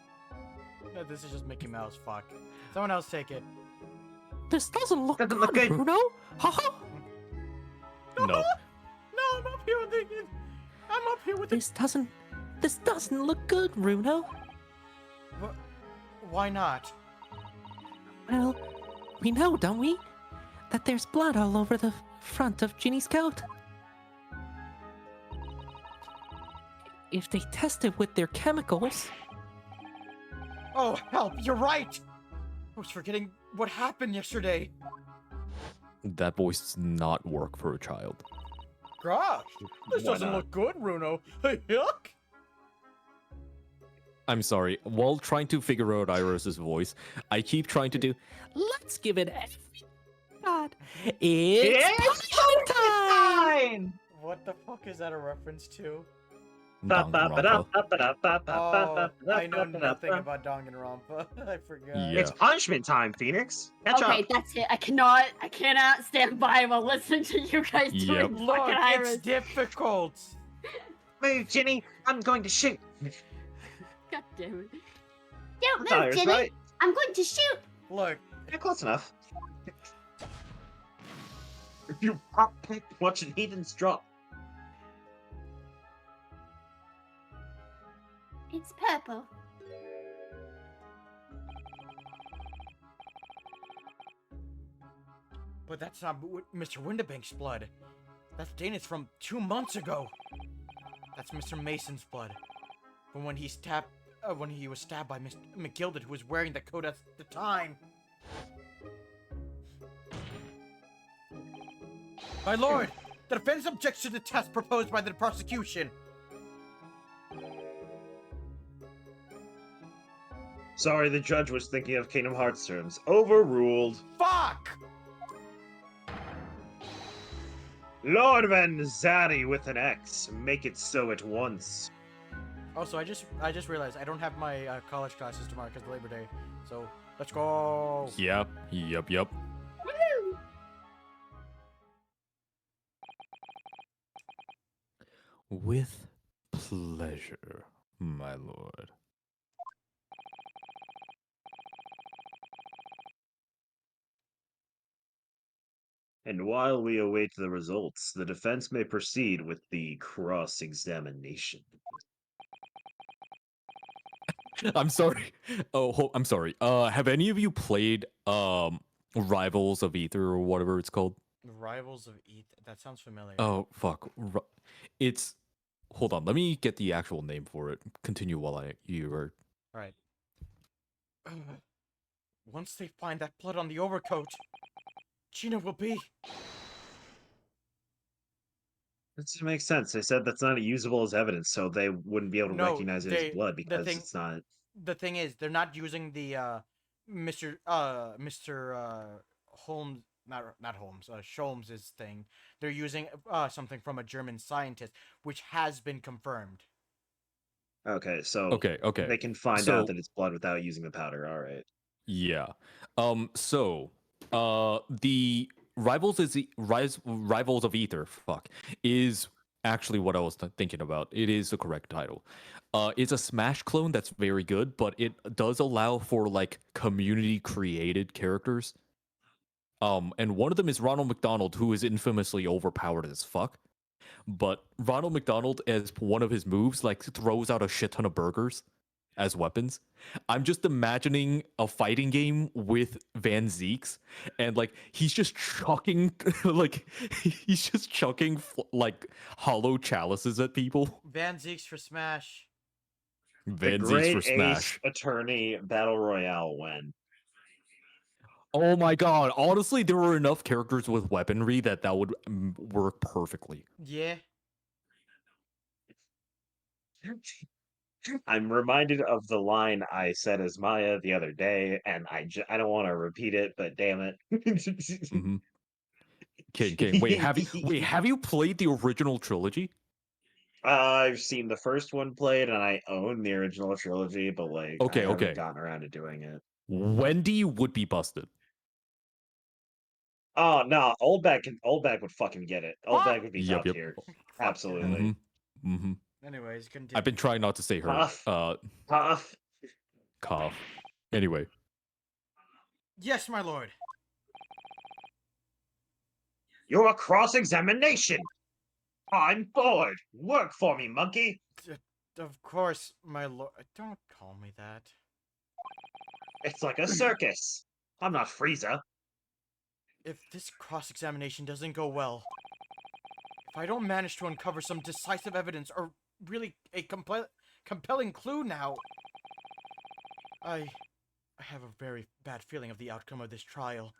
Speaker 1: No, this is just Mickey Mouse. Fuck. Someone else take it.
Speaker 6: This doesn't look
Speaker 5: Doesn't look
Speaker 6: good,
Speaker 5: good.
Speaker 6: Bruno. Haha.
Speaker 3: no.
Speaker 1: No, I'm up here with the. I'm up here with the.
Speaker 6: This doesn't look good, Bruno.
Speaker 1: Why not?
Speaker 6: Well, we know, don't we, that there's blood all over the front of Ginny's coat. if they test it with their chemicals.
Speaker 1: Oh, help! You're right! I was forgetting what happened yesterday.
Speaker 3: That voice does not work for a child.
Speaker 1: Gosh, this
Speaker 5: Why
Speaker 1: doesn't
Speaker 5: not?
Speaker 1: look good, Runo. Yuck!
Speaker 3: I'm sorry. While trying to figure out Iris's voice, I keep trying to do.
Speaker 6: Let's give it every God. It's
Speaker 5: It's
Speaker 6: punishment time!
Speaker 5: time!
Speaker 1: What the fuck is that a reference to?
Speaker 3: Danganronpa.
Speaker 1: Oh, I know nothing about Danganronpa. I forgot.
Speaker 3: Yeah.
Speaker 5: It's punishment time, Phoenix. Catch
Speaker 7: Okay,
Speaker 5: up.
Speaker 7: that's it. I cannot stand by while listening to you guys
Speaker 3: Yep.
Speaker 7: doing
Speaker 1: Look,
Speaker 7: fucking
Speaker 1: it's
Speaker 7: Iris.
Speaker 1: difficult.
Speaker 5: Move, Ginny. I'm going to shoot.
Speaker 7: God damn it.
Speaker 4: Don't move,
Speaker 5: Iris,
Speaker 4: Ginny.
Speaker 5: right?
Speaker 4: I'm going to shoot.
Speaker 1: Look,
Speaker 5: Yeah, close enough. If you pop pick, watch an heathens drop.
Speaker 4: It's purple.
Speaker 1: but that's not Mr. Windibank's blood. That's Dana's from 2 months ago. That's Mr. Mason's blood. From when he was stabbed by Mr. McGilded, who was wearing the coat at the time. My lord, the defense objects to the test proposed by the prosecution.
Speaker 5: Sorry, the judge was thinking of Kingdom Hearts terms. Overruled.
Speaker 1: Fuck!
Speaker 5: Lord Vanzati with an X. Make it so at once.
Speaker 1: Also, I just realized I don't have my college classes tomorrow because of Labor Day. So let's go.
Speaker 3: Yep.
Speaker 4: Woo!
Speaker 3: With pleasure, my lord.
Speaker 5: And while we await the results, the defense may proceed with the cross-examination.
Speaker 3: I'm sorry. I'm sorry. Have any of you played Rivals of Ether or whatever it's called?
Speaker 1: Rivals of Eth. That sounds familiar.
Speaker 3: Oh fuck. It's. Hold on. Let me get the actual name for it. Continue while you are.
Speaker 1: All right. Once they find that blood on the overcoat, Gina will be.
Speaker 5: That just makes sense. They said that's not usable as evidence, so they wouldn't be able to
Speaker 1: No,
Speaker 5: recognize it as blood because it's not.
Speaker 1: The thing is, they're not using the Mr. Holmes, not Holmes, Sholmes's thing. They're using something from a German scientist, which has been confirmed.
Speaker 5: Okay, so
Speaker 3: Okay.
Speaker 5: they can find
Speaker 3: So-
Speaker 5: out that it's blood without using the powder. All right.
Speaker 3: Yeah. The Rivals of Ether. Fuck. Is actually what I was thinking about. It is the correct title. It's a Smash clone that's very good, but it does allow for like community created characters. And one of them is Ronald McDonald, who is infamously overpowered as fuck. But Ronald McDonald, as one of his moves, like throws out a shit ton of burgers as weapons. I'm just imagining a fighting game with Van Zeeks, and like he's just chucking, like hollow chalices at people.
Speaker 1: Van Zeeks for Smash.
Speaker 3: Van
Speaker 5: The
Speaker 3: Zeeks
Speaker 5: Great
Speaker 3: for
Speaker 5: Ace
Speaker 3: Smash.
Speaker 5: Attorney Battle Royale win.
Speaker 3: Oh my god! Honestly, there were enough characters with weaponry that would work perfectly.
Speaker 1: Yeah.
Speaker 5: I'm reminded of the line I said as Maya the other day, and I don't want to repeat it, but damn it.
Speaker 3: Mm-hmm. Okay. Wait, have you played the original trilogy?
Speaker 5: I've seen the first one played, and I own the original trilogy, but like I haven't
Speaker 3: Okay.
Speaker 5: gotten around to doing it.
Speaker 3: Wendy would be busted.
Speaker 5: Oh no, Oldback would fucking get it. Oldback would be
Speaker 3: Yep,
Speaker 5: top
Speaker 3: yep.
Speaker 5: tier.
Speaker 1: Fuck
Speaker 5: Absolutely.
Speaker 3: Mm-hmm.
Speaker 1: Anyways, continue.
Speaker 3: I've been trying not to say her.
Speaker 5: Tough. Tough.
Speaker 3: Cough. Anyway.
Speaker 1: Yes, my lord.
Speaker 5: You're a cross-examination. I'm bored. Work for me, monkey.
Speaker 1: Of course, my lord. Don't call me that.
Speaker 5: It's like a circus. I'm not Frieza.
Speaker 1: If this cross-examination doesn't go well, if I don't manage to uncover some decisive evidence or really a compelling clue now. I have a very bad feeling of the outcome of this trial.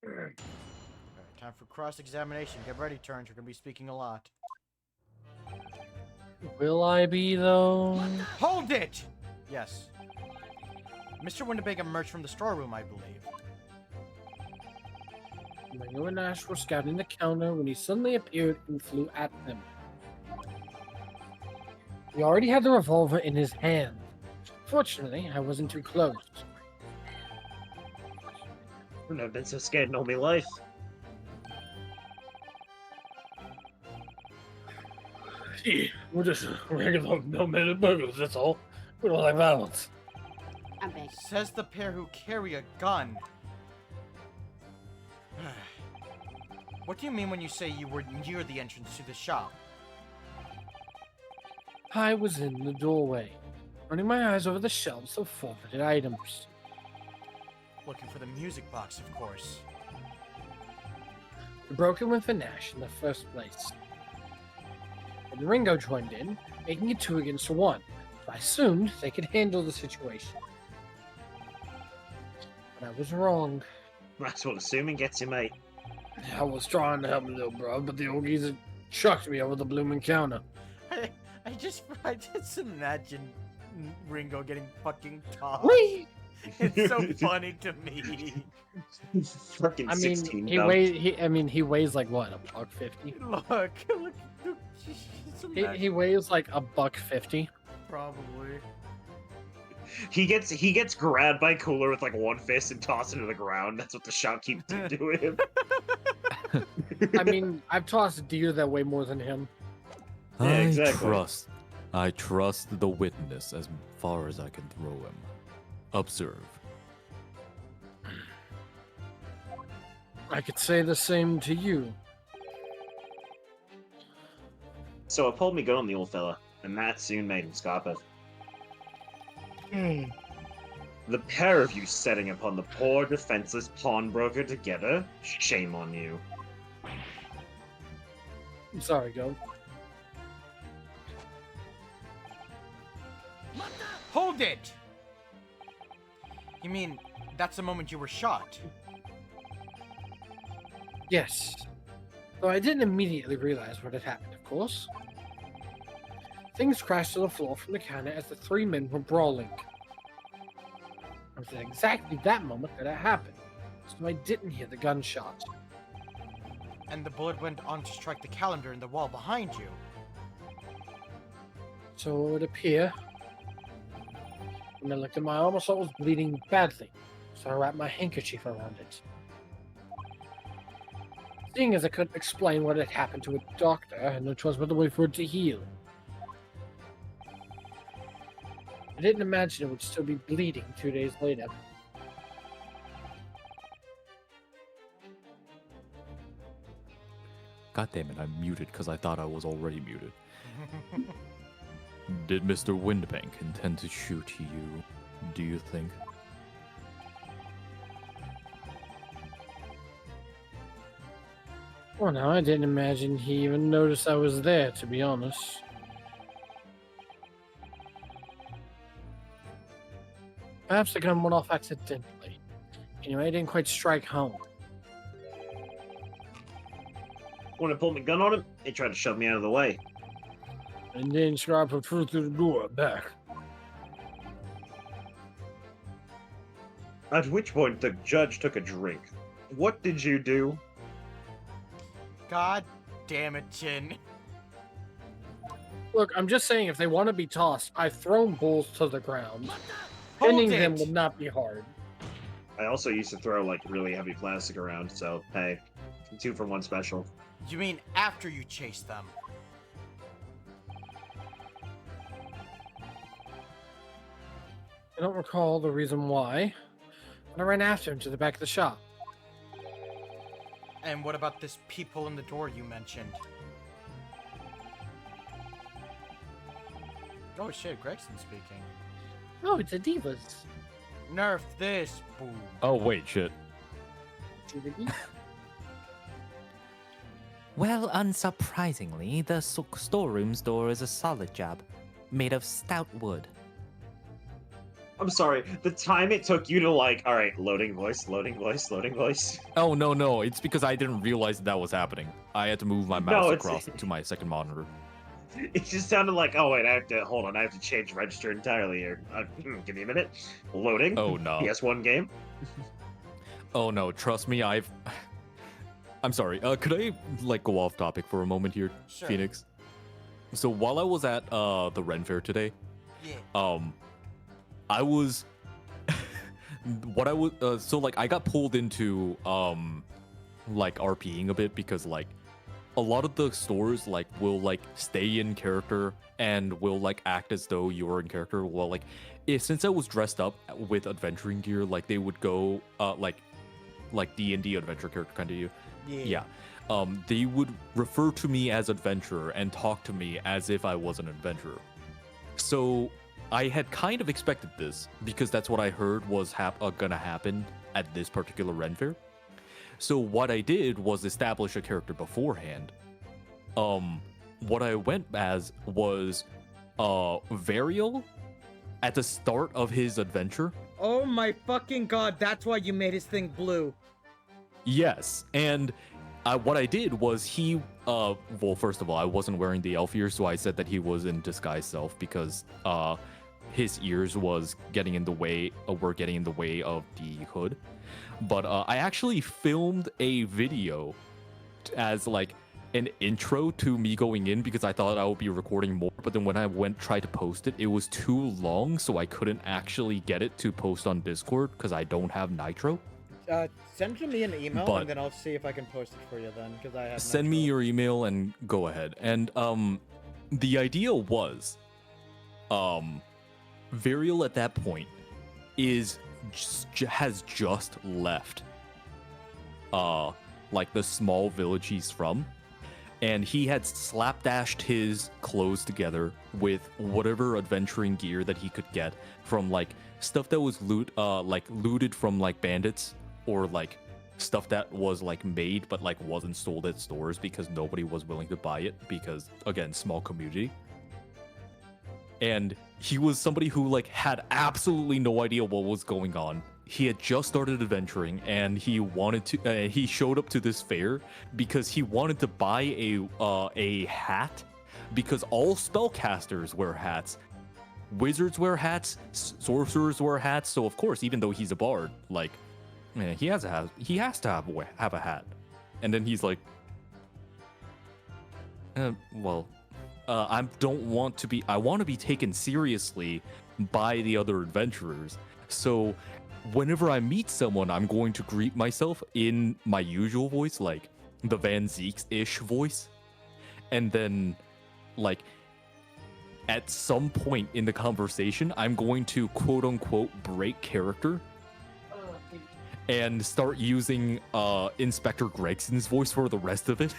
Speaker 1: Alright, time for cross-examination. Get ready, Turns. You're gonna be speaking a lot.
Speaker 2: Will I be, though?
Speaker 1: Hold it! Yes. Mr. Winnebago emerged from the storeroom, I believe.
Speaker 2: Ringo and Ash were scouting the counter when he suddenly appeared and flew at them. He already had the revolver in his hand. Fortunately, I wasn't too close.
Speaker 5: I've never been so scared in all my life.
Speaker 2: We're just regular no-minute burglars, that's all. We don't like violence.
Speaker 4: I'm big.
Speaker 1: Says the pair who carry a gun. What do you mean when you say you were near the entrance to the shop?
Speaker 2: I was in the doorway, running my eyes over the shelves of forfeited items.
Speaker 1: Looking for the music box, of course.
Speaker 2: We broke in with Nash in the first place. And Ringo joined in, making it 2 against 1. So I assumed they could handle the situation. But I was wrong.
Speaker 5: That's what assuming gets you, mate.
Speaker 2: I was trying to help my little bro, but the old geezer chucked me over the blooming counter.
Speaker 1: I just imagine Ringo getting fucking tossed.
Speaker 2: Whee!
Speaker 1: It's so funny to me.
Speaker 5: Fucking
Speaker 2: I mean,
Speaker 5: 16
Speaker 2: he
Speaker 5: dumb.
Speaker 2: weighs like what, $1.50?
Speaker 1: Look, it's
Speaker 2: He weighs like $1.50.
Speaker 1: probably.
Speaker 5: He gets grabbed by Cooler with like one fist and tossed into the ground. That's what the shot keeps doing him.
Speaker 2: I mean, I've tossed deer that weigh more than him.
Speaker 5: Yeah, exactly.
Speaker 3: I trust the witness as far as I can throw him. Observe.
Speaker 2: I could say the same to you.
Speaker 5: So I pulled me gun on the old fella, and that soon made him scarper. The pair of you setting upon the poor defenseless pawnbroker together, shame on you.
Speaker 2: I'm sorry, Go.
Speaker 1: Hold it! You mean that's the moment you were shot?
Speaker 2: Yes. Though I didn't immediately realize what had happened, of course. Things crashed to the floor from the counter as the 3 men were brawling. It was at exactly that moment that it happened, so I didn't hear the gunshot.
Speaker 1: And the bullet went on to strike the calendar in the wall behind you.
Speaker 2: So it would appear. When I looked at my arm, I saw it was bleeding badly, so I wrapped my handkerchief around it. Seeing as I couldn't explain what had happened to a doctor, I had no choice but to wait for it to heal. I didn't imagine it would still be bleeding 2 days later.
Speaker 3: God damn it, I'm muted because I thought I was already muted. Did Mr. Windbank intend to shoot you, do you think?
Speaker 2: Well, no, I didn't imagine he even noticed I was there, to be honest. Perhaps the gun went off accidentally. Anyway, I didn't quite strike home.
Speaker 5: When I pulled my gun on him, they tried to shove me out of the way.
Speaker 2: And then Scarpa threw through the door back.
Speaker 5: At which point the judge took a drink. What did you do?
Speaker 1: God damn it, Chin.
Speaker 2: Look, I'm just saying, if they want to be tossed, I've thrown bulls to the ground.
Speaker 1: Hold
Speaker 2: Pinning them
Speaker 1: it!
Speaker 2: would not be hard.
Speaker 5: I also used to throw like really heavy plastic around, so hey, 2 for 1 special.
Speaker 1: You mean after you chased them?
Speaker 2: I don't recall the reason why, but I ran after him to the back of the shop.
Speaker 1: And what about this peephole in the door you mentioned? Oh shit, Gregson speaking.
Speaker 2: Oh, it's a Divas.
Speaker 1: Nerf this, boom.
Speaker 3: Oh, wait, shit.
Speaker 6: Well, unsurprisingly, the storeroom's door is a solid job, made of stout wood.
Speaker 5: I'm sorry. The time it took you to like, all right, loading voice, loading voice, loading voice.
Speaker 3: Oh no, it's because I didn't realize that was happening. I had to move my mouse
Speaker 5: No, it's
Speaker 3: across to my second monitor.
Speaker 5: it just sounded like, oh wait, I have to hold on, I have to change register entirely here. Give me a minute. Loading.
Speaker 3: Oh no.
Speaker 5: PS1 game.
Speaker 3: Oh no, trust me, I'm sorry. Could I like go off topic for a moment here,
Speaker 1: Sure.
Speaker 3: Phoenix? So while I was at the Ren Fair today,
Speaker 1: Yeah.
Speaker 3: I was what I was so like I got pulled into like RPing a bit because like a lot of the stores like will like stay in character and will like act as though you're in character. Well, like since I was dressed up with adventuring gear, like they would go like D&D adventure character kind of you. Yeah. They would refer to me as adventurer and talk to me as if I was an adventurer. So I had kind of expected this because that's what I heard was gonna happen at this particular Ren Fair. So what I did was establish a character beforehand. What I went as was Varial at the start of his adventure.
Speaker 1: Oh my fucking god, that's why you made his thing blue.
Speaker 3: Yes, and what I did was well, first of all, I wasn't wearing the elf ears, so I said that he was in disguise self because his ears was getting in the way, were getting in the way of the hood. But I actually filmed a video as like an intro to me going in because I thought I would be recording more. But then when I tried to post it, it was too long, so I couldn't actually get it to post on Discord because I don't have Nitro.
Speaker 1: Send to me an email
Speaker 3: But-
Speaker 1: and then I'll see if I can post it for you then, because I have.
Speaker 3: Send me
Speaker 1: Nitro.
Speaker 3: your email and go ahead. And the idea was Varial at that point has just left like the small village he's from, and he had slapdashed his clothes together with whatever adventuring gear that he could get from like stuff that was looted from like bandits, or like stuff that was like made but like wasn't sold at stores because nobody was willing to buy it because, again, small community. And he was somebody who like had absolutely no idea what was going on. He had just started adventuring and he wanted to he showed up to this fair because he wanted to buy a hat, because all spellcasters wear hats, wizards wear hats, sorcerers wear hats. So of course, even though he's a bard, like, man, he has to have a hat. And then he's like, well, I want to be taken seriously by the other adventurers. So whenever I meet someone, I'm going to greet myself in my usual voice, like the Van Zeeks-ish voice. And then, like, at some point in the conversation, I'm going to quote unquote break character and start using Inspector Gregson's voice for the rest of it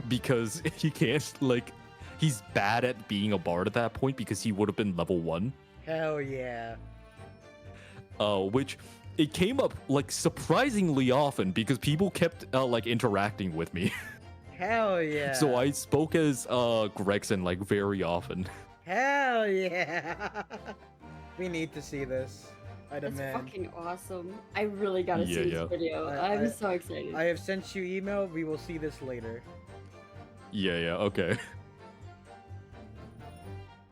Speaker 3: because he can't, like, he's bad at being a bard at that point because he would have been level 1.
Speaker 1: Hell yeah.
Speaker 3: Which it came up like surprisingly often because people kept like interacting with me.
Speaker 1: Hell yeah.
Speaker 3: So I spoke as Gregson like very often.
Speaker 1: Hell yeah. We need to see this. I
Speaker 7: That's
Speaker 1: demand.
Speaker 7: fucking awesome. I really gotta
Speaker 3: Yeah,
Speaker 7: see
Speaker 3: yeah.
Speaker 7: this video.
Speaker 1: I-
Speaker 7: I'm so excited.
Speaker 1: I have sent you email. We will see this later.
Speaker 3: Yeah, okay.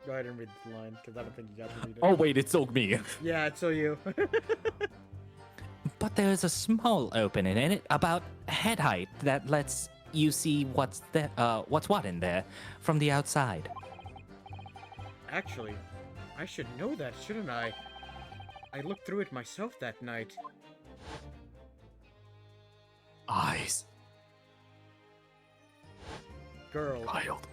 Speaker 1: Go ahead and read the line, because I don't think you got to read it.
Speaker 3: Oh wait, it's still me.
Speaker 1: Yeah, it's so you.
Speaker 6: But there's a small opening in it about head height that lets you see what's what in there from the outside.
Speaker 1: Actually, I should know that, shouldn't I? I looked through it myself that night.
Speaker 3: Eyes.
Speaker 1: Girl.
Speaker 3: Wild.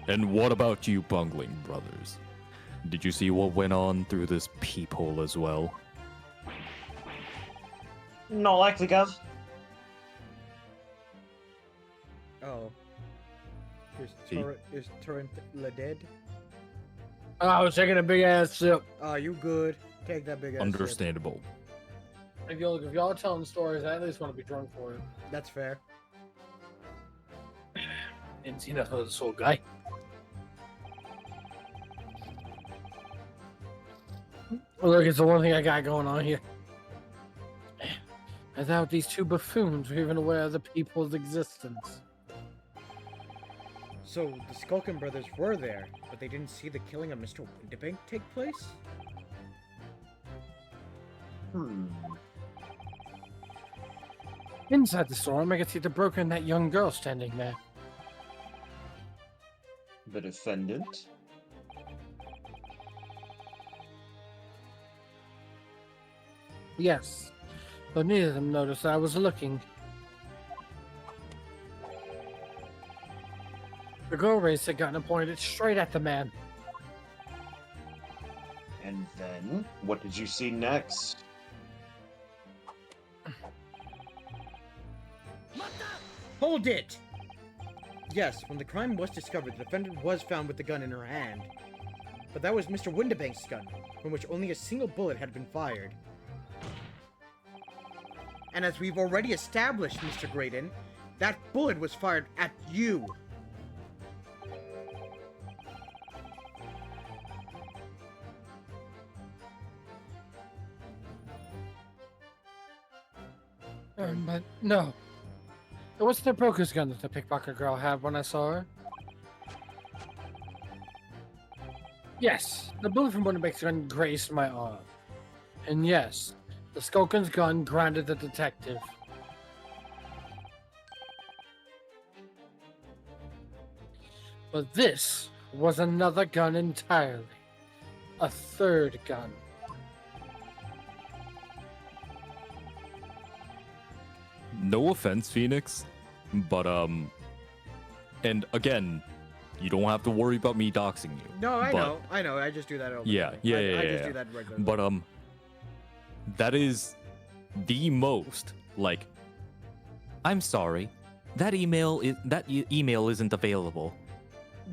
Speaker 3: And what about you, bungling brothers? Did you see what went on through this peephole as well?
Speaker 5: No, likely, Gov.
Speaker 1: Oh.
Speaker 3: See?
Speaker 1: Is Torrent dead?
Speaker 2: I was taking a big ass sip.
Speaker 1: Oh, you good. Take that big ass sip.
Speaker 3: Understandable.
Speaker 2: If y'all are telling stories, I at least want to be drunk for it.
Speaker 1: That's fair.
Speaker 2: Didn't see nothing of this old guy. Look, it's the one thing I got going on here. I doubt these two buffoons were even aware of the people's existence.
Speaker 1: So the Skulkin brothers were there, but they didn't see the killing of Mr. Windibank take place?
Speaker 2: Inside the storm, I could see the broker and that young girl standing there.
Speaker 5: The defendant?
Speaker 2: Yes, but neither of them noticed I was looking. The girl raised a gun and pointed it straight at the man.
Speaker 5: And then, what did you see next?
Speaker 1: Hold it! Yes, when the crime was discovered, the defendant was found with the gun in her hand. But that was Mr. Windibank's gun, from which only a single bullet had been fired. And as we've already established, Mr. Graydon, that bullet was fired at you.
Speaker 2: But no. It wasn't the broker's gun that the pickpocket girl had when I saw her. Yes, the bullet from Windibank's gun grazed my arm. And yes, the Skulkin's gun grounded the detective. But this was another gun entirely. A third gun.
Speaker 3: No offense, Phoenix, but and again, you don't have to worry about me doxing you.
Speaker 1: No, I
Speaker 3: but-
Speaker 1: know. I just do that over.
Speaker 3: Yeah, yeah,
Speaker 1: I
Speaker 3: yeah,
Speaker 1: just
Speaker 3: yeah.
Speaker 1: do that regularly.
Speaker 3: But that is the most like. I'm sorry, that email isn't available.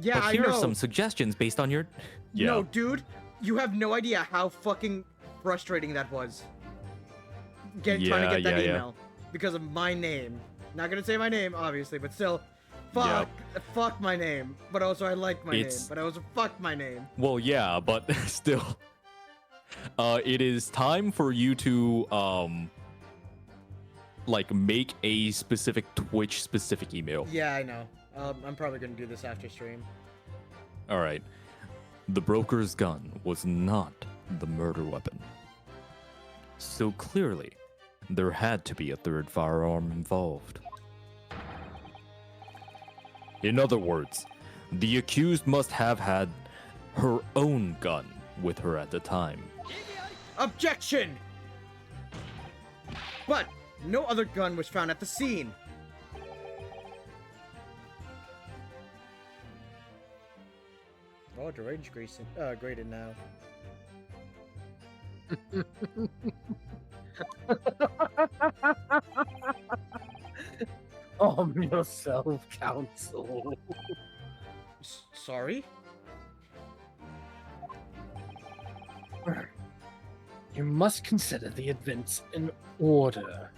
Speaker 1: yeah,
Speaker 3: But here
Speaker 1: I know.
Speaker 3: are some suggestions based on your. Yeah.
Speaker 1: No, dude, you have no idea how fucking frustrating that was. Trying to
Speaker 3: Yeah,
Speaker 1: get that
Speaker 3: yeah, yeah.
Speaker 1: email because of my name. Not gonna say my name, obviously, but still, fuck my name. But also, I like my name.
Speaker 3: It's-
Speaker 1: But also, fuck my name.
Speaker 3: Well, yeah, but still, it is time for you to like make a specific Twitch specific email.
Speaker 1: Yeah, I know. I'm probably gonna do this after stream.
Speaker 3: All right. The broker's gun was not the murder weapon. So clearly, there had to be a third firearm involved. In other words, the accused must have had her own gun with her at the time.
Speaker 1: Objection! But no other gun was found at the scene. Oh, deranged Grayson, graded now.
Speaker 2: Arm yourself, counsel.
Speaker 1: Sorry?
Speaker 2: You must consider the events in order.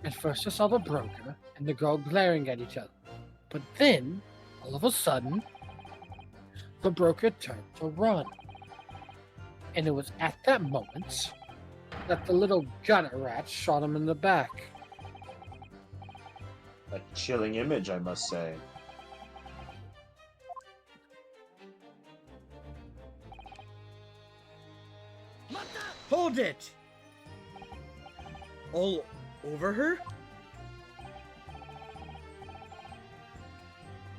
Speaker 2: At first, I saw the broker and the girl glaring at each other. But then, all of a sudden, the broker turned to run. And it was at that moment that the little gutter rat shot him in the back.
Speaker 5: A chilling image, I must say.
Speaker 1: Hold it! All over her?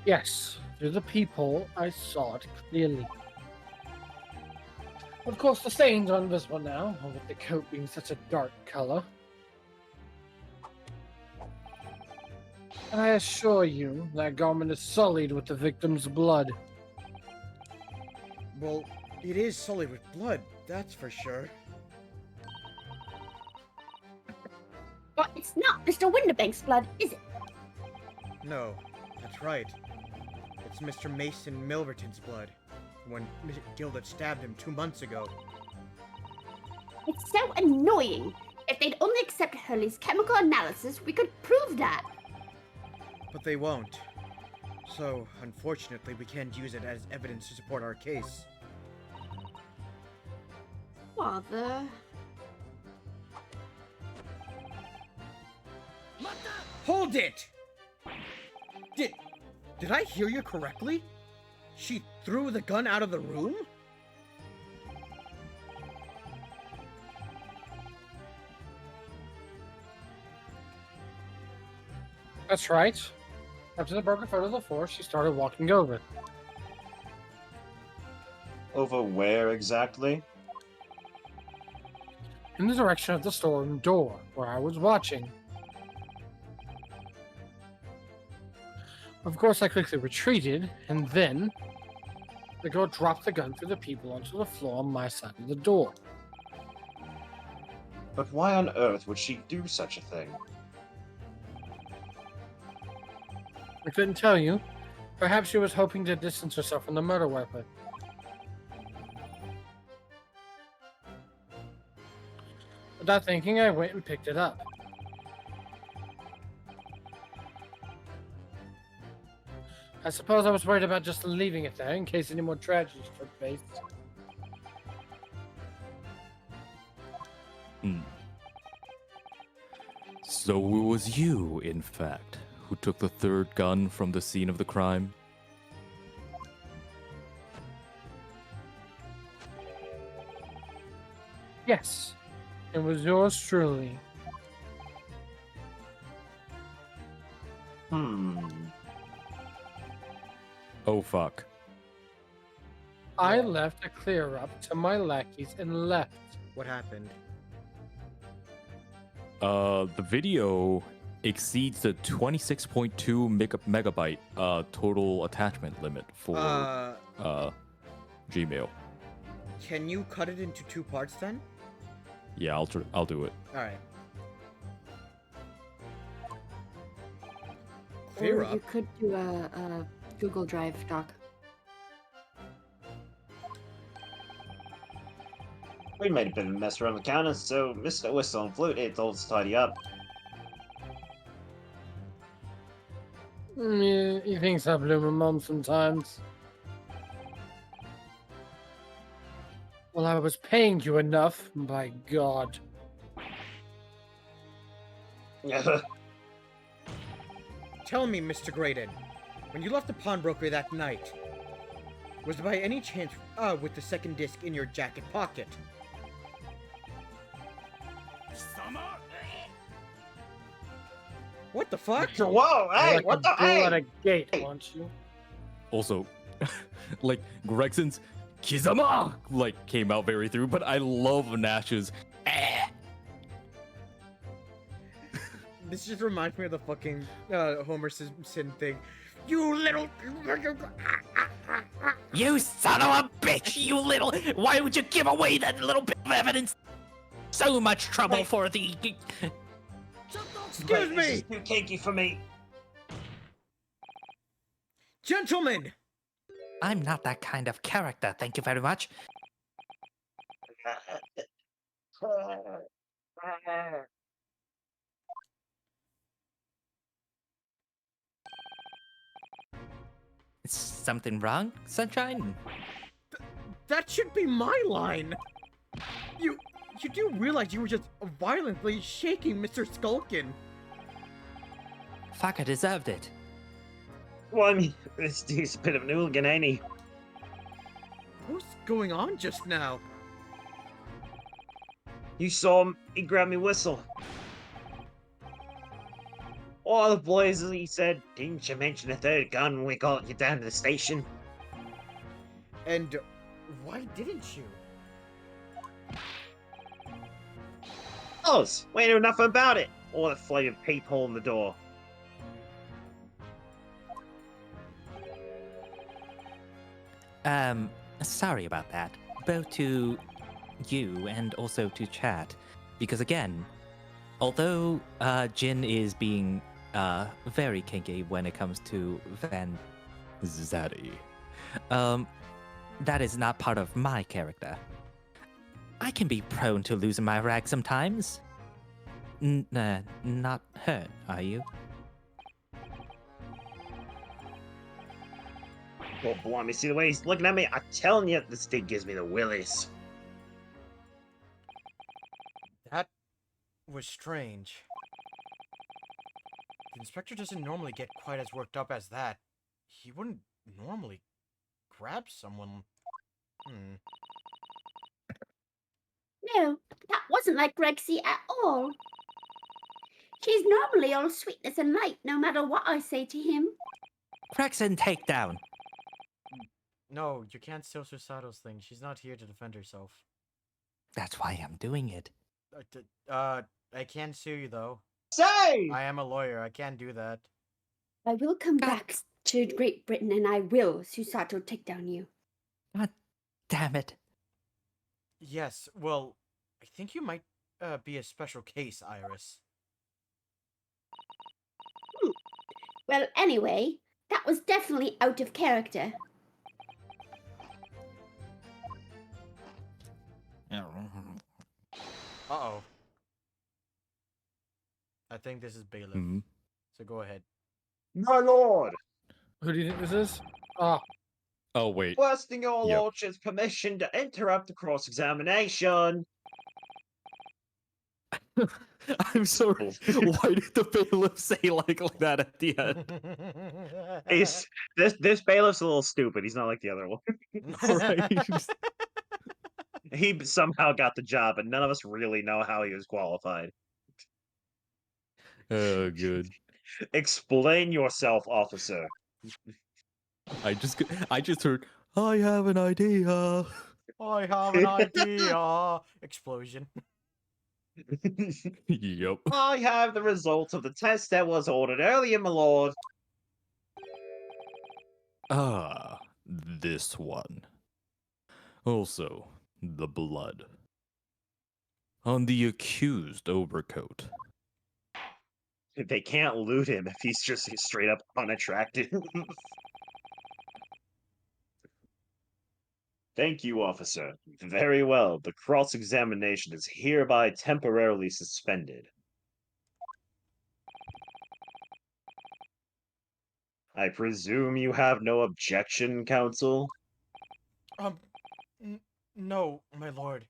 Speaker 2: Yes, through the peephole, I saw it clearly. Of course, the stains are invisible now, with the coat being such a dark color. And I assure you, that garment is sullied with the victim's blood.
Speaker 1: Well, it is sullied with blood, that's for sure.
Speaker 4: But it's not Mr. Windibank's blood, is it?
Speaker 1: No, that's right. It's Mr. Mason Milverton's blood. when Gilded stabbed him 2 months ago.
Speaker 4: It's so annoying. If they'd only accept Hurley's chemical analysis, we could prove that.
Speaker 1: But they won't. So, unfortunately, we can't use it as evidence to support our case.
Speaker 7: Father.
Speaker 1: Hold it! Did I hear you correctly? She threw the gun out of the room?
Speaker 2: That's right. After the broken foot of the floor, she started walking over.
Speaker 5: Over where exactly?
Speaker 2: In the direction of the storeroom door, where I was watching. Of course, I quickly retreated, and then the girl dropped the gun through the people onto the floor on my side of the door.
Speaker 5: But why on earth would she do such a thing?
Speaker 2: I couldn't tell you. Perhaps she was hoping to distance herself from the murder weapon. Without thinking, I went and picked it up. I suppose I was worried about just leaving it there in case any more tragedies took place.
Speaker 3: So it was you, in fact, who took the third gun from the scene of the crime?
Speaker 2: Yes, it was yours truly.
Speaker 3: Oh fuck.
Speaker 2: I left a clear up to my lackeys and left.
Speaker 1: What happened?
Speaker 3: The video exceeds the 26.2 megabyte total attachment limit for Gmail.
Speaker 1: Can you cut it into 2 parts then?
Speaker 3: Yeah, I'll do it.
Speaker 1: Alright.
Speaker 7: Or
Speaker 1: Clear
Speaker 7: you
Speaker 1: up?
Speaker 7: could do a Google Drive doc.
Speaker 5: We made a bit of a mess around the counter, so Mr. Whistle and Flute here told us to tidy up.
Speaker 2: You think so, Bloomer Mom, sometimes? Well, I was paying you enough, by God.
Speaker 1: Tell me, Mr. Graydon, when you left the pawnbroker that night, was it by any chance with the second disc in your jacket pocket? What the fuck?
Speaker 5: Whoa, hey,
Speaker 2: Like
Speaker 5: what
Speaker 2: a
Speaker 5: the
Speaker 2: bull
Speaker 5: hey?
Speaker 2: at a gate, won't you?
Speaker 3: Also, like Gregson's Kizama like came out very through, but I love Nash's
Speaker 1: This just reminds me of the fucking Homer Simpson thing. You little...
Speaker 6: You son of a bitch! You little. Why would you give away that little bit of evidence? So much trouble
Speaker 5: Wait.
Speaker 6: for the.
Speaker 1: Excuse
Speaker 5: This
Speaker 1: me!
Speaker 5: is too cakey for me.
Speaker 1: Gentlemen!
Speaker 6: I'm not that kind of character, thank you very much. Is something wrong, Sunshine?
Speaker 1: That should be my line! You do realize you were just violently shaking Mr. Skulkin.
Speaker 6: Fuck, I deserved it.
Speaker 5: Well, I mean, this dude's a bit of an hooligan, ain't he?
Speaker 1: What's going on just now?
Speaker 5: You saw him, he grabbed me whistle. All the boys, he said, didn't you mention a third gun when we got you down to the station?
Speaker 1: And why didn't you?
Speaker 5: Us, we knew nothing about it. Or the flaming peephole in the door.
Speaker 6: Sorry about that. Both to you and also to chat. Because again, although Jin is being very kinky when it comes to Van Zaddy, that is not part of my character. I can be prone to losing my rag sometimes. Not hurt, are you?
Speaker 5: Oh, blimey, see the way he's looking at me? I'm telling you, this thing gives me the willies.
Speaker 1: That was strange. The inspector doesn't normally get quite as worked up as that. He wouldn't normally grab someone.
Speaker 4: No, that wasn't like Rexy at all. He's normally all sweetness and light, no matter what I say to him.
Speaker 6: Rexon takedown.
Speaker 1: No, you can't steal Susato's thing. She's not here to defend herself.
Speaker 6: That's why I'm doing it.
Speaker 1: I can't sue you though.
Speaker 5: Say!
Speaker 1: I am a lawyer. I can't do that.
Speaker 4: I will come back to Great Britain and I will, Susato, take down you.
Speaker 6: God damn it.
Speaker 1: Yes, well, I think you might be a special case, Iris.
Speaker 4: Well, anyway, that was definitely out of character.
Speaker 1: Uh-oh. I think this is bailiff.
Speaker 3: Mhm.
Speaker 1: So go ahead.
Speaker 5: My lord!
Speaker 2: Who do you think this is? Ah,
Speaker 3: Oh wait.
Speaker 5: Requesting your
Speaker 3: Yep.
Speaker 5: lordship's permission to interrupt the cross-examination.
Speaker 3: I'm sorry. Why did the bailiff say like that at the end?
Speaker 5: He's, this bailiff's a little stupid. He's not like the other one.
Speaker 3: Right.
Speaker 5: He somehow got the job, and none of us really know how he was qualified.
Speaker 3: Oh, good.
Speaker 5: Explain yourself, officer.
Speaker 3: I just heard. I have an idea.
Speaker 1: I have an idea. Explosion.
Speaker 3: Yep.
Speaker 5: I have the results of the test that was ordered earlier, my lord.
Speaker 3: Ah, this one. Also, the blood on the accused overcoat.
Speaker 5: They can't loot him if he's just straight up unattractive. Thank you, officer. Very well. The cross-examination is hereby temporarily suspended. I presume you have no objection, counsel?
Speaker 1: No, my lord.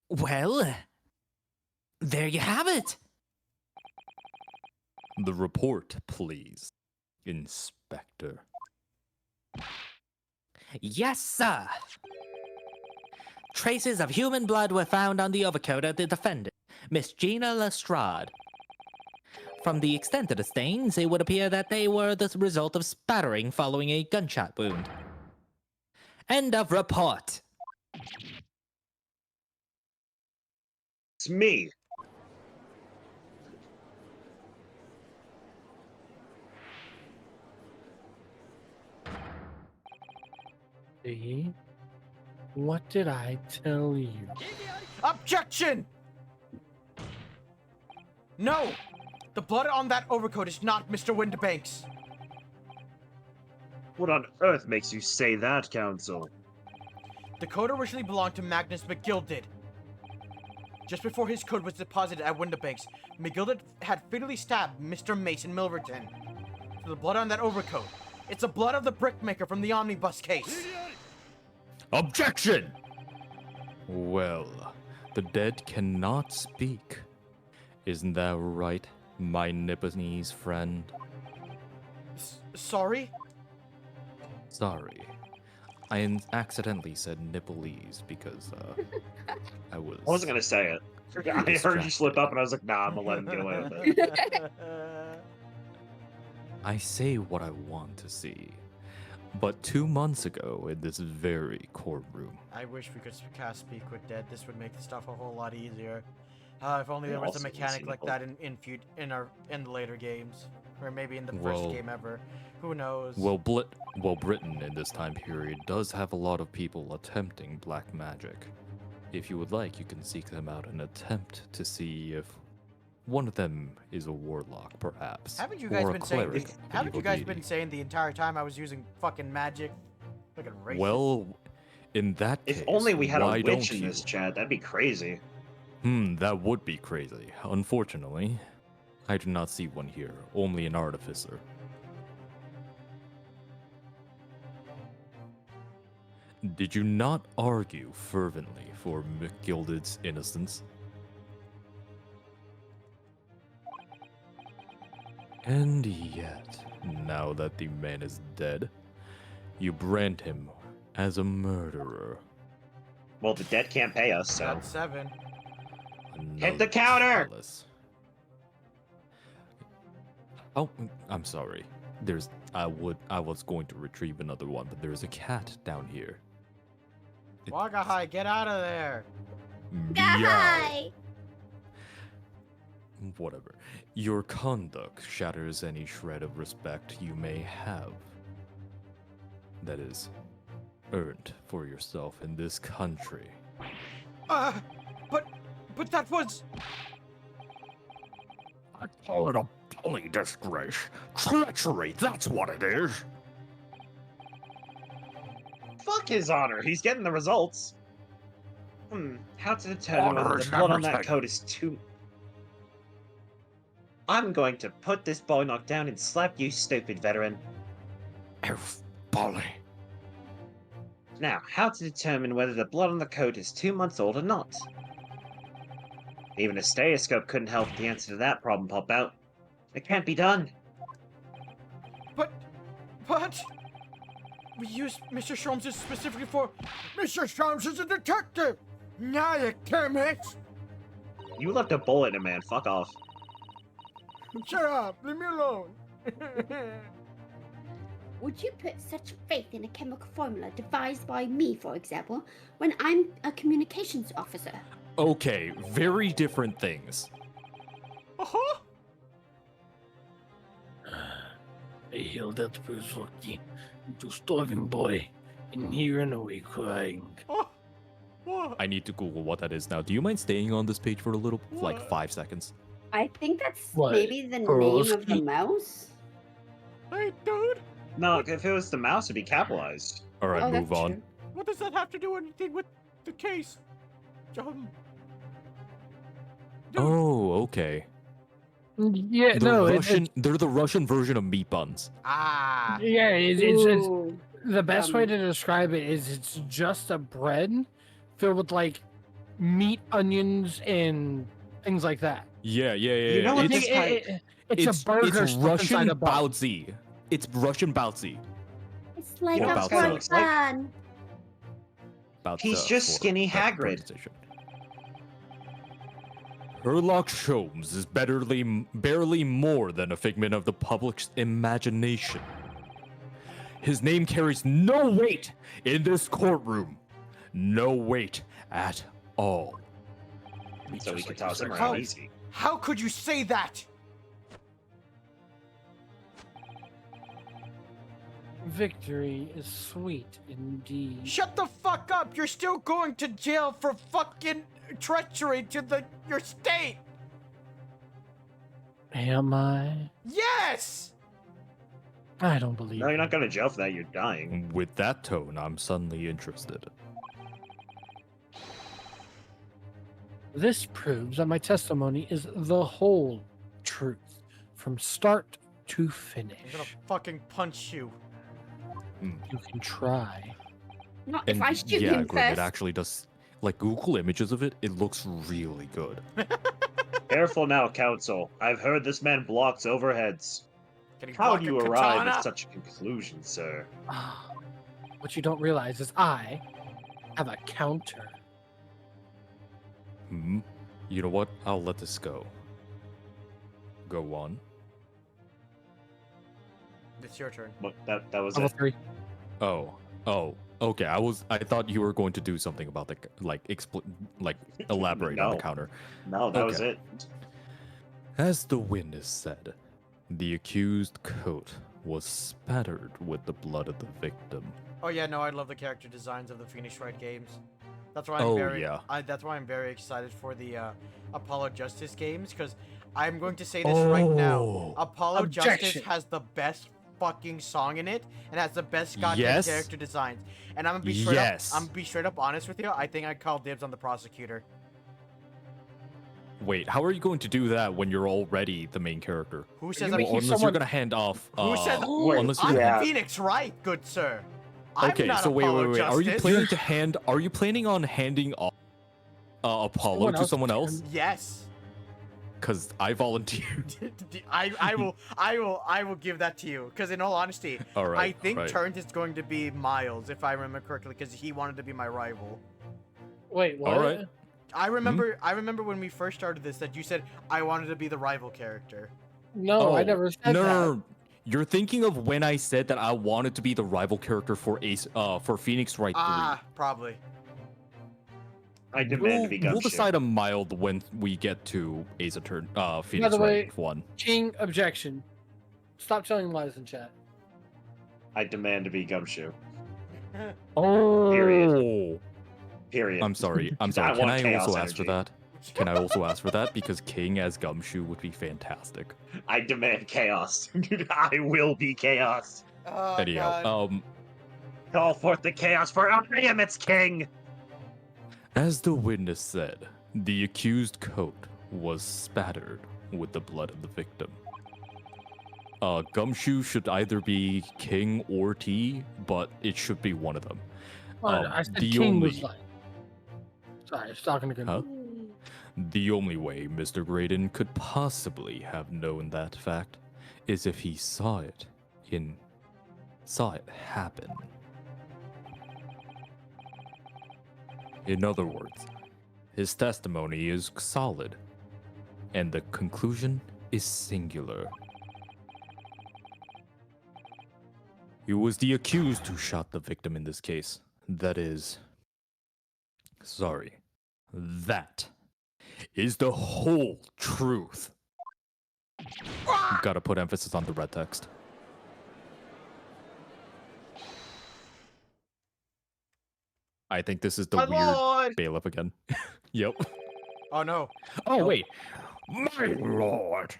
Speaker 6: Well, there you have it.
Speaker 3: The report, please, Inspector.
Speaker 6: Yes, sir. Traces of human blood were found on the overcoat of the defendant, Miss Gina Lestrade. From the extent of the stains, it would appear that they were the result of spattering following a gunshot wound. End of report.
Speaker 5: It's me.
Speaker 2: see? What did I tell you?
Speaker 1: Objection! No! The blood on that overcoat is not Mr. Windibank's.
Speaker 5: What on earth makes you say that, counsel?
Speaker 1: The coat originally belonged to Magnus McGilded. Just before his coat was deposited at Windibank's, McGilded had fatally stabbed Mr. Mason Milverton. So the blood on that overcoat, it's the blood of the brickmaker from the omnibus case.
Speaker 3: Objection! Well, the dead cannot speak. Isn't that right, my Nipponese friend?
Speaker 1: Sorry?
Speaker 3: Sorry. Accidentally said Nipponese because, I was...
Speaker 5: I wasn't gonna say it. I heard you slip up and I was like, nah, I'm gonna let him get away with it.
Speaker 3: I say what I want to see. But 2 months ago, in this very courtroom...
Speaker 1: I wish we could cast Speak with Dead. This would make the stuff a whole lot easier. If only there was a
Speaker 5: Also
Speaker 1: mechanic like
Speaker 5: reasonable.
Speaker 1: that in the later games, or maybe in the first
Speaker 3: Well-
Speaker 1: game ever. Who knows?
Speaker 3: Well, Britain in this time period does have a lot of people attempting black magic. If you would like, you can seek them out and attempt to see if one of them is a warlock, perhaps.
Speaker 1: Haven't you guys
Speaker 3: or a
Speaker 1: been saying?
Speaker 3: cleric, an
Speaker 1: Haven't you
Speaker 3: evil
Speaker 1: guys
Speaker 3: deity.
Speaker 1: been saying the entire time I was using fucking magic? Fucking racist.
Speaker 3: Well, in that case,
Speaker 5: If only we had
Speaker 3: why
Speaker 5: a witch
Speaker 3: don't
Speaker 5: in this
Speaker 3: you?
Speaker 5: chat, that'd be crazy.
Speaker 3: That would be crazy. Unfortunately, I do not see one here, only an artificer. Did you not argue fervently for McGilded's innocence? And yet, now that the man is dead, you brand him as a murderer.
Speaker 5: Well, the dead can't pay us, so.
Speaker 1: That's 7.
Speaker 5: Hit the
Speaker 3: Another
Speaker 5: counter!
Speaker 3: chalice. Oh, I'm sorry. I was going to retrieve another one, but there's a cat down here.
Speaker 1: Wagahai, get out of there!
Speaker 3: Meow.
Speaker 4: Guy!
Speaker 3: Whatever. Your conduct shatters any shred of respect you may have. That is, earned for yourself in this country.
Speaker 1: But that was...
Speaker 8: I call it a bloody disgrace. Treachery, that's what it is.
Speaker 5: Fuck his honor, he's getting the results. How to determine whether
Speaker 8: Honor's
Speaker 5: the blood on
Speaker 8: never
Speaker 5: that
Speaker 8: taken.
Speaker 5: coat is too... I'm going to put this boy knocked down and slap you, stupid veteran.
Speaker 8: If Polly.
Speaker 5: Now, how to determine whether the blood on the coat is 2 months old or not? Even a stereoscope couldn't help the answer to that problem pop out. It can't be done.
Speaker 1: But... We used Mr. Sholmes specifically for... Mr. Sholmes is a detective! Not a chemist!
Speaker 5: You left a bullet in a man, fuck off.
Speaker 1: Shut up! Leave me alone!
Speaker 4: Would you put such faith in a chemical formula devised by me, for example, when I'm a communications officer?
Speaker 3: Okay, very different things.
Speaker 1: Uh-huh!
Speaker 2: I held that Berserky into starving boy, in here and away crying.
Speaker 1: Oh! What?
Speaker 3: I need to Google what that is now. Do you mind staying on this page for a little, like
Speaker 1: What?
Speaker 3: 5 seconds?
Speaker 4: I think that's
Speaker 2: What?
Speaker 4: maybe the name of the
Speaker 2: Pearlsky?
Speaker 4: mouse.
Speaker 1: Hey, dude!
Speaker 5: No, if it was the mouse, it'd be capitalized.
Speaker 3: All right,
Speaker 4: Oh,
Speaker 3: move
Speaker 4: that's
Speaker 3: on.
Speaker 4: true.
Speaker 1: What does that have to do anything with the case? Dude,
Speaker 3: Oh, okay.
Speaker 2: Yeah,
Speaker 3: The
Speaker 2: no,
Speaker 3: Russian, they're the Russian version of meat buns.
Speaker 1: Ah!
Speaker 2: yeah, it's
Speaker 4: Ooh.
Speaker 2: the best way
Speaker 4: Um,
Speaker 2: to describe it is it's just a bread filled with like meat, onions, and things like that.
Speaker 3: Yeah.
Speaker 5: You know what
Speaker 3: It's,
Speaker 5: this guy-
Speaker 2: It's a burger
Speaker 3: It's
Speaker 2: stuffed
Speaker 3: Russian
Speaker 2: inside a bun.
Speaker 3: baozi. It's Russian baozi.
Speaker 4: It's like
Speaker 5: What
Speaker 4: a
Speaker 5: this guy
Speaker 4: pork
Speaker 5: looks like?
Speaker 4: bun.
Speaker 5: He's just skinny Hagrid.
Speaker 3: pronunciation. Sherlock Holmes is barely more than a figment of the public's imagination. His name carries no weight in this courtroom. No weight at all.
Speaker 5: So we
Speaker 2: Just
Speaker 5: can
Speaker 2: like
Speaker 5: toss him
Speaker 2: the
Speaker 5: around
Speaker 1: How-
Speaker 5: easy.
Speaker 1: How could you say that?
Speaker 2: Victory is sweet indeed.
Speaker 1: Shut the fuck up! You're still going to jail for fucking treachery to your state!
Speaker 2: Am I?
Speaker 1: Yes!
Speaker 2: I don't believe.
Speaker 5: No, you're
Speaker 2: you.
Speaker 5: not going to jail for that, you're dying.
Speaker 3: With that tone, I'm suddenly interested.
Speaker 2: This proves that my testimony is the whole truth, from start to finish.
Speaker 1: I'm gonna fucking punch you.
Speaker 2: You can try.
Speaker 4: Not if I shoot
Speaker 3: yeah,
Speaker 4: him
Speaker 3: Grim, it
Speaker 4: first.
Speaker 3: actually does. Like Google images of it, it looks really good.
Speaker 5: Careful now, counsel. I've heard this man blocks overheads.
Speaker 1: Can he
Speaker 5: How
Speaker 1: block
Speaker 5: do
Speaker 1: a
Speaker 5: you arrive
Speaker 1: katana?
Speaker 5: at such a conclusion, sir?
Speaker 2: What you don't realize is I have a counter.
Speaker 3: You know what? I'll let this go. Go on.
Speaker 1: It's your turn.
Speaker 5: What, that was
Speaker 2: Level
Speaker 5: it.
Speaker 2: 3.
Speaker 3: Oh. Okay. I thought you were going to do something about the elaborate on the
Speaker 5: No.
Speaker 3: counter.
Speaker 5: No, that was
Speaker 3: Okay.
Speaker 5: it.
Speaker 3: As the witness said, the accused coat was spattered with the blood of the victim.
Speaker 1: Oh yeah, no, I love the character designs of the Phoenix Wright games. That's why I'm
Speaker 3: Oh,
Speaker 1: very.
Speaker 3: yeah.
Speaker 1: That's why I'm very excited for the Apollo Justice games, because I'm going to say this right now.
Speaker 3: Oh.
Speaker 1: Apollo
Speaker 2: Objection.
Speaker 1: Justice has the best fucking song in it, and has the best goddamn
Speaker 3: Yes.
Speaker 1: character designs. And I'm gonna be straight up.
Speaker 3: Yes.
Speaker 1: I'm gonna be straight up honest with you. I think I call dibs on the prosecutor.
Speaker 3: Wait, how are you going to do that when you're already the main character?
Speaker 1: Who says
Speaker 2: You
Speaker 1: I'm?
Speaker 2: make
Speaker 3: Well, unless you're
Speaker 2: someone-
Speaker 3: gonna hand off.
Speaker 1: Who said?
Speaker 5: wait,
Speaker 3: unless you're
Speaker 1: I'm
Speaker 3: gonna
Speaker 5: yeah.
Speaker 1: Phoenix, right, good sir. I'm
Speaker 3: Okay,
Speaker 1: not
Speaker 3: so wait,
Speaker 1: Apollo
Speaker 3: wait. Are you
Speaker 1: Justice.
Speaker 3: planning to hand? Are you planning on handing off Apollo to someone else?
Speaker 1: Yes.
Speaker 3: Because I volunteered.
Speaker 1: I will give that to you. Because in all honesty,
Speaker 3: All right.
Speaker 1: I think
Speaker 3: all right.
Speaker 1: Turnt is going to be Miles, if I remember correctly, because he wanted to be my rival.
Speaker 2: Wait, what?
Speaker 3: All right.
Speaker 1: I remember when we first started this that you said I wanted to be the rival character.
Speaker 2: No, I never said
Speaker 3: no,
Speaker 2: that.
Speaker 3: no. You're thinking of when I said that I wanted to be the rival character for for Phoenix Wright 3.
Speaker 1: Probably.
Speaker 5: I demand to be
Speaker 3: We'll
Speaker 5: Gumshoe.
Speaker 3: decide a mild when we get to Ace Attorney, Phoenix
Speaker 2: the way-
Speaker 3: Wright 1.
Speaker 2: King, objection. Stop telling lies in chat.
Speaker 5: I demand to be Gumshoe.
Speaker 3: Oh.
Speaker 5: Period. Period.
Speaker 3: I'm sorry.
Speaker 5: I
Speaker 3: Can
Speaker 5: want
Speaker 3: I
Speaker 5: chaos
Speaker 3: also ask for
Speaker 5: energy.
Speaker 3: that? Can I also ask for that? Because King as Gumshoe would be fantastic.
Speaker 5: I demand chaos. I will be chaos.
Speaker 1: Oh,
Speaker 3: Anyhow,
Speaker 1: God.
Speaker 5: Call forth the chaos, for I am its king.
Speaker 3: As the witness said, the accused coat was spattered with the blood of the victim. Gumshoe should either be King or T, but it should be one of them.
Speaker 2: I said
Speaker 3: the
Speaker 2: King
Speaker 3: only-
Speaker 2: was like. Sorry, I was talking to
Speaker 3: Huh? The only way Mr. Graydon could possibly have known that fact is if he saw it happen. In other words, his testimony is solid, and the conclusion is singular. It was the accused who shot the victim in this case. That is the whole truth. Gotta put emphasis on the red text. I think this is the weird
Speaker 5: Lord!
Speaker 3: bailiff again. Yep.
Speaker 1: Oh no.
Speaker 3: Oh, wait.
Speaker 8: My lord.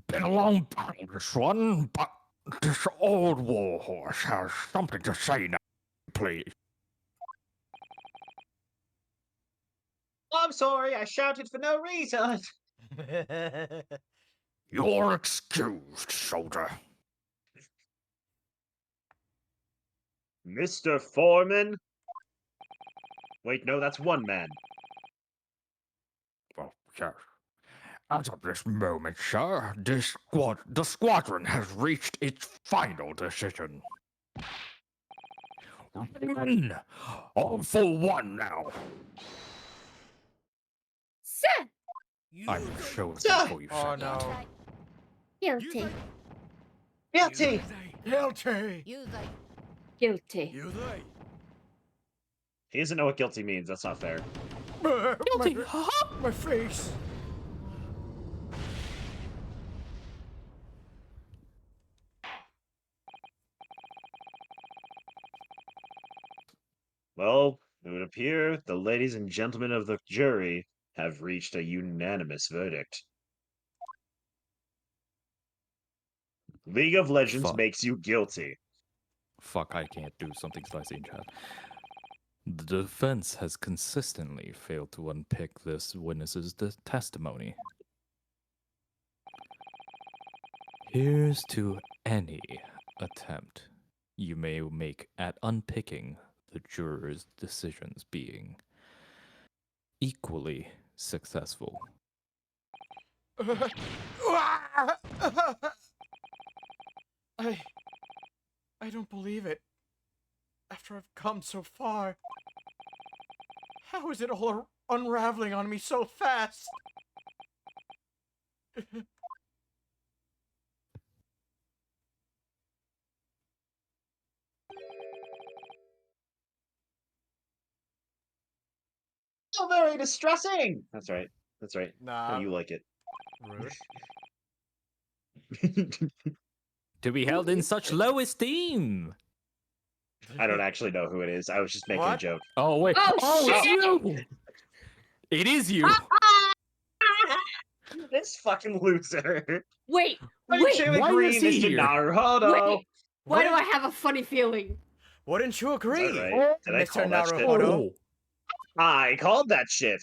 Speaker 8: Been a long battle, this one, but this old warhorse has something to say now, please.
Speaker 5: I'm sorry, I shouted for no reason.
Speaker 8: You're excused, soldier.
Speaker 5: Mr. Foreman? Wait, no, that's one man.
Speaker 8: Well, yes. As of this moment, sir, the squadron has reached its final decision. Men, all for one now.
Speaker 4: Sir,
Speaker 8: I'm so
Speaker 5: Sir!
Speaker 8: thankful you
Speaker 1: Oh
Speaker 8: said that.
Speaker 1: no.
Speaker 4: guilty.
Speaker 5: Guilty!
Speaker 1: Guilty.
Speaker 4: Guilty.
Speaker 5: He doesn't know what guilty means, that's not fair.
Speaker 1: Guilty. My face.
Speaker 5: Well, it would appear the ladies and gentlemen of the jury have reached a unanimous verdict. League of Legends
Speaker 3: Fuck.
Speaker 5: makes you guilty.
Speaker 3: Fuck, I can't do something spicy in chat. The defense has consistently failed to unpick this witness's testimony. Here's to any attempt you may make at unpicking the jurors' decisions being equally successful.
Speaker 1: I don't believe it. After I've come so far, how is it all unraveling on me so fast?
Speaker 5: So very distressing! That's right. That's right.
Speaker 1: Nah.
Speaker 5: How you like it.
Speaker 1: Rude.
Speaker 3: To be held in such low esteem!
Speaker 5: I don't actually know who it is. I was just making a
Speaker 1: What?
Speaker 5: joke.
Speaker 3: Oh wait.
Speaker 7: Oh,
Speaker 3: it's
Speaker 7: shit!
Speaker 3: you. It is you.
Speaker 5: This fucking loser.
Speaker 7: Wait,
Speaker 5: Why
Speaker 7: wait,
Speaker 5: you
Speaker 3: Why
Speaker 5: agree,
Speaker 3: is he
Speaker 5: Mr.
Speaker 3: here?
Speaker 5: Naruhodo?
Speaker 7: wait. Why do I
Speaker 1: Wouldn't-
Speaker 7: have a funny feeling?
Speaker 1: Wouldn't you
Speaker 5: Is
Speaker 1: agree,
Speaker 5: that right? Did I
Speaker 1: Mr.
Speaker 5: call that shit?
Speaker 1: Naruhodo?
Speaker 5: I called that shit.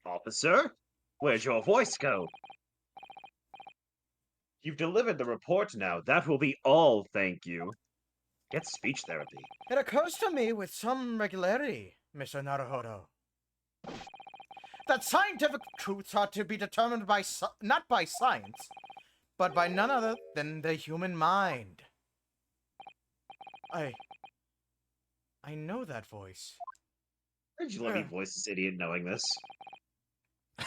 Speaker 5: Officer, where'd your voice go? You've delivered the report now. That will be all, thank you. Get speech therapy.
Speaker 1: It occurs to me with some regularity, Mr. Naruhodo, that scientific truths ought to be determined by not by science, but by none other than the human mind. I know that voice.
Speaker 5: Where'd you let me voice this idiot knowing this?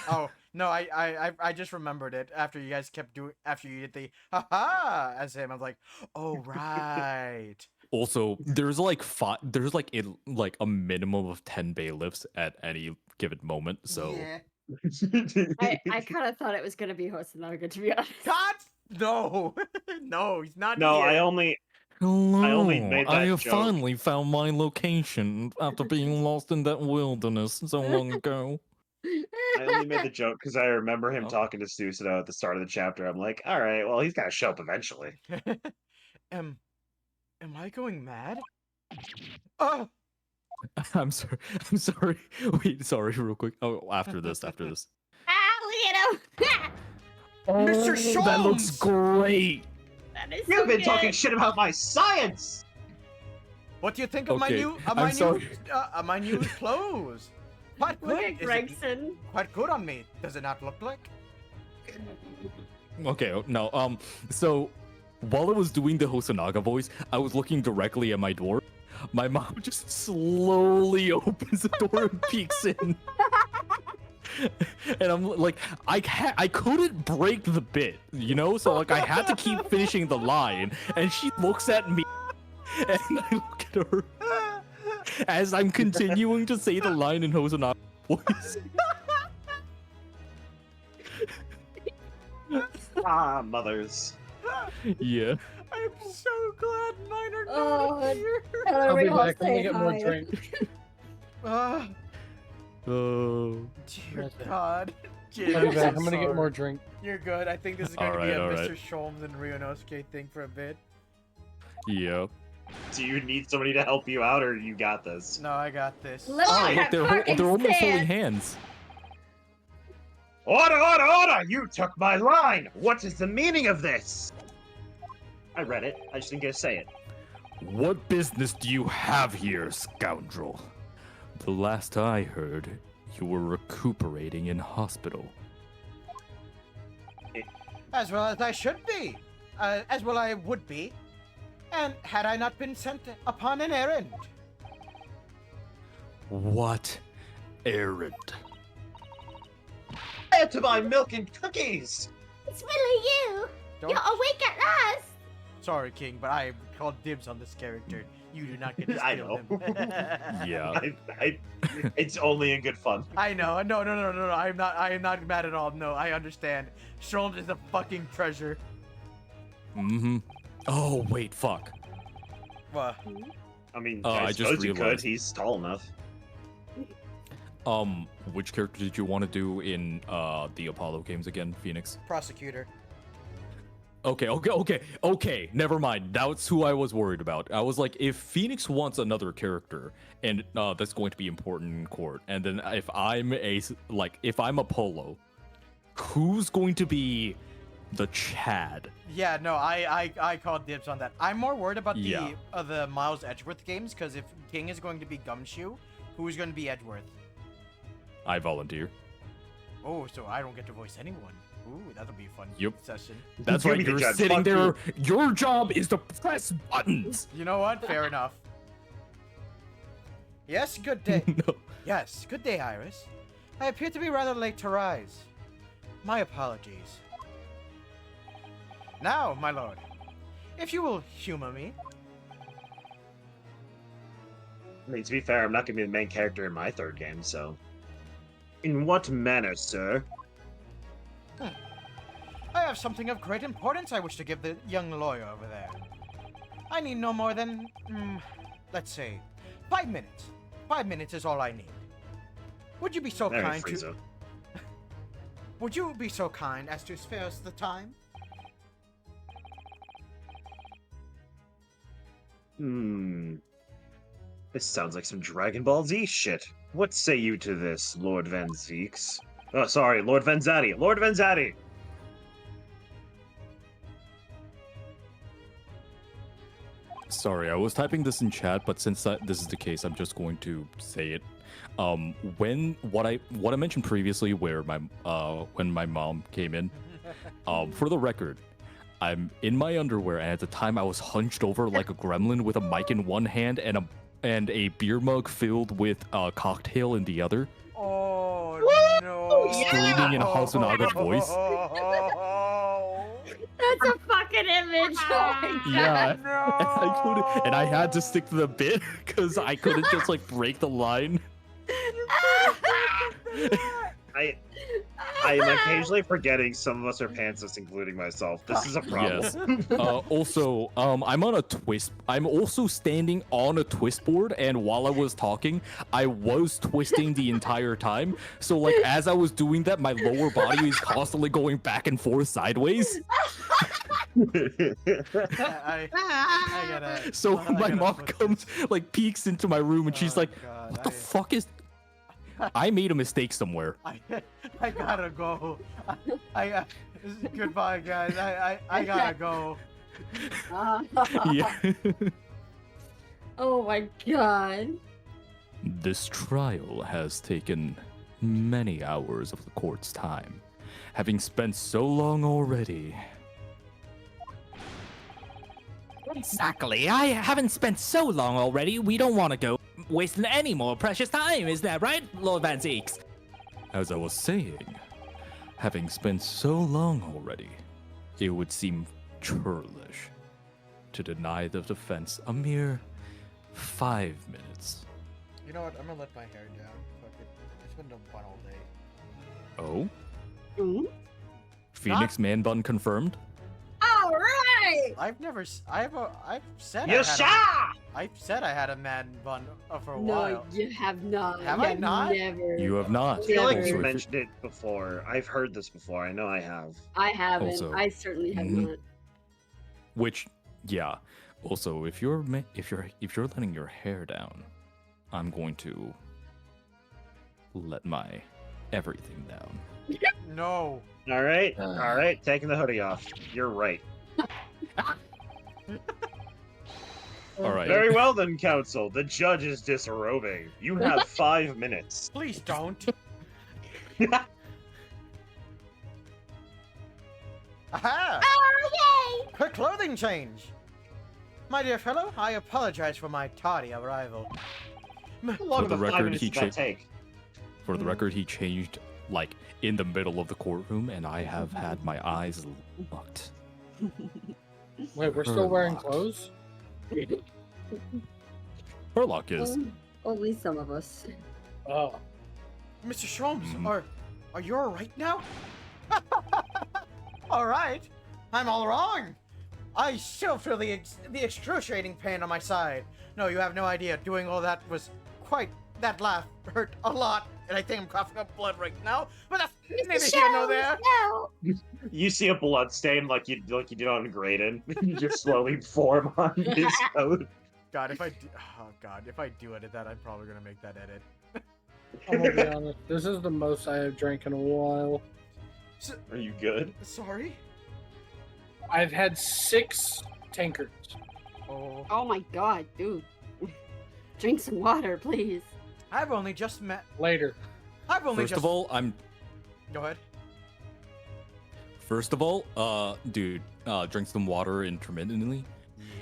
Speaker 1: Oh no, I just remembered it after you guys kept doing after you did the haha as him. I was like, oh right.
Speaker 3: Also, there's like a minimum of 10 bailiffs at any given moment. So
Speaker 1: Yeah.
Speaker 7: I kind of thought it was gonna be Hosonaga, to be honest.
Speaker 1: God, no, no, he's not
Speaker 5: No,
Speaker 1: here.
Speaker 5: I only
Speaker 3: hello,
Speaker 5: made
Speaker 3: I
Speaker 5: that
Speaker 3: have
Speaker 5: joke.
Speaker 3: finally found my location after being lost in that wilderness so long ago.
Speaker 5: I only made the joke because I remember him
Speaker 3: Oh.
Speaker 5: talking to Susanoo at the start of the chapter. I'm like, all right, well, he's got to show up eventually.
Speaker 1: Am I going mad? Oh,
Speaker 3: I'm sorry. I'm sorry. Wait, sorry, real quick. Oh, after this.
Speaker 4: Ah, look at him!
Speaker 1: Mr.
Speaker 3: That looks
Speaker 1: Sholmes!
Speaker 3: great.
Speaker 7: That is
Speaker 5: You've
Speaker 7: so
Speaker 5: been
Speaker 7: good.
Speaker 5: talking shit about my science.
Speaker 1: What do you think of
Speaker 3: Okay, I'm
Speaker 1: my
Speaker 3: sorry.
Speaker 1: new clothes? Quite
Speaker 7: Look
Speaker 1: good.
Speaker 7: at
Speaker 1: Is it
Speaker 7: Gregson.
Speaker 1: quite good on me. Does it not look like?
Speaker 3: Okay, no. So while I was doing the Hosonaga voice, I was looking directly at my door. My mom just slowly opens the door and peeks in. And I'm like, I couldn't break the bit, you know? So like I had to keep finishing the line, and she looks at me, and I look at her as I'm continuing to say the line in Hosonaga voice.
Speaker 5: Ah, mothers.
Speaker 3: Yeah.
Speaker 1: I'm so glad mine are
Speaker 7: Oh,
Speaker 1: not here.
Speaker 7: Tell
Speaker 2: I'll be
Speaker 7: everyone
Speaker 2: back. I'm gonna
Speaker 7: say
Speaker 2: get more
Speaker 7: hi.
Speaker 2: drink.
Speaker 1: Ah,
Speaker 3: Oh.
Speaker 1: dear
Speaker 2: Okay.
Speaker 1: God.
Speaker 2: I'll
Speaker 1: Jim,
Speaker 2: be back.
Speaker 1: I'm
Speaker 2: I'm gonna get
Speaker 1: sorry.
Speaker 2: more drink.
Speaker 1: You're good. I think this is going to be a
Speaker 3: Alright,
Speaker 1: Mr. Sholmes and Ryunosuke thing for a bit.
Speaker 3: Yeah.
Speaker 5: Do you need somebody to help you out, or you got this?
Speaker 1: No, I got this.
Speaker 7: Look
Speaker 3: Oh,
Speaker 7: at
Speaker 3: look,
Speaker 7: that
Speaker 3: they're
Speaker 7: fucking
Speaker 3: almost holding
Speaker 7: stand.
Speaker 3: hands.
Speaker 5: Order, order, order! You took my line! What is the meaning of this? I read it. I just didn't get to say it.
Speaker 8: What business do you have here, scoundrel?
Speaker 3: The last I heard, you were recuperating in hospital.
Speaker 1: As well as I should be. As well I would be. And had I not been sent upon an errand.
Speaker 3: What errand?
Speaker 5: Add to my milk and cookies!
Speaker 4: It's really you!
Speaker 1: Don't-
Speaker 4: You're awake at last!
Speaker 1: Sorry, King, but I called dibs on this character. You do not get to
Speaker 5: I
Speaker 1: steal
Speaker 5: know.
Speaker 1: him.
Speaker 3: Yeah.
Speaker 5: It's only in good fun.
Speaker 1: I know. No. I am not mad at all. No, I understand. Sholmes is a fucking treasure.
Speaker 3: Mm-hmm. Oh, wait, fuck.
Speaker 1: What?
Speaker 5: I mean,
Speaker 3: I
Speaker 5: I
Speaker 3: just
Speaker 5: suppose you could.
Speaker 3: realized.
Speaker 5: He's tall enough.
Speaker 3: Which character did you want to do in the Apollo games again, Phoenix?
Speaker 1: Prosecutor.
Speaker 3: Okay, never mind. That's who I was worried about. I was like, if Phoenix wants another character, and that's going to be important in court, and then if I'm Apollo, who's going to be the Chad?
Speaker 1: Yeah, no, I called dibs on that. I'm more worried about
Speaker 3: Yeah.
Speaker 1: the Miles Edgeworth games, because if King is going to be Gumshoe, who is going to be Edgeworth?
Speaker 3: I volunteer.
Speaker 1: Oh, so I don't get to voice anyone. Ooh, that'll be a fun
Speaker 3: Yep.
Speaker 1: session.
Speaker 3: That's
Speaker 5: You
Speaker 3: right,
Speaker 5: be the
Speaker 3: you're
Speaker 5: judge,
Speaker 3: sitting
Speaker 5: fuck
Speaker 3: there. Your job is to press buttons.
Speaker 1: You know what? Fair enough. Yes, good day.
Speaker 3: No.
Speaker 1: Yes, good day, Iris. I appear to be rather late to rise. My apologies. Now, my lord, if you will humor me.
Speaker 5: I mean, to be fair, I'm not going to be the main character in my third game, so... In what manner, sir?
Speaker 1: I have something of great importance I wish to give the young lawyer over there. I need no more than let's say, 5 minutes. 5 minutes is all I need. Would you be so
Speaker 5: All right,
Speaker 1: kind to...
Speaker 5: Frieza.
Speaker 1: Would you be so kind as to spare us the time?
Speaker 5: This sounds like some Dragon Ball Z shit. What say you to this, Lord Van Zeeks? Oh, sorry, Lord Vanzati. Lord Vanzati!
Speaker 3: Sorry, I was typing this in chat, but since this is the case, I'm just going to say it. What I mentioned previously, where when my mom came in, for the record, I'm in my underwear, and at the time I was hunched over like a gremlin with a mic in one hand and a beer mug filled with a cocktail in the other,
Speaker 1: Oh, no.
Speaker 3: screaming in Hasunaga's voice.
Speaker 7: That's a fucking image. Oh my
Speaker 3: Yeah,
Speaker 7: God.
Speaker 3: and I had to stick to the bit because I couldn't just like break the line.
Speaker 5: I am occasionally forgetting some of us are pantsists, including myself. This is a problem.
Speaker 3: Yes. Also, I'm on a twist. I'm also standing on a twist board, and while I was talking, I was twisting the entire time. So, like, as I was doing that, my lower body is constantly going back and forth sideways.
Speaker 1: I gotta...
Speaker 3: So
Speaker 1: I
Speaker 3: my
Speaker 1: gotta
Speaker 3: mom
Speaker 1: put
Speaker 3: comes, like, peeks into my room, and she's
Speaker 1: Oh,
Speaker 3: like,
Speaker 1: God,
Speaker 3: "What the fuck is?" I made a mistake somewhere.
Speaker 1: I gotta go. Goodbye, guys. I gotta go.
Speaker 3: Yeah.
Speaker 7: Oh my God.
Speaker 3: This trial has taken many hours of the court's time, having spent so long already.
Speaker 6: Exactly. I haven't spent so long already. We don't want to go wasting any more precious time. Is that right, Lord Van Zeeks?
Speaker 3: As I was saying, having spent so long already, it would seem churlish to deny the defense a mere 5 minutes.
Speaker 1: You know what? I'm gonna let my hair down. Fuck it. It's been fun all day.
Speaker 3: Oh?
Speaker 7: Mm?
Speaker 3: Phoenix Man Bun confirmed?
Speaker 7: All right.
Speaker 1: I've said
Speaker 5: Yasha!
Speaker 1: I've said I had a man bun for a
Speaker 7: No,
Speaker 1: while.
Speaker 7: you have not.
Speaker 1: Have
Speaker 7: You
Speaker 1: I not?
Speaker 7: Never.
Speaker 3: You have not.
Speaker 5: I feel like
Speaker 7: Never.
Speaker 5: you
Speaker 3: Also, if
Speaker 5: mentioned it before. I've heard this before. I know I have.
Speaker 7: I haven't.
Speaker 3: Also-
Speaker 7: I certainly have
Speaker 3: Mhm.
Speaker 7: not.
Speaker 3: Which, yeah. Also, if you're letting your hair down, I'm going to let my everything down.
Speaker 1: No.
Speaker 5: All right, taking the hoodie off. You're right.
Speaker 3: All right.
Speaker 5: Very well then, counsel. The judge is disrobing. You have 5 minutes.
Speaker 1: Please don't. Aha!
Speaker 4: Oh, yay!
Speaker 1: Quick clothing change. My dear fellow, I apologize for my tardy arrival.
Speaker 5: How long
Speaker 3: For the
Speaker 5: of a 5
Speaker 3: record,
Speaker 5: minutes
Speaker 3: he
Speaker 5: did that take?
Speaker 3: For the record, he changed like in the middle of the courtroom, and I have had my eyes locked.
Speaker 2: Wait, we're still wearing
Speaker 3: Locked.
Speaker 2: clothes?
Speaker 3: Furlock is.
Speaker 7: Only some of us.
Speaker 2: Oh.
Speaker 1: Mr. Sholmes,
Speaker 3: Mhm.
Speaker 1: are you alright now? Alright. I'm all wrong. I still feel the excruciating pain on my side. No, you have no idea. Doing all that was that laugh hurt a lot, and I think I'm coughing up blood right now. But that's neither here nor there.
Speaker 4: No.
Speaker 5: You see a blood stain like you did on Graydon. You just slowly form on his coat.
Speaker 1: God, if I do edit that, I'm probably gonna make that edit.
Speaker 2: I'm gonna be honest. This is the most I have drank in a while.
Speaker 5: Are you good?
Speaker 1: Sorry.
Speaker 2: I've had 6 tankards.
Speaker 1: Oh,
Speaker 7: Oh my God, dude. Drink some water, please.
Speaker 1: I've only just met.
Speaker 2: Later.
Speaker 1: I've only
Speaker 3: First
Speaker 1: just.
Speaker 3: of all,
Speaker 1: Go ahead.
Speaker 3: dude, drink some water intermittently.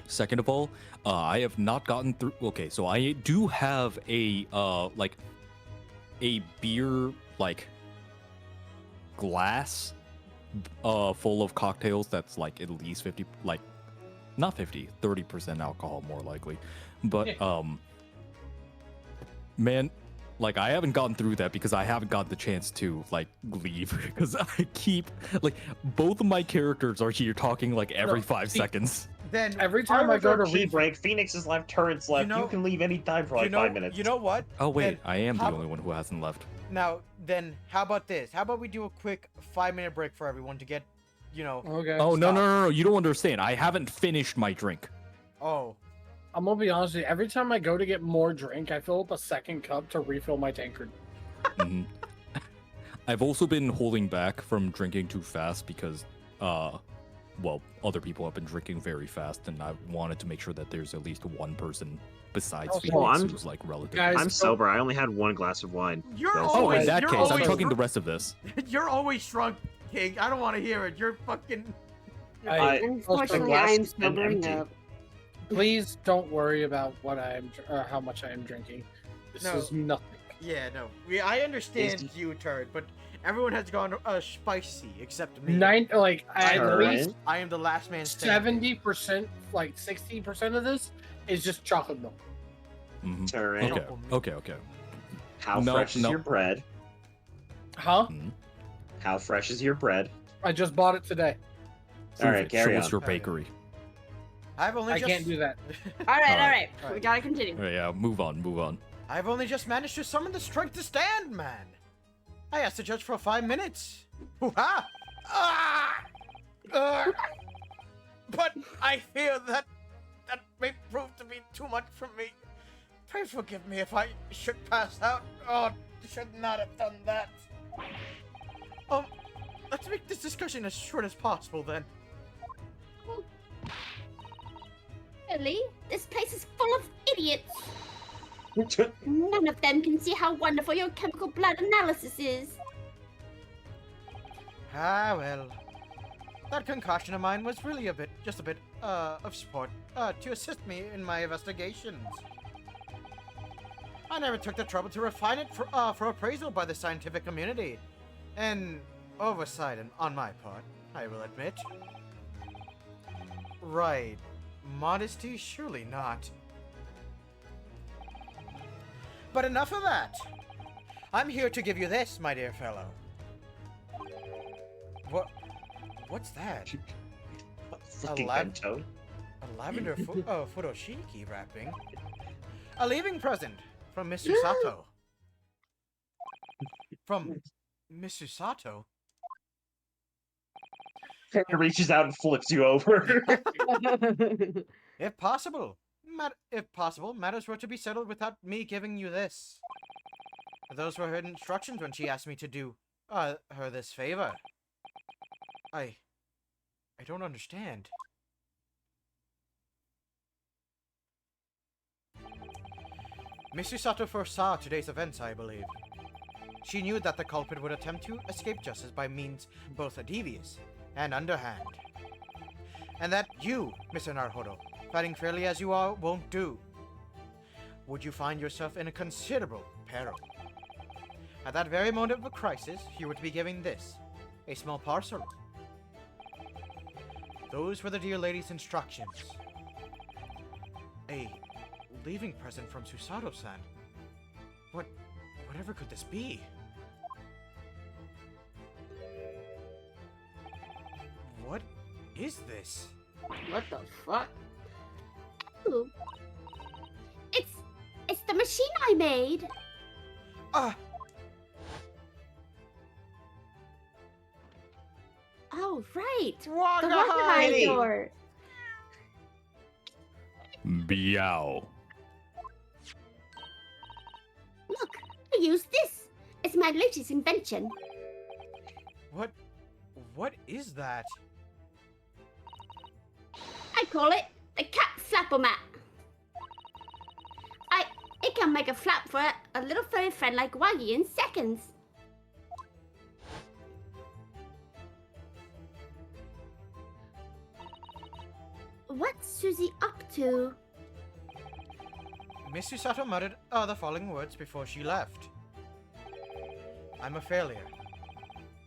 Speaker 3: Second of all, I have not gotten through. Okay, so I do have a beer glass full of cocktails that's like at least 50, like not 50, 30% alcohol more likely. But man, like I haven't gotten through that because I haven't gotten the chance to like leave because I keep like both of my characters are here talking like every
Speaker 2: No,
Speaker 3: 5
Speaker 2: see,
Speaker 3: seconds.
Speaker 1: then
Speaker 2: Every time I go to
Speaker 5: tea
Speaker 2: refill,
Speaker 5: break, Phoenix is left, turrets left. You,
Speaker 1: know-
Speaker 5: can leave any time for like 5 minutes.
Speaker 1: You know what?
Speaker 3: Oh wait,
Speaker 1: Then
Speaker 3: I am the
Speaker 1: how-
Speaker 3: only one who hasn't left.
Speaker 1: Now, then, how about this? How about we do a quick 5-minute break for everyone to get,
Speaker 2: okay.
Speaker 3: Oh no,
Speaker 1: Stop.
Speaker 3: no, you don't understand. I haven't finished my drink.
Speaker 1: Oh,
Speaker 2: I'm gonna be honest with you. Every time I go to get more drink, I fill up a second cup to refill my tankard.
Speaker 3: Mhm. I've also been holding back from drinking too fast because, well, other people have been drinking very fast, and I wanted to make sure that there's at least one person besides
Speaker 2: Oh,
Speaker 3: Phoenix
Speaker 5: I'm-
Speaker 3: who's like relatively.
Speaker 2: Guys,
Speaker 5: I'm
Speaker 2: so-
Speaker 5: sober. I only had 1 glass of wine.
Speaker 1: you're
Speaker 5: That's
Speaker 3: Oh,
Speaker 1: always.
Speaker 3: in that
Speaker 1: you're
Speaker 3: case, I'm
Speaker 1: always
Speaker 3: chugging the
Speaker 1: drunk-
Speaker 3: rest of this.
Speaker 1: You're always drunk, King. I don't want to hear it. You're fucking.
Speaker 5: I-
Speaker 7: Unfortunately,
Speaker 5: glass
Speaker 7: I am
Speaker 5: has been
Speaker 7: sobering
Speaker 5: empty.
Speaker 7: up.
Speaker 2: Please don't worry about what how much I am drinking. This
Speaker 1: No.
Speaker 2: is nothing.
Speaker 1: Yeah, no. I understand
Speaker 5: Tasty.
Speaker 1: you, Turd, but everyone has gone spicy except me.
Speaker 2: At
Speaker 5: Turn.
Speaker 2: least
Speaker 1: I am the last man standing.
Speaker 2: 70%, like 60% of this is just chocolate milk.
Speaker 3: Mhm.
Speaker 5: Turret.
Speaker 3: Okay.
Speaker 5: How
Speaker 3: No,
Speaker 5: fresh is
Speaker 3: no.
Speaker 5: your bread?
Speaker 2: Huh?
Speaker 5: How fresh is your bread?
Speaker 2: I just bought it today.
Speaker 5: All right,
Speaker 3: Show
Speaker 5: carry
Speaker 3: us
Speaker 5: on.
Speaker 3: your
Speaker 1: Okay.
Speaker 3: bakery.
Speaker 1: I've only
Speaker 2: I
Speaker 1: just.
Speaker 2: can't do that.
Speaker 7: All right.
Speaker 3: Alright.
Speaker 7: We gotta continue.
Speaker 3: Right, yeah, move on.
Speaker 1: I've only just managed to summon the strength to stand, man. I asked the judge for 5 minutes. Hoo-ha! Ah! But I fear that may prove to be too much for me. Please forgive me if I should pass out. Oh, should not have done that. Let's make this discussion as short as possible then.
Speaker 4: Really? This place is full of idiots. None of them can see how wonderful your chemical blood analysis is.
Speaker 1: Ah, well. That concoction of mine was really just a bit of support, to assist me in my investigations. I never took the trouble to refine it for appraisal by the scientific community. An oversight on my part, I will admit. Right. Modesty? Surely not. But enough of that. I'm here to give you this, my dear fellow. What's that?
Speaker 5: Fucking
Speaker 1: lab-
Speaker 5: bento.
Speaker 1: A lavender futoshiki wrapping. A leaving present from Miss Susato. From Miss Susato?
Speaker 5: He reaches out and flips you over.
Speaker 1: If possible, matters were to be settled without me giving you this. Those were her instructions when she asked me to do her this favor. I don't understand. Miss Susato foresaw today's events, I believe. She knew that the culprit would attempt to escape justice by means both devious and underhand. And that you, Mr. Naruhodo, fighting fairly as you are, won't do. Would you find yourself in a considerable peril? At that very moment of a crisis, you were to be given this, a small parcel. Those were the dear lady's instructions. A leaving present from Susato-san. Whatever could this be? What is this?
Speaker 7: What the fuck?
Speaker 4: Ooh. It's the machine I made.
Speaker 1: Ah!
Speaker 4: Oh, right. The
Speaker 1: Wagahai!
Speaker 4: organizer.
Speaker 8: Meow.
Speaker 4: Look, I use this. It's my latest invention.
Speaker 1: What is that?
Speaker 4: I call it the cat flapper-mat. It can make a flap for a little furry friend like Waggy in seconds. What's Susie up to?
Speaker 1: Miss Susato muttered the following words before she left. I'm a failure.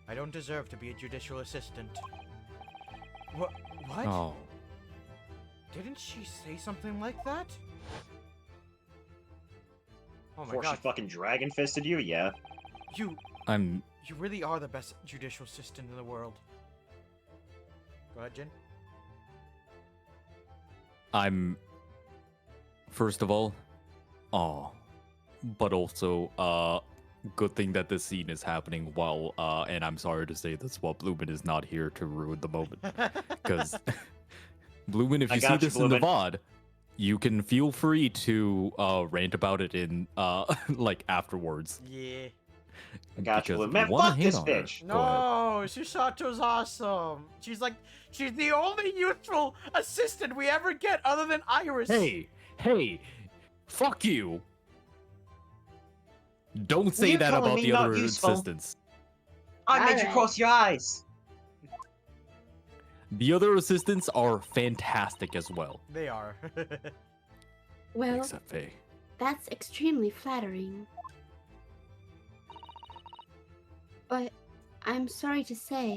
Speaker 1: I don't deserve to be a judicial assistant. What?
Speaker 3: Oh.
Speaker 1: Didn't she say something like that? Oh my
Speaker 5: Before she
Speaker 1: god.
Speaker 5: fucking dragon fisted you, yeah.
Speaker 1: You
Speaker 3: I'm
Speaker 1: really are the best judicial assistant in the world. Go ahead, Jin.
Speaker 3: I'm first of all, but also good thing that this scene is happening while and I'm sorry to say this while Bloomin is not here to ruin the moment. Because Bloomin, if
Speaker 5: I
Speaker 3: you see
Speaker 5: got you,
Speaker 3: this in the
Speaker 5: Bloomin.
Speaker 3: VOD, you can feel free to rant about it in like afterwards.
Speaker 1: Yeah.
Speaker 5: I got you,
Speaker 3: Because
Speaker 5: Blue.
Speaker 3: if
Speaker 5: Man,
Speaker 3: wanna
Speaker 5: fuck
Speaker 3: hate
Speaker 5: this
Speaker 3: on her,
Speaker 5: bitch.
Speaker 3: go ahead.
Speaker 1: No, Susato's awesome. She's the only useful assistant we ever get other than Iris.
Speaker 3: Hey, fuck you. Don't say
Speaker 5: you
Speaker 3: that
Speaker 5: telling
Speaker 3: about
Speaker 5: me
Speaker 3: the
Speaker 5: not
Speaker 3: other
Speaker 5: useful?
Speaker 3: assistants.
Speaker 5: I made you
Speaker 4: Alright.
Speaker 5: cross your eyes.
Speaker 3: The other assistants are fantastic as well.
Speaker 1: They are.
Speaker 4: Well,
Speaker 3: Except Faye.
Speaker 4: that's extremely flattering. But I'm sorry to say,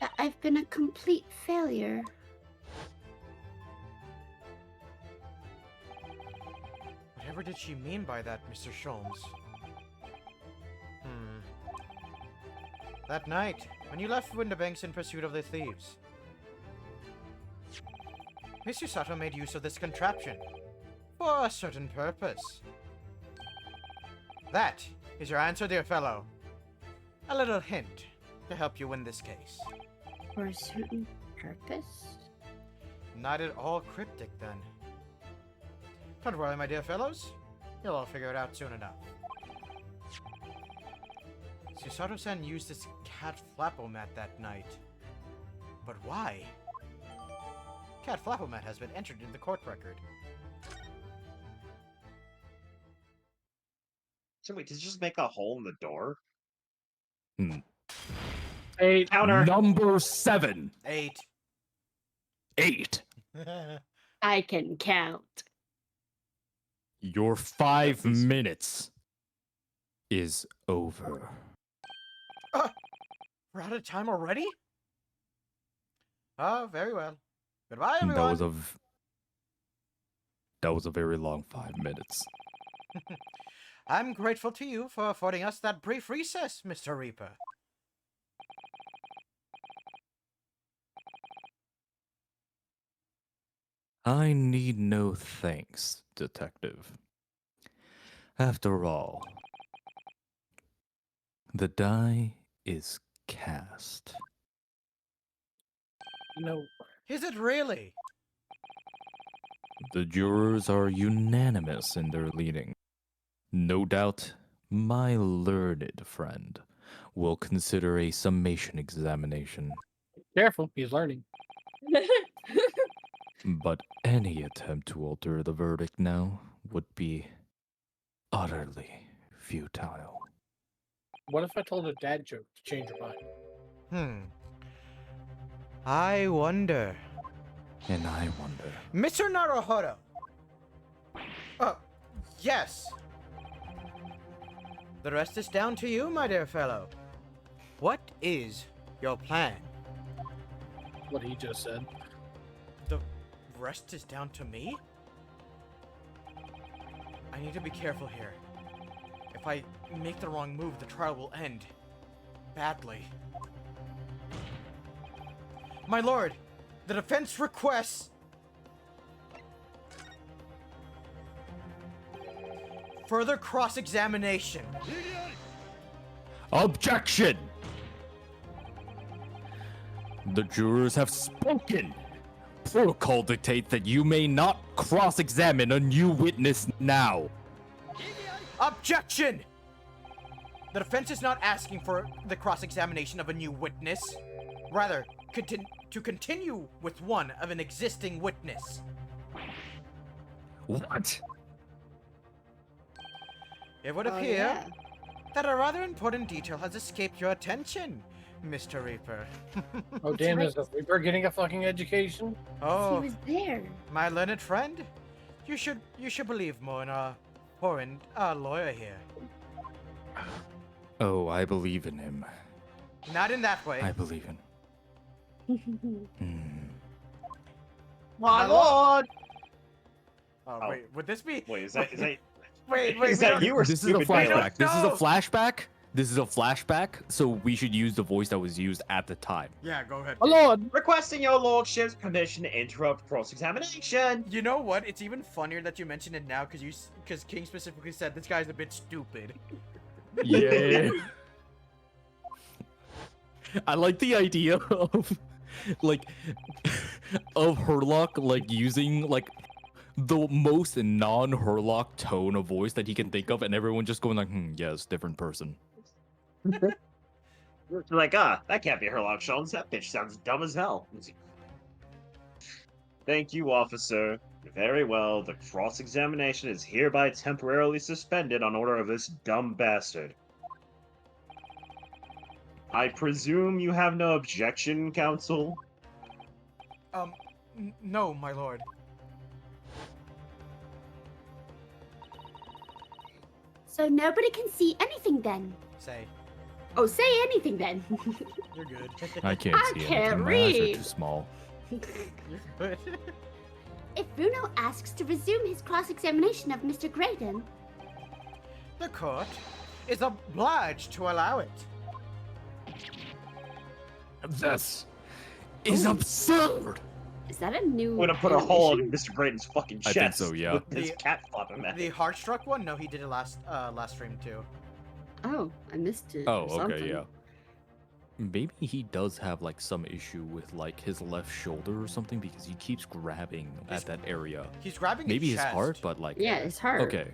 Speaker 4: that I've been a complete failure.
Speaker 1: Whatever did she mean by that, Mr. Sholmes? That night, when you left Winterbanks in pursuit of the thieves, Miss Susato made use of this contraption for a certain purpose. That is your answer, dear fellow. A little hint to help you win this case.
Speaker 4: For a certain purpose?
Speaker 1: Not at all cryptic, then. Don't worry, my dear fellows. You'll all figure it out soon enough. Susato-san used this cat flapomat that night. But why? Cat flapomat has been entered in the court record.
Speaker 5: So wait, did you just make a hole in the door?
Speaker 2: Hey,
Speaker 5: Counter.
Speaker 3: Number 7.
Speaker 1: 8.
Speaker 3: 8.
Speaker 7: I can count.
Speaker 3: Your 5 minutes is over.
Speaker 1: We're out of time already? Oh, very well. Goodbye,
Speaker 3: That
Speaker 1: everyone.
Speaker 3: was a very long 5 minutes.
Speaker 1: I'm grateful to you for affording us that brief recess, Mr. Reaper.
Speaker 3: I need no thanks, Detective. After all, the die is cast.
Speaker 2: you know,
Speaker 1: Is it really?
Speaker 3: The jurors are unanimous in their leaning. No doubt, my learned friend will consider a summation examination,
Speaker 2: careful, he's learning.
Speaker 3: but any attempt to alter the verdict now would be utterly futile.
Speaker 2: What if I told a dad joke to change your mind?
Speaker 1: I wonder.
Speaker 3: And I wonder.
Speaker 1: Mr. Naruhodo! Yes! The rest is down to you, my dear fellow. What is your plan?
Speaker 2: What he just said.
Speaker 1: The rest is down to me? I need to be careful here. If I make the wrong move, the trial will end badly. My lord, the defense requests further cross-examination.
Speaker 3: Objection! The jurors have spoken. Protocol dictates that you may not cross-examine a new witness now.
Speaker 1: Objection! The defense is not asking for the cross-examination of a new witness. Rather, to continue with one of an existing witness.
Speaker 3: What?
Speaker 1: It would
Speaker 7: Oh,
Speaker 1: appear
Speaker 7: yeah.
Speaker 1: that a rather important detail has escaped your attention, Mr. Reaper.
Speaker 2: Oh, damn, is the Reaper getting a fucking education?
Speaker 4: He
Speaker 1: Oh,
Speaker 4: was there.
Speaker 1: my learned friend, you should believe more in our foreign lawyer here.
Speaker 3: Oh, I believe in him.
Speaker 1: Not in that way.
Speaker 3: I believe in.
Speaker 5: My lord!
Speaker 1: Oh,
Speaker 5: Oh.
Speaker 1: wait, would this be?
Speaker 5: Wait, is that
Speaker 1: Wait,
Speaker 5: is
Speaker 1: we
Speaker 5: that
Speaker 1: don't-
Speaker 5: you or
Speaker 3: This is a
Speaker 5: stupid Bailey?
Speaker 3: flashback. This is a
Speaker 1: know.
Speaker 3: flashback. this is a flashback, so we should use the voice that was used at the time.
Speaker 1: Yeah, go ahead.
Speaker 2: My lord!
Speaker 5: Requesting your lordship's permission to interrupt cross-examination.
Speaker 1: You know what? It's even funnier that you mention it now because King specifically said this guy's a bit stupid.
Speaker 3: Yeah. I like the idea of like of Herlock like using like the most non-Herlock tone of voice that he can think of, and everyone just going like, yes, different person.
Speaker 5: Like, that can't be Herlock Sholmes. That bitch sounds dumb as hell. Thank you, officer. Very well. The cross-examination is hereby temporarily suspended on order of this dumb bastard. I presume you have no objection, counsel?
Speaker 1: No, my lord.
Speaker 4: So nobody can see anything then.
Speaker 1: Say,
Speaker 4: Oh, say anything then.
Speaker 1: you're good.
Speaker 3: I can't
Speaker 7: I
Speaker 3: see
Speaker 7: can't
Speaker 3: anything. My eyes are
Speaker 7: read.
Speaker 3: too small.
Speaker 1: You're good.
Speaker 4: If Bruno asks to resume his cross-examination of Mr. Graydon,
Speaker 1: The court is obliged to allow it.
Speaker 8: This is absurd.
Speaker 7: Is that a new?
Speaker 5: I'm gonna put a hole in
Speaker 7: animation?
Speaker 5: Mr. Graydon's fucking
Speaker 3: I
Speaker 5: chest.
Speaker 3: think so, yeah.
Speaker 5: With his
Speaker 1: The-
Speaker 5: cat flopping at
Speaker 1: The
Speaker 5: him.
Speaker 1: Heartstruck one? No, he did it last stream too.
Speaker 7: Oh, I missed it.
Speaker 3: Oh,
Speaker 7: or
Speaker 3: okay,
Speaker 7: something.
Speaker 3: yeah. Maybe he does have like some issue with like his left shoulder or something because he keeps grabbing
Speaker 1: His-
Speaker 3: at that area.
Speaker 1: He's grabbing
Speaker 3: Maybe
Speaker 1: his
Speaker 3: his
Speaker 1: chest.
Speaker 3: heart, but like
Speaker 7: Yeah, it's hard.
Speaker 3: okay.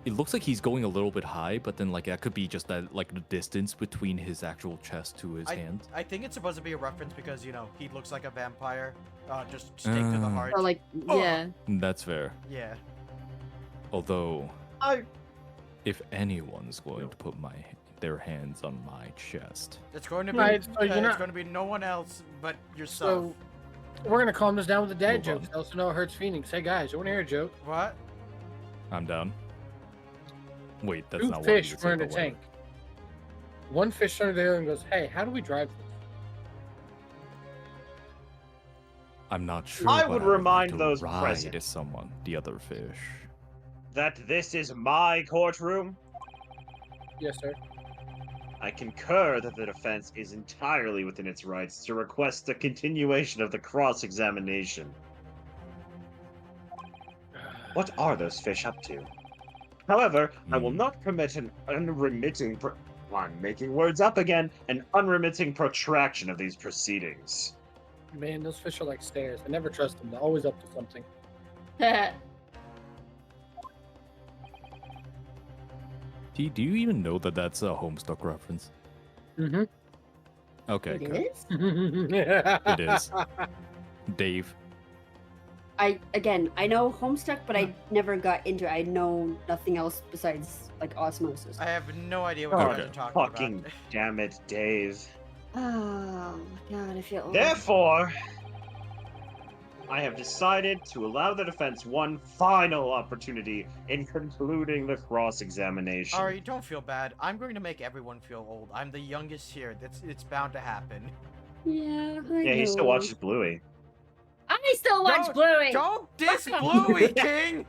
Speaker 3: It looks like he's going a little bit high, but then like that could be just that like the distance between his actual chest to his hand.
Speaker 1: I think it's supposed to be a reference because, you know, he looks like a vampire. Just stick to the
Speaker 3: Ah.
Speaker 1: heart.
Speaker 7: Or like,
Speaker 1: Oh.
Speaker 7: yeah.
Speaker 3: That's fair.
Speaker 1: Yeah.
Speaker 3: Although,
Speaker 5: I
Speaker 3: if anyone's going to put their hands on my chest,
Speaker 1: It's going to be
Speaker 2: Right, so you're
Speaker 1: it's
Speaker 2: not-
Speaker 1: going to be no one else but yourself.
Speaker 2: So, we're gonna calm this down with the dad
Speaker 3: Move on.
Speaker 2: jokes. Also, know it hurts feelings. Hey guys, you wanna hear a joke?
Speaker 1: What?
Speaker 3: I'm down. Wait, that's
Speaker 2: Two
Speaker 3: not what you
Speaker 2: fish
Speaker 3: would
Speaker 2: were
Speaker 3: say,
Speaker 2: in a
Speaker 3: but whatever.
Speaker 2: tank. One fish turned to the other and goes, "Hey, how do we drive this?"
Speaker 3: I'm not sure.
Speaker 5: I
Speaker 3: but
Speaker 5: would
Speaker 3: like
Speaker 5: remind
Speaker 3: to
Speaker 5: those
Speaker 3: ride
Speaker 5: present.
Speaker 3: as someone, the other fish.
Speaker 5: that this is my courtroom.
Speaker 2: Yes, sir.
Speaker 5: I concur that the defense is entirely within its rights to request the continuation of the cross-examination. What are those fish up to? However, I will
Speaker 3: Hmm.
Speaker 5: not permit an unremitting I'm making words up again. An unremitting protraction of these proceedings.
Speaker 2: Man, those fish are like stairs. I never trust them. They're always up to something.
Speaker 3: Do you even know that that's a Homestuck reference?
Speaker 2: Mm-hmm.
Speaker 3: Okay,
Speaker 7: It
Speaker 3: good.
Speaker 7: is?
Speaker 3: It is. Dave.
Speaker 7: I know Homestuck, but I never got into it. I know nothing else besides like osmosis.
Speaker 1: I have no idea what you guys
Speaker 3: Okay.
Speaker 1: are talking
Speaker 5: Fucking
Speaker 1: about.
Speaker 5: damn it, Dave.
Speaker 7: Oh my god, I feel old.
Speaker 5: Therefore, I have decided to allow the defense one final opportunity in concluding the cross-examination.
Speaker 1: Ari, don't feel bad. I'm going to make everyone feel old. I'm the youngest here. It's bound to happen.
Speaker 7: Yeah, I
Speaker 5: Yeah, he still
Speaker 7: know.
Speaker 5: watches Bluey.
Speaker 7: I still watch
Speaker 1: Don't-
Speaker 7: Bluey.
Speaker 1: Don't diss
Speaker 7: Fuck off.
Speaker 1: Bluey, King!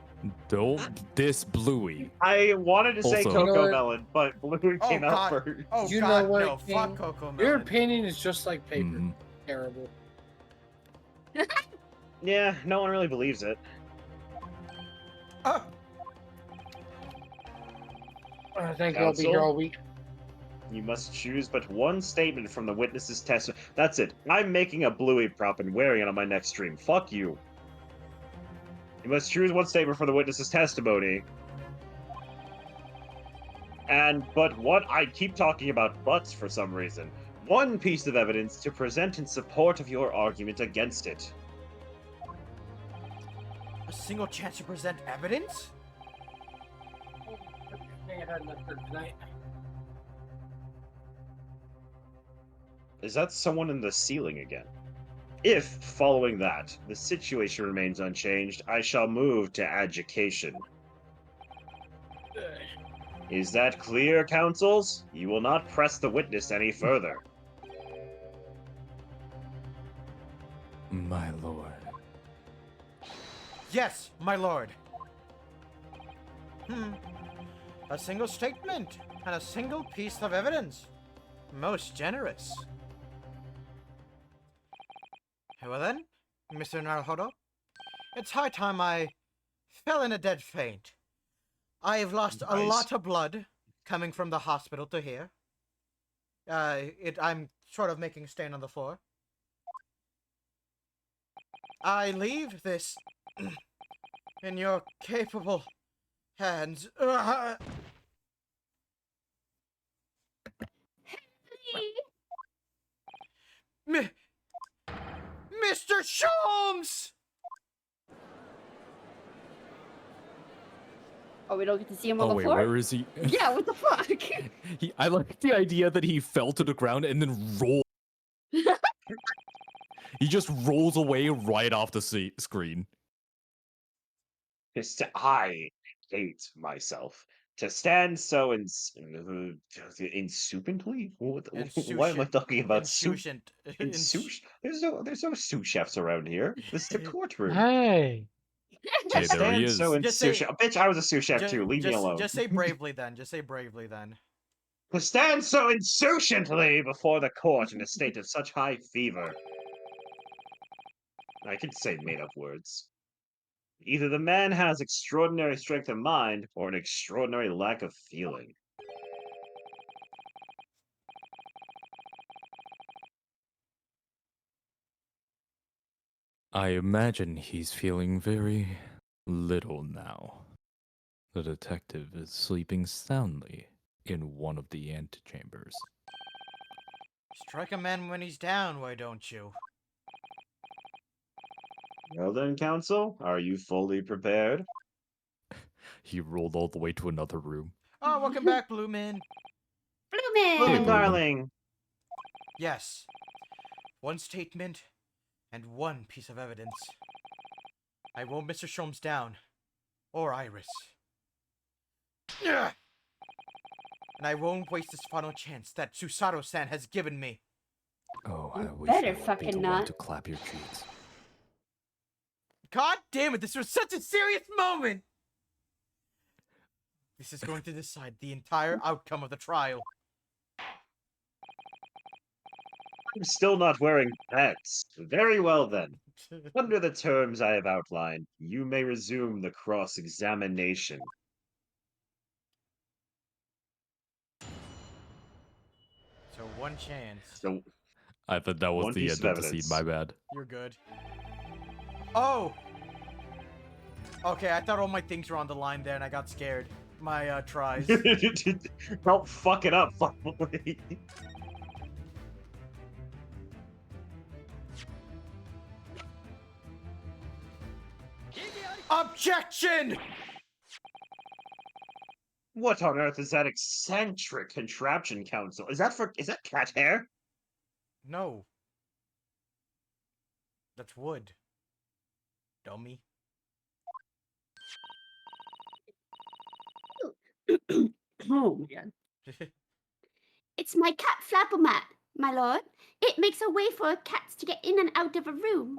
Speaker 3: Don't diss Bluey.
Speaker 5: I wanted to say
Speaker 3: Also-
Speaker 2: You know
Speaker 5: Coco
Speaker 2: what?
Speaker 5: Melon, but Bluey
Speaker 1: Oh,
Speaker 5: came out
Speaker 1: God.
Speaker 5: first.
Speaker 1: Oh,
Speaker 2: You know
Speaker 1: God,
Speaker 2: what,
Speaker 1: no.
Speaker 2: King?
Speaker 1: Fuck Coco
Speaker 2: Your
Speaker 1: Melon.
Speaker 2: opinion is just like paper.
Speaker 3: Mhm.
Speaker 2: Terrible.
Speaker 5: Yeah, no one really believes it.
Speaker 1: Ah,
Speaker 2: I think I'll be here
Speaker 5: Counsel?
Speaker 2: all week.
Speaker 5: You must choose but one statement from the witness's testimony. That's it. I'm making a Bluey prop and wearing it on my next stream. Fuck you. You must choose one statement from the witness's testimony. But what I keep talking about buts for some reason. One piece of evidence to present in support of your argument against it.
Speaker 1: a single chance to present evidence?
Speaker 2: I think I had enough for tonight.
Speaker 5: Is that someone in the ceiling again? If, following that, the situation remains unchanged, I shall move to adjudication. Is that clear, counsels? You will not press the witness any further.
Speaker 3: My lord.
Speaker 1: Yes, my lord. A single statement and a single piece of evidence. Most generous. Well then, Mr. Naruhodo, it's high time I fell in a dead faint. I've lost a
Speaker 5: Nice.
Speaker 1: lot of blood coming from the hospital to here. I'm sort of making a stain on the floor. I leave this in your capable hands. Mi- Mr. Sholmes!
Speaker 7: Oh, we don't get to see him on
Speaker 3: Oh
Speaker 7: the
Speaker 3: wait,
Speaker 7: floor?
Speaker 3: where is he?
Speaker 7: Yeah, what the fuck?
Speaker 3: I like the idea that he fell to the ground and then rolled. He just rolls away right off the screen.
Speaker 5: I hate myself. To stand so insupently? Why am I talking about soup?
Speaker 1: Insouciant.
Speaker 5: There's no sous chefs around here. This is the courtroom.
Speaker 2: Hey,
Speaker 5: To
Speaker 3: Hey, there he
Speaker 5: stand so
Speaker 3: is.
Speaker 1: Just say-
Speaker 5: insouciant. Bitch, I was a sous chef too. Leave me alone.
Speaker 1: Just say bravely then. Just say bravely then.
Speaker 5: To stand so insouciantly before the court in a state of such high fever. I could say made up words. Either the man has extraordinary strength of mind or an extraordinary lack of feeling.
Speaker 3: I imagine he's feeling very little now. The detective is sleeping soundly in one of the antechambers.
Speaker 1: Strike a man when he's down, why don't you?
Speaker 5: Well then, counsel, are you fully prepared?
Speaker 3: He rolled all the way to another room.
Speaker 1: Oh, welcome back, Blue Man.
Speaker 4: Bloomin'!
Speaker 3: Hey,
Speaker 5: Bloomin'
Speaker 3: Bloomin'.
Speaker 5: darling.
Speaker 1: Yes. One statement and one piece of evidence. I won't Mr. Sholmes down. Or Iris. Ugh! And I won't waste this final chance that Susato-san has given me.
Speaker 3: Oh,
Speaker 4: You
Speaker 3: I wish
Speaker 4: better
Speaker 3: I would be
Speaker 4: fucking
Speaker 3: the one
Speaker 4: not.
Speaker 3: to clap your cheeks.
Speaker 1: God damn it, this was such a serious moment! This is going to decide the entire outcome of the trial.
Speaker 5: I'm still not wearing pants. Very well then. Under the terms I have outlined, you may resume the cross-examination.
Speaker 1: So one chance.
Speaker 5: So,
Speaker 3: I thought that was
Speaker 5: One
Speaker 3: the
Speaker 5: piece
Speaker 3: end
Speaker 5: of
Speaker 3: of the scene,
Speaker 5: evidence.
Speaker 3: my bad.
Speaker 1: You're good. Oh! Okay, I thought all my things were on the line there and I got scared. My, tries.
Speaker 5: don't fuck it up, finally.
Speaker 1: OBJECTION!
Speaker 5: What on earth is that eccentric contraption, counsel? Is that cat hair?
Speaker 1: No. That's wood. Dummy.
Speaker 7: Oh my god.
Speaker 4: It's my cat flapper-mat, my lord. It makes a way for cats to get in and out of a room.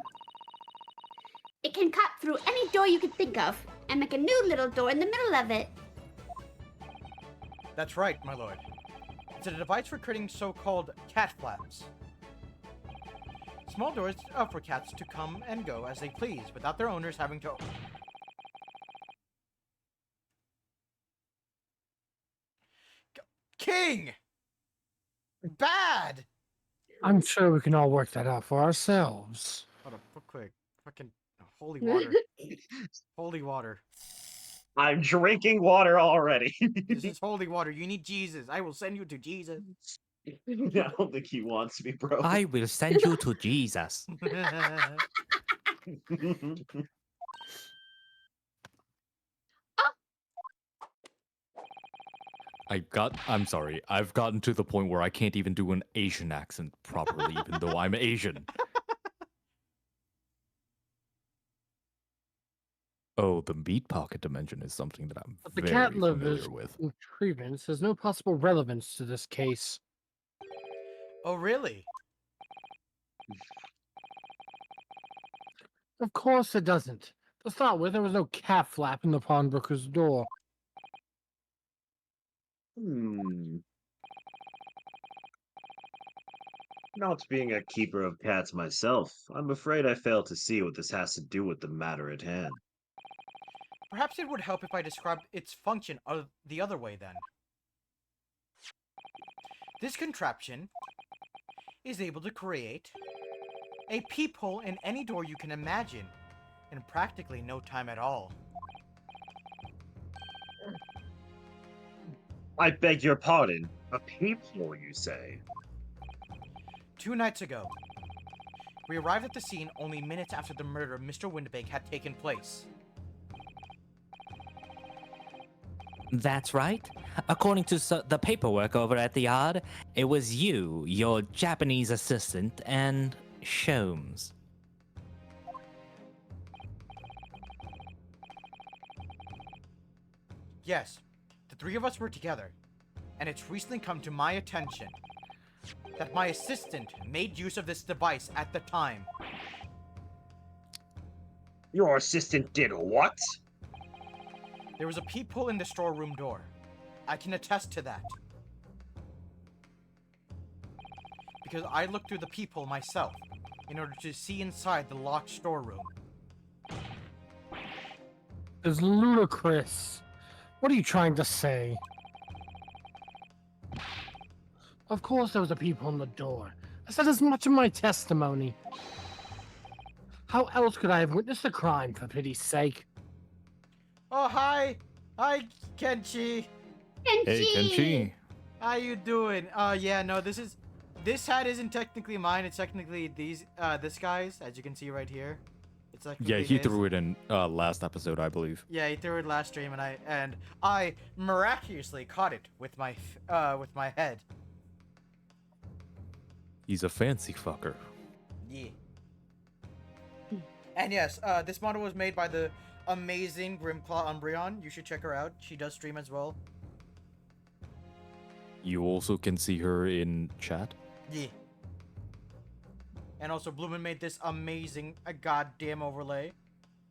Speaker 4: It can cut through any door you could think of and make a new little door in the middle of it.
Speaker 1: That's right, my lord. It's a device for creating so-called cat flaps. Small doors for cats to come and go as they please, without their owners having to... King! Bad!
Speaker 2: I'm sure we can all work that out for ourselves.
Speaker 1: Hold up, real quick. Fucking holy water. Holy water.
Speaker 5: I'm drinking water already.
Speaker 1: This is holy water. You need Jesus. I will send you to Jesus.
Speaker 5: I don't think he wants me, bro.
Speaker 6: I will send you to Jesus.
Speaker 3: I'm sorry, I've gotten to the point where I can't even do an Asian accent properly, even though I'm Asian. Oh, the meat pocket dimension is something that I'm
Speaker 2: But the
Speaker 3: very
Speaker 2: cat
Speaker 3: familiar
Speaker 2: liver's
Speaker 3: with.
Speaker 2: retrievance has no possible relevance to this case.
Speaker 1: Oh, really?
Speaker 2: Of course it doesn't. To start with, there was no cat flap in the pawnbroker's door.
Speaker 5: Hmm. Not being a keeper of cats myself, I'm afraid I fail to see what this has to do with the matter at hand.
Speaker 1: Perhaps it would help if I described its function the other way then. This contraption is able to create a peephole in any door you can imagine in practically no time at all.
Speaker 5: I beg your pardon. A peephole, you say?
Speaker 1: 2 nights ago, we arrived at the scene only minutes after the murder of Mr. Windbag had taken place.
Speaker 6: That's right. According to the paperwork over at the yard, it was you, your Japanese assistant, and Sholmes.
Speaker 1: Yes, the 3 of us were together, and it's recently come to my attention that my assistant made use of this device at the time.
Speaker 5: Your assistant did what?
Speaker 1: There was a peephole in the storeroom door. I can attest to that. Because I looked through the peephole myself in order to see inside the locked storeroom.
Speaker 2: It's ludicrous. What are you trying to say? Of course there was a peephole on the door. I said as much in my testimony. How else could I have witnessed a crime, for pity's sake?
Speaker 1: Oh, hi! Hi, Kenshi!
Speaker 3: Hey, Kenshi.
Speaker 1: How you doing? Yeah, no, this hat isn't technically mine, it's technically this guy's, as you can see right here. It's like
Speaker 3: Yeah, he threw it in last episode, I believe.
Speaker 1: Yeah, he threw it last stream, and I miraculously caught it with my head.
Speaker 3: He's a fancy fucker.
Speaker 1: Yeah. And yes, this model was made by the amazing Grimclaw Umbreon. You should check her out. She does stream as well.
Speaker 3: You also can see her in chat.
Speaker 1: Yeah. And also, Bloomin made this amazing goddamn overlay.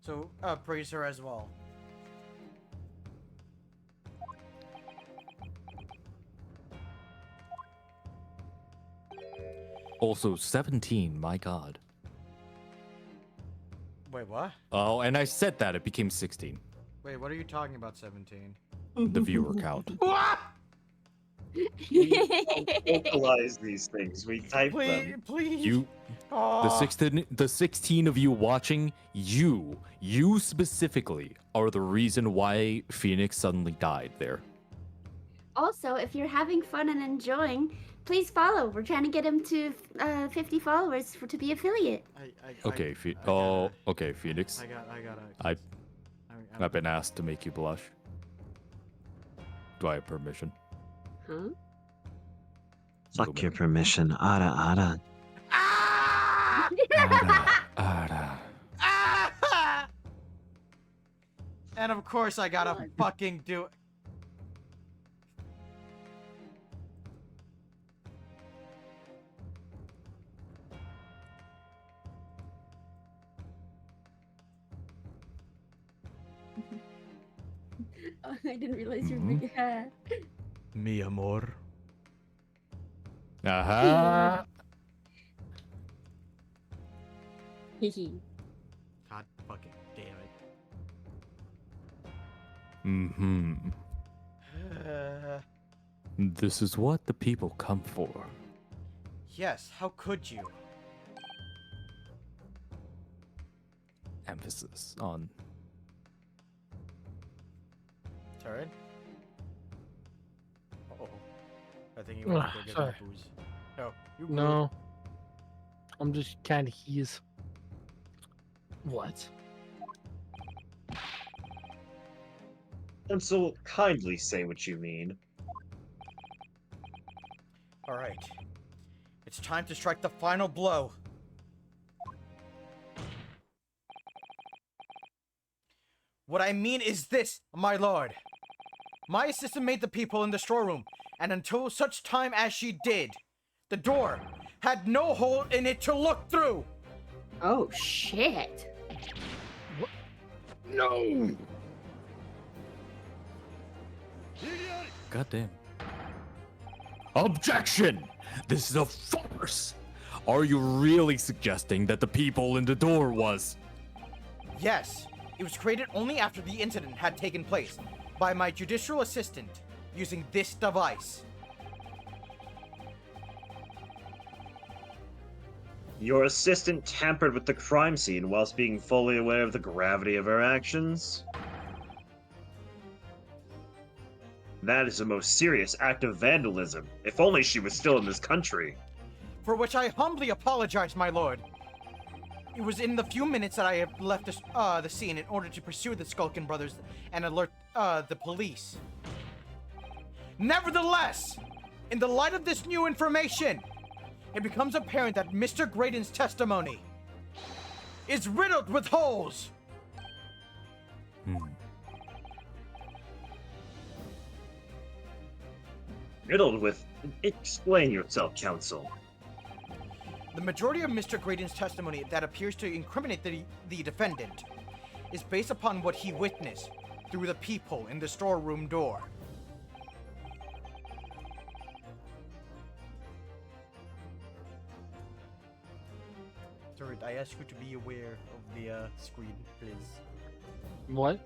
Speaker 1: So, praise her as well.
Speaker 3: Also, 17, my god.
Speaker 1: Wait, what?
Speaker 3: Oh, and I said that, it became 16.
Speaker 1: Wait, what are you talking about, 17?
Speaker 3: The viewer count.
Speaker 5: Vocalize these things. We type
Speaker 1: Please,
Speaker 5: them.
Speaker 1: please.
Speaker 3: You, the 16 of you watching, you specifically are the reason why Phoenix suddenly died there.
Speaker 4: Also, if you're having fun and enjoying, please follow. We're trying to get him to 50 followers to be affiliate.
Speaker 3: Okay, okay, Phoenix. I've been asked to make you blush. Do I have permission?
Speaker 4: Huh?
Speaker 5: Fuck your permission. Ara ara.
Speaker 1: And of course I gotta fucking do it.
Speaker 4: Oh, I didn't realize you were big hat.
Speaker 1: Mi amor.
Speaker 3: Aha!
Speaker 1: God fucking damn it.
Speaker 3: Mm-hmm. This is what the people come for.
Speaker 1: Yes, how could you?
Speaker 3: Emphasis on.
Speaker 1: Turret? Uh-oh. I think he went to go get
Speaker 2: Sorry.
Speaker 1: the booze. No, you good.
Speaker 2: No. I'm just kind of he's. What?
Speaker 5: And so kindly say what you mean.
Speaker 1: Alright. It's time to strike the final blow. What I mean is this, my lord. My assistant made the people in the storeroom, and until such time as she did, the door had no hole in it to look through.
Speaker 4: Oh, shit.
Speaker 2: No!
Speaker 3: God damn. Objection! This is a farce! Are you really suggesting that the people in the door was...
Speaker 1: Yes, it was created only after the incident had taken place by my judicial assistant using this device.
Speaker 5: Your assistant tampered with the crime scene whilst being fully aware of the gravity of her actions? That is a most serious act of vandalism. If only she was still in this country.
Speaker 1: For which I humbly apologize, my lord. It was in the few minutes that I have left the scene in order to pursue the Skulkin brothers and alert the police. Nevertheless, in the light of this new information, it becomes apparent that Mr. Graydon's testimony is riddled with holes.
Speaker 5: Riddled with... Explain yourself, counsel.
Speaker 1: The majority of Mr. Graydon's testimony that appears to incriminate the defendant is based upon what he witnessed through the peephole in the storeroom door. Sorry, I ask you to be aware of the screen, please.
Speaker 2: What?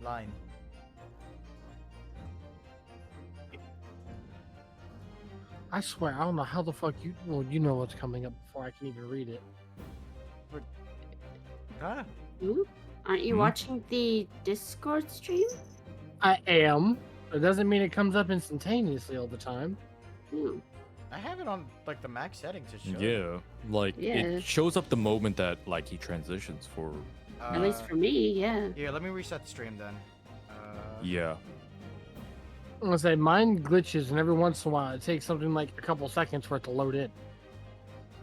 Speaker 1: Line.
Speaker 2: I swear, I don't know how the fuck you. Well, you know what's coming up before I can even read it.
Speaker 1: Ah,
Speaker 7: Ooh, aren't you
Speaker 3: Hmm?
Speaker 7: watching the Discord stream?
Speaker 2: I am. It doesn't mean it comes up instantaneously all the time.
Speaker 7: Hmm.
Speaker 1: I have it on like the max settings. It shows.
Speaker 3: Yeah, like,
Speaker 7: Yeah.
Speaker 3: it shows up the moment that, like, he transitions for...
Speaker 7: At least for me, yeah.
Speaker 1: Yeah, let me reset the stream then.
Speaker 3: Yeah.
Speaker 2: I'm gonna say mine glitches, and every once in a while it takes something like a couple seconds for it to load in.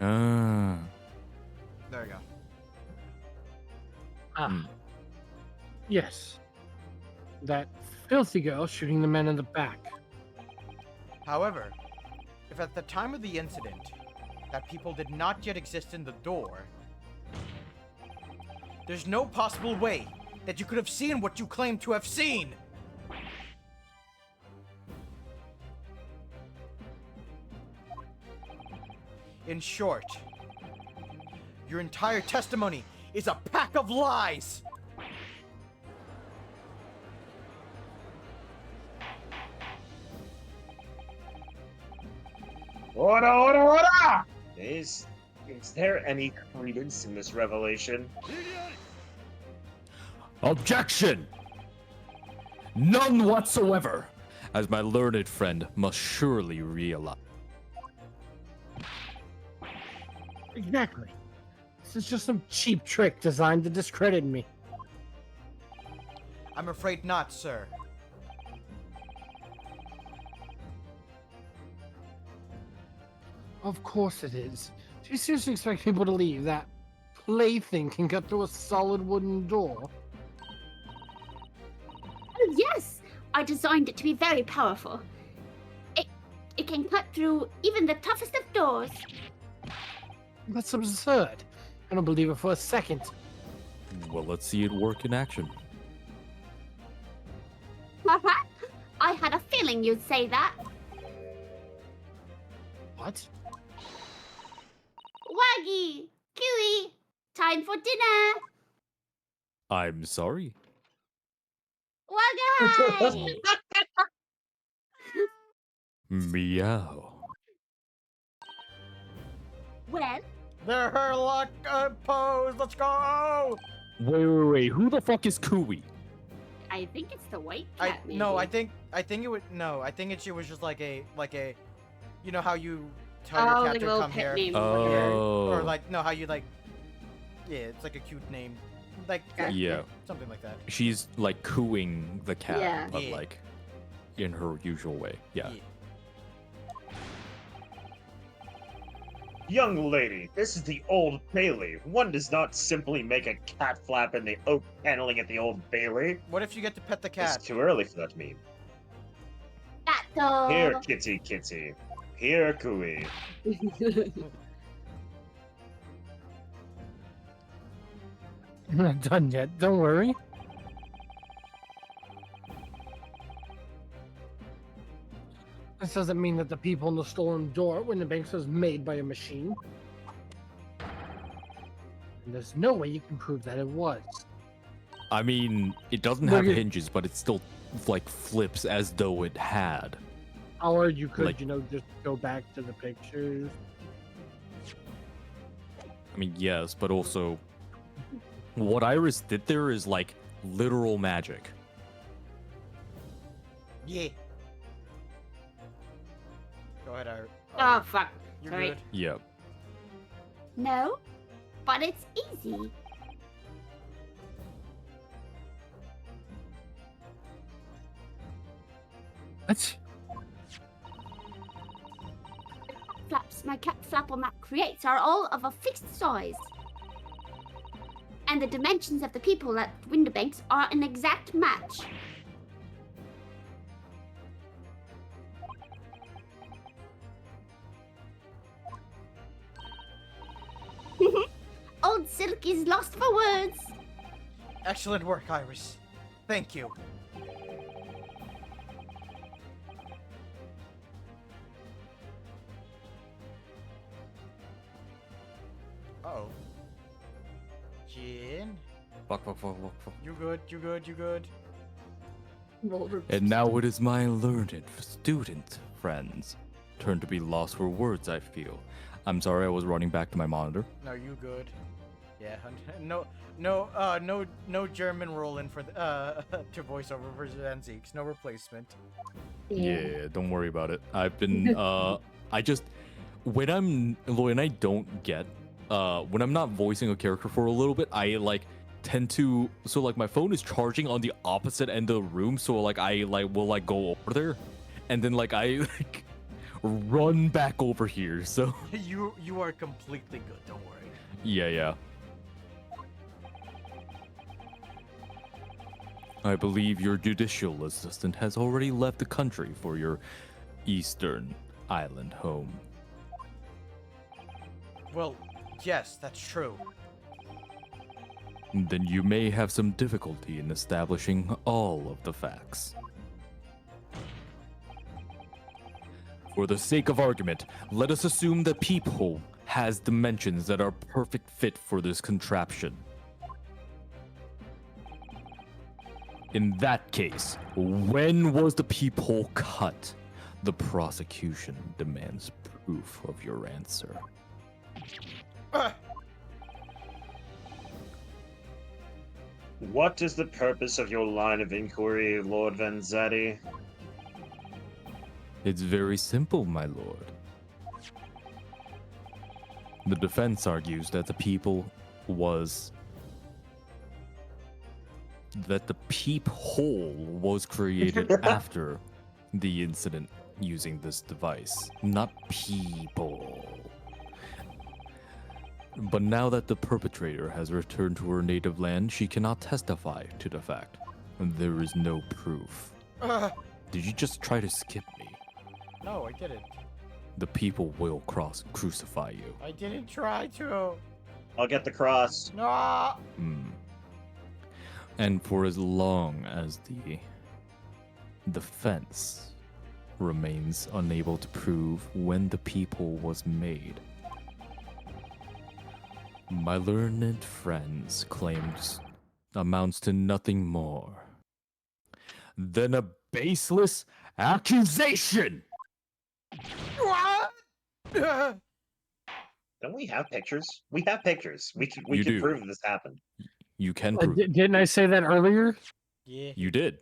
Speaker 3: Ah.
Speaker 1: There we go.
Speaker 2: Ah.
Speaker 3: Hmm.
Speaker 2: Yes. That filthy girl shooting the men in the back.
Speaker 1: However, if at the time of the incident, that people did not yet exist in the door, there's no possible way that you could have seen what you claim to have seen! In short, your entire testimony is a pack of lies!
Speaker 5: Order! Is there any credence in this revelation?
Speaker 3: Objection! None whatsoever, as my learned friend must surely realize.
Speaker 2: Exactly. This is just some cheap trick designed to discredit me.
Speaker 1: I'm afraid not, sir.
Speaker 2: Of course it is. Do you seriously expect people to leave that plaything can cut through a solid wooden door?
Speaker 4: Oh, yes! I designed it to be very powerful. It can cut through even the toughest of doors.
Speaker 2: That's absurd. I don't believe it for a second.
Speaker 3: Well, let's see it work in action.
Speaker 4: I had a feeling you'd say that.
Speaker 2: What?
Speaker 4: Waggy! Kiwi! Time for dinner!
Speaker 3: I'm sorry.
Speaker 4: Waggy!
Speaker 3: Meow.
Speaker 4: Well,
Speaker 1: They're her luck pose. Let's go.
Speaker 3: Wait. Who the fuck is Cooey?
Speaker 4: I think it's the white cat.
Speaker 1: No, I
Speaker 4: maybe.
Speaker 1: think it would no. I think it was just like a you know how you tell
Speaker 7: Oh,
Speaker 1: your
Speaker 7: like
Speaker 1: cat
Speaker 7: a
Speaker 1: to
Speaker 7: little
Speaker 1: come
Speaker 7: pet
Speaker 1: here,
Speaker 7: name.
Speaker 3: Oh.
Speaker 1: or like no how you like yeah, it's like a cute name, like
Speaker 3: Yeah.
Speaker 1: something like that.
Speaker 3: She's like cooing the cat,
Speaker 7: Yeah.
Speaker 3: but
Speaker 1: Yeah.
Speaker 3: like in her usual way. Yeah.
Speaker 5: Young lady, this is the Old Bailey. One does not simply make a cat flap in the oak paneling at the Old Bailey.
Speaker 1: What if you get to pet the
Speaker 5: It's
Speaker 1: cat?
Speaker 5: too early for that meme.
Speaker 4: Gato!
Speaker 5: Here, kitty. Here, cooey.
Speaker 2: I'm not done yet. Don't worry. This doesn't mean that the people in the storm door when the bank was made by a machine. And there's no way you can prove that it was.
Speaker 3: I mean, it doesn't
Speaker 2: Well,
Speaker 3: have
Speaker 2: you-
Speaker 3: hinges, but it still like flips as though it had.
Speaker 2: Or you could,
Speaker 3: Like-
Speaker 2: just go back to the pictures.
Speaker 3: I mean, yes, but also what Iris did there is like literal magic.
Speaker 1: Yeah. Go ahead, Iris.
Speaker 4: Oh, fuck.
Speaker 1: You're
Speaker 4: sorry.
Speaker 1: good.
Speaker 3: Yeah.
Speaker 4: No, but it's easy.
Speaker 2: What?
Speaker 4: Flaps, my cat flap on that creates are all of a fixed size. And the dimensions of the people at window banks are an exact match. Old Silk is lost for words.
Speaker 1: Excellent work, Iris. Thank you. Uh-oh. Jin?
Speaker 3: Fuck.
Speaker 1: You good, you good, you good.
Speaker 3: And now it is my learned student friends' turn to be lost for words, I feel. I'm sorry I was running back to my monitor.
Speaker 1: No, you good. Yeah, no German roll in for the, to voiceover for Zanziks. No replacement.
Speaker 3: Yeah, don't worry about it. I've been I just when I don't get when I'm not voicing a character for a little bit, I like tend to so like my phone is charging on the opposite end of the room, so like I will like go over there and then like I like run back over here. So
Speaker 1: you are completely good, don't worry.
Speaker 3: yeah. I believe your judicial assistant has already left the country for your eastern island home.
Speaker 1: Well, yes, that's true.
Speaker 3: Then you may have some difficulty in establishing all of the facts. For the sake of argument, let us assume that Peephole has dimensions that are perfect fit for this contraption. In that case, when was the peephole cut? The prosecution demands proof of your answer.
Speaker 5: What is the purpose of your line of inquiry, Lord Vanzetti?
Speaker 3: It's very simple, my lord. The defense argues that the peephole was created after the incident using this device, not people. But now that the perpetrator has returned to her native land, she cannot testify to the fact. There is no proof. Did you just try to skip me?
Speaker 1: No, I didn't.
Speaker 3: The people will crucify you.
Speaker 1: I didn't try to.
Speaker 5: I'll get the cross.
Speaker 1: No.
Speaker 3: And for as long as the defense remains unable to prove when the people was made, my learned friend's claims amounts to nothing more than a baseless accusation.
Speaker 1: What?
Speaker 5: Don't we have pictures? We have pictures. We
Speaker 3: You
Speaker 5: can
Speaker 3: do.
Speaker 5: prove this happened.
Speaker 3: You can prove it.
Speaker 2: Didn't I say that earlier?
Speaker 1: Yeah.
Speaker 3: You did.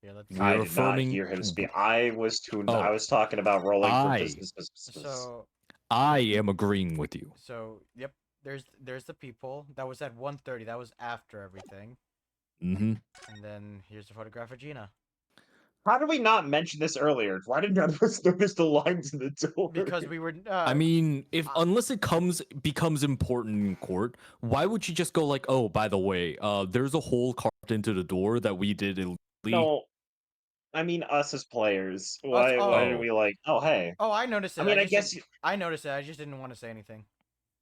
Speaker 1: Yeah, let's.
Speaker 3: We
Speaker 5: I
Speaker 3: are
Speaker 5: did
Speaker 3: affirming-
Speaker 5: not hear him speak. I was tuned.
Speaker 3: Oh.
Speaker 5: I was talking about rolling for
Speaker 3: I-
Speaker 5: business.
Speaker 1: So
Speaker 3: I am agreeing with you.
Speaker 1: yep. There's the people. That was at 1:30. That was after everything.
Speaker 3: Mm-hmm.
Speaker 1: And then here's the photograph of Gina.
Speaker 5: How did we not mention this earlier? Why did none of us notice the lines in the door?
Speaker 1: Because we were.
Speaker 3: I mean, unless it becomes important in court, why would you just go like, oh, by the way, there's a hole carved into the door that we did illegally.
Speaker 5: No, I mean us as players. Why are
Speaker 3: oh.
Speaker 5: we like? Oh, hey.
Speaker 1: Oh, I noticed it.
Speaker 5: I mean, I
Speaker 1: just
Speaker 5: guess
Speaker 1: didn't- I noticed it. I just didn't want to say anything.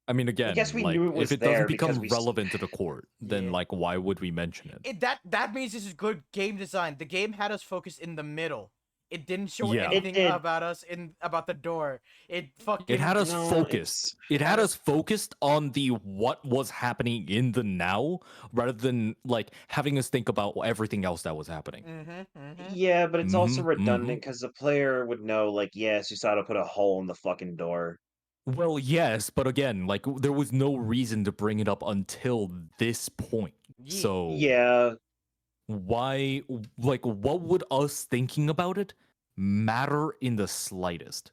Speaker 3: I mean, again,
Speaker 5: guess we
Speaker 3: like,
Speaker 5: knew it was
Speaker 3: if it
Speaker 5: there
Speaker 3: doesn't
Speaker 5: because
Speaker 3: become
Speaker 5: we
Speaker 3: relevant to the court, then
Speaker 1: Yeah.
Speaker 3: like, why would we mention it?
Speaker 1: That means this is good game design. The game had us focus in the middle. It didn't show
Speaker 3: Yeah.
Speaker 1: anything
Speaker 5: It did.
Speaker 1: about us about the door. It fucking.
Speaker 3: It had us
Speaker 5: No,
Speaker 3: focused. It had us focused on the what was happening in the now, rather than like having us think about everything else that was happening.
Speaker 5: Yeah, but it's also
Speaker 3: Mhm,
Speaker 5: redundant because the player would know, like, yes, Susato put a hole in the fucking door.
Speaker 3: Well, yes, but again, like there was no reason to bring it up until this point.
Speaker 1: Yeah.
Speaker 3: So
Speaker 5: Yeah,
Speaker 3: why, like, what would us thinking about it matter in the slightest?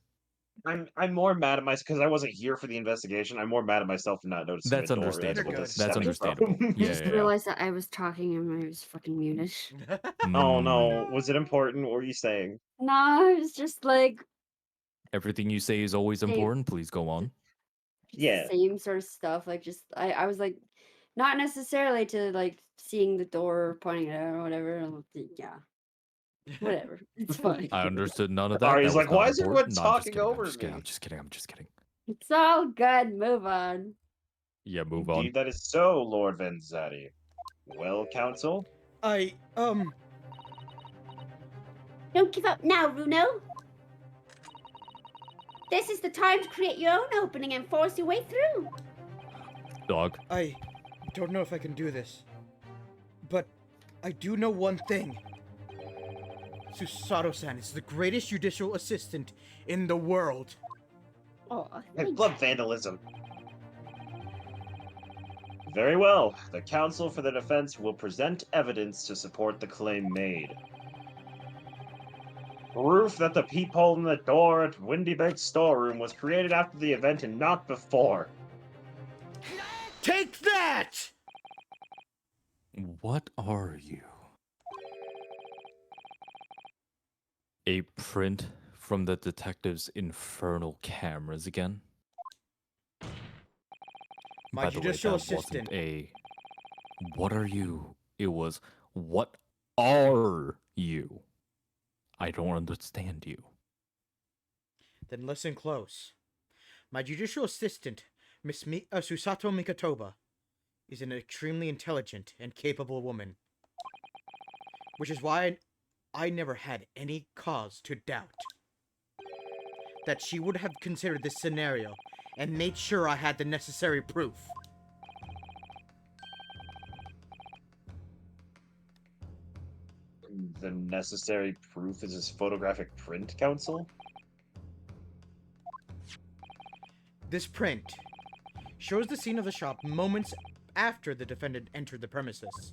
Speaker 5: I'm more mad at myself because I wasn't here for the investigation. I'm more mad at myself for not noticing
Speaker 3: That's
Speaker 5: the door. That's
Speaker 3: understandable.
Speaker 5: what this is
Speaker 3: That's
Speaker 5: stemming
Speaker 3: understandable.
Speaker 5: from.
Speaker 7: I
Speaker 3: Yeah,
Speaker 7: just
Speaker 3: yeah, yeah.
Speaker 7: realized that I was talking and I was fucking muted.
Speaker 5: Oh
Speaker 3: Mm,
Speaker 5: no, was it important? What were you saying?
Speaker 7: No, it's just like
Speaker 3: Everything you say is always
Speaker 7: Same.
Speaker 3: important. Please go on.
Speaker 5: Yeah.
Speaker 7: same sort of stuff. Like just I was like not necessarily to like seeing the door pointing it out or whatever. Yeah. Whatever. It's fine.
Speaker 3: I understood none of that.
Speaker 5: Ari's
Speaker 3: That was
Speaker 5: like,
Speaker 3: not
Speaker 5: why is everyone
Speaker 3: important. No, I'm just
Speaker 5: talking
Speaker 3: kidding. I'm
Speaker 5: over
Speaker 3: just kidding.
Speaker 5: me?
Speaker 3: I'm just kidding. I'm just kidding.
Speaker 7: It's all good. Move on.
Speaker 3: Yeah, move on.
Speaker 5: Indeed, that is so, Lord Vanzati. Well, Council,
Speaker 4: Don't give up now, Runo. This is the time to create your own opening and force your way through.
Speaker 3: Dog.
Speaker 1: I don't know if I can do this, but I do know one thing. Susato-san is the greatest judicial assistant in the world.
Speaker 4: Oh,
Speaker 5: I love vandalism. Very well. The counsel for the defense will present evidence to support the claim made. Proof that the peephole in the door at Windy Bake's storeroom was created after the event and not before.
Speaker 1: Take that!
Speaker 3: What are you? A print from the detective's infernal cameras again?
Speaker 1: My
Speaker 3: By the way,
Speaker 1: judicial
Speaker 3: that
Speaker 1: assistant.
Speaker 3: wasn't a what are you? It was what are you? I don't understand you.
Speaker 1: Then listen close. My judicial assistant, Miss Susato Mikatoba, is an extremely intelligent and capable woman. Which is why I never had any cause to doubt that she would have considered this scenario and made sure I had the necessary proof.
Speaker 5: The necessary proof is his photographic print, Counsel?
Speaker 1: This print shows the scene of the shop moments after the defendant entered the premises.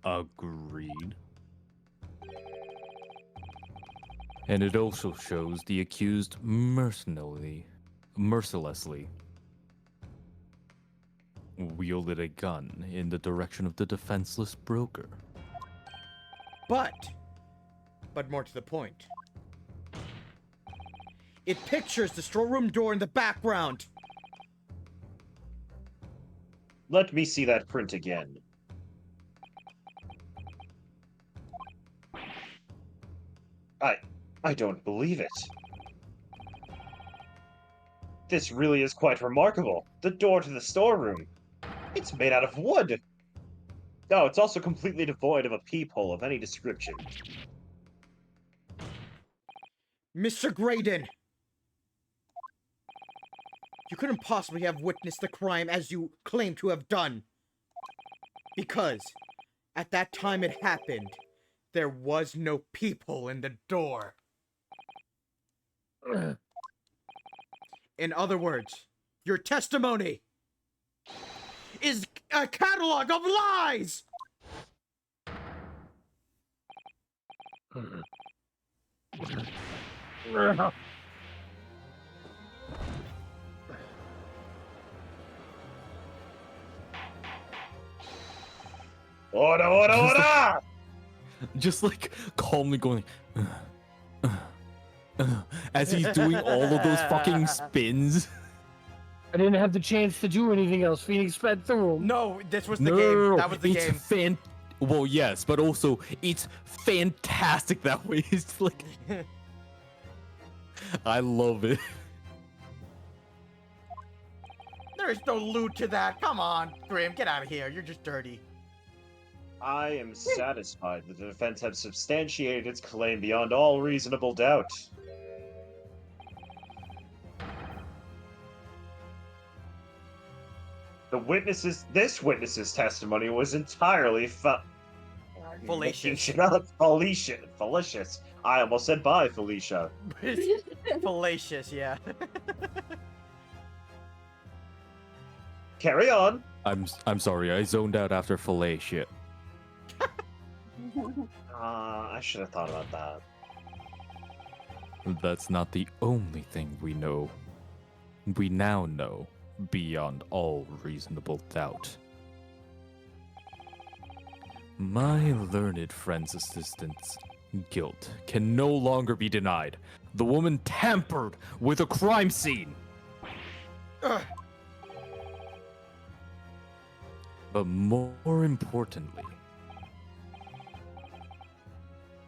Speaker 3: Agreed. And it also shows the accused mercilessly wielded a gun in the direction of the defenseless broker.
Speaker 1: But more to the point, it pictures the storeroom door in the background.
Speaker 5: Let me see that print again. I don't believe it. This really is quite remarkable. The door to the storeroom. It's made out of wood. Oh, it's also completely devoid of a peephole of any description.
Speaker 1: Mr. Graydon! You couldn't possibly have witnessed the crime as you claim to have done. Because, at that time it happened, there was no peephole in the door. In other words, your testimony is a catalog of lies!
Speaker 5: Order, order, order!
Speaker 3: Just like calmly going as he's doing all of those fucking spins.
Speaker 2: I didn't have the chance to do anything else. Phoenix sped through 'em.
Speaker 1: No, this was the
Speaker 3: No,
Speaker 1: game. That was the
Speaker 3: it's
Speaker 1: game.
Speaker 3: Well, yes, but also it's fantastic that way. It's like I love it.
Speaker 1: There There's no loot to that. Come on, Grim, get out of here. You're just dirty.
Speaker 5: I am satisfied that the defense has substantiated its claim beyond all reasonable doubt. This witness's testimony was entirely
Speaker 1: Fallacious.
Speaker 5: Fallacious. I almost said bye, Felicia.
Speaker 1: Fallacious, yeah.
Speaker 5: Carry on.
Speaker 3: I'm sorry, I zoned out after fillet shit.
Speaker 5: I should have thought about that.
Speaker 3: That's not the only thing we know. We now know, beyond all reasonable doubt. My learned friend's assistant's guilt can no longer be denied. The woman tampered with a crime scene.
Speaker 1: Ugh.
Speaker 3: But more importantly,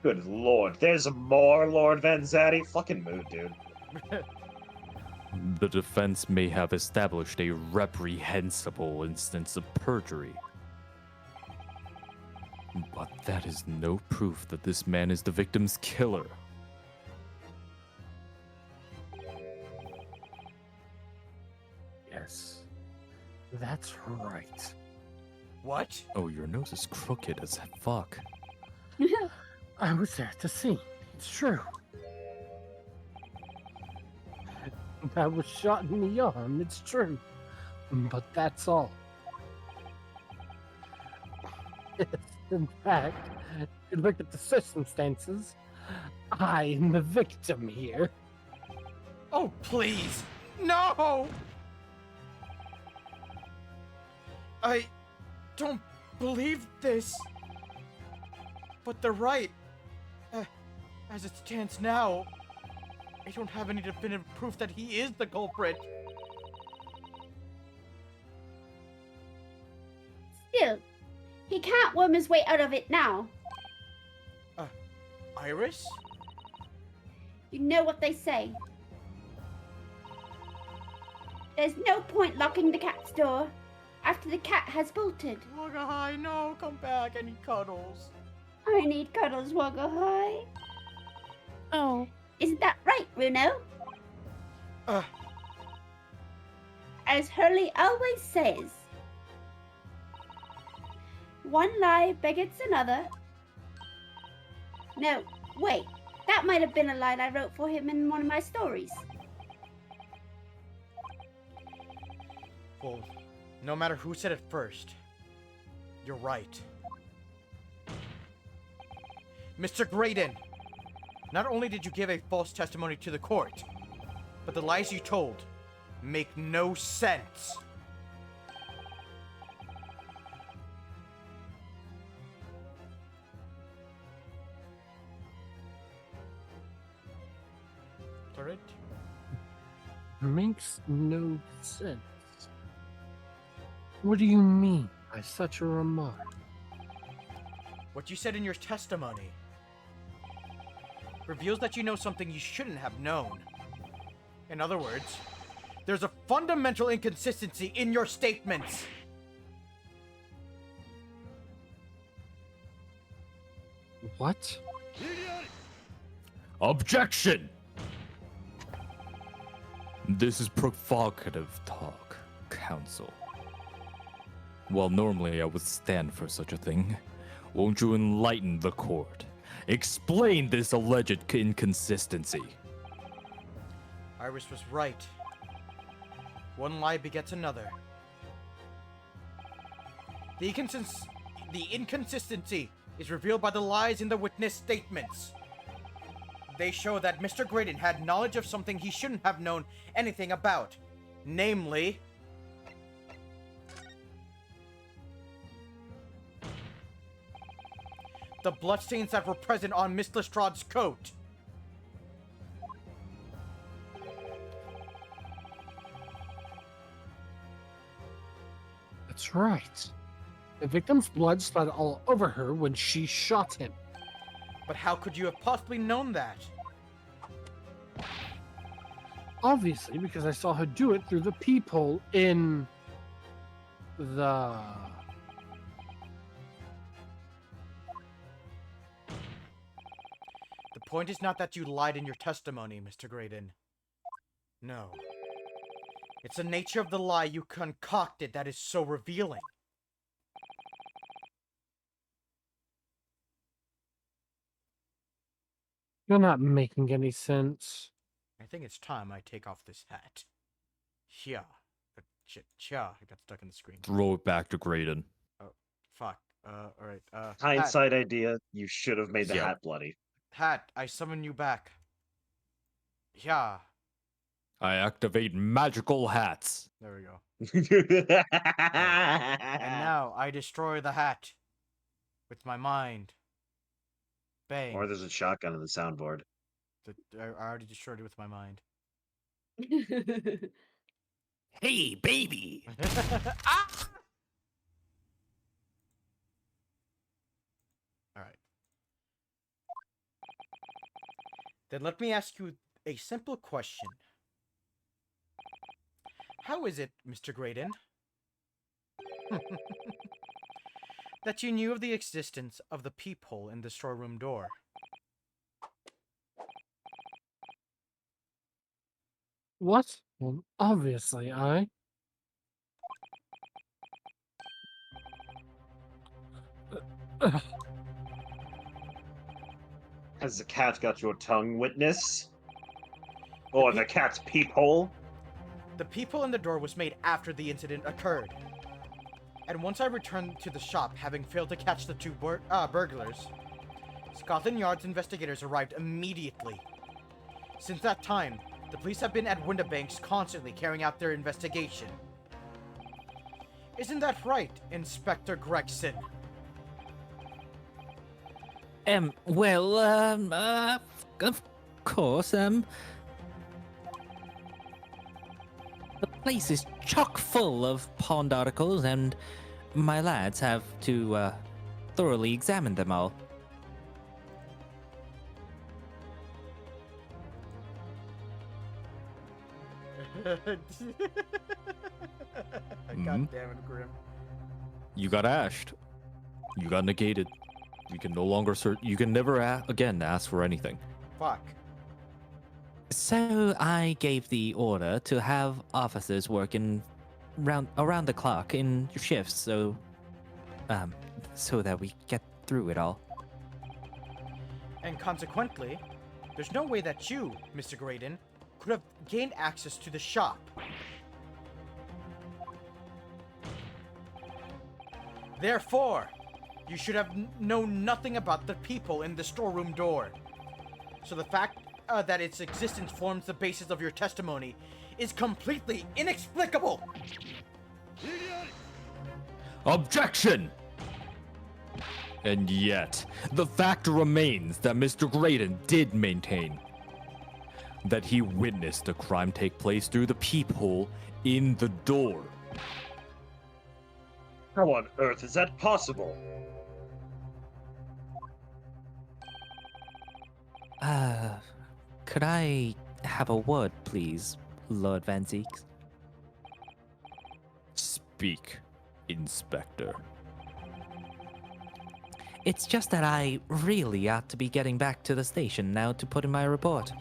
Speaker 5: Good lord, there's more Lord Vanzatti. Fucking mood, dude.
Speaker 3: the defense may have established a reprehensible instance of perjury. But that is no proof that this man is the victim's killer.
Speaker 2: Yes. That's right.
Speaker 1: What?
Speaker 3: Oh, your nose is crooked as fuck.
Speaker 2: I was there to see. It's true. I was shot in the arm. It's true. But that's all. Yes, in fact, if you look at the circumstances, I am the victim here.
Speaker 1: Oh, please. No! I don't believe this. But they're right. As it stands now, I don't have any definitive proof that he is the culprit.
Speaker 4: Still, he can't worm his way out of it now.
Speaker 1: Iris?
Speaker 4: You know what they say. There's no point locking the cat's door after the cat has bolted.
Speaker 1: Wagahai, no, come back. I need cuddles.
Speaker 4: I need cuddles, Wagahai.
Speaker 7: Oh.
Speaker 4: Isn't that right, Bruno?
Speaker 1: Uh,
Speaker 4: As Hurley always says, one lie begets another. No, wait. That might have been a line I wrote for him in one of my stories.
Speaker 1: well, no matter who said it first, you're right. Mr. Graydon, not only did you give a false testimony to the court, but the lies you told make no sense. Correct?
Speaker 2: Makes no sense. What do you mean by such a remark?
Speaker 1: What you said in your testimony reveals that you know something you shouldn't have known. In other words, there's a fundamental inconsistency in your statements.
Speaker 2: What?
Speaker 3: Objection! This is provocative talk, counsel. While normally I would stand for such a thing, won't you enlighten the court? Explain this alleged inconsistency.
Speaker 1: Iris was right. One lie begets another. The inconsistency is revealed by the lies in the witness statements. They show that Mr. Graydon had knowledge of something he shouldn't have known anything about. Namely, the bloodstains that were present on Miss Lestrade's coat.
Speaker 2: That's right. The victim's blood splattered all over her when she shot him.
Speaker 1: But how could you have possibly known that?
Speaker 2: Obviously, because I saw her do it through the peephole in the...
Speaker 1: The point is not that you lied in your testimony, Mr. Graydon. No. It's the nature of the lie you concocted that is so revealing.
Speaker 2: You're not making any sense.
Speaker 1: I think it's time I take off this hat. Yeah. Shit, yeah, I got stuck in the screen.
Speaker 3: Throw it back to Graydon.
Speaker 1: Oh, fuck. Alright,
Speaker 5: Hindsight idea, you should have made the
Speaker 3: Yep.
Speaker 5: hat bloody.
Speaker 1: Hat, I summon you back. Yeah.
Speaker 3: I activate magical hats.
Speaker 1: There we go. And now I destroy the hat. With my mind. Bang.
Speaker 5: Or there's a shotgun on the soundboard.
Speaker 1: I already destroyed it with my mind.
Speaker 6: Hey, baby!
Speaker 1: Ah! Alright. Then let me ask you a simple question. How is it, Mr. Graydon, that you knew of the existence of the peephole in the storeroom door?
Speaker 2: What? Well, obviously, I...
Speaker 5: Has the cat got your tongue, witness? Or the cat's peephole?
Speaker 1: The peephole in the door was made after the incident occurred. And once I returned to the shop, having failed to catch the two burglars, Scotland Yard's investigators arrived immediately. Since that time, the police have been at Windibanks constantly carrying out their investigation. Isn't that right, Inspector Gregson?
Speaker 6: Well, of course, the place is chock full of pawned articles, and my lads have to, thoroughly examine them all.
Speaker 1: God damn it, Grim.
Speaker 3: You got ashed. You got negated. You can no longer you can never again ask for anything.
Speaker 1: Fuck.
Speaker 6: So I gave the order to have officers working around the clock in shifts, so that we get through it all.
Speaker 1: And consequently, there's no way that you, Mr. Graydon, could have gained access to the shop. Therefore, you should have known nothing about the people in the storeroom door. So the fact that its existence forms the basis of your testimony is completely inexplicable.
Speaker 3: Objection! And yet, the fact remains that Mr. Graydon did maintain that he witnessed the crime take place through the peephole in the door.
Speaker 5: How on earth is that possible?
Speaker 6: Could I have a word, please, Lord Van Zeeks?
Speaker 3: Speak, Inspector.
Speaker 6: It's just that I really ought to be getting back to the station now to put in my report.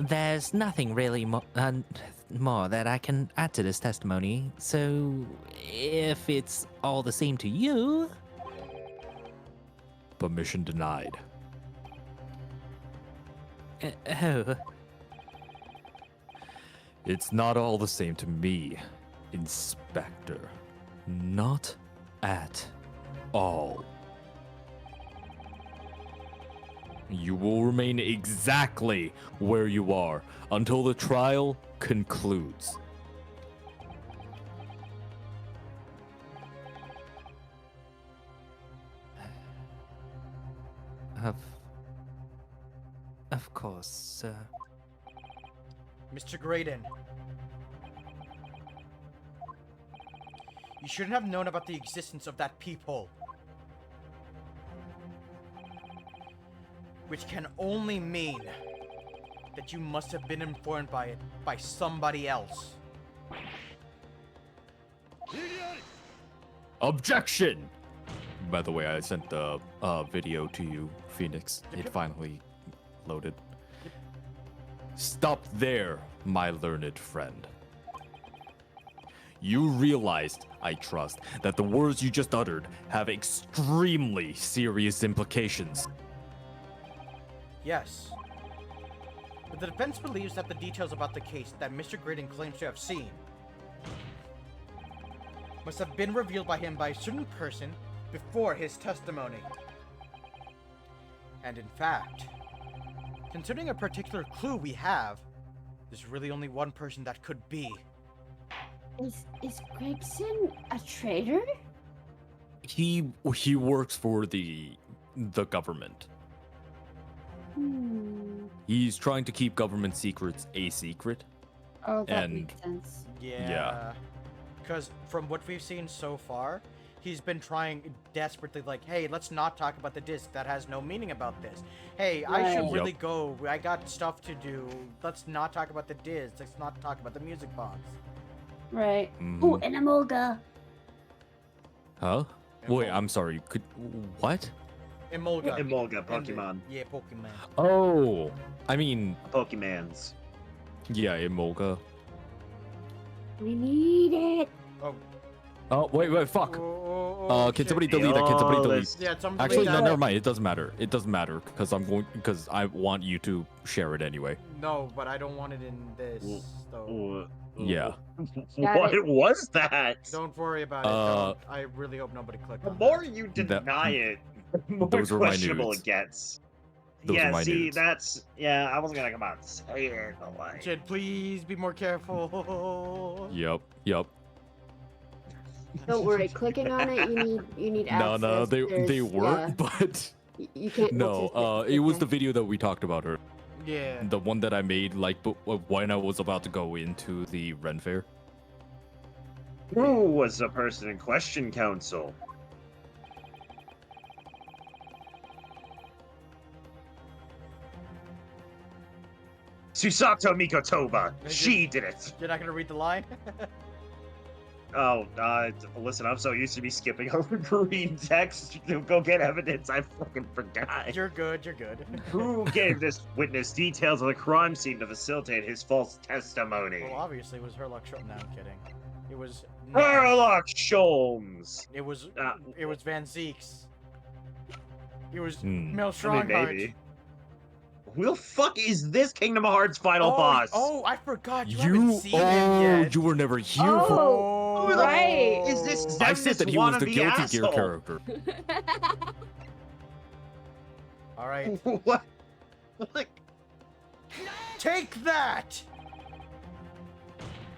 Speaker 6: There's nothing really more that I can add to this testimony, so if it's all the same to you...
Speaker 3: Permission denied.
Speaker 6: Oh,
Speaker 3: It's not all the same to me, Inspector. Not at all. You will remain exactly where you are until the trial concludes.
Speaker 6: of course, sir.
Speaker 1: Mr. Graydon, you shouldn't have known about the existence of that peephole. Which can only mean that you must have been informed by it by somebody else.
Speaker 3: Objection! By the way, I sent the video to you, Phoenix. It finally loaded. Stop there, my learned friend. You realized, I trust, that the words you just uttered have extremely serious implications.
Speaker 1: Yes. But the defense believes that the details about the case that Mr. Graydon claims to have seen must have been revealed by him by a certain person before his testimony. And in fact, considering a particular clue we have, there's really only one person that could be.
Speaker 7: Is Gregson a traitor?
Speaker 3: He works for the government. He's trying to keep government secrets a secret.
Speaker 7: Oh, that
Speaker 3: And-
Speaker 7: makes sense.
Speaker 1: Yeah. Because from what we've seen so far, he's been trying desperately, like, hey, let's not talk about the disc. That has no meaning about this. Hey, I should
Speaker 7: Right.
Speaker 1: really go. I got stuff to do. Let's not talk about the disc. Let's not talk about the music box.
Speaker 7: Right.
Speaker 3: Mhm.
Speaker 7: Oh, and Emolga.
Speaker 3: Huh? Wait,
Speaker 1: Emolga.
Speaker 3: I'm sorry. What?
Speaker 1: Emolga.
Speaker 5: Emolga,
Speaker 1: And the-
Speaker 5: Pokemon.
Speaker 1: Yeah, Pokemon.
Speaker 3: Oh, I mean,
Speaker 5: Pokemans.
Speaker 3: yeah, Emolga.
Speaker 7: We need it.
Speaker 1: Oh.
Speaker 3: Oh, wait, fuck. Can
Speaker 1: shit.
Speaker 3: somebody delete that? Can somebody
Speaker 5: Oh,
Speaker 3: delete?
Speaker 5: this-
Speaker 1: Yeah, somebody
Speaker 3: Actually,
Speaker 1: delete
Speaker 3: no,
Speaker 1: that.
Speaker 3: never mind. It doesn't matter. It doesn't matter because I want you to share it anyway.
Speaker 1: No, but I don't want it in this, though.
Speaker 3: Yeah.
Speaker 7: Got
Speaker 5: What
Speaker 7: it.
Speaker 5: was that?
Speaker 1: Don't worry about it.
Speaker 3: Uh,
Speaker 1: Don't. I really hope nobody clicked
Speaker 5: The
Speaker 1: on
Speaker 5: more
Speaker 1: that.
Speaker 5: you deny it, the more
Speaker 3: Those were my
Speaker 5: questionable
Speaker 3: nudes.
Speaker 5: it gets.
Speaker 3: Those
Speaker 5: yeah,
Speaker 3: are my
Speaker 5: see,
Speaker 3: nudes.
Speaker 5: that's I wasn't gonna come out and say it, but like,
Speaker 1: Jid, please be more careful.
Speaker 3: Yep.
Speaker 7: Don't worry. Clicking on it, you need access.
Speaker 3: No, they
Speaker 7: There's-
Speaker 3: weren't, but
Speaker 7: You can't.
Speaker 3: no. It was the video that we talked about earlier.
Speaker 1: Yeah.
Speaker 3: The one that I made, like, when I was about to go into the Ren Fair.
Speaker 5: who was the person in question, Council? Susato Mikotoba. She did it.
Speaker 1: You're not gonna read the line?
Speaker 5: Oh, listen, I'm so used to be skipping over green text to go get evidence, I fucking forgot.
Speaker 1: You're good, you're good.
Speaker 5: Who gave this witness details of the crime scene to facilitate his false testimony?
Speaker 1: Well, obviously it was Herlock Sholmes. No, I'm kidding. It was...
Speaker 5: Sherlock Sholmes!
Speaker 1: It was...
Speaker 5: Ah.
Speaker 1: It was Van Zeeks. It was
Speaker 3: Hmm.
Speaker 1: Mel
Speaker 5: I mean,
Speaker 1: Stronghart.
Speaker 5: maybe. Who the fuck is this Kingdom Hearts final boss?
Speaker 1: Oh, I forgot. You haven't seen him yet.
Speaker 3: You were never here for.
Speaker 7: Oh,
Speaker 5: Who the
Speaker 7: right.
Speaker 5: is this
Speaker 3: I said
Speaker 5: Xemnas
Speaker 3: that he was the
Speaker 5: wannabe
Speaker 3: Guilty Gear
Speaker 5: asshole?
Speaker 3: character.
Speaker 1: All right.
Speaker 5: What? Like,
Speaker 1: Take that!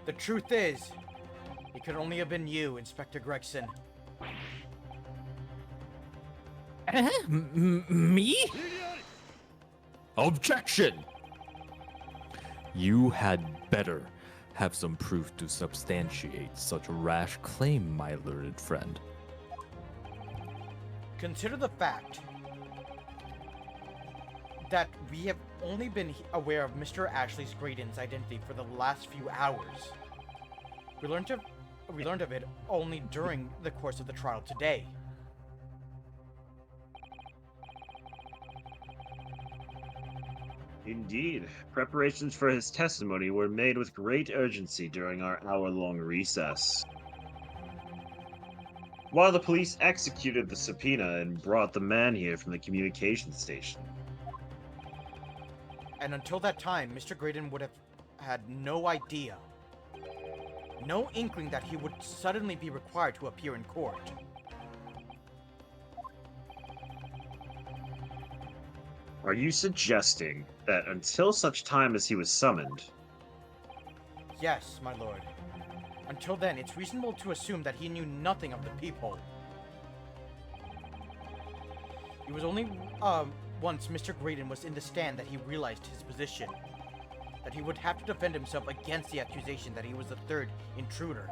Speaker 1: The truth is, it could only have been you, Inspector Gregson.
Speaker 6: Me?
Speaker 3: Objection! You had better have some proof to substantiate such a rash claim, my learned friend.
Speaker 1: Consider the fact that we have only been aware of Mr. Ashley Graydon's identity for the last few hours. We learned of it only during the course of the trial today.
Speaker 5: Indeed, preparations for his testimony were made with great urgency during our hour-long recess. While the police executed the subpoena and brought the man here from the communications station.
Speaker 1: And until that time, Mr. Graydon would have had no idea, no inkling that he would suddenly be required to appear in court.
Speaker 5: Are you suggesting that until such time as he was summoned,
Speaker 1: Yes, my lord. Until then, it's reasonable to assume that he knew nothing of the peephole. It was only once Mr. Graydon was in the stand that he realized his position. That he would have to defend himself against the accusation that he was the third intruder.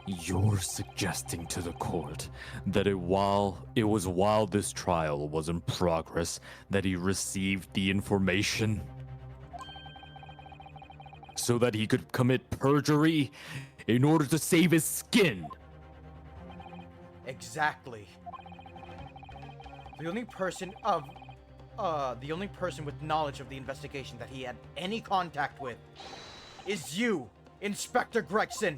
Speaker 3: You're suggesting to the court that it was while this trial was in progress that he received the information so that he could commit perjury in order to save his skin.
Speaker 1: Exactly. The only person with knowledge of the investigation that he had any contact with is you, Inspector Gregson.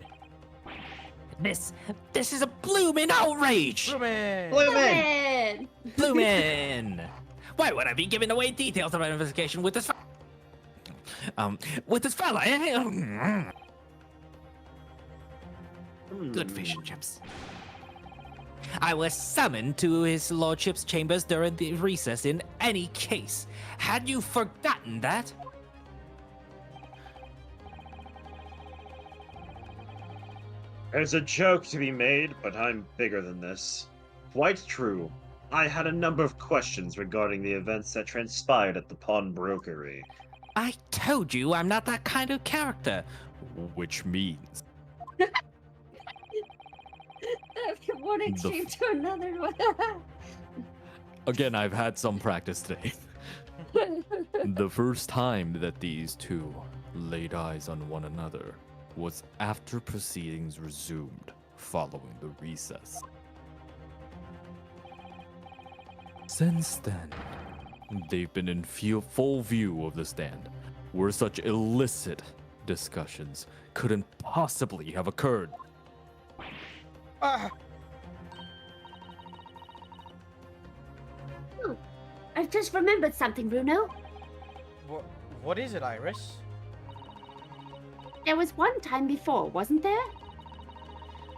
Speaker 6: This is a bloomin' outrage!
Speaker 1: Bloomin'!
Speaker 5: Bloomin'!
Speaker 6: Bloomin'! Why would I be giving away details of our investigation with this fella? Good fish and chips. I was summoned to his lordship's chambers during the recess in any case. Had you forgotten that?
Speaker 5: There's a joke to be made, but I'm bigger than this. Quite true. I had a number of questions regarding the events that transpired at the pawnbrokery.
Speaker 6: I told you I'm not that kind of character.
Speaker 3: Which means
Speaker 7: One extreme to another.
Speaker 3: again, I've had some practice today. The first time that these two laid eyes on one another was after proceedings resumed following the recess. Since then, they've been in full view of the stand, where such illicit discussions couldn't possibly have occurred.
Speaker 4: I've just remembered something, Bruno.
Speaker 1: What is it, Iris?
Speaker 4: There was one time before, wasn't there?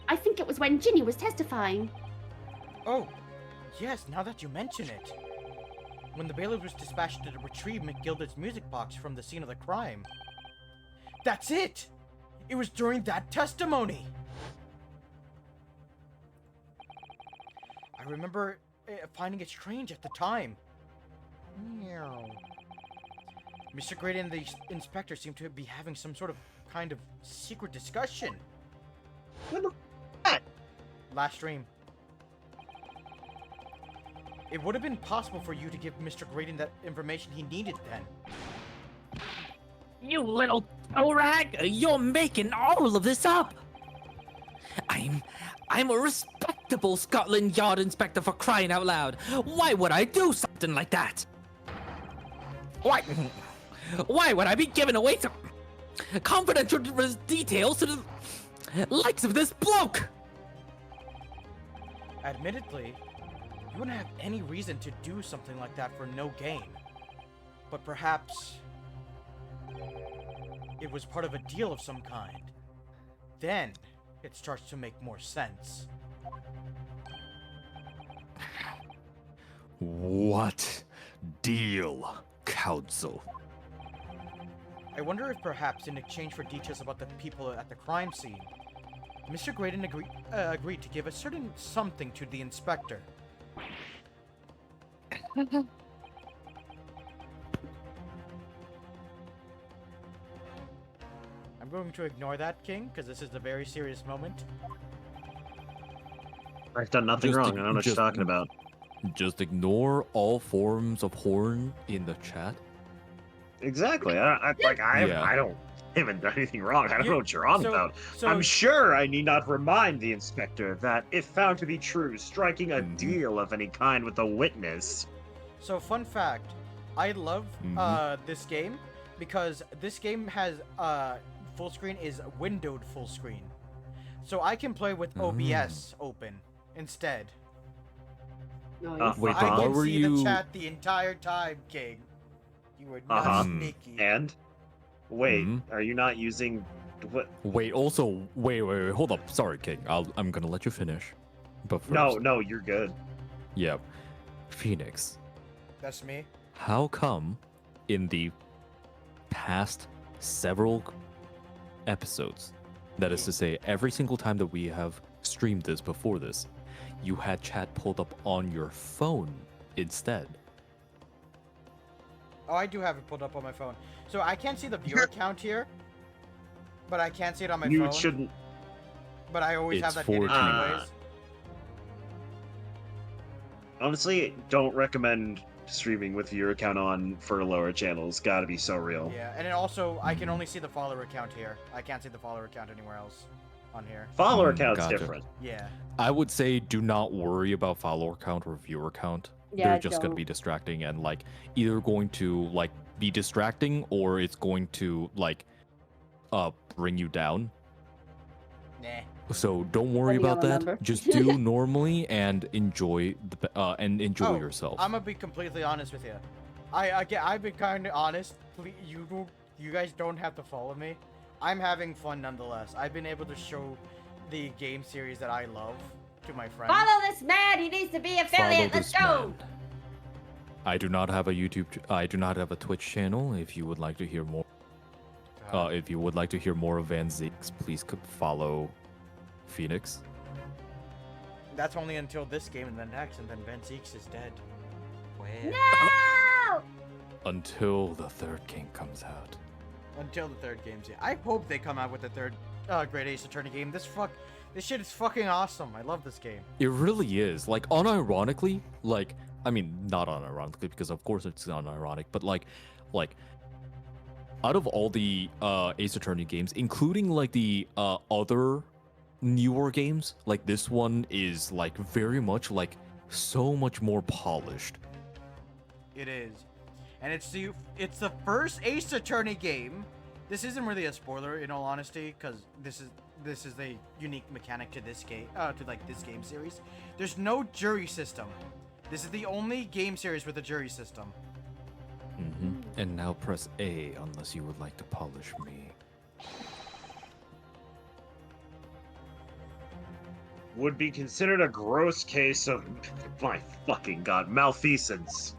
Speaker 4: I think it was when Ginny was testifying.
Speaker 1: Oh, yes, now that you mention it. When the bailiff was dispatched to retrieve McGilder's music box from the scene of the crime. That's it! It was during that testimony! I remember finding it strange at the time. Meow. Mr. Grady and the inspector seemed to be having some sort of kind of secret discussion.
Speaker 5: What the f***?
Speaker 1: Last stream. It would have been possible for you to give Mr. Graydon that information he needed then.
Speaker 6: You little toe rag! You're making all of this up! I'm a respectable Scotland Yard inspector, for crying out loud. Why would I do something like that? Why would I be giving away some confidential details to the likes of this bloke?
Speaker 1: Admittedly, you wouldn't have any reason to do something like that for no gain. But perhaps it was part of a deal of some kind. Then it starts to make more sense.
Speaker 3: What deal, counsel?
Speaker 1: I wonder if perhaps in exchange for details about the people at the crime scene, Mr. Graydon agreed to give a certain something to the inspector. I'm going to ignore that, King, because this is a very serious moment.
Speaker 5: I've done nothing wrong. I don't know what you're talking about.
Speaker 3: Just ignore all forms of horn in the chat.
Speaker 5: Exactly. I haven't done anything wrong. I don't know what you're on about.
Speaker 1: So
Speaker 5: I'm sure I need not remind the inspector that, if found to be true, striking a deal of any kind with a witness.
Speaker 1: So, fun fact, I love this game because this game has full screen is windowed full screen, so I can play with OBS open instead.
Speaker 7: Nice.
Speaker 3: Wait,
Speaker 1: I
Speaker 3: what
Speaker 1: can
Speaker 3: were
Speaker 1: see
Speaker 3: you?
Speaker 1: the chat the entire time, King. You were not sneaky.
Speaker 5: And wait, are you not using what?
Speaker 3: Wait. Also, wait. Hold up. Sorry, King. I'm gonna let you finish. But first,
Speaker 5: No, you're good.
Speaker 3: yeah, Phoenix.
Speaker 1: That's me.
Speaker 3: How come in the past several episodes, that is to say, every single time that we have streamed this before this, you had chat pulled up on your phone instead?
Speaker 1: Oh, I do have it pulled up on my phone. So I can't see the viewer count here, but I can see it on my phone.
Speaker 5: You shouldn't.
Speaker 1: But I always have
Speaker 3: It's
Speaker 1: that
Speaker 3: for
Speaker 1: hidden
Speaker 3: teens.
Speaker 1: anyways.
Speaker 5: Honestly, don't recommend streaming with your account on for lower channels. Gotta be so real.
Speaker 1: Yeah, and it also, I can only see the follower account here. I can't see the follower account anywhere else on here.
Speaker 5: Follower account's
Speaker 3: Gotcha.
Speaker 5: different.
Speaker 1: Yeah.
Speaker 3: I would say do not worry about follower count or viewer count.
Speaker 7: Yeah,
Speaker 3: They're just going to
Speaker 7: don't.
Speaker 3: be distracting and like either going to like be distracting or it's going to like bring you down.
Speaker 1: Nah.
Speaker 3: So don't worry
Speaker 7: Depending on
Speaker 3: about
Speaker 7: the
Speaker 3: that.
Speaker 7: number.
Speaker 3: Just do normally and enjoy
Speaker 1: Oh,
Speaker 3: yourself.
Speaker 1: I'm gonna be completely honest with you. I've been kind of honest. You guys don't have to follow me. I'm having fun nonetheless. I've been able to show the game series that I love to my friends.
Speaker 7: Follow this man. He needs to be affiliate. Let's go.
Speaker 3: man. I do not have a I do not have a Twitch channel. If you would like to hear more, if you would like to hear more of Van Zeeks, please follow Phoenix.
Speaker 1: That's only until this game and then next, and then Van Zeeks is dead. Well,
Speaker 7: No.
Speaker 3: Until the third king comes out.
Speaker 1: until the third game's here. I hope they come out with the third Great Ace Attorney game. This shit is fucking awesome. I love this game.
Speaker 3: It really is. Like, unironically, like, I mean, not unironically, because of course it's unironic, but like, out of all the Ace Attorney games, including like the other newer games, like this one is like very much like so much more polished.
Speaker 1: It is, and it's the first Ace Attorney game. This isn't really a spoiler, in all honesty, because this is a unique mechanic to this game, this game series. There's no jury system. This is the only game series with a jury system.
Speaker 3: And now press A unless you would like to polish me.
Speaker 5: Would be considered a gross case of, my fucking god, malfeasance.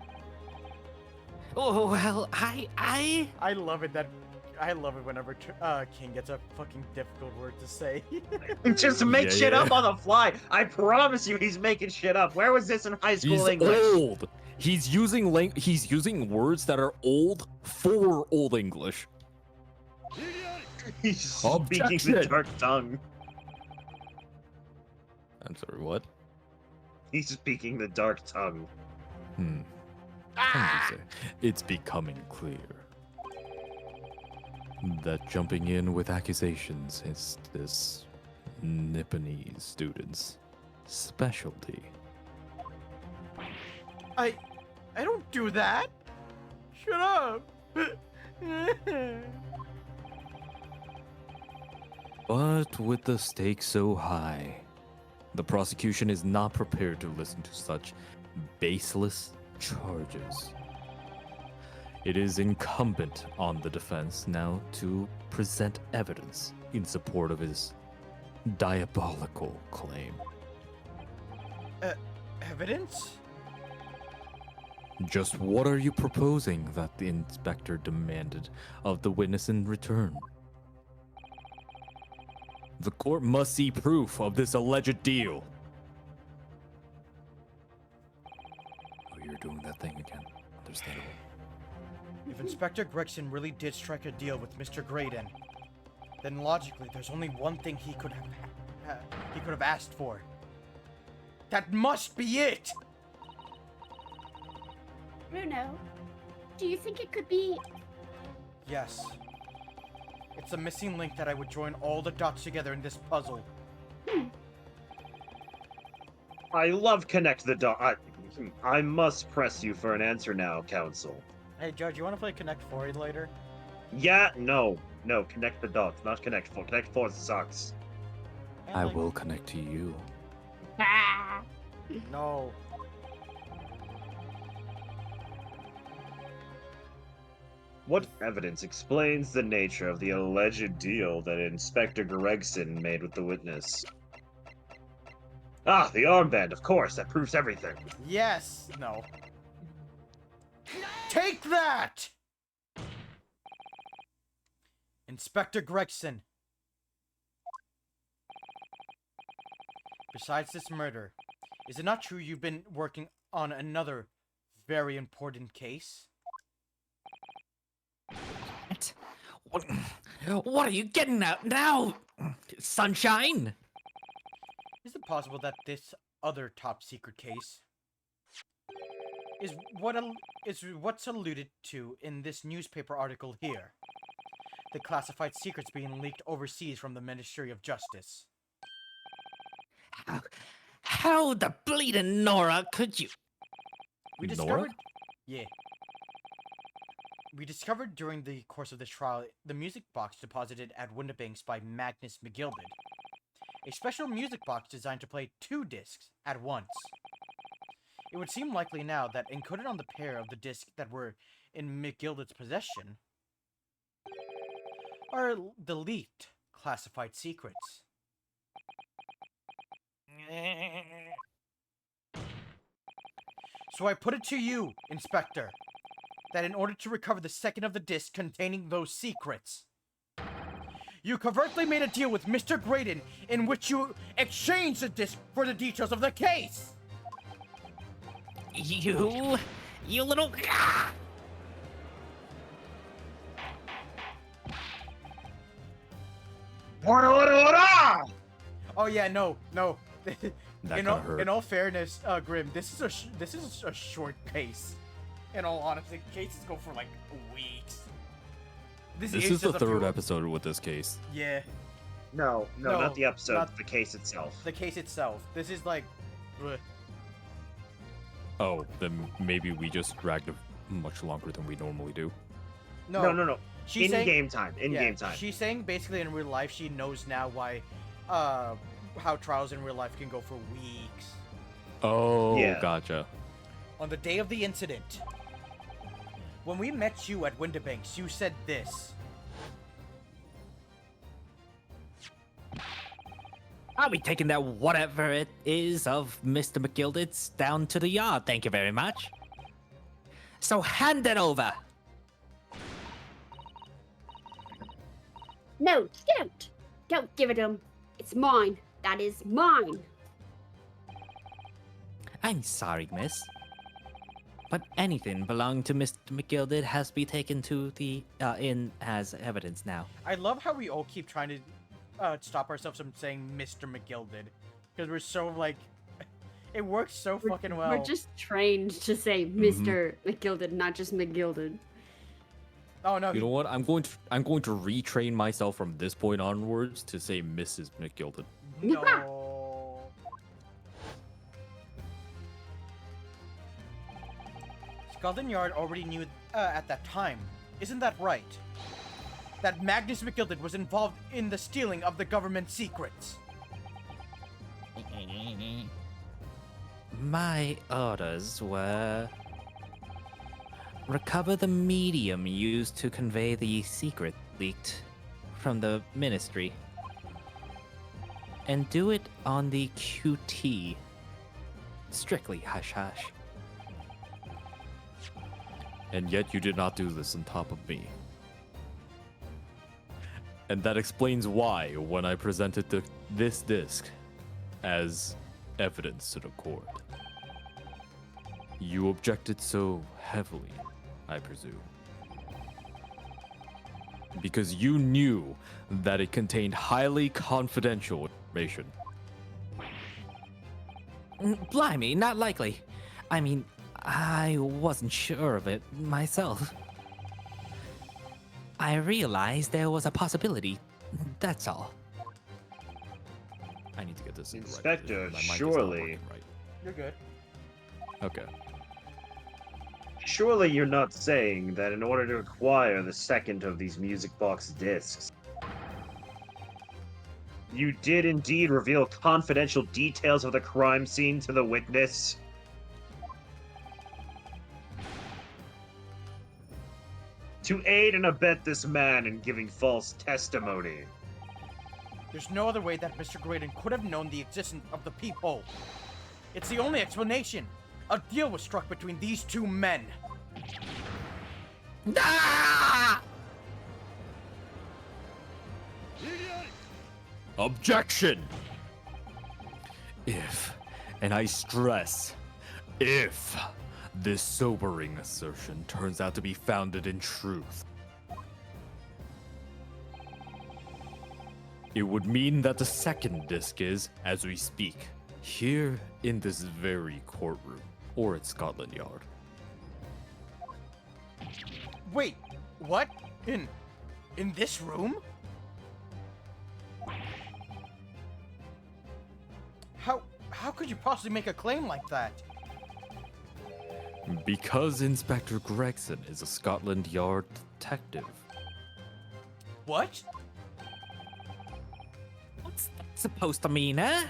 Speaker 6: Oh, well, I
Speaker 1: I love it whenever King gets a fucking difficult word to say.
Speaker 5: Just make
Speaker 3: Yeah,
Speaker 5: shit
Speaker 3: yeah.
Speaker 5: up on the fly. I promise you, he's making shit up. Where was this in high school
Speaker 3: He's
Speaker 5: English?
Speaker 3: old. He's using words that are old for old English.
Speaker 5: He's speaking the
Speaker 3: Objection.
Speaker 5: dark tongue.
Speaker 3: I'm sorry, what?
Speaker 5: He's speaking the dark tongue.
Speaker 3: It's becoming clear that jumping in with accusations is this Nipponese student's specialty.
Speaker 1: I don't do that. Shut up.
Speaker 3: But with the stakes so high, the prosecution is not prepared to listen to such baseless charges. It is incumbent on the defense now to present evidence in support of his diabolical claim.
Speaker 1: Evidence?
Speaker 3: Just what are you proposing that the inspector demanded of the witness in return? The court must see proof of this alleged deal. Oh, you're doing that thing again. Understandable.
Speaker 1: If Inspector Gregson really did strike a deal with Mr. Graydon, then logically there's only one thing he could have asked for. That must be it.
Speaker 4: Bruno, do you think it could be...
Speaker 1: Yes. It's a missing link that I would join all the dots together in this puzzle.
Speaker 5: I love connect the dot. I must press you for an answer now, counsel.
Speaker 1: Hey, Judge, you want to play Connect 4 later?
Speaker 5: Yeah, no, connect the dots, not connect 4. Connect 4 sucks.
Speaker 3: I will connect to you.
Speaker 1: No.
Speaker 5: What evidence explains the nature of the alleged deal that Inspector Gregson made with the witness? Ah, the armband, of course, that proves everything.
Speaker 1: Yes. No. Take that! Inspector Gregson. Besides this murder, is it not true you've been working on another very important case?
Speaker 6: What are you getting at now, sunshine?
Speaker 1: possible that this other top secret case is what's alluded to in this newspaper article here? The classified secrets being leaked overseas from the Ministry of Justice.
Speaker 6: How the bleeding Nora could you?
Speaker 1: We
Speaker 3: Nora?
Speaker 1: discovered... Yeah. We discovered during the course of this trial the music box deposited at Windibanks by Magnus McGilded. A special music box designed to play 2 discs at once. It would seem likely now that encoded on the pair of the discs that were in McGilded's possession are the leaked classified secrets. So I put it to you, Inspector, that in order to recover the second of the discs containing those secrets, you covertly made a deal with Mr. Graydon in which you exchanged the disc for the details of the case!
Speaker 6: You little...
Speaker 1: Oh yeah, no.
Speaker 3: That
Speaker 1: in,
Speaker 3: kinda
Speaker 1: all,
Speaker 3: hurt.
Speaker 1: in all fairness, Grim, this is a short case. In all honesty, cases go for like weeks.
Speaker 3: This
Speaker 1: age
Speaker 3: is the
Speaker 1: doesn't
Speaker 3: third
Speaker 1: feel-
Speaker 3: episode with this case.
Speaker 1: Yeah,
Speaker 5: No,
Speaker 1: No,
Speaker 5: not the episode,
Speaker 1: not-
Speaker 5: the case itself.
Speaker 1: the case itself. This is like, ugh.
Speaker 3: Oh, then maybe we just dragged it much longer than we normally do.
Speaker 5: No.
Speaker 1: She's
Speaker 5: In
Speaker 1: saying,
Speaker 5: game time. In
Speaker 1: yeah,
Speaker 5: game time.
Speaker 1: She's saying basically in real life she knows now why, how trials in real life can go for weeks.
Speaker 3: Oh,
Speaker 5: Yeah.
Speaker 3: gotcha.
Speaker 1: On the day of the incident, when we met you at Windibanks, you said this.
Speaker 6: I'll be taking that whatever it is of Mr. McGilded's down to the yard, thank you very much. So hand it over.
Speaker 4: No, don't. Don't give it to him. It's mine. That is mine.
Speaker 6: I'm sorry, miss. But anything belonging to Mr. McGilded has to be taken to the inn as evidence now.
Speaker 1: I love how we all keep trying to stop ourselves from saying Mr. McGilded. Because we're so, like... It works so fucking well.
Speaker 7: We're just trained to say Mr. McGilded, not just McGilded.
Speaker 1: Oh, no.
Speaker 3: You know what? I'm going to retrain myself from this point onwards to say Mrs. McGilded.
Speaker 1: No. Scotland Yard already knew at that time. Isn't that right? That Magnus McGilded was involved in the stealing of the government secrets.
Speaker 6: My orders were... recover the medium used to convey the secret leaked from the ministry. And do it on the QT. Strictly hush-hush.
Speaker 3: And yet you did not do this on top of me. And that explains why, when I presented this disc as evidence to the court, you objected so heavily, I presume. Because you knew that it contained highly confidential information.
Speaker 6: Blimey, not likely. I mean, I wasn't sure of it myself. I realized there was a possibility. That's all.
Speaker 3: I need to get this in the right
Speaker 5: Inspector,
Speaker 3: position. My mic is not
Speaker 5: surely.
Speaker 3: working right.
Speaker 1: You're good.
Speaker 3: Okay.
Speaker 5: Surely you're not saying that in order to acquire the second of these music box discs, you did indeed reveal confidential details of the crime scene to the witness? To aid and abet this man in giving false testimony.
Speaker 1: There's no other way that Mr. Graydon could have known the existence of the peephole. It's the only explanation. A deal was struck between these two men.
Speaker 6: Ah!
Speaker 3: Objection! If, and I stress, if this sobering assertion turns out to be founded in truth, it would mean that the second disc is, as we speak, Here in this very courtroom, or at Scotland Yard.
Speaker 1: Wait, what? In this room? How could you possibly make a claim like that?
Speaker 3: Because Inspector Gregson is a Scotland Yard detective.
Speaker 1: What?
Speaker 6: What's that supposed to mean, eh?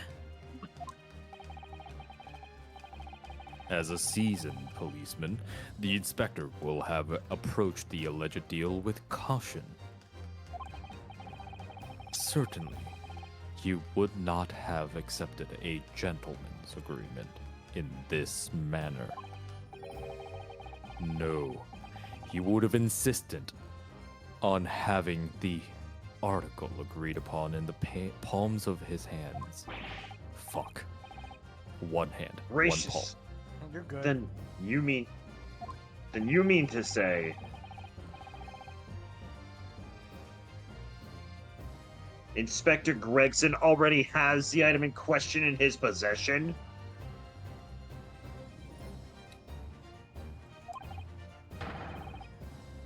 Speaker 3: As a seasoned policeman, the inspector will have approached the alleged deal with caution. Certainly, you would not have accepted a gentleman's agreement in this manner. No, he would have insisted on having the article agreed upon in the palms of his hands. Fuck. One hand,
Speaker 5: Gracious.
Speaker 3: one palm.
Speaker 1: You're good.
Speaker 5: Then you mean to say Inspector Gregson already has the item in question in his possession?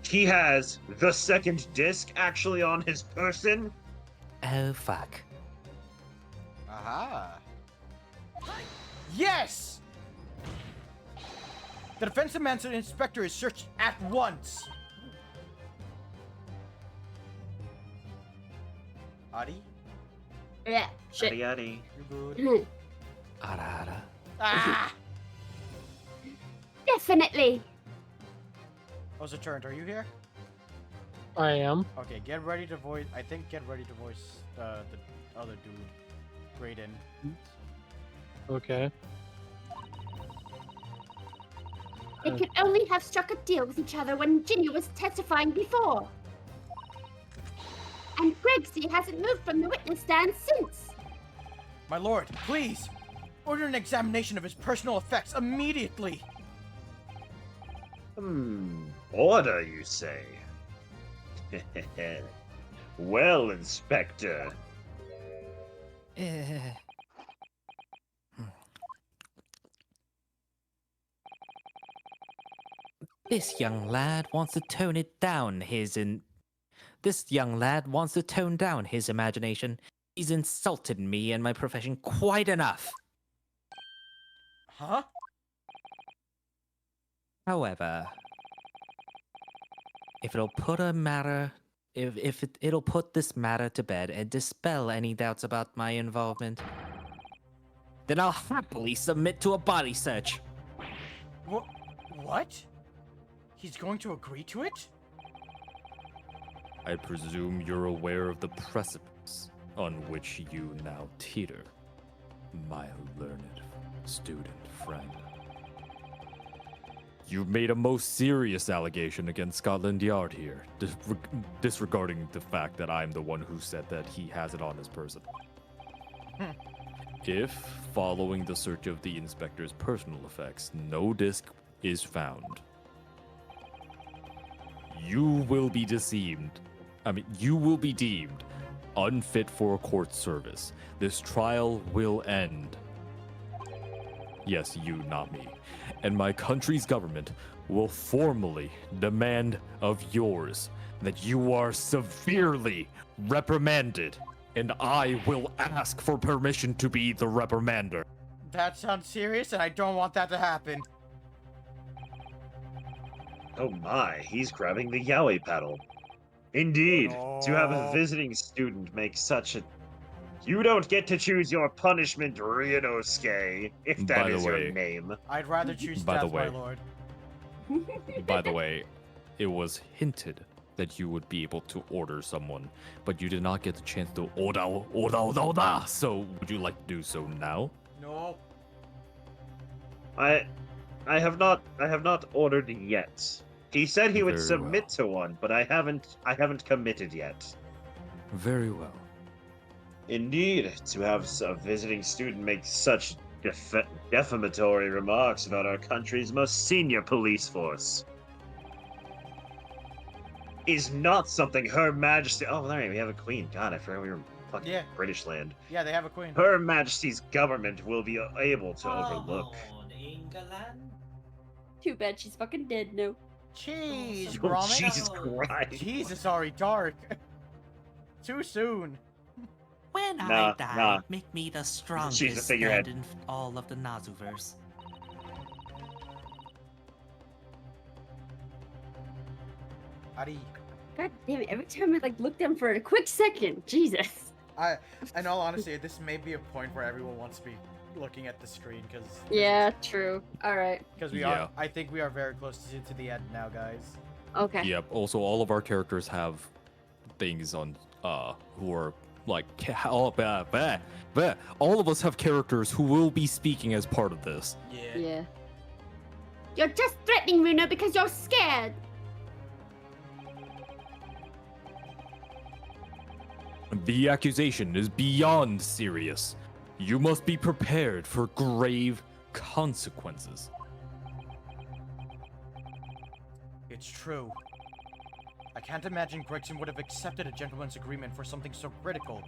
Speaker 5: He has the second disc actually on his person?
Speaker 6: Oh, fuck.
Speaker 1: Aha. Yes! The defense demands that the inspector is searched at once. Adi,
Speaker 4: Yeah, shit.
Speaker 5: Yaddy.
Speaker 1: you're good.
Speaker 6: Ara.
Speaker 1: Ah!
Speaker 4: Definitely.
Speaker 1: Oh, so Turnt, are you here?
Speaker 2: I am.
Speaker 1: Okay, get ready to voice. I think get ready to voice the other dude, Graydon.
Speaker 2: Okay.
Speaker 4: They could only have struck a deal with each other when Ginny was testifying before. And Gregsy hasn't moved from the witness stand since.
Speaker 1: My lord, please order an examination of his personal effects immediately.
Speaker 5: Order, you say? Well, Inspector.
Speaker 6: This young lad wants to tone it down This young lad wants to tone down his imagination. He's insulted me and my profession quite enough.
Speaker 1: Huh?
Speaker 6: However, if it'll put it'll put this matter to bed and dispel any doubts about my involvement, then I'll happily submit to a body search.
Speaker 1: What? He's going to agree to it?
Speaker 3: I presume you're aware of the precipice on which you now teeter, my learned student friend. You've made a most serious allegation against Scotland Yard here, disregarding the fact that I'm the one who said that he has it on his person. If, following the search of the inspector's personal effects, no disc is found, you will be deemed unfit for court service. This trial will end. Yes, you, not me. And my country's government will formally demand of yours that you are severely reprimanded, and I will ask for permission to be the reprimander.
Speaker 1: That sounds serious, and I don't want that to happen.
Speaker 5: Oh my, he's grabbing the yaoi paddle. Indeed, to have a
Speaker 1: No.
Speaker 5: visiting student make such a... You don't get to choose your punishment, Ryunosuke, if that
Speaker 3: By the
Speaker 5: is your
Speaker 3: way-
Speaker 5: name.
Speaker 1: I'd rather choose
Speaker 3: By the
Speaker 1: death, my
Speaker 3: way.
Speaker 1: lord.
Speaker 3: By the way, it was hinted that you would be able to order someone, but you did not get the chance to order. So, would you like to do so now?
Speaker 1: No.
Speaker 5: I have not ordered yet. He said he would
Speaker 3: Very
Speaker 5: submit
Speaker 3: well.
Speaker 5: to one, but I haven't committed yet.
Speaker 3: Very well.
Speaker 5: Indeed, to have a visiting student make such defamatory remarks about our country's most senior police force is not something Her Majesty. Oh, there we have a queen. God, I forgot we were fucking
Speaker 1: Yeah.
Speaker 5: British land.
Speaker 1: Yeah, they have a queen.
Speaker 5: Her Majesty's government will be able to overlook.
Speaker 7: Too bad she's fucking dead now.
Speaker 1: Jeez,
Speaker 5: Oh,
Speaker 1: Gromit.
Speaker 5: Jesus Christ.
Speaker 1: Jesus, sorry, dark. Too soon.
Speaker 6: When
Speaker 5: Nah,
Speaker 6: I die,
Speaker 5: nah.
Speaker 6: make me the
Speaker 5: She's
Speaker 6: strongest
Speaker 5: the figurehead.
Speaker 6: stand in all of the Nazuverse.
Speaker 1: Adi.
Speaker 7: God damn it! Every time I like look down for a quick second, Jesus.
Speaker 1: In all honesty, this may be a point where everyone wants to be looking at the screen because
Speaker 7: Yeah, true. All right.
Speaker 1: because we
Speaker 3: Yeah.
Speaker 1: are. I think we are very close to the end now, guys.
Speaker 7: Okay.
Speaker 3: Yep. Also, all of our characters have things on who are like all of us have characters who will be speaking as part of this.
Speaker 1: Yeah.
Speaker 7: Yeah.
Speaker 4: You're just threatening Runo because you're scared.
Speaker 3: The accusation is beyond serious. You must be prepared for grave consequences.
Speaker 1: It's true. I can't imagine Gregson would have accepted a gentleman's agreement for something so critical.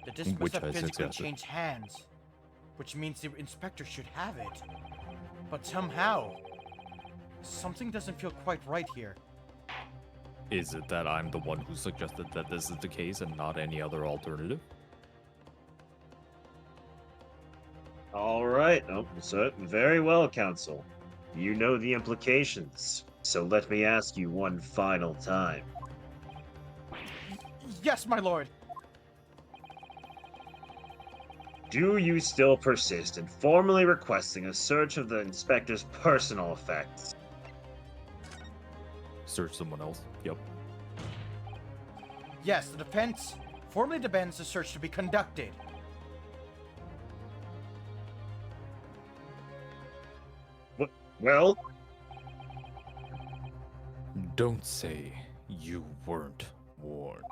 Speaker 1: The disc must
Speaker 3: Which
Speaker 1: have
Speaker 3: has
Speaker 1: physically
Speaker 3: accepted.
Speaker 1: changed hands, which means the inspector should have it. But somehow, something doesn't feel quite right here.
Speaker 3: Is it that I'm the one who suggested that this is the case and not any other alternative?
Speaker 5: All right. Oh, so very well, Counsel. You know the implications. So let me ask you one final time.
Speaker 1: Yes, my lord.
Speaker 5: Do you still persist in formally requesting a search of the inspector's personal effects?
Speaker 3: Search someone else. Yep.
Speaker 1: Yes, the defense formally demands the search to be conducted.
Speaker 5: Well,
Speaker 3: Don't say you weren't warned.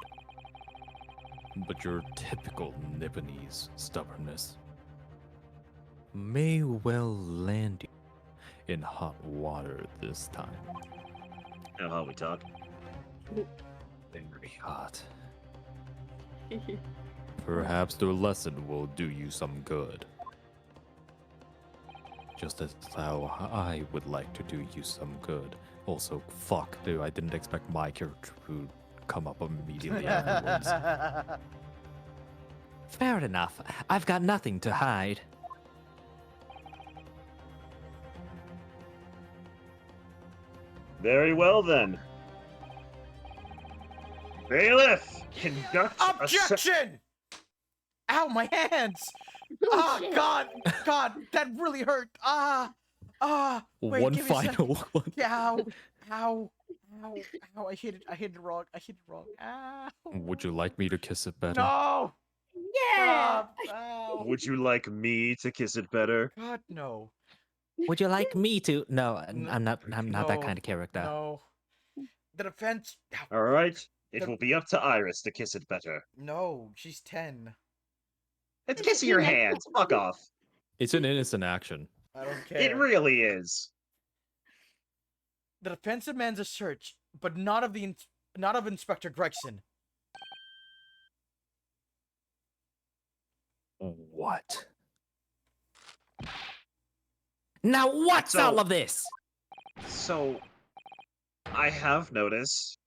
Speaker 3: But your typical Nipponese stubbornness may well land you in hot water this time.
Speaker 5: you know how we talk.
Speaker 3: Very hot. Perhaps the lesson will do you some good. Just as how I would like to do you some good. Also, fuck, dude, I didn't expect my character to come up immediately afterwards.
Speaker 6: Fair enough. I've got nothing to hide.
Speaker 5: Very well then. Bailiff, conduct a se-
Speaker 1: Objection! Ow, my hands!
Speaker 4: Oh,
Speaker 1: Oh,
Speaker 4: shit.
Speaker 1: God, that really hurt. Wait,
Speaker 3: One
Speaker 1: give me a sec.
Speaker 3: final one.
Speaker 1: Ow, I hit it wrong. Ow.
Speaker 3: Would you like me to kiss it better?
Speaker 1: No!
Speaker 4: Yeah.
Speaker 1: Stop! Ow.
Speaker 5: Would you like me to kiss it better?
Speaker 1: God, no.
Speaker 6: Would you like me to? No, I'm not that
Speaker 1: No,
Speaker 6: kind of character.
Speaker 1: No. The defense.
Speaker 5: All right. It
Speaker 1: The-
Speaker 5: will be up to Iris to kiss it better.
Speaker 1: No, she's 10.
Speaker 5: It's kissing your hands. Fuck off.
Speaker 3: It's an innocent action.
Speaker 1: I don't care.
Speaker 5: It really is.
Speaker 1: The defense demands a search, but not of Inspector Gregson.
Speaker 3: What?
Speaker 6: Now what's
Speaker 5: So-
Speaker 6: all of this?
Speaker 5: So, I have noticed,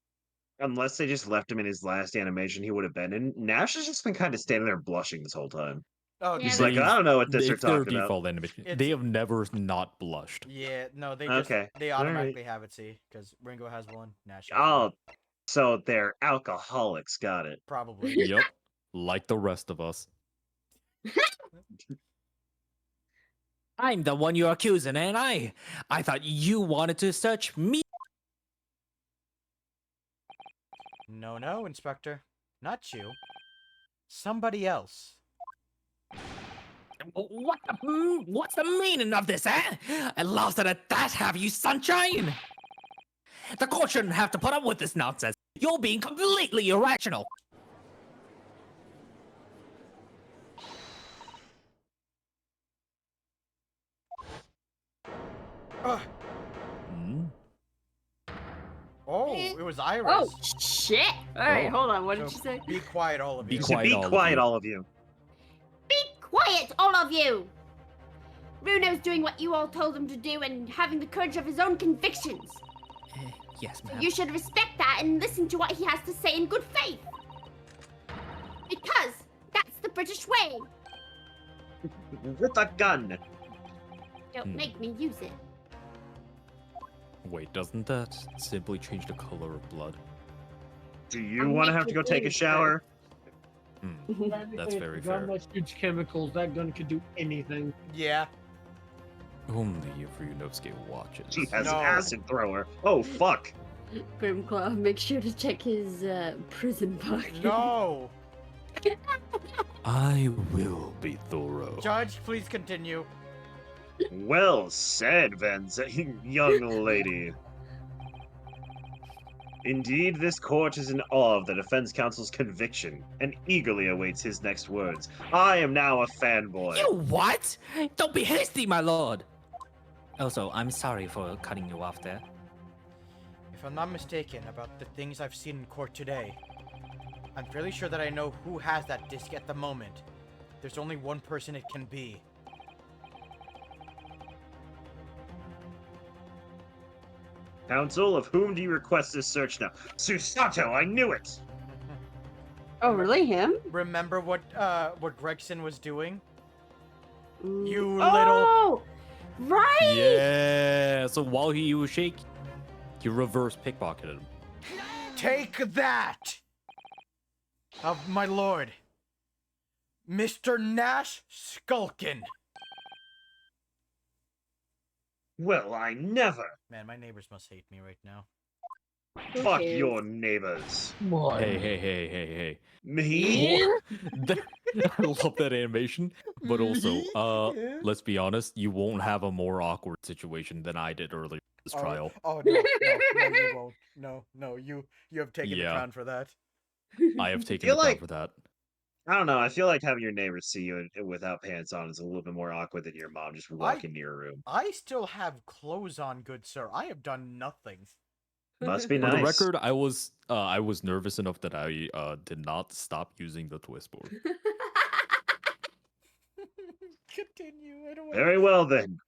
Speaker 5: unless they just left him in his last animation he would have been in, Nash has just been kind of standing there blushing this whole time.
Speaker 1: Oh,
Speaker 4: Yeah,
Speaker 5: He's
Speaker 4: but-
Speaker 5: like, I don't know what this are
Speaker 3: It's their
Speaker 5: talking about.
Speaker 3: default animation.
Speaker 1: It's-
Speaker 3: They have never not blushed.
Speaker 1: yeah, no, they
Speaker 5: Okay,
Speaker 1: they
Speaker 5: alright.
Speaker 1: automatically have it, see, because Ringo has one, Nash has
Speaker 5: Oh,
Speaker 1: one.
Speaker 5: so they're alcoholics. Got it.
Speaker 1: Probably.
Speaker 3: Yep. Like the rest of us.
Speaker 6: I'm the one you're accusing, ain't I? I thought you wanted to search me.
Speaker 1: No, Inspector. Not you. Somebody else.
Speaker 6: What's the meaning of this, eh? I lost it at that, have you, sunshine? The court shouldn't have to put up with this nonsense. You're being completely irrational.
Speaker 1: Ugh.
Speaker 3: Hmm?
Speaker 1: Oh, it was Iris.
Speaker 7: Oh shit! All right,
Speaker 3: Oh.
Speaker 7: hold on. What
Speaker 1: So
Speaker 7: did you say?
Speaker 1: Be quiet, all of
Speaker 3: Be
Speaker 1: you.
Speaker 5: So
Speaker 3: quiet,
Speaker 5: be
Speaker 3: all of
Speaker 5: quiet,
Speaker 3: you.
Speaker 5: all of you.
Speaker 4: Be quiet, all of you! Bruno's doing what you all told him to do and having the courage of his own convictions.
Speaker 6: Yes,
Speaker 4: So
Speaker 6: ma'am.
Speaker 4: you should respect that and listen to what he has to say in good faith. Because that's the British way.
Speaker 5: With a gun.
Speaker 4: Don't make me use it.
Speaker 3: Wait, doesn't that simply change the color of blood?
Speaker 5: Do you
Speaker 4: I'll
Speaker 5: want to
Speaker 4: make
Speaker 5: have to
Speaker 4: you
Speaker 5: go take a
Speaker 4: bleed
Speaker 5: shower?
Speaker 3: Hmm. That's very
Speaker 2: gun
Speaker 3: fair.
Speaker 2: that shoots chemicals. That gun could do anything.
Speaker 1: Yeah.
Speaker 3: Only if Ryunosuke watches.
Speaker 5: She has
Speaker 1: No.
Speaker 5: an acid thrower. Oh, fuck.
Speaker 7: Grimclaw, make sure to check his prison pocket.
Speaker 1: No.
Speaker 3: I will be thorough.
Speaker 1: Judge, please continue.
Speaker 5: Well said, young lady. Indeed, this court is in awe of the defense counsel's conviction and eagerly awaits his next words. I am now a fanboy.
Speaker 6: You what? Don't be hasty, my lord. Also, I'm sorry for cutting you off there.
Speaker 1: If I'm not mistaken about the things I've seen in court today, I'm fairly sure that I know who has that disc at the moment. There's only one person it can be.
Speaker 5: Counsel, of whom do you request this search now? Susato, I knew it!
Speaker 7: Oh, really? Him?
Speaker 1: Remember what Gregson was doing?
Speaker 7: Mm.
Speaker 1: You little...
Speaker 7: Oh, right.
Speaker 3: Yeah. So while he was shaking, you reverse pickpocketed him.
Speaker 1: Take that! Of my lord. Mr. Nash Skulkin.
Speaker 5: Well, I never.
Speaker 1: Man, my neighbors must hate me right now.
Speaker 7: Who
Speaker 5: Fuck
Speaker 7: cares?
Speaker 5: your neighbors.
Speaker 2: What?
Speaker 3: Hey.
Speaker 5: Me?
Speaker 3: I love that animation. But also,
Speaker 1: Yeah.
Speaker 3: let's be honest, you won't have a more awkward situation than I did earlier in this trial.
Speaker 1: Oh no, you won't. No, you have taken the
Speaker 3: Yeah.
Speaker 1: crown for that.
Speaker 3: I have taken
Speaker 5: Feel
Speaker 3: the crown
Speaker 5: like-
Speaker 3: for that.
Speaker 5: I don't know. I feel like having your neighbors see you without pants on is a little bit more awkward than your mom just walking into your room.
Speaker 1: I still have clothes on, good sir. I have done nothing.
Speaker 5: Must be
Speaker 3: For
Speaker 5: nice.
Speaker 3: the record, I was nervous enough that I did not stop using the twist board.
Speaker 1: Continue. I don't want
Speaker 5: Very well then.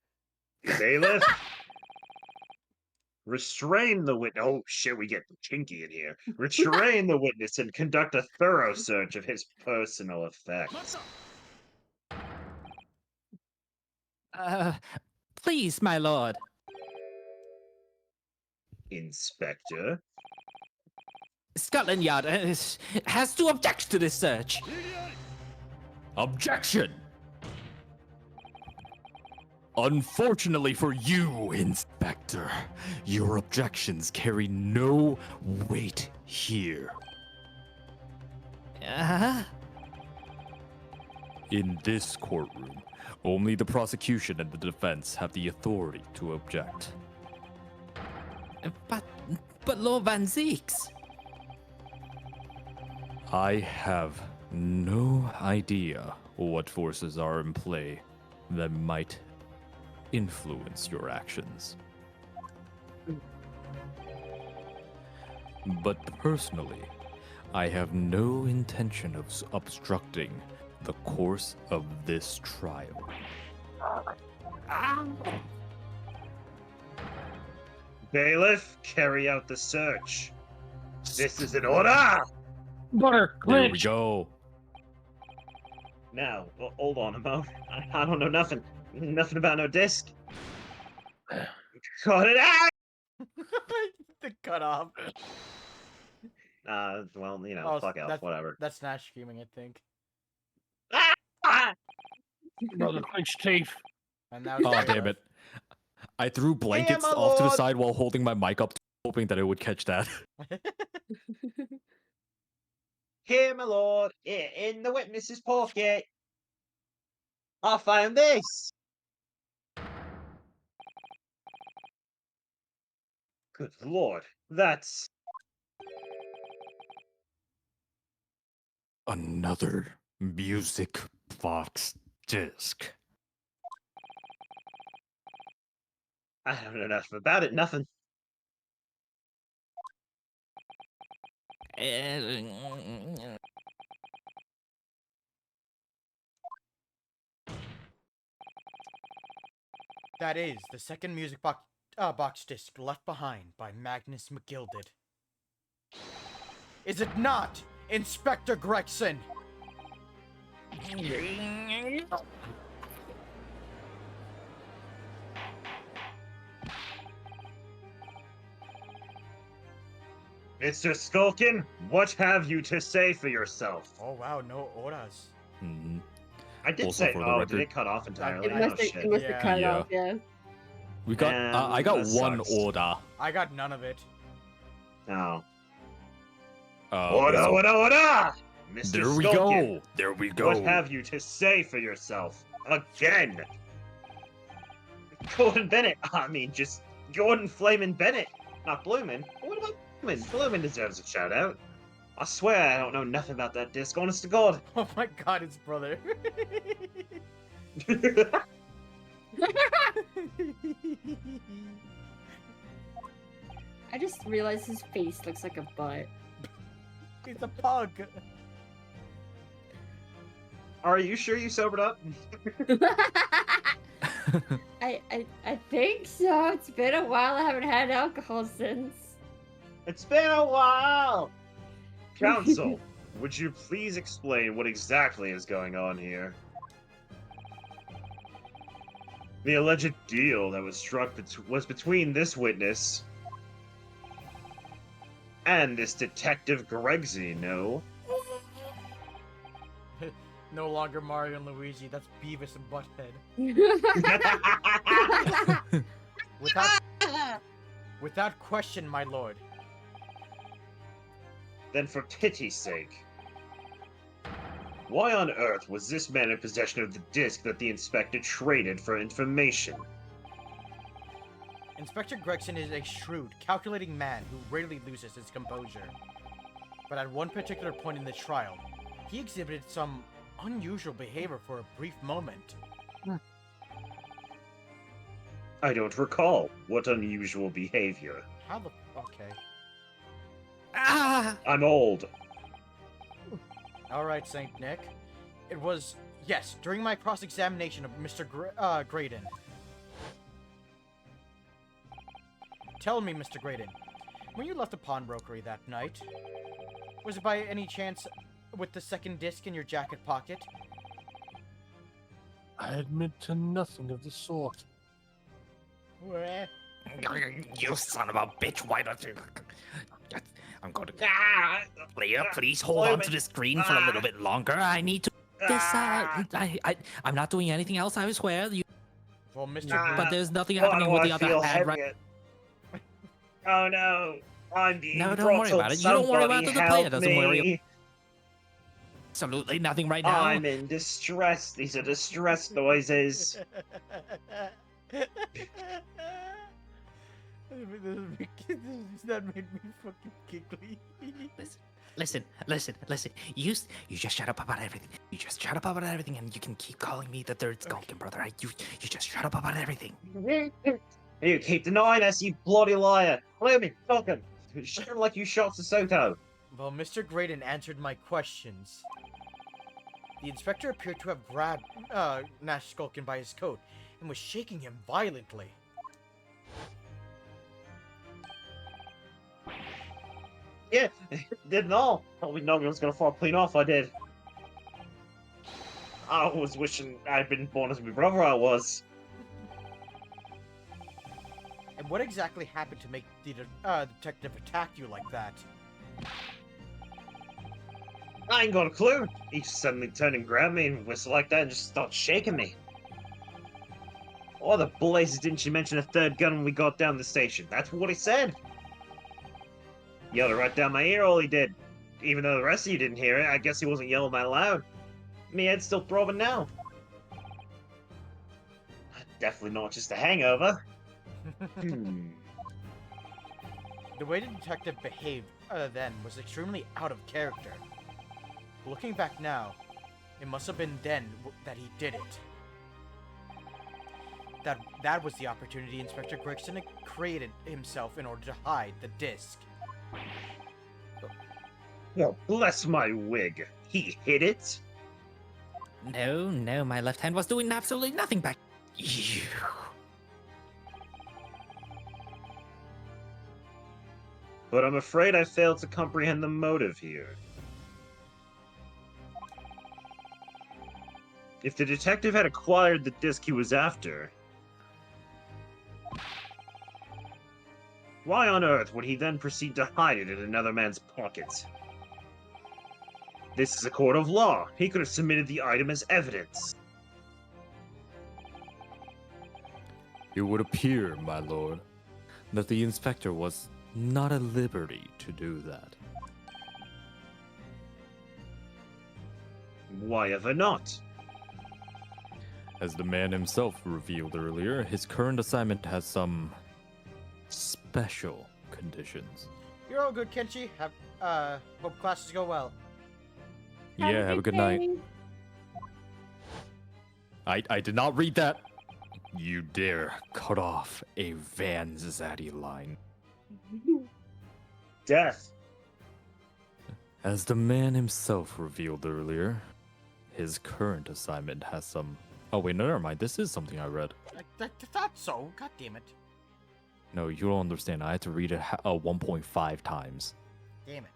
Speaker 5: Bailiff. Restrain the witness. Oh shit, we get kinky in here. Restrain the witness and conduct a thorough search of his personal effects.
Speaker 6: Please, my lord.
Speaker 5: Inspector.
Speaker 6: Scotland Yard has to object to this search.
Speaker 3: Objection! Unfortunately for you, Inspector, your objections carry no weight here. In this courtroom, only the prosecution and the defense have the authority to object.
Speaker 6: But Lord Van Zeeks.
Speaker 3: I have no idea what forces are in play that might influence your actions. But personally, I have no intention of obstructing the course of this trial.
Speaker 5: Bailiff, carry out the search. This is an order!
Speaker 2: Butter,
Speaker 3: There we
Speaker 2: clinch.
Speaker 3: go.
Speaker 5: Now, hold on a moment. I don't know nothing. Nothing about no disc. Cut it out!
Speaker 1: the cutoff.
Speaker 5: Well, you know,
Speaker 1: Oh,
Speaker 5: fuck else, whatever.
Speaker 1: That's Nash screaming, I think.
Speaker 5: Ah!
Speaker 2: Brother, clench teeth.
Speaker 1: And now.
Speaker 3: Oh, damn it. I threw blankets
Speaker 1: my
Speaker 3: off to the
Speaker 1: lord.
Speaker 3: side while holding my mic up, hoping that it would catch that.
Speaker 5: Here, my lord, in the witness's pocket. I found this. Good lord, that's
Speaker 3: Another music box disc.
Speaker 5: I don't know nothing about it. Nothing.
Speaker 1: That is the second music box disc left behind by Magnus McGilded. Is it not, Inspector Gregson?
Speaker 5: Mr. Skulkin, what have you to say for yourself?
Speaker 1: Oh wow, no auras.
Speaker 3: Mhm.
Speaker 5: I did
Speaker 3: Also,
Speaker 5: say,
Speaker 3: for the
Speaker 5: oh, did
Speaker 3: record-
Speaker 5: it cut off entirely?
Speaker 7: It
Speaker 1: I
Speaker 5: Oh,
Speaker 7: must have,
Speaker 5: shit.
Speaker 7: it must have cut
Speaker 3: Yeah.
Speaker 7: off, yeah.
Speaker 3: We got. I got
Speaker 5: that
Speaker 3: one
Speaker 5: sucks.
Speaker 3: order.
Speaker 1: I got none of it.
Speaker 5: Oh.
Speaker 3: But it's
Speaker 5: Order! Mr.
Speaker 3: There we
Speaker 5: Skulkin,
Speaker 3: go. There we go.
Speaker 5: what have you to say for yourself? Again! Gordon Bennett. I mean, just Gordon Flamin' Bennett. Not Bloomin'. What about Bloomin'? Bloomin' deserves a shout out. I swear I don't know nothing about that disc, honest to God.
Speaker 1: Oh my god, it's brother.
Speaker 7: I just realized his face looks like a butt.
Speaker 1: He's a pug.
Speaker 5: Are you sure you sobered up?
Speaker 7: I think so. It's been a while. I haven't had alcohol since.
Speaker 5: It's been a while! Counsel, would you please explain what exactly is going on here? The alleged deal that was struck was between this witness and this Detective Gregsy, no?
Speaker 1: No longer Mario and Luigi, that's Beavis and Butthead. Without question, my lord.
Speaker 5: Then for pity's sake, why on earth was this man in possession of the disc that the inspector traded for information?
Speaker 1: Inspector Gregson is a shrewd, calculating man who rarely loses his composure. But at one particular point in the trial, he exhibited some unusual behavior for a brief moment.
Speaker 5: I don't recall what unusual behavior.
Speaker 1: How the... Okay.
Speaker 6: Ah!
Speaker 5: I'm old.
Speaker 1: Alright, Saint Nick. It was... Yes, during my cross-examination of Mr. Graydon. Tell me, Mr. Graydon, when you left the pawnbrokery that night, was it by any chance with the second disc in your jacket pocket?
Speaker 2: I admit to nothing of the sort.
Speaker 1: Where?
Speaker 6: You son of a bitch, why don't you... I'm going to...
Speaker 5: Ah!
Speaker 6: Leah, please hold on to the screen for a little bit longer. I need to... I'm not doing anything else, I swear.
Speaker 1: Well, Mr.
Speaker 5: Nah.
Speaker 6: But there's nothing
Speaker 5: Why
Speaker 6: happening
Speaker 5: do
Speaker 6: with
Speaker 5: I
Speaker 6: the other
Speaker 5: feel
Speaker 6: hand right...
Speaker 5: heavy? Oh no, I'm being
Speaker 6: No, don't worry
Speaker 5: throttled.
Speaker 6: about it. You don't worry about
Speaker 5: Somebody
Speaker 6: it. The player
Speaker 5: help
Speaker 6: doesn't worry.
Speaker 5: me.
Speaker 6: Absolutely nothing right now.
Speaker 5: I'm in distress. These are distress noises.
Speaker 1: That made me fucking giggly.
Speaker 6: Listen. You just shut up about everything. You just shut up about everything, and you can keep calling me the third Skulkin, brother. You just shut up about everything.
Speaker 5: You keep denying us, you bloody liar. Let me fuck him. Shoot him like you shot Sassoto.
Speaker 1: Well, Mr. Graydon answered my questions. The inspector appeared to have grabbed Nash Skulkin by his coat and was shaking him violently.
Speaker 5: Yeah, didn't all. Probably no one was gonna fall clean off. I did. I was wishing I'd been born as my brother. I was.
Speaker 1: And what exactly happened to make the detective attack you like that?
Speaker 5: I ain't got a clue. He just suddenly turned and grabbed me and whistled like that and just started shaking me. Oh, the blazes, didn't you mention a third gun when we got down the station? That's what he said. Yelled it right down my ear, all he did. Even though the rest of you didn't hear it, I guess he wasn't yelling that loud. Me head's still throbbing now. Definitely not just a hangover.
Speaker 1: The way the detective behaved then was extremely out of character. Looking back now, it must have been then that he did it. That was the opportunity Inspector Gregson created himself in order to hide the disc.
Speaker 5: Well, bless my wig. He hid it?
Speaker 6: No, no, my left hand was doing absolutely nothing back.
Speaker 5: But I'm afraid I failed to comprehend the motive here. If the detective had acquired the disc he was after, why on earth would he then proceed to hide it in another man's pocket? This is a court of law. He could have submitted the item as evidence.
Speaker 3: It would appear, my lord, that the inspector was not at liberty to do that.
Speaker 5: Why ever not?
Speaker 3: As the man himself revealed earlier, his current assignment has some special conditions.
Speaker 1: You're all good, Kenshi. Hope classes go well.
Speaker 3: Yeah, have a good night. I did not read that. You dare cut off a Van Zaddy line.
Speaker 5: Death.
Speaker 3: As the man himself revealed earlier, his current assignment has some... Oh wait, no, never mind. This is something I read.
Speaker 1: I thought so. God damn it.
Speaker 3: No, you don't understand. I had to read it 1.5 times.
Speaker 1: Damn it.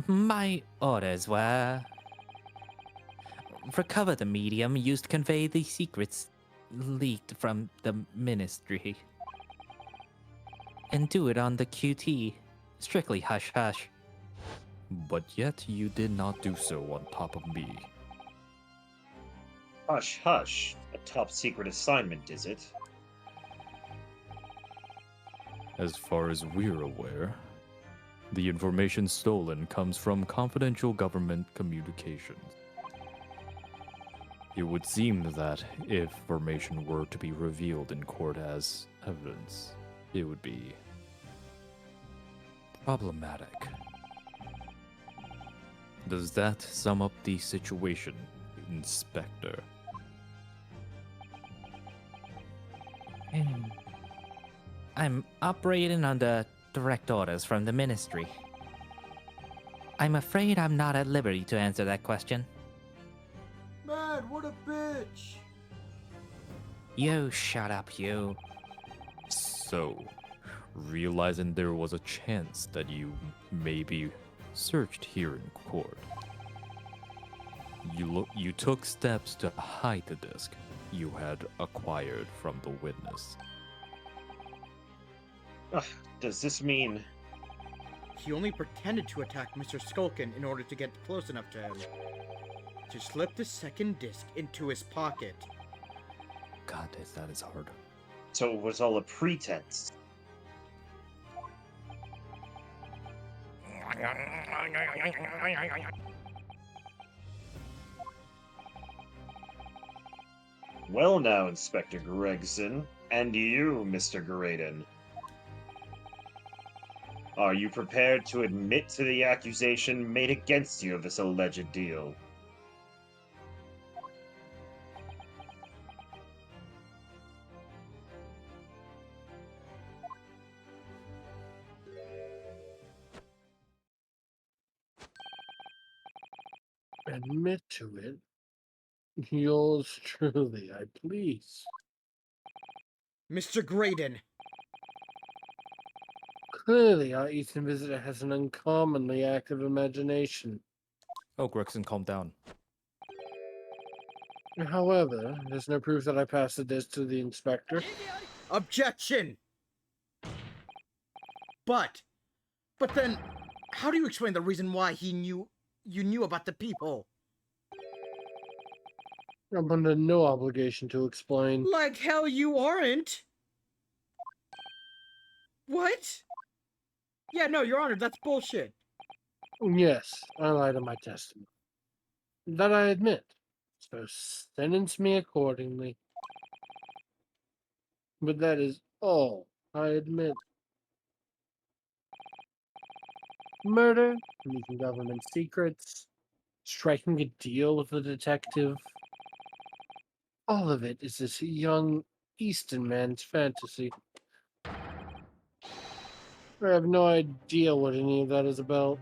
Speaker 6: My orders were recover the medium used to convey the secrets leaked from the ministry, and do it on the QT, strictly hush hush.
Speaker 3: But yet you did not do so on top of me.
Speaker 5: Hush, hush. A top secret assignment, is it?
Speaker 3: As far as we're aware, the information stolen comes from confidential government communications. It would seem that if information were to be revealed in court as evidence, it would be problematic. Does that sum up the situation, Inspector?
Speaker 6: I'm operating under direct orders from the ministry. I'm afraid I'm not at liberty to answer that question.
Speaker 1: Man, what a bitch!
Speaker 6: You shut up, you.
Speaker 3: So, realizing there was a chance that you may be searched here in court, you took steps to hide the disc you had acquired from the witness.
Speaker 5: Does this mean...
Speaker 1: He only pretended to attack Mr. Skulkin in order to get close enough to him. To slip the second disc into his pocket.
Speaker 3: God, that is hard.
Speaker 5: So it was all a pretense? Well now, Inspector Gregson, and you, Mr. Graydon. Are you prepared to admit to the accusation made against you of this alleged deal?
Speaker 2: Admit to it. Yours truly, I please.
Speaker 1: Mr. Graydon!
Speaker 2: Clearly, our Eastern visitor has an uncommonly active imagination.
Speaker 3: Oh, Gregson, calm down.
Speaker 2: However, there's no proof that I passed the disc to the inspector.
Speaker 1: Objection! But then, how do you explain the reason why you knew about the people?
Speaker 2: I'm under no obligation to explain.
Speaker 1: Like hell you aren't! What? Yeah, no, Your Honor, that's bullshit.
Speaker 2: Yes, I lied in my testimony. That I admit. So sentence me accordingly. But that is all I admit. Murder, leaking government secrets, striking a deal with the detective. All of it is this young Easton man's fantasy. I have no idea what any of that is about.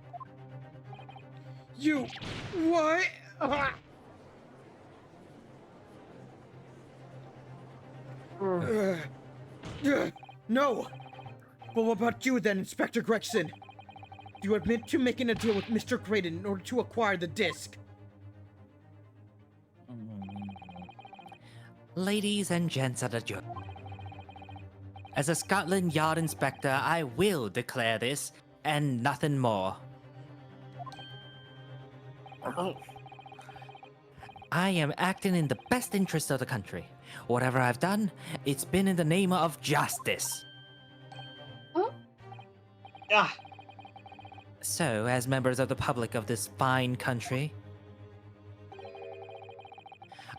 Speaker 1: You... what?
Speaker 2: Hmm.
Speaker 1: No! But what about you then, Inspector Gregson? Do you admit to making a deal with Mr. Graydon in order to acquire the disc?
Speaker 6: Ladies and gents of the jury, as a Scotland Yard inspector, I will declare this and nothing more. I am acting in the best interest of the country. Whatever I've done, it's been in the name of justice.
Speaker 5: Ah,
Speaker 6: So, as members of the public of this fine country,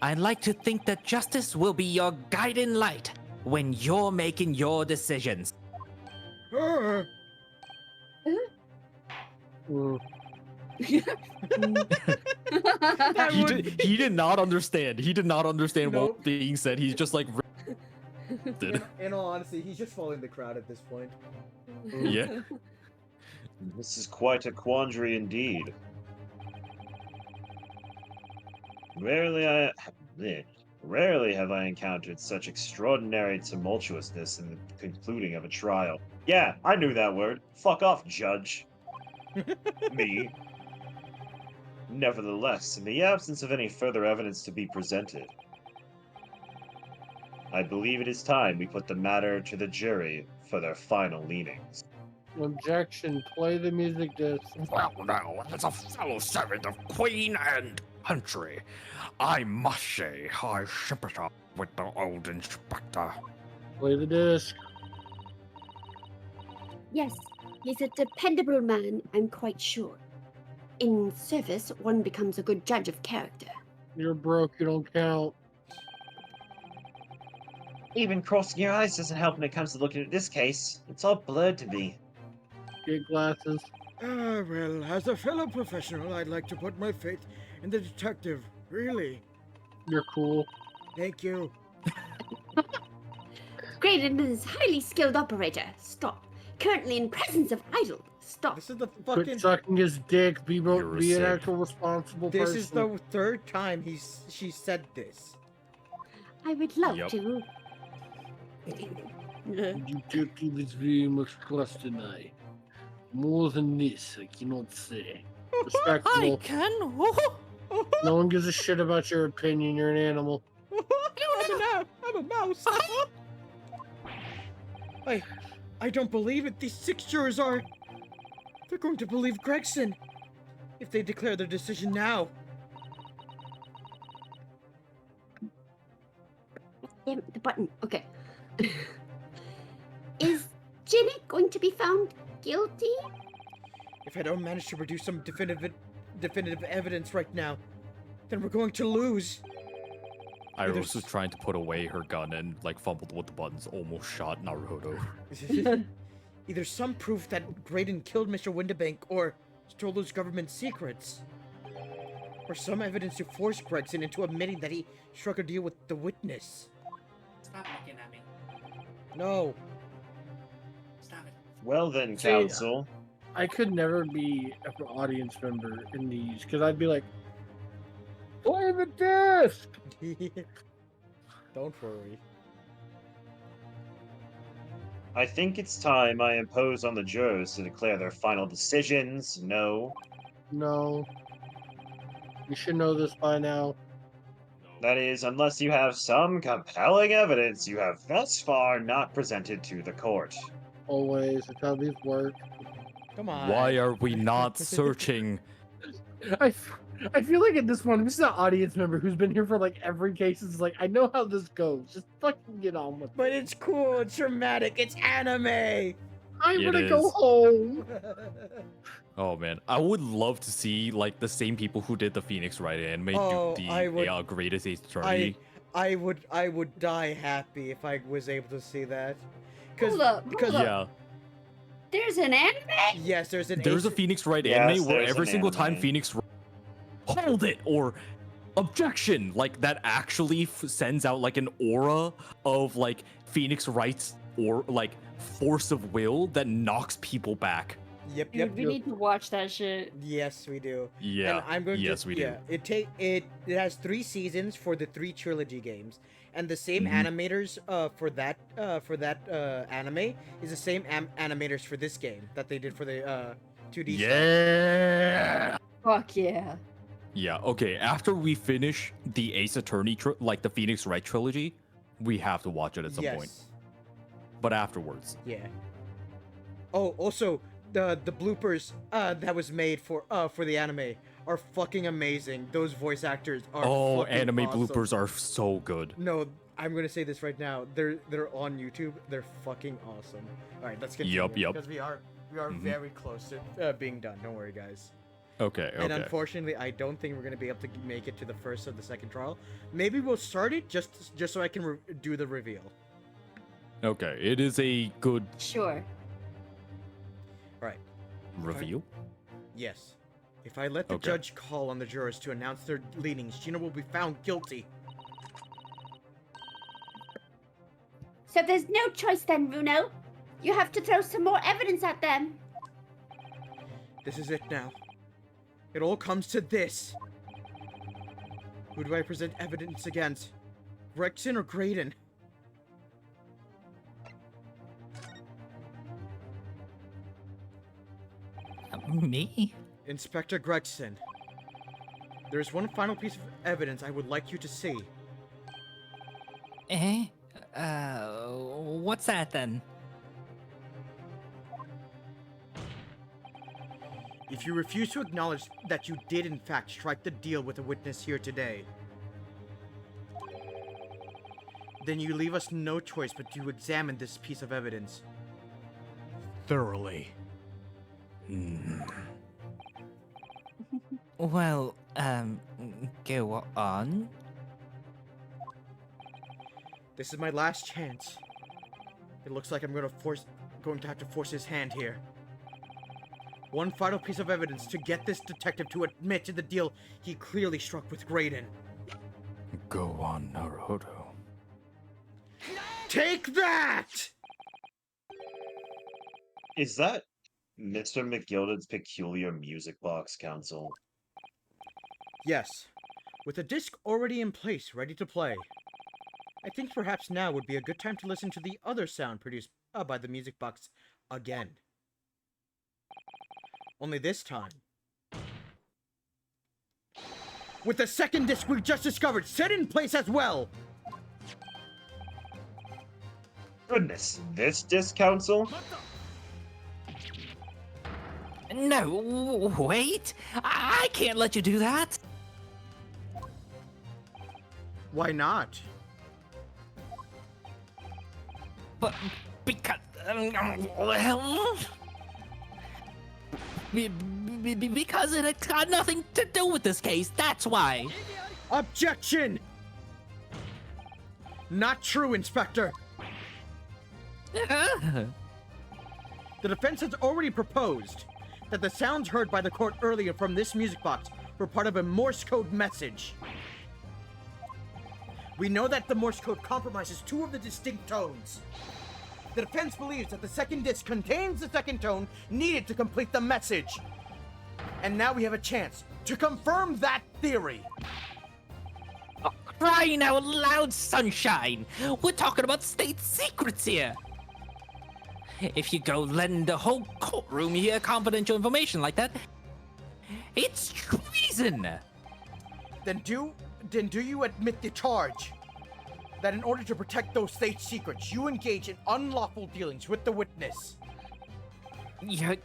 Speaker 6: I'd like to think that justice will be your guiding light when you're making your decisions.
Speaker 1: Uh,
Speaker 2: Hmm.
Speaker 1: that
Speaker 3: He
Speaker 1: would...
Speaker 3: he did not understand. He did not understand what
Speaker 1: Nope.
Speaker 3: was being said. He's just like,
Speaker 1: In all honesty, he's just following the crowd at this point.
Speaker 3: yeah.
Speaker 5: this is quite a quandary indeed. Rarely have I encountered such extraordinary tumultuousness in the concluding of a trial. Yeah, I knew that word. Fuck off, judge. Me. Nevertheless, in the absence of any further evidence to be presented, I believe it is time we put the matter to the jury for their final leanings.
Speaker 2: Objection. Play the music disc.
Speaker 8: Well, now, as a fellow servant of Queen and country, I must say I sympathize with the old inspector.
Speaker 2: Play the disc.
Speaker 4: Yes, he's a dependable man, I'm quite sure. In service, one becomes a good judge of character.
Speaker 2: You're broke. You don't count.
Speaker 5: Even crossing your eyes doesn't help when it comes to looking at this case. It's all blurred to me.
Speaker 2: Get glasses.
Speaker 1: Well, as a fellow professional, I'd like to put my faith in the detective. Really.
Speaker 2: You're cool.
Speaker 1: Thank you.
Speaker 4: Graydon is a highly skilled operator. Stop. Currently in presence of idol. Stop.
Speaker 1: This is the
Speaker 2: Quit
Speaker 1: fucking...
Speaker 2: sucking his dick. Be
Speaker 3: You're a
Speaker 2: an
Speaker 3: simp.
Speaker 2: actual responsible
Speaker 1: This
Speaker 2: person.
Speaker 1: is the third time she said this.
Speaker 4: I would love
Speaker 3: Yup.
Speaker 4: to.
Speaker 2: You detective is very much trust tonight. More than this, I cannot say. Respectable.
Speaker 6: can.
Speaker 2: No one gives a shit about your opinion. You're an animal.
Speaker 1: I'm a mouse. I don't believe it. These 6 jurors are... They're going to believe Gregson. If they declare their decision now.
Speaker 4: Damn it, the button. Okay. Is Ginny going to be found guilty?
Speaker 1: If I don't manage to produce some definitive evidence right now, then we're going to lose.
Speaker 3: Iris was trying to put away her gun and like fumbled with the buttons, almost shot Naruto.
Speaker 1: Either some proof that Graydon killed Mr. Windibank or stole those government secrets. Or some evidence to force Gregson into admitting that he struck a deal with the witness.
Speaker 6: Stop looking at me.
Speaker 1: No.
Speaker 6: Stop it.
Speaker 5: Well then,
Speaker 2: See,
Speaker 5: counsel.
Speaker 2: I could never be an audience member in these because I'd be like, play the disc.
Speaker 1: Don't worry.
Speaker 5: I think it's time I impose on the jurors to declare their final decisions. No.
Speaker 2: No. You should know this by now.
Speaker 5: That is, unless you have some compelling evidence you have thus far not presented to the court.
Speaker 2: Always. That's how these work.
Speaker 1: Come on.
Speaker 3: Why are we not searching?
Speaker 2: I feel like at this point, this is an audience member who's been here for like every case. Is like, I know how this goes. Just fucking get on with it.
Speaker 1: But it's cool, it's dramatic, it's anime!
Speaker 2: I'm
Speaker 3: It
Speaker 2: gonna go
Speaker 3: is.
Speaker 2: home.
Speaker 3: Oh man, I would love to see like the same people who did the Phoenix Wright anime
Speaker 1: Oh,
Speaker 3: do
Speaker 1: I would-
Speaker 3: the greatest attorney.
Speaker 1: I would die happy if I was able to see that.
Speaker 7: Hold up,
Speaker 1: because
Speaker 7: hold
Speaker 3: Yeah,
Speaker 7: There's an anime?
Speaker 1: yes, there's an
Speaker 3: there's a
Speaker 1: Ace-
Speaker 3: Phoenix Wright
Speaker 5: Yes,
Speaker 3: anime where
Speaker 5: there's
Speaker 3: every
Speaker 5: an
Speaker 3: single time
Speaker 5: anime.
Speaker 3: Phoenix hold it or objection like that actually sends out like an aura of like Phoenix Wright's or like force of will that knocks people back.
Speaker 1: Yep,
Speaker 7: Dude,
Speaker 1: yep.
Speaker 7: we need to watch that shit.
Speaker 1: Yes, we do.
Speaker 3: Yeah.
Speaker 1: And I'm going
Speaker 3: yes,
Speaker 1: to
Speaker 3: we
Speaker 1: yeah, it has 3 seasons for the 3 trilogy games. And the same
Speaker 3: Mhm.
Speaker 1: animators for that anime is the same animators for this game that they did for the 2D
Speaker 3: do.
Speaker 1: stuff.
Speaker 3: Yeah.
Speaker 7: Fuck yeah.
Speaker 3: Yeah. Okay. After we finish the Ace Attorney, like the Phoenix Wright trilogy, we have to watch it at some point. But afterwards.
Speaker 1: Yeah. Oh, also the bloopers that was made for the anime are fucking amazing. Those voice actors are
Speaker 3: Oh,
Speaker 1: fucking
Speaker 3: anime
Speaker 1: awesome.
Speaker 3: bloopers are so good.
Speaker 1: No, I'm gonna say this right now. They're on YouTube. They're fucking awesome. All right, let's continue.
Speaker 3: Yup, yup.
Speaker 1: Because we are
Speaker 3: Mhm.
Speaker 1: very close to being done. Don't worry, guys.
Speaker 3: Okay.
Speaker 1: And
Speaker 3: Okay.
Speaker 1: unfortunately, I don't think we're gonna be able to make it to the first or the second trial. Maybe we'll start it just so I can do the reveal.
Speaker 3: Okay. It is a good
Speaker 7: Sure.
Speaker 1: All right.
Speaker 3: reveal.
Speaker 1: Yes. If I let the
Speaker 3: Okay.
Speaker 1: judge call on the jurors to announce their leanings, Gina will be found guilty.
Speaker 4: So there's no choice then, Runo. You have to throw some more evidence at them.
Speaker 1: This is it now. It all comes to this. Who do I present evidence against? Gregson or Graydon?
Speaker 6: Me?
Speaker 1: Inspector Gregson. There's one final piece of evidence I would like you to see.
Speaker 6: Eh? What's that then?
Speaker 1: If you refuse to acknowledge that you did in fact strike the deal with a witness here today, then you leave us no choice but to examine this piece of evidence thoroughly.
Speaker 6: Well, go on.
Speaker 1: This is my last chance. It looks like I'm going to have to force his hand here. One final piece of evidence to get this detective to admit to the deal he clearly struck with Graydon.
Speaker 8: Go on, Naruto.
Speaker 1: Take that!
Speaker 5: Is that Mr. McGilded's peculiar music box, Council?
Speaker 1: Yes. With the disc already in place, ready to play. I think perhaps now would be a good time to listen to the other sound produced by the music box again. Only this time, with the second disc we just discovered set in place as well!
Speaker 5: Goodness, this disc, Council?
Speaker 6: No, wait! I can't let you do that!
Speaker 1: Why not?
Speaker 6: But because well, because it's got nothing to do with this case. That's why.
Speaker 1: Objection! Not true, Inspector. The defense has already proposed that the sounds heard by the court earlier from this music box were part of a Morse code message. We know that the Morse code compromises 2 of the distinct tones. The defense believes that the second disc contains the second tone needed to complete the message. And now we have a chance to confirm that theory.
Speaker 6: Crying out loud, sunshine! We're talking about state secrets here. If you go lend the whole courtroom here confidential information like that, it's treason.
Speaker 1: Then do you admit the charge that in order to protect those state secrets, you engage in unlawful dealings with the witness?
Speaker 6: You're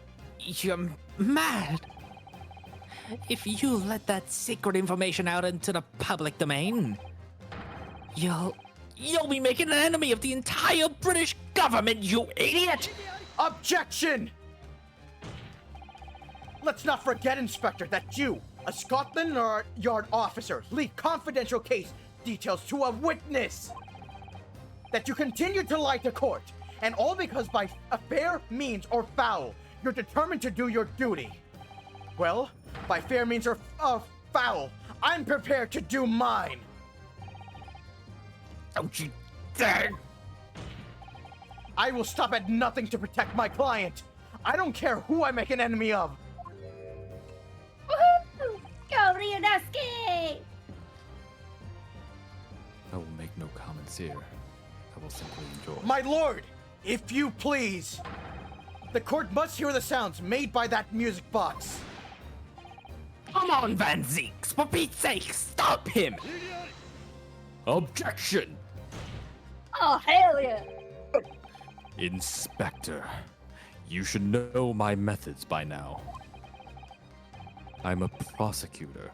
Speaker 6: mad. If you let that secret information out into the public domain, you'll be making an enemy of the entire British government, you idiot!
Speaker 1: Objection! Let's not forget, Inspector, that you, a Scotland Yard officer, leaked confidential case details to a witness. That you continue to lie to court, and all because by a fair means or foul, you're determined to do your duty. Well, by fair means or foul, I'm prepared to do mine.
Speaker 6: Don't you dare!
Speaker 1: I will stop at nothing to protect my client. I don't care who I make an enemy of.
Speaker 4: Woohoo! Go, Ryunosuke!
Speaker 3: I will make no comments here. I will simply enjoy.
Speaker 1: My lord, if you please. The court must hear the sounds made by that music box.
Speaker 6: Come on, Van Zeeks, for Pete's sake, stop him!
Speaker 3: Objection!
Speaker 7: Oh, hell yeah.
Speaker 3: Inspector, you should know my methods by now. I'm a prosecutor.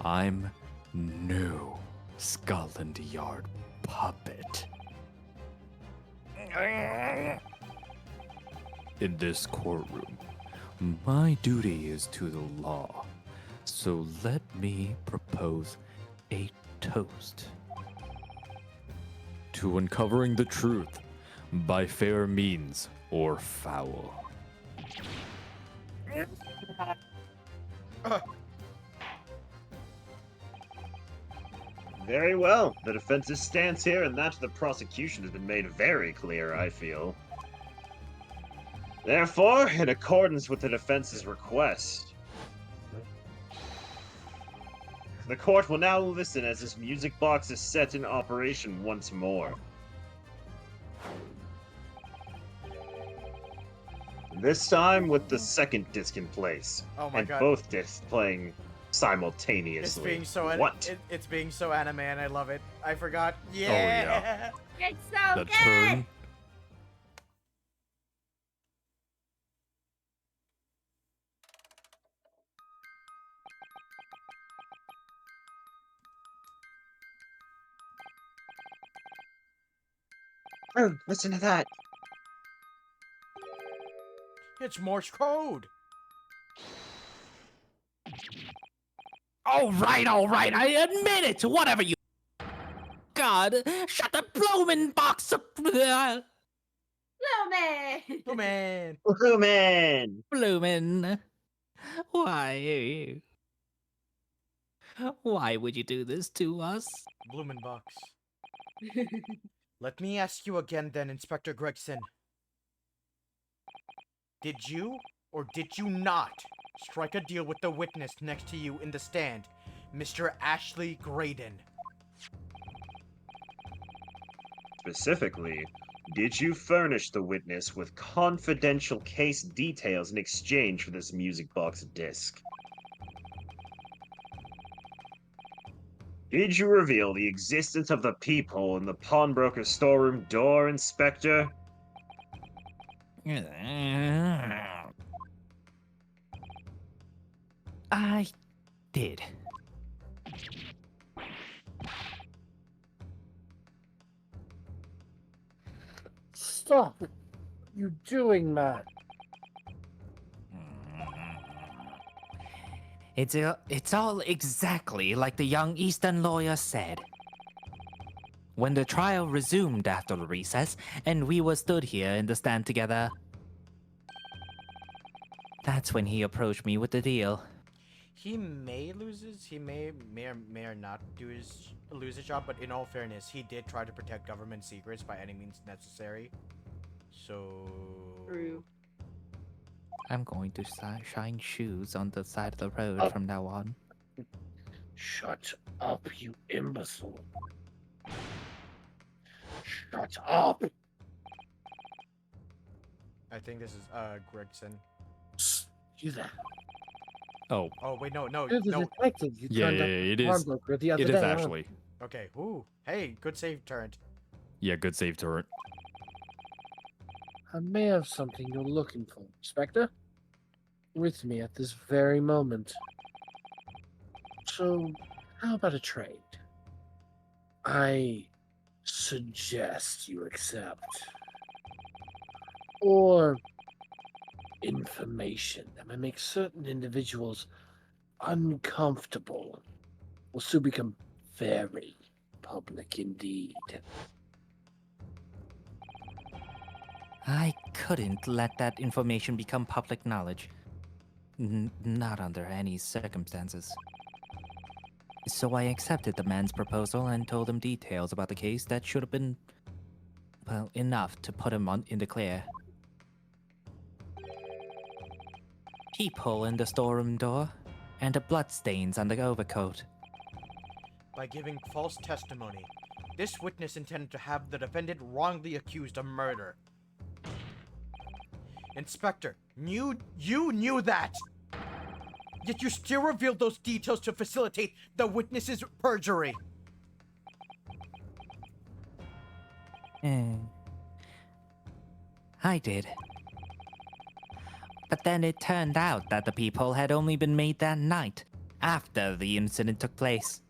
Speaker 3: I'm no Scotland Yard puppet. In this courtroom, my duty is to the law. So let me propose a toast to uncovering the truth by fair means or foul.
Speaker 5: Very well. The defense's stance here and that of the prosecution has been made very clear, I feel. Therefore, in accordance with the defense's request, the court will now listen as this music box is set in operation once more. This time with the second disc in place,
Speaker 1: Oh my
Speaker 5: and
Speaker 1: god.
Speaker 5: both discs playing
Speaker 1: It's
Speaker 5: simultaneously.
Speaker 1: being so
Speaker 5: What?
Speaker 1: it's being so anime and I love it. I forgot.
Speaker 3: yeah.
Speaker 4: It's so
Speaker 3: The
Speaker 4: good!
Speaker 3: turn.
Speaker 5: Oh, listen to that.
Speaker 1: It's Morse code.
Speaker 6: All right, I admit it, whatever you... God, shut the bloomin' box up...
Speaker 4: Lume!
Speaker 1: Oh man.
Speaker 5: Woohoo, man!
Speaker 6: Bloomin'. Why? Why would you do this to us?
Speaker 1: Blumenbox. Let me ask you again then, Inspector Gregson. Did you or did you not strike a deal with the witness next to you in the stand, Mr. Ashley Graydon?
Speaker 5: Specifically, did you furnish the witness with confidential case details in exchange for this music box disc? Did you reveal the existence of the peephole in the pawnbroker storeroom door, Inspector?
Speaker 6: I did.
Speaker 2: Stop. What are you doing, man?
Speaker 6: It's all exactly like the young Eastern lawyer said. When the trial resumed after the recess, and we were stood here in the stand together, that's when he approached me with the deal.
Speaker 1: He may or not lose his job, but in all fairness, he did try to protect government secrets by any means necessary. So
Speaker 7: True.
Speaker 6: I'm going to shine shoes on the side of the road from now on.
Speaker 2: Shut up, you imbecile. Shut up.
Speaker 1: I think this is Gregson.
Speaker 2: Psst, you there.
Speaker 3: Oh,
Speaker 1: Oh wait, no,
Speaker 2: You're the
Speaker 1: no.
Speaker 2: detective you
Speaker 3: yeah,
Speaker 2: turned
Speaker 3: yeah,
Speaker 2: up
Speaker 3: yeah,
Speaker 2: the
Speaker 3: it is.
Speaker 2: pawnbroker the other
Speaker 3: It
Speaker 2: day.
Speaker 3: is
Speaker 2: huh?
Speaker 3: actually.
Speaker 1: Okay. Ooh. Hey, good save turret.
Speaker 3: Yeah, good save turret.
Speaker 2: I may have something you're looking for, Inspector. With me at this very moment. So, how about a trade? I suggest you accept. Or information that may make certain individuals uncomfortable will soon become very public indeed.
Speaker 6: I couldn't let that information become public knowledge. Not under any circumstances. So I accepted the man's proposal and told him details about the case that should have been well, enough to put him in the clear. Peephole in the storeroom door, and the bloodstains on the overcoat.
Speaker 1: By giving false testimony, this witness intended to have the defendant wrongly accused of murder. Inspector, you knew that! Yet you still revealed those details to facilitate the witness's perjury.
Speaker 6: I did. But then it turned out that the peephole had only been made that night, after the incident took place.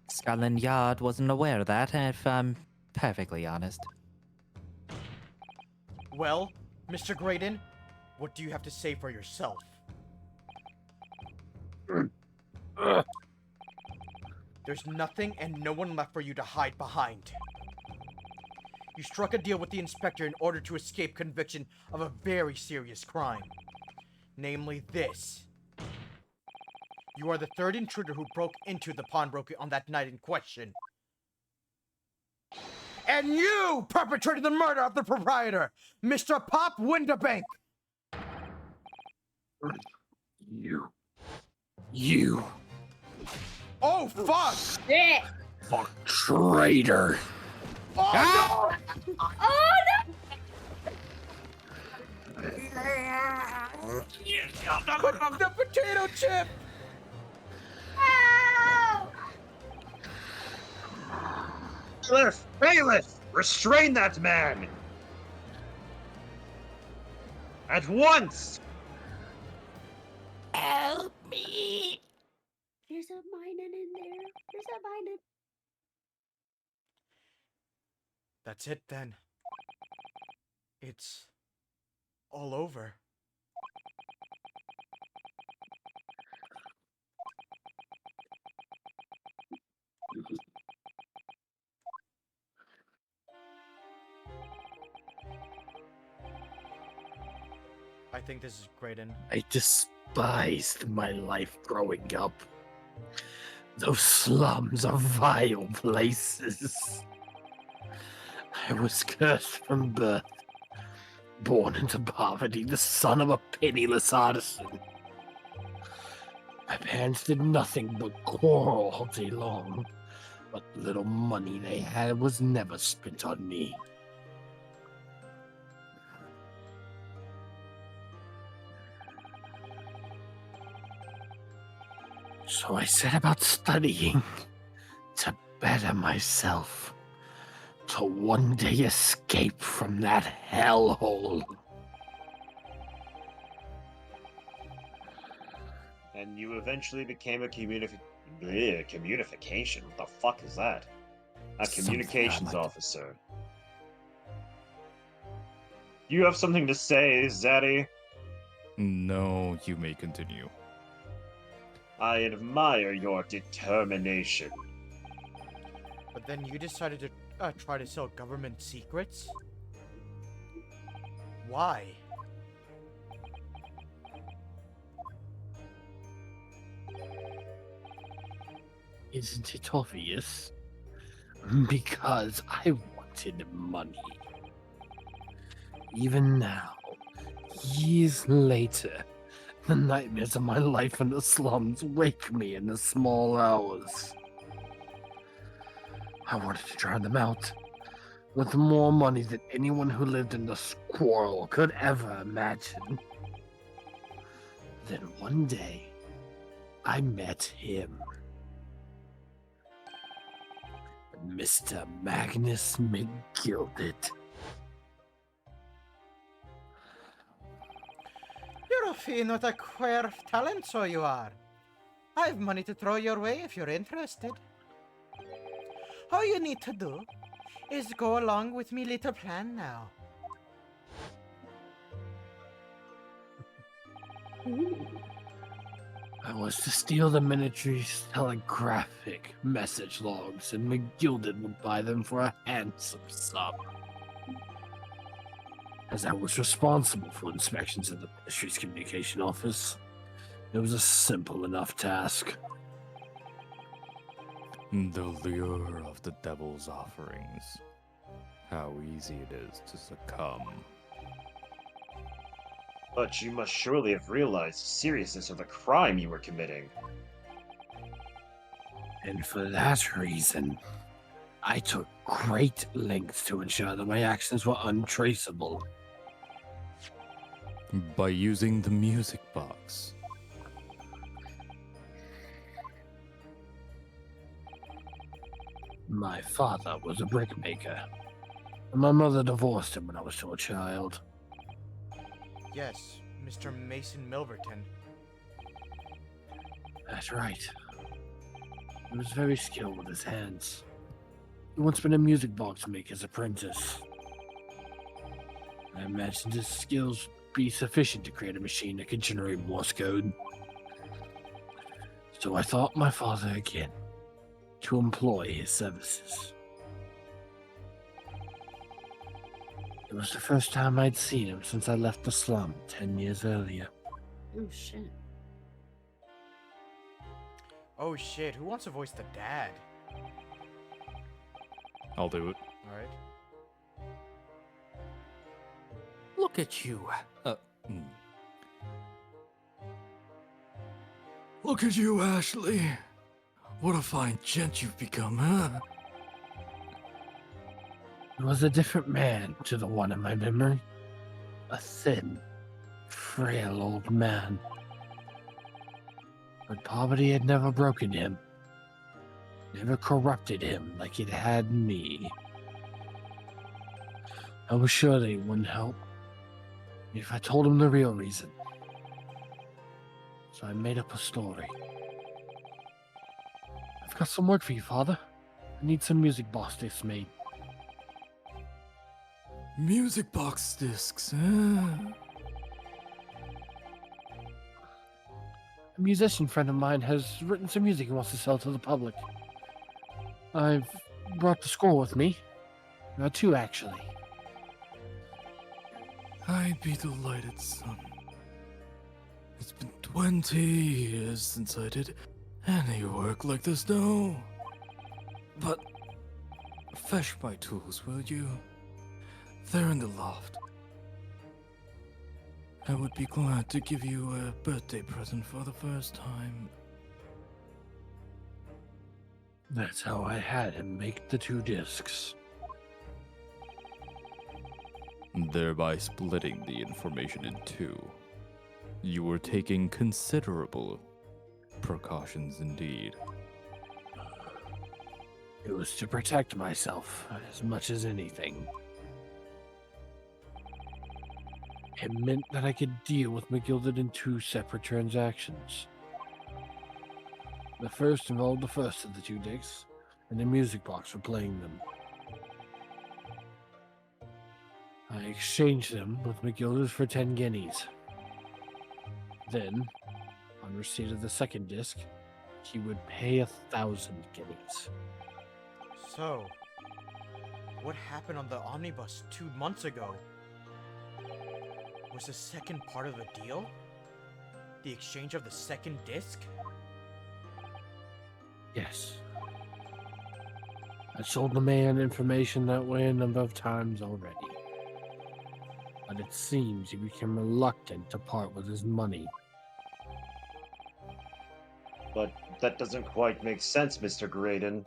Speaker 6: Scotland Yard wasn't aware of that, if I'm perfectly honest.
Speaker 1: Well, Mr. Graydon, what do you have to say for yourself? There's nothing and no one left for you to hide behind. You struck a deal with the inspector in order to escape conviction of a very serious crime. Namely this. You are the third intruder who broke into the pawnbroker on that night in question. And you perpetrated the murder of the proprietor, Mr. Pop Winterbank!
Speaker 8: You.
Speaker 1: Oh, fuck!
Speaker 7: Shit!
Speaker 8: Fuck traitor.
Speaker 1: Oh, no!
Speaker 7: Oh
Speaker 1: Put up the potato chip!
Speaker 5: Bailiff! Bailiff! Restrain that man! At once!
Speaker 6: Help me!
Speaker 4: There's a minin in there. There's a minin.
Speaker 1: That's it then. It's all over. I think this is Graydon.
Speaker 2: I despised my life growing up. Those slums are vile places. I was cursed from birth, born into poverty, the son of a penniless artisan. My parents did nothing but quarrel all day long, but little money they had was never spent on me. So I set about studying to better myself, to one day escape from that hellhole.
Speaker 5: And you eventually became a communication. What the fuck is that? A
Speaker 3: Something
Speaker 5: communications
Speaker 3: like-
Speaker 5: officer. You have something to say, Zaddy?
Speaker 3: No, you may continue.
Speaker 5: I admire your determination.
Speaker 1: But then you decided to try to sell government secrets? Why?
Speaker 2: Isn't it obvious? Because I wanted money. Even now, years later, the nightmares of my life in the slums wake me in the small hours. I wanted to drown them out with more money than anyone who lived in the squirrel could ever imagine. Then one day, I met him. Mr. Magnus McGilded.
Speaker 1: You're a fiend with a queer talent, so you are. I've money to throw your way if you're interested. All you need to do is go along with me little plan now.
Speaker 2: I was to steal the ministry's telegraphic message logs, and McGilded would buy them for a handsome sum. As I was responsible for inspections at the ministry's communication office, it was a simple enough task.
Speaker 3: The lure of the devil's offerings. How easy it is to succumb.
Speaker 5: But you must surely have realized the seriousness of the crime you were committing.
Speaker 2: And for that reason, I took great lengths to ensure that my actions were untraceable.
Speaker 3: By using the music box.
Speaker 2: My father was a brickmaker, and my mother divorced him when I was still a child.
Speaker 1: Yes, Mr. Mason Milverton.
Speaker 2: That's right. He was very skilled with his hands. He once been a music box maker's apprentice. I imagined his skills would be sufficient to create a machine that could generate Morse code. So I thought my father again to employ his services. It was the first time I'd seen him since I left the slum 10 years earlier.
Speaker 7: Oh shit.
Speaker 1: Oh shit, who wants to voice the dad?
Speaker 3: I'll do it.
Speaker 1: Alright.
Speaker 6: Look at you.
Speaker 3: Hmm. Look at you, Ashley. What a fine gent you've become, huh?
Speaker 2: He was a different man to the one in my memory. A thin, frail old man. But poverty had never broken him. Never corrupted him like it had me. I was sure they wouldn't help if I told him the real reason. So I made up a story. I've got some work for you, Father. I need some music box discs made.
Speaker 3: Music box discs, huh?
Speaker 2: A musician friend of mine has written some music he wants to sell to the public. I've brought the score with me. Two, actually.
Speaker 3: I'd be delighted, son. It's been 20 years since I did any work like this now. But fetch my tools, will you? They're in the loft. I would be glad to give you a birthday present for the first time.
Speaker 2: That's how I had him make the 2 discs.
Speaker 3: Thereby splitting the information in 2. You were taking considerable precautions indeed.
Speaker 2: It was to protect myself as much as anything. It meant that I could deal with McGilded in 2 separate transactions. The first involved the first of the 2 discs, and the music box for playing them. I exchanged them with McGilded for 10 guineas. Then, on receipt of the second disc, he would pay 1,000 guineas.
Speaker 1: So, what happened on the omnibus 2 months ago? Was the second part of the deal? The exchange of the second disc?
Speaker 2: Yes. I sold the man information that way a number of times already. But it seems he became reluctant to part with his money.
Speaker 5: But that doesn't quite make sense, Mr. Graydon.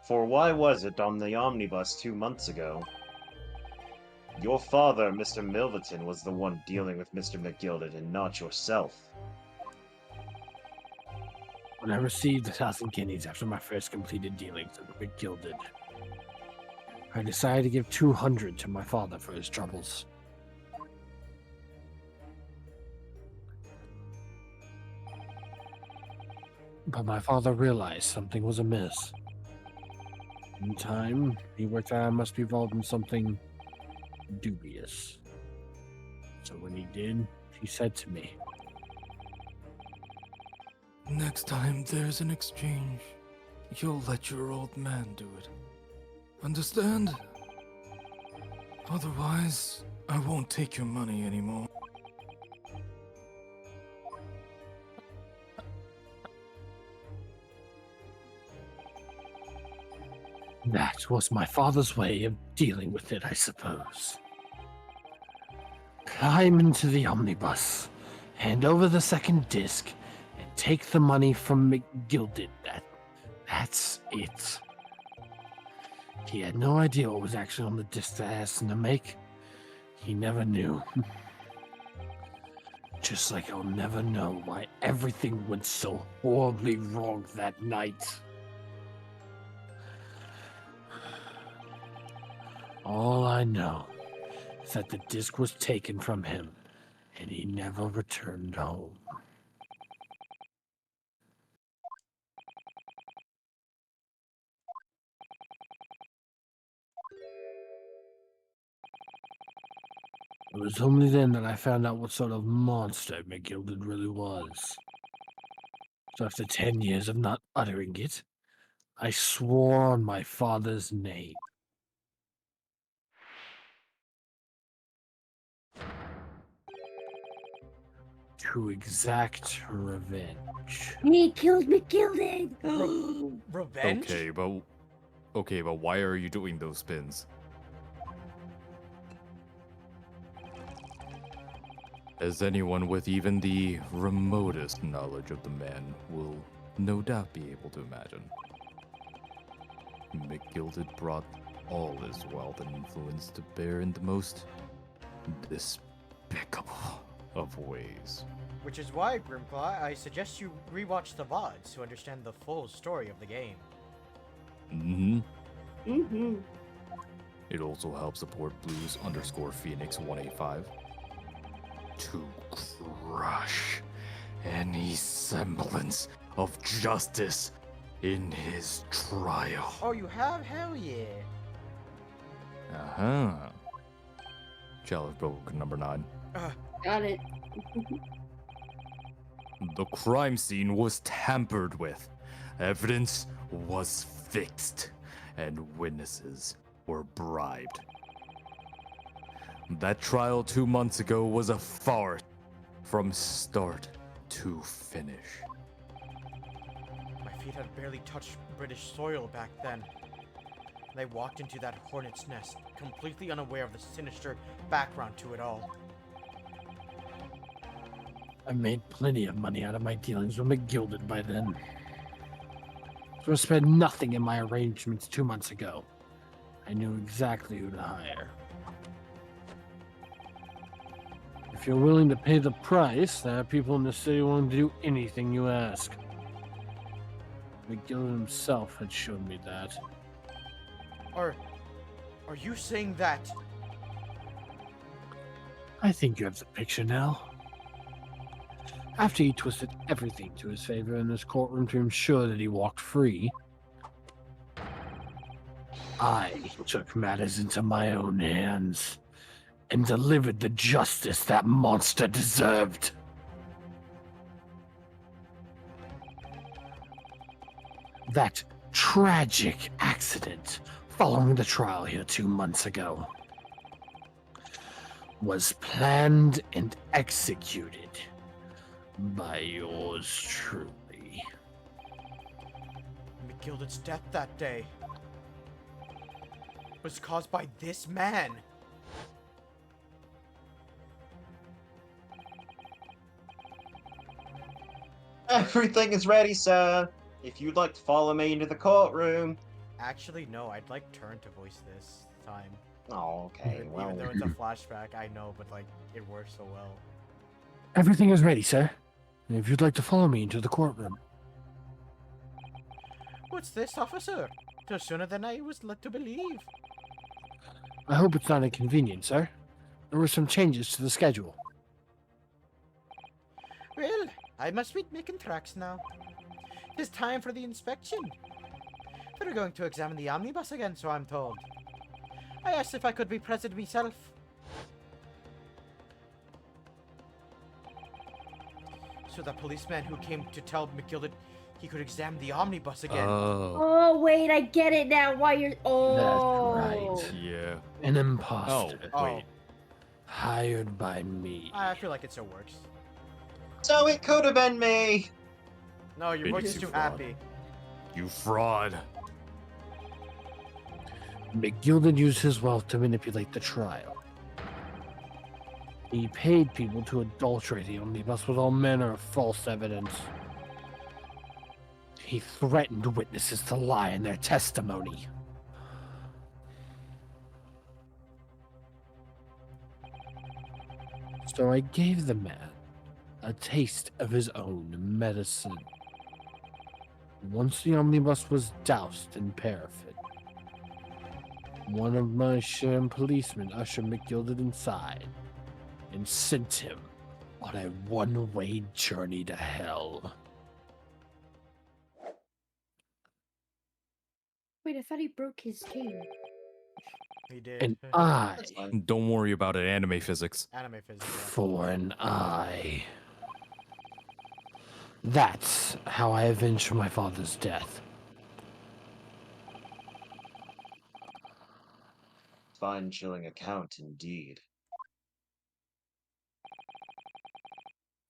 Speaker 5: For why was it on the omnibus 2 months ago? Your father, Mr. Milverton, was the one dealing with Mr. McGilded and not yourself.
Speaker 2: When I received 1,000 guineas after my first completed dealings with McGilded, I decided to give 200 to my father for his troubles. But my father realized something was amiss. In time, he worked out I must be involved in something dubious. So when he did, he said to me,
Speaker 3: Next time there's an exchange, you'll let your old man do it. Understand? Otherwise, I won't take your money anymore.
Speaker 2: That was my father's way of dealing with it, I suppose. Climb into the omnibus, hand over the second disc, and take the money from McGilded. That's it. He had no idea what was actually on the disc that I asked him to make. He never knew. Just like I'll never know why everything went so horribly wrong that night. All I know is that the disc was taken from him, and he never returned home. It was only then that I found out what sort of monster McGilded really was. So after 10 years of not uttering it, I swore on my father's name. To exact revenge.
Speaker 4: He killed McGilded.
Speaker 1: Revenge?
Speaker 3: Okay, but why are you doing those spins? As anyone with even the remotest knowledge of the man will no doubt be able to imagine, McGilded brought all his wealth and influence to bear in the most despicable of ways.
Speaker 1: Which is why, Grimclaw, I suggest you rewatch the VODs to understand the full story of the game.
Speaker 7: Mm-hmm.
Speaker 3: It also helps support Blues_Phoenix185 to crush any semblance of justice in his trial.
Speaker 1: Oh, you have? Hell yeah.
Speaker 3: Uh-huh. Challenge broken number 9.
Speaker 7: Got it.
Speaker 3: The crime scene was tampered with. Evidence was fixed, and witnesses were bribed. That trial 2 months ago was a farce from start to finish.
Speaker 1: My feet had barely touched British soil back then. And I walked into that hornet's nest, completely unaware of the sinister background to it all.
Speaker 2: I made plenty of money out of my dealings with McGilded by then. So I spent nothing in my arrangements 2 months ago. I knew exactly who to hire. If you're willing to pay the price, there are people in the city willing to do anything you ask. McGilded himself had shown me that.
Speaker 1: Are you saying that?
Speaker 2: I think you have the picture now. After he twisted everything to his favor in this courtroom to ensure that he walked free, I took matters into my own hands and delivered the justice that monster deserved. That tragic accident following the trial here 2 months ago was planned and executed by yours truly.
Speaker 1: McGilded's death that day was caused by this man.
Speaker 5: Everything is ready, sir. If you'd like to follow me into the courtroom.
Speaker 1: Actually, no, I'd like Turn to voice this time.
Speaker 5: Oh, okay. Well,
Speaker 1: Even though it's a flashback, I know, but like, it works so well.
Speaker 2: Everything is ready, sir. If you'd like to follow me into the courtroom.
Speaker 1: What's this, officer? 'Twas sooner than I was led to believe.
Speaker 2: I hope it's not inconvenient, sir. There were some changes to the schedule.
Speaker 1: Well, I must be making tracks now. It's time for the inspection. They're going to examine the omnibus again, so I'm told. I asked if I could be present myself. So the policeman who came to tell McGilded he could examine the omnibus again.
Speaker 4: Oh, wait, I get it now. Why you're... Oh.
Speaker 2: That's right.
Speaker 3: Yeah.
Speaker 2: An imposter.
Speaker 3: Wait.
Speaker 2: Hired by me.
Speaker 1: I feel like it still works.
Speaker 5: so it could have been me.
Speaker 1: No, your voice is
Speaker 3: Phoenix,
Speaker 1: too
Speaker 3: you fraud.
Speaker 1: happy.
Speaker 3: You fraud.
Speaker 2: McGilded used his wealth to manipulate the trial. He paid people to adulterate the omnibus with all manner of false evidence. He threatened witnesses to lie in their testimony. So I gave the man a taste of his own medicine. Once the omnibus was doused in paraffin, one of my sham policemen ushered McGilded inside and sent him on a one-way journey to hell.
Speaker 7: Wait, I thought he broke his cane.
Speaker 1: He did.
Speaker 2: An eye
Speaker 5: That's fine.
Speaker 3: Don't worry about it, anime physics.
Speaker 1: Anime physics. Yeah.
Speaker 2: for an eye. That's how I avenged my father's death.
Speaker 5: Fine chilling account indeed.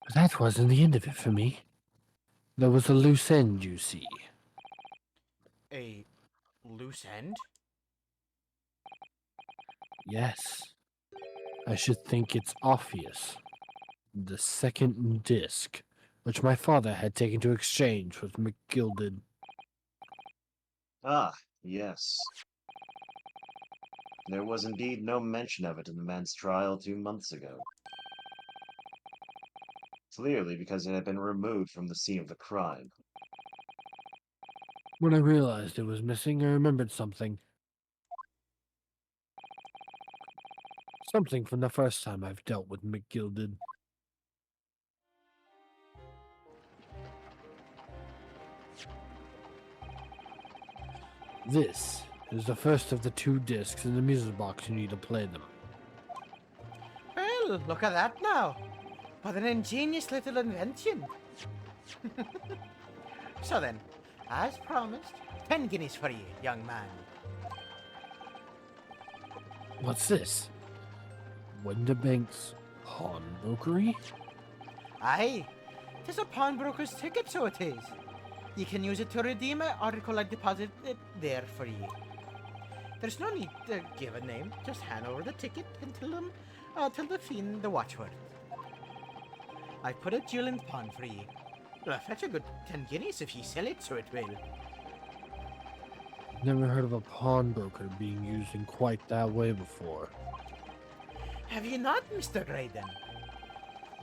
Speaker 2: But that wasn't the end of it for me. There was a loose end, you see.
Speaker 1: A loose end?
Speaker 2: Yes. I should think it's obvious. The second disc, which my father had taken to exchange with McGilded.
Speaker 5: Ah, yes. There was indeed no mention of it in the man's trial 2 months ago. Clearly because it had been removed from the scene of the crime.
Speaker 2: When I realized it was missing, I remembered something. Something from the first time I've dealt with McGilded. This is the first of the 2 discs in the music box you need to play them.
Speaker 1: Well, look at that now. What an ingenious little invention. So then, as promised, 10 guineas for you, young man.
Speaker 2: What's this? Windabank's pawnbrokery?
Speaker 1: Aye, 'tis a pawnbroker's ticket, so it is. You can use it to redeem an article I deposited there for you. There's no need to give a name, just hand over the ticket and tell the fiend the watchword. I put a jewel in pawn for you. It'll fetch a good 10 guineas if you sell it, so it will.
Speaker 2: Never heard of a pawnbroker being used in quite that way before.
Speaker 1: Have you not, Mr. Graydon?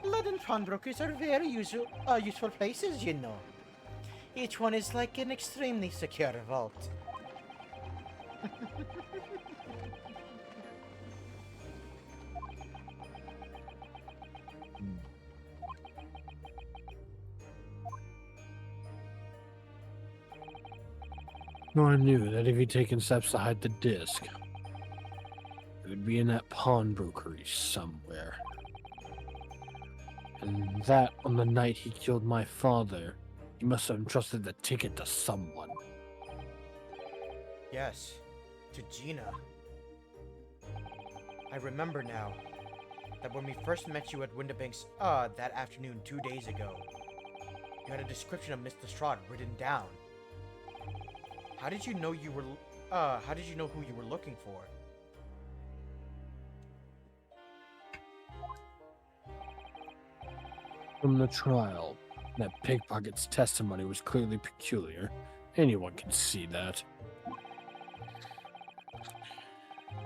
Speaker 1: London pawnbrokers are very useful places, you know. Each one is like an extremely secure vault.
Speaker 2: Nor knew that if he'd taken steps to hide the disc, it would be in that pawnbrokery somewhere. And that on the night he killed my father, he must have entrusted the ticket to someone.
Speaker 1: Yes, to Gina. I remember now that when we first met you at Windabank's that afternoon 2 days ago, you had a description of Miss Lestrade written down. How did you know who you were looking for?
Speaker 2: From the trial, that pickpocket's testimony was clearly peculiar. Anyone can see that.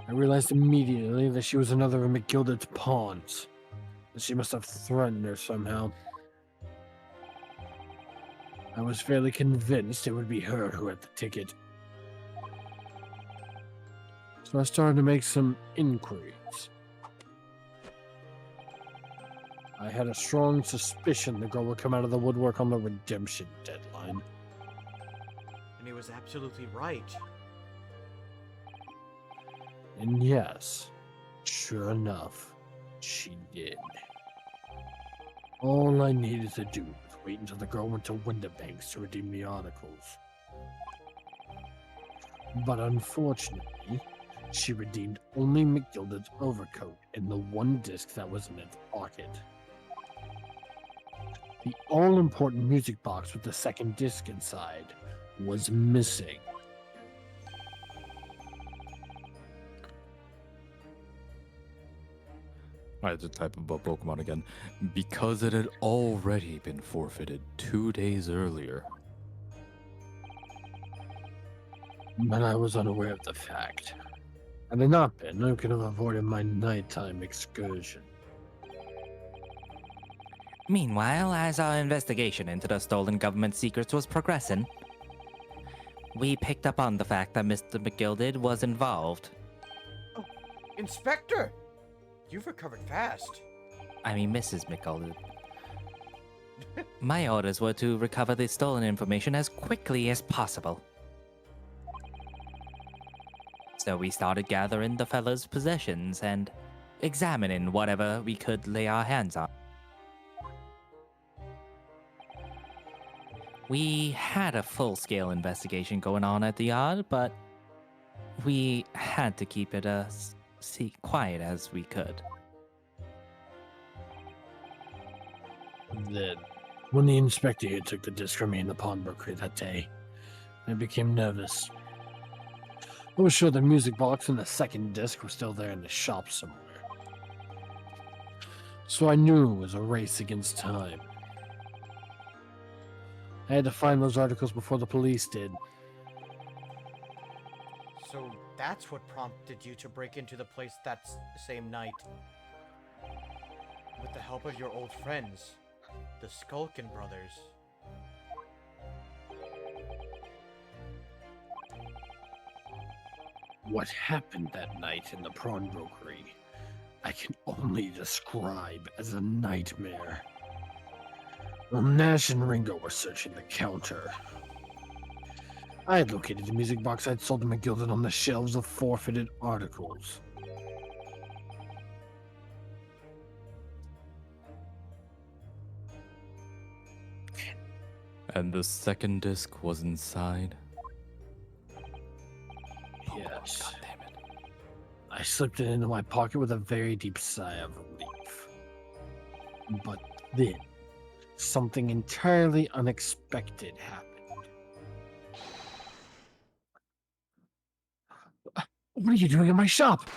Speaker 2: I realized immediately that she was another of McGilded's pawns. That she must have threatened her somehow. I was fairly convinced it would be her who had the ticket. So I started to make some inquiries. I had a strong suspicion the girl would come out of the woodwork on the redemption deadline.
Speaker 1: And he was absolutely right.
Speaker 2: And yes, sure enough, she did. All I needed to do was wait until the girl went to Windabanks to redeem the articles. But unfortunately, she redeemed only McGilded's overcoat and the one disc that was in its pocket. The all-important music box with the second disc inside was missing.
Speaker 3: I had to type about Pokemon again. Because it had already been forfeited 2 days earlier.
Speaker 2: But I was unaware of the fact. Had it not been, I could have avoided my nighttime excursion.
Speaker 6: Meanwhile, as our investigation into the stolen government secrets was progressing, we picked up on the fact that Mr. McGilded was involved.
Speaker 1: Inspector! You've recovered fast.
Speaker 6: I mean, Mrs. McGilded. My orders were to recover the stolen information as quickly as possible. So we started gathering the fella's possessions and examining whatever we could lay our hands on. We had a full-scale investigation going on at the yard, but we had to keep it as quiet as we could.
Speaker 2: Then, when the inspector here took the disc from me in the pawnbroker that day, I became nervous. I was sure the music box and the second disc were still there in the shop somewhere. So I knew it was a race against time. I had to find those articles before the police did.
Speaker 1: So that's what prompted you to break into the place that same night. With the help of your old friends, the Skulkin brothers.
Speaker 2: What happened that night in the pawnbrokery, I can only describe as a nightmare. While Nash and Ringo were searching the counter, I had located the music box I'd sold to McGilded on the shelves of forfeited articles.
Speaker 3: And the second disc was inside.
Speaker 2: Yes.
Speaker 3: God damn it.
Speaker 2: I slipped it into my pocket with a very deep sigh of relief. But then, something entirely unexpected happened. What are you doing in my shop?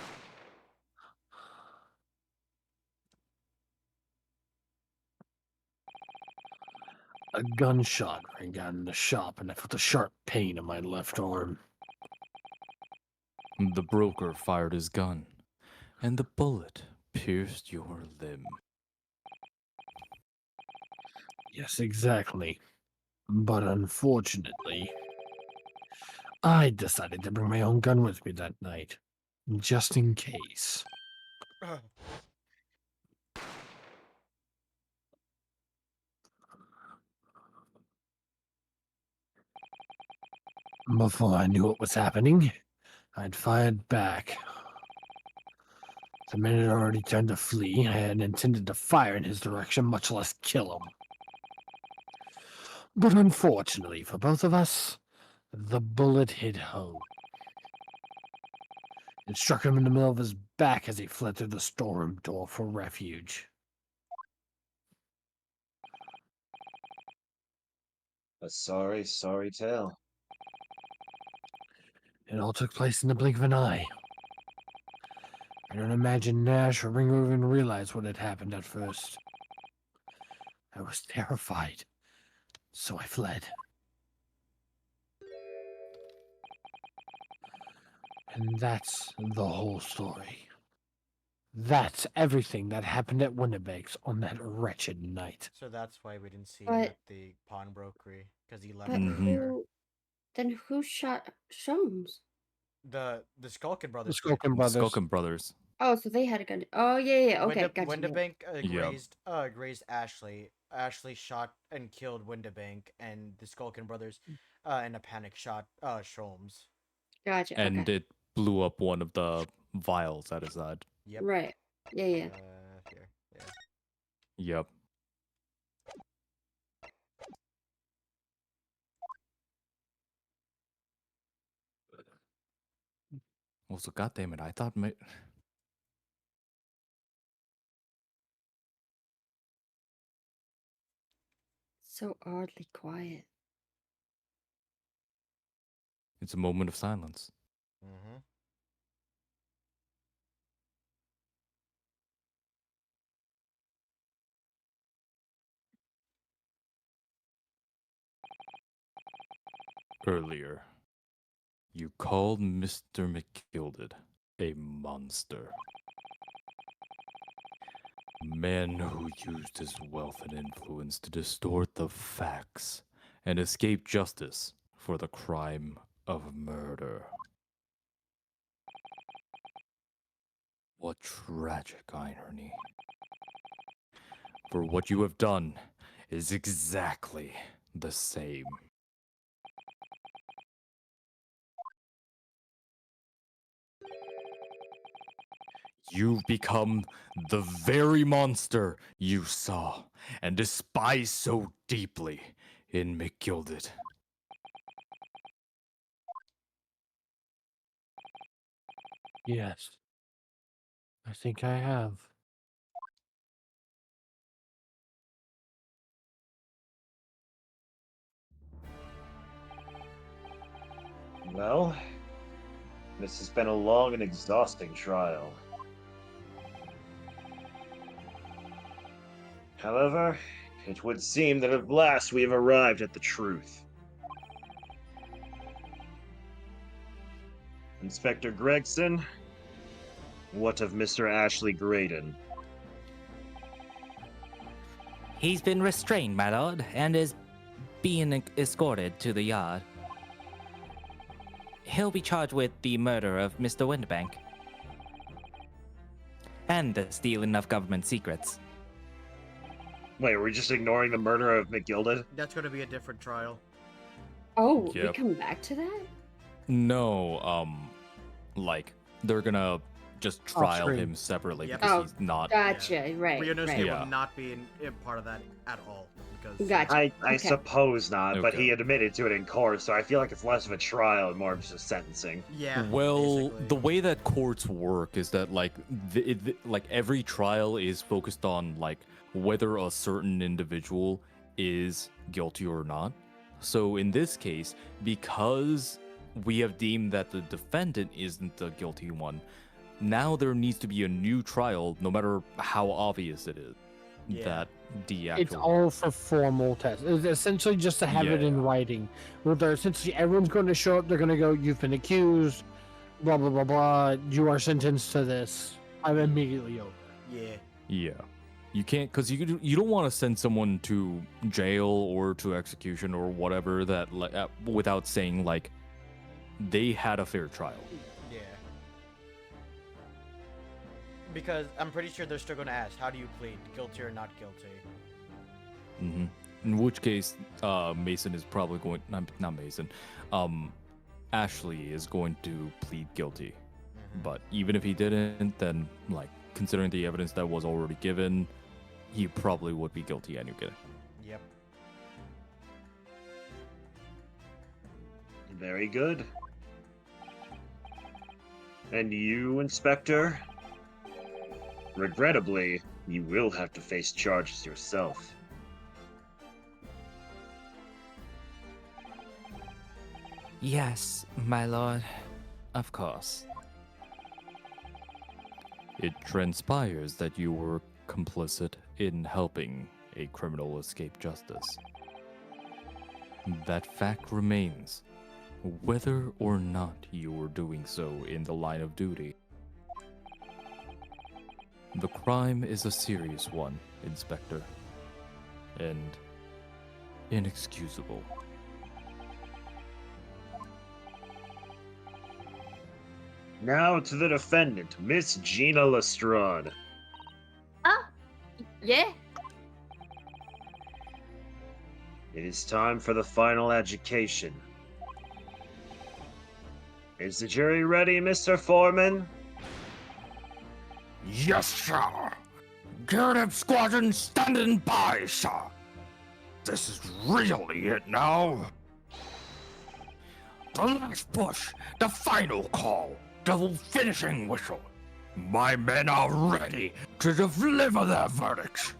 Speaker 2: A gunshot rang out in the shop, and I felt a sharp pain in my left arm.
Speaker 3: The broker fired his gun, and the bullet pierced your limb.
Speaker 2: Yes, exactly. But unfortunately, I decided to bring my own gun with me that night, just in case. Before I knew what was happening, I'd fired back. The man had already turned to flee. I had intended to fire in his direction, much less kill him. But unfortunately for both of us, the bullet hit home. It struck him in the middle of his back as he fled through the storeroom door for refuge.
Speaker 5: A sorry, sorry tale.
Speaker 2: It all took place in the blink of an eye. I don't imagine Nash or Ringo even realized what had happened at first. I was terrified, so I fled. And that's the whole story. That's everything that happened at Winnebago's on that wretched night.
Speaker 1: So that's why we didn't see him
Speaker 7: But-
Speaker 1: at the pawnbrokery, because he left
Speaker 7: But
Speaker 1: earlier.
Speaker 7: who shot Sholmes?
Speaker 1: The Skulkin
Speaker 2: The
Speaker 1: brothers.
Speaker 2: Skulkin brothers.
Speaker 3: Skulkin brothers.
Speaker 7: Oh, so they had a gun. Oh yeah. Okay,
Speaker 1: Winda-
Speaker 7: gotcha. Yeah.
Speaker 1: Windabank
Speaker 3: Yeah.
Speaker 1: grazed Ashley. Ashley shot and killed Windabank, and the Skulkin brothers, in a panic, shot Sholmes.
Speaker 7: Gotcha.
Speaker 3: And
Speaker 7: Okay.
Speaker 3: it blew up one of the vials at his side.
Speaker 1: Yep.
Speaker 7: Right. Yeah.
Speaker 1: Here. Yeah.
Speaker 3: Yep. Also, goddamn it, I thought
Speaker 7: So oddly quiet.
Speaker 3: it's a moment of silence.
Speaker 1: Mm-hmm.
Speaker 3: Earlier, you called Mr. McGilded a monster. Man who used his wealth and influence to distort the facts and escape justice for the crime of murder. What tragic irony. For what you have done is exactly the same. You've become the very monster you saw and despise so deeply in McGilded.
Speaker 2: Yes. I think I have.
Speaker 5: Well, this has been a long and exhausting trial. However, it would seem that at last we have arrived at the truth. Inspector Gregson, what of Mr. Ashley Graydon?
Speaker 6: He's been restrained, my lord, and is being escorted to the yard. He'll be charged with the murder of Mr. Winterbank and the stealing of government secrets.
Speaker 5: Wait, are we just ignoring the murder of McGilded?
Speaker 1: That's going to be a different trial.
Speaker 7: Oh, we
Speaker 3: Yep.
Speaker 7: come back to that?
Speaker 3: No, like, they're gonna just trial
Speaker 2: screen.
Speaker 3: him separately
Speaker 1: Yep.
Speaker 3: because
Speaker 7: Oh,
Speaker 3: he's not.
Speaker 7: Gotcha. Right.
Speaker 1: Ryunosuke
Speaker 7: Right.
Speaker 3: Yeah.
Speaker 1: will not be in part of that at all. Because
Speaker 7: Gotcha.
Speaker 5: I
Speaker 7: Okay.
Speaker 5: suppose not, but he
Speaker 3: Okay.
Speaker 5: admitted to it in court, so I feel like it's less of a trial and more of just a sentencing.
Speaker 1: Yeah.
Speaker 3: Well,
Speaker 1: basically.
Speaker 3: the way that courts work is that like like every trial is focused on like whether a certain individual is guilty or not. So in this case, because we have deemed that the defendant isn't the guilty one, now there needs to be a new trial, no matter how obvious it is
Speaker 1: Yeah.
Speaker 3: that the actual.
Speaker 2: It's all for formal tests. It's essentially just to have it in
Speaker 3: Yeah.
Speaker 2: writing. Where they're essentially everyone's going to show up. They're going to go, "You've been accused. Blah blah blah blah. You are sentenced to this." I'm immediately over.
Speaker 1: Yeah.
Speaker 3: Yeah. You can't, because you don't want to send someone to jail or to execution or whatever that without saying like they had a fair trial.
Speaker 1: Yeah. Because I'm pretty sure they're still going to ask, how do you plead? Guilty or not guilty?
Speaker 3: Hmm. In which case, Mason is probably going, not Mason, Ashley is going to plead guilty.
Speaker 1: Mhm.
Speaker 3: But even if he didn't, then like considering the evidence that was already given, he probably would be guilty anyway.
Speaker 1: Yep.
Speaker 5: Very good. And you, Inspector? Regrettably, you will have to face charges yourself.
Speaker 6: Yes, my lord. Of course.
Speaker 3: It transpires that you were complicit in helping a criminal escape justice. That fact remains, whether or not you were doing so in the line of duty. The crime is a serious one, Inspector, and inexcusable.
Speaker 5: Now to the defendant, Miss Gina Lestrade.
Speaker 4: Yeah?
Speaker 5: It is time for the final education. Is the jury ready, Mr. Foreman?
Speaker 8: Yes, sir. Garrett Squadron standing by, sir. This is really it now. The last push, the final call, the finishing whistle. My men are ready to deliver their verdicts.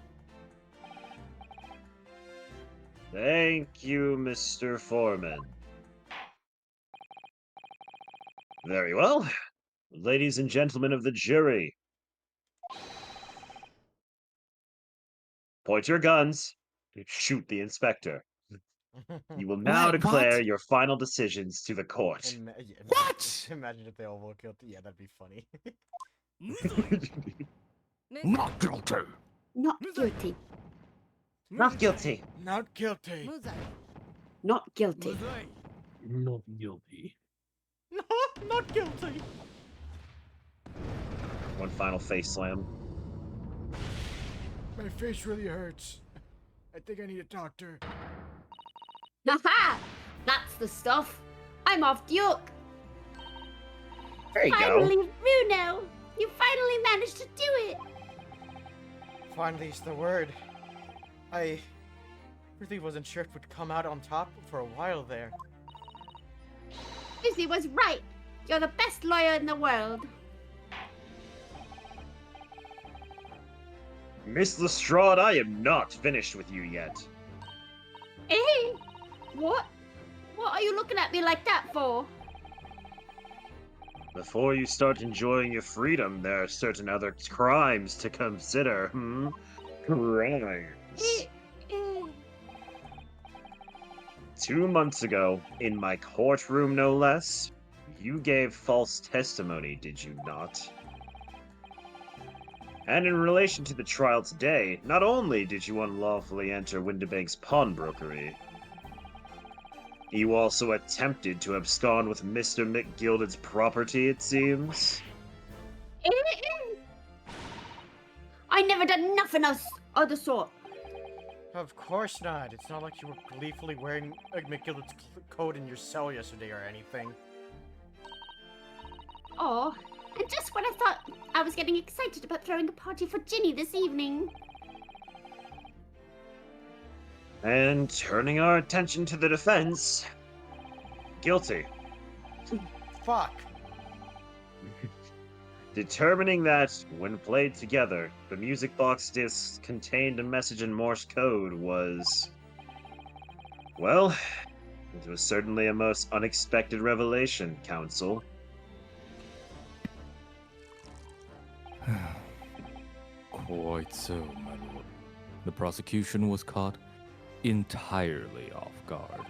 Speaker 5: Thank you, Mr. Foreman. Very well. Ladies and gentlemen of the jury, point your guns. Shoot the inspector. You will now
Speaker 8: What?
Speaker 5: declare
Speaker 8: What?
Speaker 5: your final decisions to the court.
Speaker 8: What?
Speaker 1: Imagine if they all vote guilty. Yeah, that'd be funny.
Speaker 8: Not guilty.
Speaker 4: Not guilty.
Speaker 5: Not guilty.
Speaker 1: Not guilty.
Speaker 4: Not guilty.
Speaker 2: Not guilty.
Speaker 1: No, not guilty.
Speaker 5: One final face slam.
Speaker 1: My face really hurts. I think I need a doctor.
Speaker 4: Haha! That's the stuff. I'm off Duke.
Speaker 5: There you go.
Speaker 4: Finally, Bruno! You finally managed to do it!
Speaker 1: Finally, it's the word. I really wasn't sure it would come out on top for a while there.
Speaker 4: Lucy was right. You're the best lawyer in the world.
Speaker 5: Miss Lestrade, I am not finished with you yet.
Speaker 4: Eh? What? What are you looking at me like that for?
Speaker 5: Before you start enjoying your freedom, there are certain other crimes to consider. Crimes.
Speaker 4: Eh.
Speaker 5: 2 months ago, in my courtroom no less, you gave false testimony, did you not? And in relation to the trial today, not only did you unlawfully enter Windibank's pawnbrokery, you also attempted to abscond with Mr. McGilded's property, it seems.
Speaker 4: I never done nothing else of the sort.
Speaker 1: Of course not. It's not like you were gleefully wearing a McGillet's coat in your cell yesterday or anything.
Speaker 4: Oh, and just when I thought I was getting excited about throwing a party for Ginny this evening.
Speaker 5: And turning our attention to the defense, guilty.
Speaker 1: Fuck.
Speaker 5: Determining that, when played together, the music box discs contained a message in Morse code was... Well, it was certainly a most unexpected revelation, Counsel.
Speaker 3: Quite so, my lord. The prosecution was caught entirely off guard.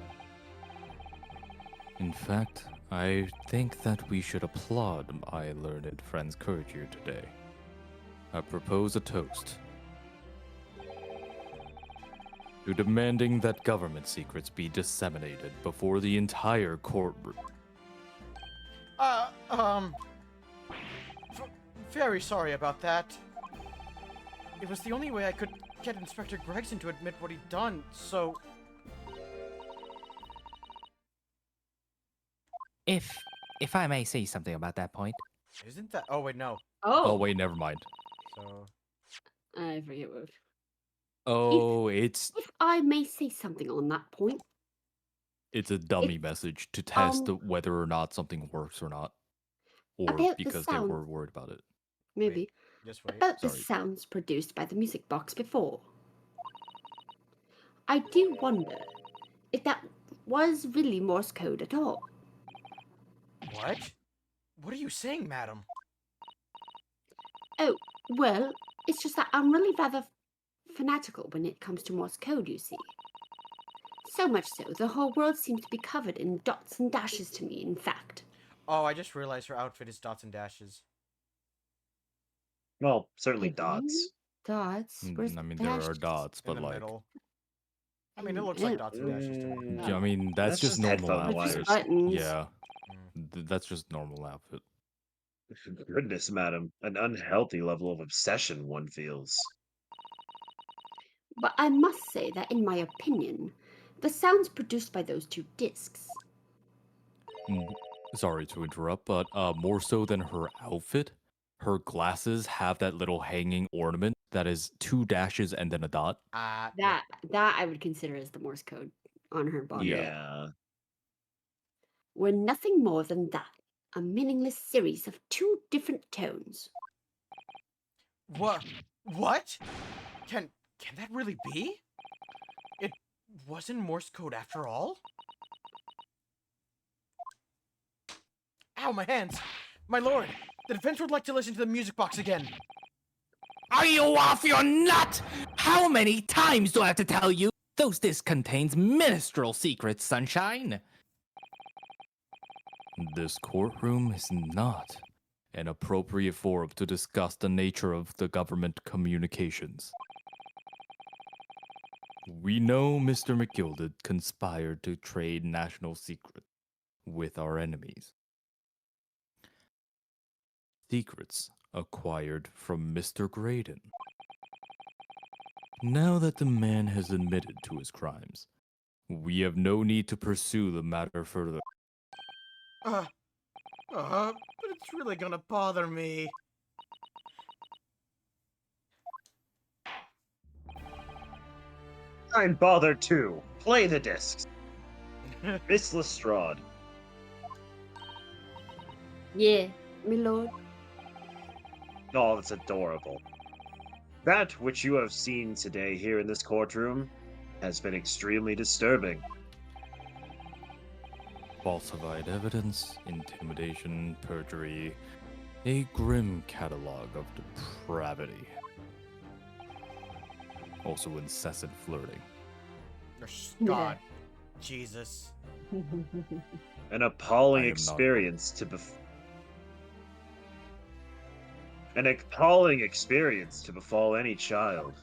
Speaker 3: In fact, I think that we should applaud my learned friend's courage here today. I propose a toast to demanding that government secrets be disseminated before the entire courtroom.
Speaker 1: Very sorry about that. It was the only way I could get Inspector Gregson to admit what he'd done, so...
Speaker 6: If I may say something about that point.
Speaker 1: Isn't that... Oh, wait, no.
Speaker 3: Oh, wait, never mind.
Speaker 1: So...
Speaker 7: I forget what.
Speaker 3: Oh, it's
Speaker 4: If I may say something on that point.
Speaker 3: a dummy message to test whether or not something works or not. Or
Speaker 4: About the
Speaker 3: because they
Speaker 4: sound.
Speaker 3: were worried about it.
Speaker 4: Maybe.
Speaker 1: Just wait.
Speaker 4: About the
Speaker 3: Sorry.
Speaker 4: sounds produced by the music box before. I do wonder if that was really Morse code at all.
Speaker 1: What? What are you saying, madam?
Speaker 4: Oh, well, it's just that I'm really rather fanatical when it comes to Morse code, you see. So much so, the whole world seems to be covered in dots and dashes to me, in fact.
Speaker 1: Oh, I just realized her outfit is dots and dashes.
Speaker 5: Well, certainly
Speaker 4: Mhm.
Speaker 5: dots.
Speaker 4: Dots? Where's
Speaker 3: I mean, there are
Speaker 4: dashes?
Speaker 3: dots,
Speaker 1: In
Speaker 3: but
Speaker 1: the
Speaker 3: like,
Speaker 1: middle. I mean, it looks like dots and dashes to me.
Speaker 3: yeah, I mean, that's just normal
Speaker 5: headphone
Speaker 3: outfit.
Speaker 5: wires.
Speaker 4: Buttons.
Speaker 3: Yeah, that's just normal outfit.
Speaker 5: Goodness, madam. An unhealthy level of obsession, one feels.
Speaker 4: But I must say that, in my opinion, the sounds produced by those two discs.
Speaker 3: Sorry to interrupt, but more so than her outfit, her glasses have that little hanging ornament that is 2 dashes and then a dot.
Speaker 7: That I would consider as the Morse code on her body.
Speaker 5: Yeah.
Speaker 4: Were nothing more than that, a meaningless series of 2 different tones.
Speaker 1: What? What? Can that really be? It wasn't Morse code after all? Ow, my hands! My lord, the defense would like to listen to the music box again.
Speaker 6: Are you off your nut? How many times do I have to tell you? Those discs contains minstrel secrets, Sunshine.
Speaker 3: This courtroom is not an appropriate forum to discuss the nature of the government communications. We know Mr. McGilded conspired to trade national secrets with our enemies. Secrets acquired from Mr. Graydon. Now that the man has admitted to his crimes, we have no need to pursue the matter further.
Speaker 1: But it's really gonna bother me.
Speaker 5: I'm bothered too. Play the discs. Miss Lestrade.
Speaker 7: Yeah, my lord.
Speaker 5: Oh, that's adorable. That which you have seen today here in this courtroom has been extremely disturbing.
Speaker 3: Falsified evidence, intimidation, perjury, a grim catalog of depravity. Also incessant flirting.
Speaker 1: God. Jesus.
Speaker 5: An appalling
Speaker 3: I am not-
Speaker 5: experience to an appalling experience to befall any child.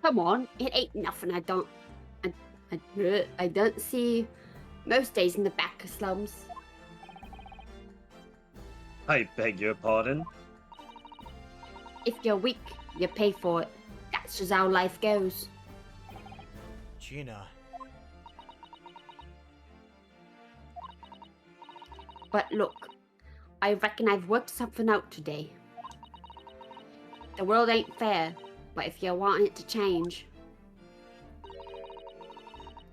Speaker 4: Come on, it ain't nothing. I don't see most days in the back of slums.
Speaker 5: I beg your pardon?
Speaker 4: If you're weak, you pay for it. That's just how life goes.
Speaker 1: Gina.
Speaker 4: But look, I reckon I've worked something out today. The world ain't fair, but if you want it to change,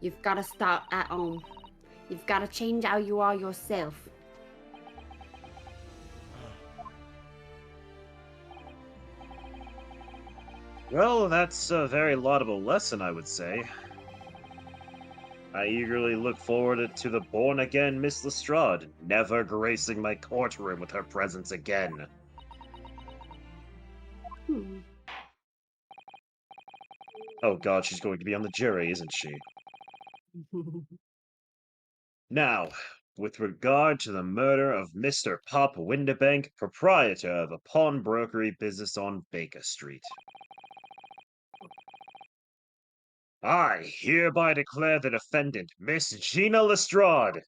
Speaker 4: you've got to start at home. You've got to change how you are yourself.
Speaker 5: Well, that's a very laudable lesson, I would say. I eagerly look forward to the born-again Miss Lestrade never gracing my courtroom with her presence again. Oh god, she's going to be on the jury, isn't she? Now, with regard to the murder of Mr. Pop Windebank, proprietor of a pawnbrokery business on Baker Street. I hereby declare the defendant, Miss Gina Lestrade,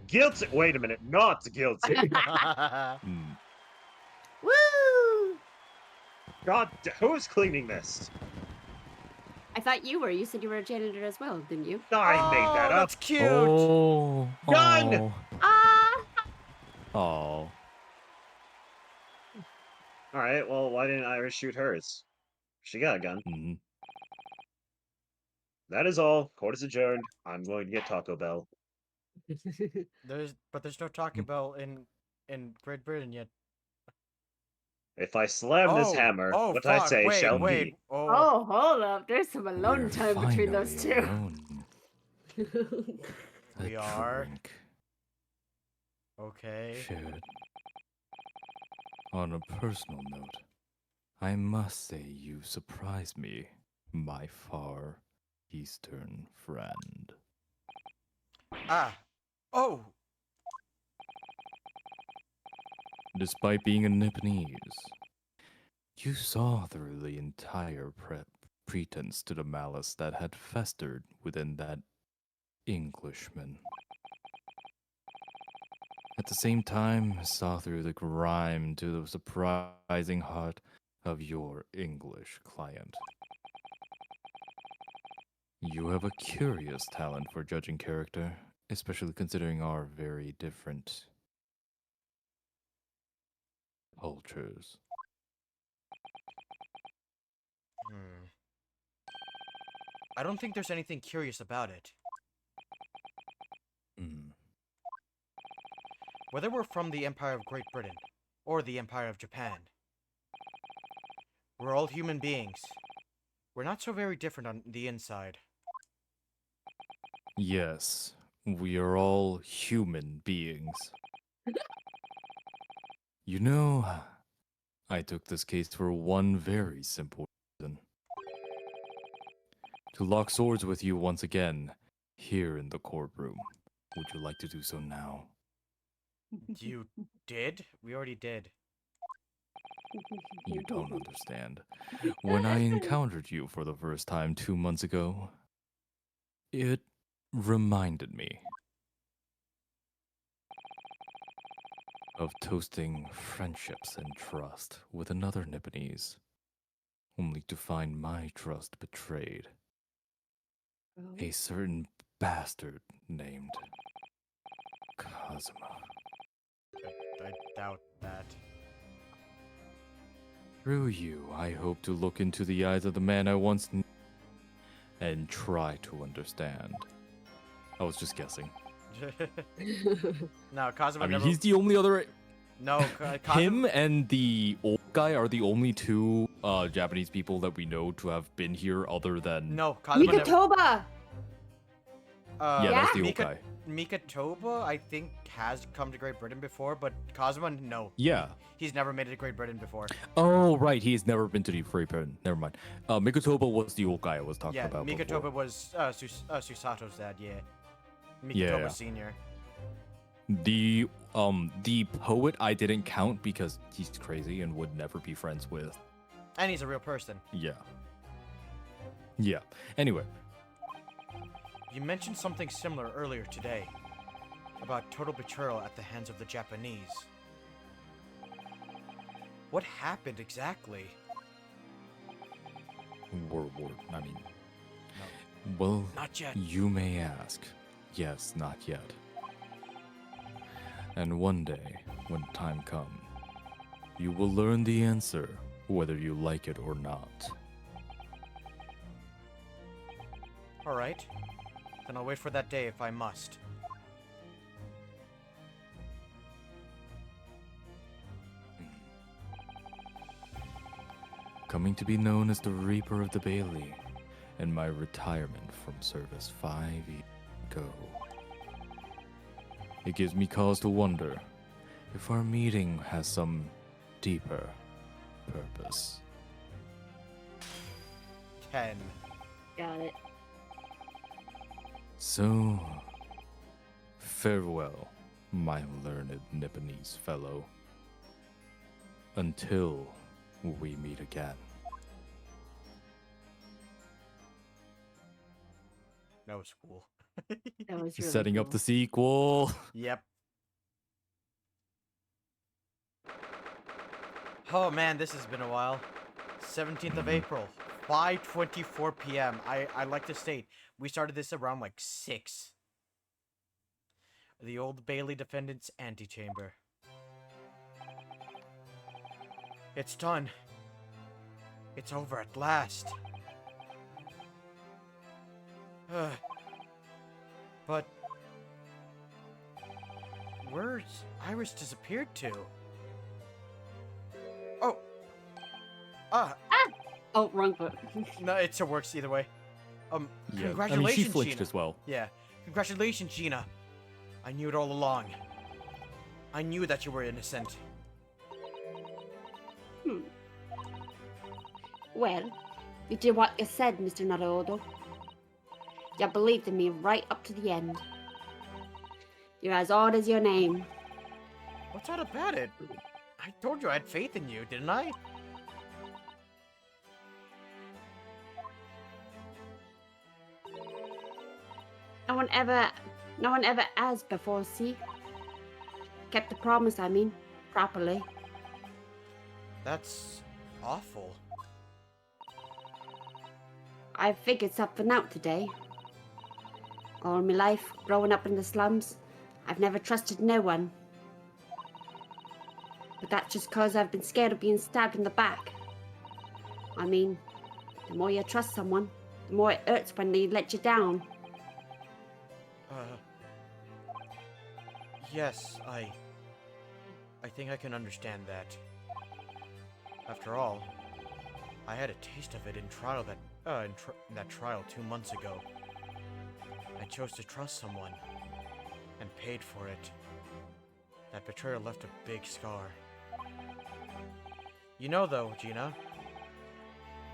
Speaker 5: guilty. Wait a minute, not guilty.
Speaker 3: Hmm.
Speaker 4: Woo!
Speaker 5: God, who's cleaning this?
Speaker 4: I thought you were. You said you were a janitor as well, didn't you?
Speaker 5: I made that up.
Speaker 1: That's cute.
Speaker 3: Oh,
Speaker 5: Done!
Speaker 3: oh,
Speaker 4: Ah!
Speaker 3: oh.
Speaker 5: Alright, well, why didn't Iris shoot hers? She got a gun.
Speaker 3: Mhm.
Speaker 5: That is all. Court is adjourned. I'm going to get Taco Bell.
Speaker 1: There's no Taco Bell in Great Britain yet.
Speaker 5: If I slam this hammer, what I
Speaker 1: fuck,
Speaker 5: say
Speaker 1: wait,
Speaker 5: shall
Speaker 1: wait.
Speaker 5: be.
Speaker 4: Oh, hold up. There's some
Speaker 3: We're
Speaker 4: alone time between those
Speaker 3: finally
Speaker 4: two.
Speaker 3: alone.
Speaker 1: We
Speaker 3: A
Speaker 1: are.
Speaker 3: drink
Speaker 1: Okay.
Speaker 3: shared. On a personal note, I must say you surprised me, my far eastern friend.
Speaker 1: Ah. Oh.
Speaker 3: Despite being a Nipponese, you saw through the entire pretense to the malice that had festered within that Englishman. At the same time, saw through the grime to the surprising heart of your English client. You have a curious talent for judging character, especially considering our very different cultures.
Speaker 1: I don't think there's anything curious about it.
Speaker 3: Mm.
Speaker 1: Whether we're from the Empire of Great Britain or the Empire of Japan, we're all human beings. We're not so very different on the inside.
Speaker 3: Yes, we are all human beings. You know, I took this case for one very simple reason. To lock swords with you once again, here in the courtroom. Would you like to do so now?
Speaker 1: You did? We already did.
Speaker 3: You don't understand. When I encountered you for the first time 2 months ago, it reminded me of toasting friendships and trust with another Nipponese, only to find my trust betrayed. A certain bastard named Kazuma.
Speaker 1: I doubt that.
Speaker 3: Through you, I hope to look into the eyes of the man I once knew and try to understand. I was just guessing.
Speaker 1: No, Kazuma
Speaker 3: I mean,
Speaker 1: never.
Speaker 3: he's the only other.
Speaker 1: No, Kazuma.
Speaker 3: Him and the old guy are the only two Japanese people that we know to have been here other than.
Speaker 1: No, Kazuma never.
Speaker 7: Mikatoba!
Speaker 3: Yeah,
Speaker 7: Yeah?
Speaker 3: that's the old guy.
Speaker 1: Mikatoba, I think, has come to Great Britain before, but Kazuma, no.
Speaker 3: Yeah.
Speaker 1: He's never made it to Great Britain before.
Speaker 3: Oh, right. He's never been to the Great Britain. Never mind. Mikotoba was the old guy I was talking
Speaker 1: Yeah,
Speaker 3: about
Speaker 1: Mikatoba
Speaker 3: before.
Speaker 1: was Susato's dad, yeah. Mikatoba
Speaker 3: Yeah.
Speaker 1: Senior.
Speaker 3: The poet I didn't count because he's crazy and would never be friends with.
Speaker 1: And he's a real person.
Speaker 3: Yeah. Yeah. Anyway,
Speaker 1: You mentioned something similar earlier today. About total betrayal at the hands of the Japanese. What happened exactly?
Speaker 3: World War. I mean, well,
Speaker 1: Not yet.
Speaker 3: you may ask. Yes, not yet. And one day, when time comes, you will learn the answer, whether you like it or not.
Speaker 1: Alright. Then I'll wait for that day if I must.
Speaker 3: Coming to be known as the Reaper of the Bailey, and my retirement from service 5 years ago. It gives me cause to wonder if our meeting has some deeper purpose.
Speaker 1: 10.
Speaker 7: Got it.
Speaker 3: So, farewell, my learned Nipponese fellow. Until we meet again.
Speaker 1: That was cool.
Speaker 7: That was really
Speaker 3: Setting up
Speaker 7: cool.
Speaker 3: the sequel.
Speaker 1: Yep. Oh man, this has been a while. 17th of April, 5:24 p.m. I like to state, we started this around like 6. The Old Bailey Defendant's Antechamber. It's done. It's over at last. But where's Iris disappeared to? Oh.
Speaker 7: Oh, wrong foot.
Speaker 1: No, it still works either way.
Speaker 3: Yeah, I mean,
Speaker 1: Congratulations,
Speaker 3: she flinched
Speaker 1: Gina.
Speaker 3: as well.
Speaker 1: Yeah. Congratulations, Gina. I knew it all along. I knew that you were innocent.
Speaker 4: Well, you did what you said, Mr. Naruto. You believed in me right up to the end. You're as odd as your name.
Speaker 1: What's odd about it? I told you I had faith in you, didn't I?
Speaker 4: No one ever has before, see? Kept the promise, I mean, properly.
Speaker 1: That's awful.
Speaker 4: I figured something out today. All my life, growing up in the slums, I've never trusted no one. But that's just 'cause I've been scared of being stabbed in the back. I mean, the more you trust someone, the more it hurts when they let you down.
Speaker 1: Yes, I think I can understand that. After all, I had a taste of it in trial in that trial 2 months ago. I chose to trust someone and paid for it. That betrayal left a big scar. You know, though, Gina,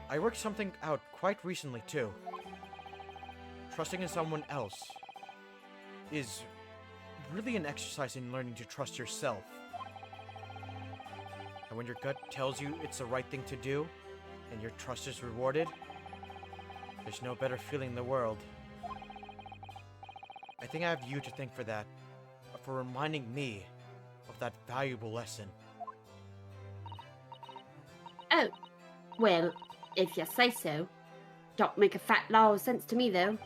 Speaker 1: I worked something out quite recently, too. Trusting in someone else is really an exercise in learning to trust yourself. And when your gut tells you it's the right thing to do, and your trust is rewarded, there's no better feeling in the world. I think I have you to thank for that, for reminding me of that valuable lesson.
Speaker 4: Oh, well, if you say so. Don't make a fat lot of sense to me, though.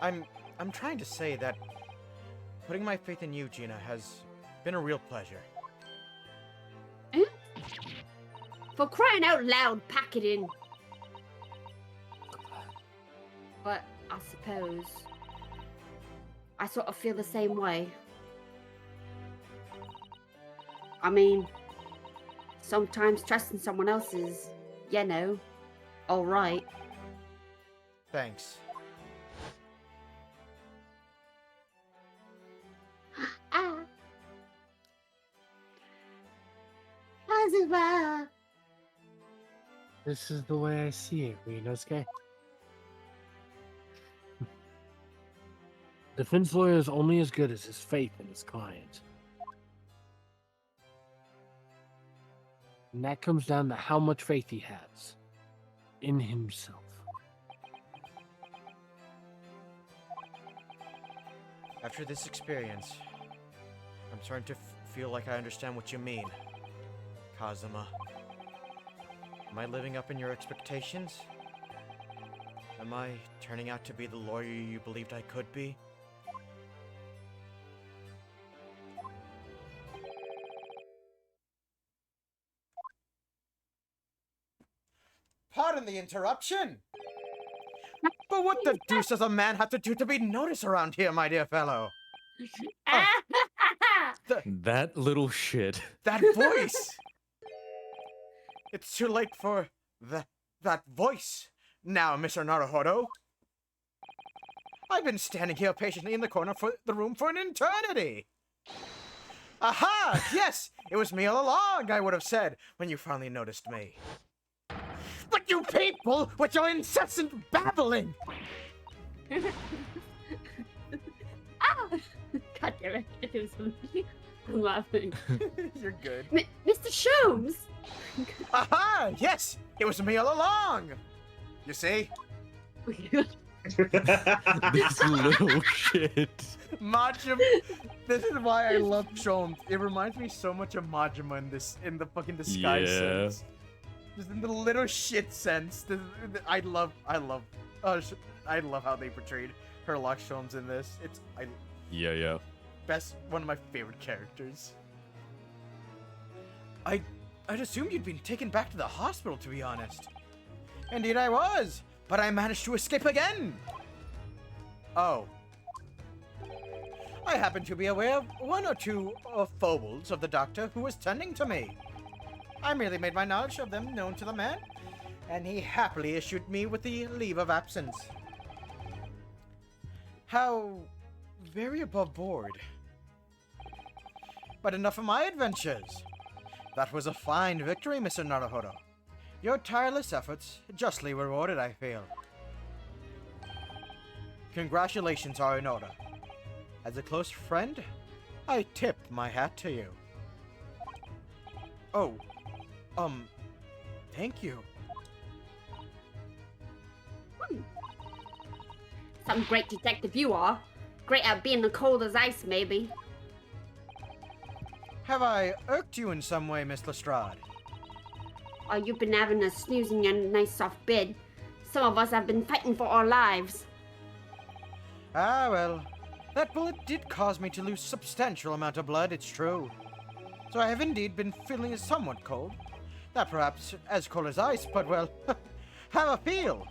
Speaker 1: I'm trying to say that putting my faith in you, Gina, has been a real pleasure.
Speaker 4: For crying out loud, pack it in. But I suppose I sort of feel the same way. I mean, sometimes trusting someone else is, you know, alright.
Speaker 1: Thanks.
Speaker 4: Ah. Azuba.
Speaker 2: This is the way I see it, Rinosuke. Defense lawyer is only as good as his faith in his client. And that comes down to how much faith he has in himself.
Speaker 1: After this experience, I'm starting to feel like I understand what you mean, Kazuma. Am I living up in your expectations? Am I turning out to be the lawyer you believed I could be? Pardon the interruption! But what the deuce does a man have to do to be noticed around here, my dear fellow?
Speaker 3: That little shit.
Speaker 1: That voice! It's too late for that voice now, Mr. Naruhodo. I've been standing here patiently in the corner for the room for an eternity. Aha! Yes! It was me all along, I would have said, when you finally noticed me. But you people, with your incessant babbling!
Speaker 4: Ah! God damn it. It was me. I'm laughing.
Speaker 1: You're good.
Speaker 4: Mr. Sholmes!
Speaker 1: Aha! Yes! It was me all along! You see?
Speaker 3: This little shit.
Speaker 1: Majima. This is why I love Sholmes. It reminds me so much of Majima in the fucking disguise
Speaker 3: Yeah.
Speaker 1: sense. Just in the little shit sense. I love how they portrayed Herlock Sholmes in this.
Speaker 3: Yeah.
Speaker 1: One of my favorite characters. I'd assumed you'd been taken back to the hospital, to be honest. Indeed I was, but I managed to escape again. Oh. I happen to be aware of one or two foibles of the doctor who was tending to me. I merely made my knowledge of them known to the man, and he happily issued me with the leave of absence. How very above board. But enough of my adventures. That was a fine victory, Mr. Naruhodo. Your tireless efforts justly rewarded, I feel. Congratulations are in order. As a close friend, I tip my hat to you. Oh, thank you.
Speaker 4: Some great detective you are. Great at being cold as ice, maybe.
Speaker 1: Have I irked you in some way, Miss Lestrade?
Speaker 4: Oh, you've been having us snoozing in a nice soft bed. Some of us have been fighting for our lives.
Speaker 1: Ah, well, that bullet did cause me to lose substantial amount of blood, it's true. So I have indeed been feeling somewhat cold. Not perhaps as cold as ice, but well, have a feel.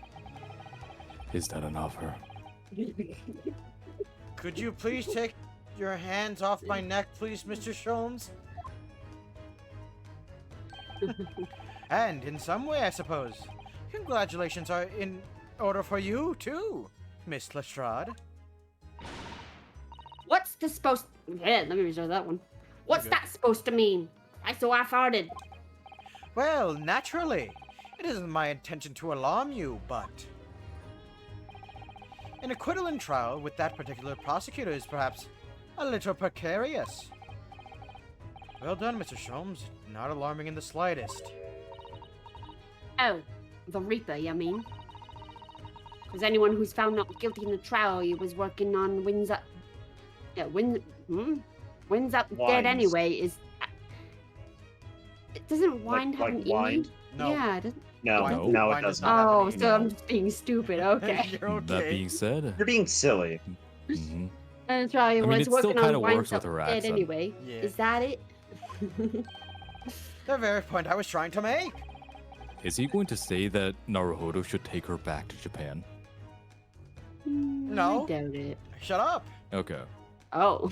Speaker 3: Is that an offer?
Speaker 1: Could you please take your hands off my neck, please, Mr. Sholmes? And in some way, I suppose, congratulations are in order for you, too, Miss Lestrade.
Speaker 4: What's this supposed? Yeah, let me reserve that one. What's
Speaker 1: good.
Speaker 4: that supposed to mean? I so half-hearted.
Speaker 1: Well, naturally. It isn't my intention to alarm you, but... An acquittal in trial with that particular prosecutor is perhaps a little precarious. Well done, Mr. Sholmes. Not alarming in the slightest.
Speaker 4: Oh, the Reaper, you mean? Because anyone who's found not guilty in the trial he was working on Wins Up... Yeah, Wins Up Dead
Speaker 5: Winds.
Speaker 4: anyway is... Doesn't Wind have
Speaker 5: like
Speaker 4: an
Speaker 5: wind?
Speaker 4: E?
Speaker 1: No.
Speaker 4: Yeah, it doesn't...
Speaker 5: No,
Speaker 1: Wine-
Speaker 5: no, it
Speaker 1: wine does
Speaker 5: doesn't.
Speaker 1: not have an
Speaker 4: Oh,
Speaker 1: E,
Speaker 4: so
Speaker 1: no.
Speaker 4: I'm just being stupid. Okay.
Speaker 1: You're okay.
Speaker 3: That being said,
Speaker 5: You're being silly.
Speaker 3: mhm.
Speaker 4: And so I
Speaker 3: mean,
Speaker 4: was
Speaker 3: it still
Speaker 4: working
Speaker 3: kinda
Speaker 4: on
Speaker 3: works
Speaker 4: Winds
Speaker 3: with
Speaker 4: Up
Speaker 3: her
Speaker 4: Dead
Speaker 3: accent.
Speaker 4: anyway.
Speaker 1: Yeah.
Speaker 4: Is that it?
Speaker 1: The very point I was trying to make.
Speaker 3: Is he going to say that Naruhodo should take her back to Japan?
Speaker 1: No.
Speaker 4: I doubt it.
Speaker 1: Shut up.
Speaker 3: Okay.
Speaker 4: Oh.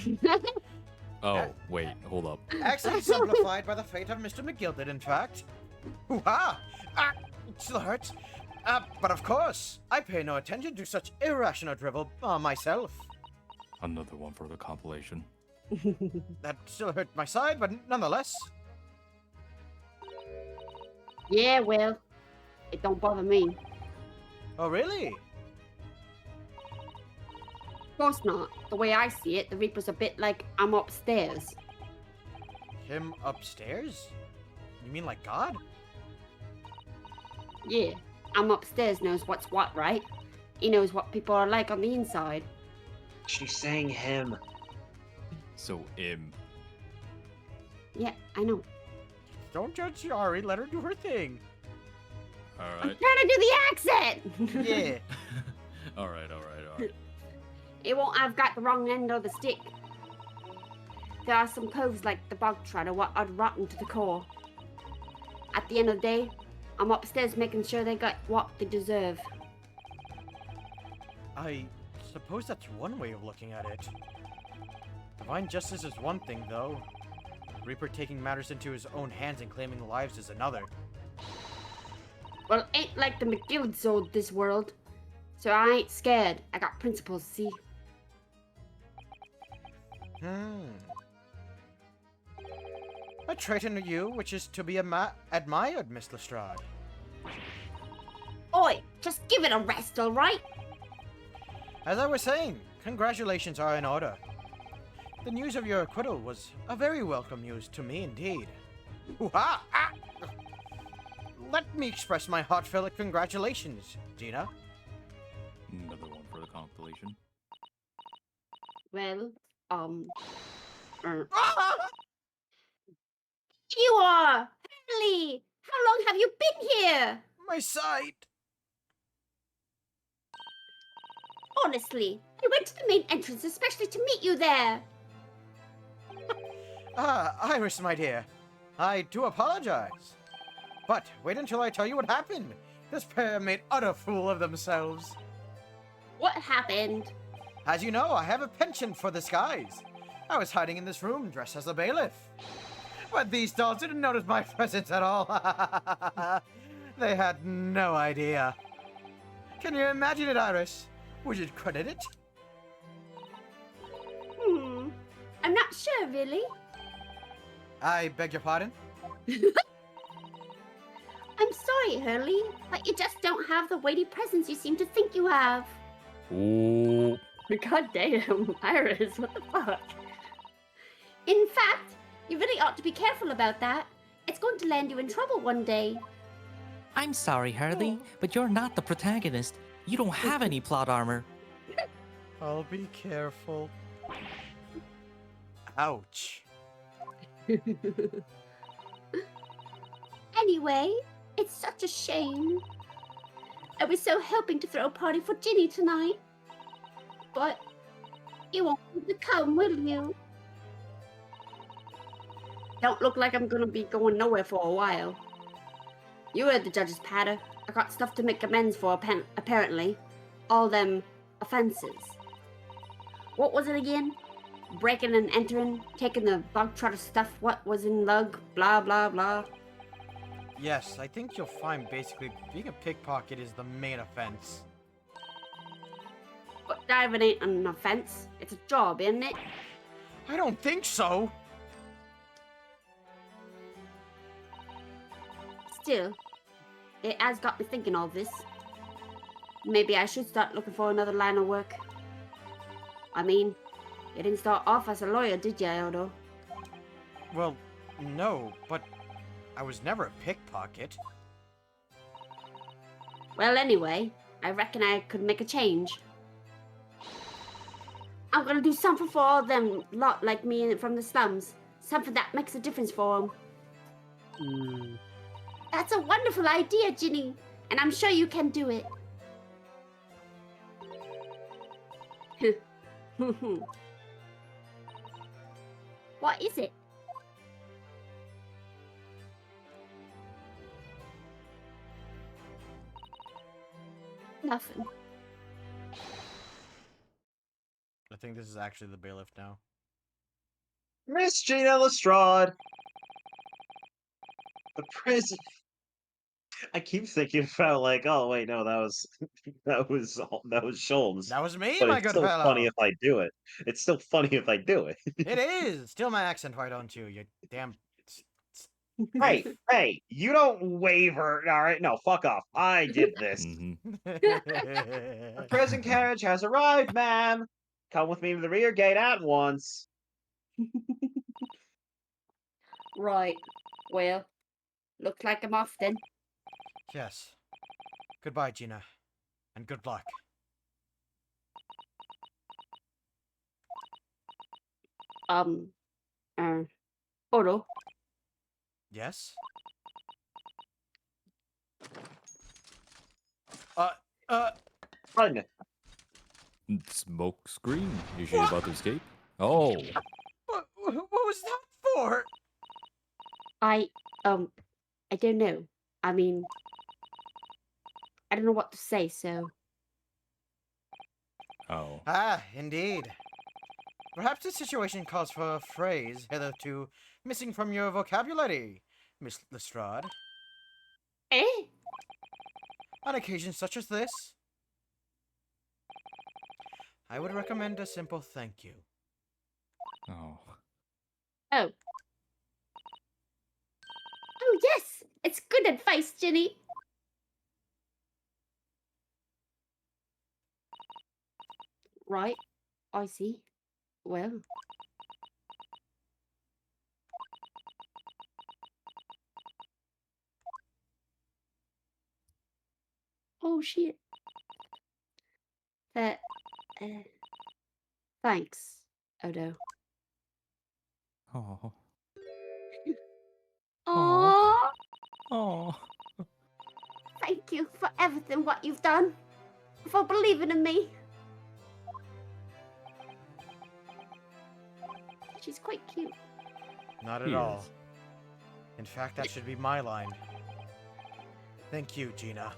Speaker 3: Oh, wait, hold up.
Speaker 1: Actually simplified by the fate of Mr. McGilded, in fact. Hoo-ha! Ah, it still hurts. But of course, I pay no attention to such irrational drivel myself.
Speaker 3: Another one for the compilation.
Speaker 1: That still hurt my side, but nonetheless.
Speaker 4: Yeah, well, it don't bother me.
Speaker 1: Oh, really?
Speaker 4: Of course not. The way I see it, the Reaper's a bit like I'm upstairs.
Speaker 1: Him upstairs? You mean like God?
Speaker 4: Yeah, I'm upstairs knows what's what, right? He knows what people are like on the inside.
Speaker 5: She's saying him.
Speaker 3: So,
Speaker 4: Yeah, I know.
Speaker 1: Don't judge Yari, let her do her thing.
Speaker 4: I'm
Speaker 3: Alright.
Speaker 4: trying to do the accent!
Speaker 1: Yeah.
Speaker 3: Alright.
Speaker 4: It won't have got the wrong end of the stick. There are some coves like the bog trotter what are rotten to the core. At the end of the day, I'm upstairs making sure they got what they deserve.
Speaker 1: I suppose that's one way of looking at it. Divine justice is one thing, though. Reaper taking matters into his own hands and claiming lives is another.
Speaker 4: Well, ain't like the McGilds old this world. So I ain't scared. I got principles, see?
Speaker 1: A trait in you which is to be admired, Miss Lestrade.
Speaker 4: Oi, just give it a rest, alright?
Speaker 1: As I was saying, congratulations are in order. The news of your acquittal was a very welcome news to me indeed. Hoo-ha! Ah! Let me express my heartfelt congratulations, Gina.
Speaker 3: Another one for the compilation.
Speaker 4: Well,
Speaker 1: Ah!
Speaker 4: You are! Henley! How long have you been here?
Speaker 1: My side!
Speaker 4: Honestly, I went to the main entrance especially to meet you there.
Speaker 1: Iris, my dear. I do apologize. But wait until I tell you what happened. This pair made utter fool of themselves.
Speaker 4: What happened?
Speaker 1: As you know, I have a penchant for disguise. I was hiding in this room dressed as a bailiff. But these dolls didn't notice my presence at all. They had no idea. Can you imagine it, Iris? Would you credit it?
Speaker 4: I'm not sure, really.
Speaker 1: I beg your pardon?
Speaker 4: I'm sorry, Hurley, but you just don't have the weighty presence you seem to think you have.
Speaker 3: Ooh.
Speaker 4: God damn, Iris, what the fuck? In fact, you really ought to be careful about that. It's going to land you in trouble one day.
Speaker 6: I'm sorry, Harley, but you're not the protagonist. You don't have any plot armor.
Speaker 1: I'll be careful. Ouch.
Speaker 4: Anyway, it's such a shame. I was so hoping to throw a party for Ginny tonight. But you won't want to come, will you? Don't look like I'm gonna be going nowhere for a while. You heard the judge's patter. I got stuff to make amends for, apparently. All them offenses. What was it again? Breaking and entering, taking the bog trotter stuff, what was in lug, blah blah blah.
Speaker 1: Yes, I think you'll find basically being a pickpocket is the main offense.
Speaker 4: But diving ain't an offense. It's a job, isn't it?
Speaker 1: I don't think so.
Speaker 4: Still, it has got me thinking all this. Maybe I should start looking for another line of work. I mean, you didn't start off as a lawyer, did you, Aldo?
Speaker 1: Well, no, but I was never a pickpocket.
Speaker 4: Well, anyway, I reckon I could make a change. I'm gonna do something for all them lot like me from the slums. Something that makes a difference for them.
Speaker 2: Mm.
Speaker 4: That's a wonderful idea, Ginny, and I'm sure you can do it. What is it? Nothing.
Speaker 1: I think this is actually the bailiff now.
Speaker 5: Miss Gina Lestrade. The prison. I keep thinking about like, oh wait, no, that was that was Sholmes.
Speaker 1: That was me,
Speaker 5: But
Speaker 1: my
Speaker 5: it's
Speaker 1: good
Speaker 5: still funny
Speaker 1: fellow.
Speaker 5: if I do it. It's still funny if I do it.
Speaker 1: It is. Steal my accent, why don't you? You damn.
Speaker 5: Hey, hey, you don't waver. All right, no, fuck off. I did this. The prison carriage has arrived, ma'am. Come with me to the rear gate at once.
Speaker 4: Right. Well, looks like I'm off then.
Speaker 1: Yes. Goodbye, Gina. And good luck.
Speaker 4: Odo.
Speaker 1: Yes? Uh,
Speaker 5: Run.
Speaker 3: Smoke screen. Is she about to escape? Oh.
Speaker 1: what was that for?
Speaker 4: I don't know. I mean, I don't know what to say, so.
Speaker 3: Oh.
Speaker 1: Ah, indeed. Perhaps this situation calls for a phrase hitherto missing from your vocabulary, Miss Lestrade.
Speaker 4: Eh?
Speaker 1: On occasions such as this, I would recommend a simple thank you.
Speaker 3: Oh.
Speaker 4: Oh. Oh, yes! It's good advice, Ginny. Right. I see. Well. Oh, shit. That, thanks, Odo.
Speaker 3: Oh.
Speaker 4: Aww.
Speaker 3: Oh.
Speaker 4: Thank you for everything what you've done. For believing in me. She's quite cute.
Speaker 1: Not at
Speaker 3: He
Speaker 1: all.
Speaker 3: is.
Speaker 1: In fact, that should be my line. Thank you, Gina.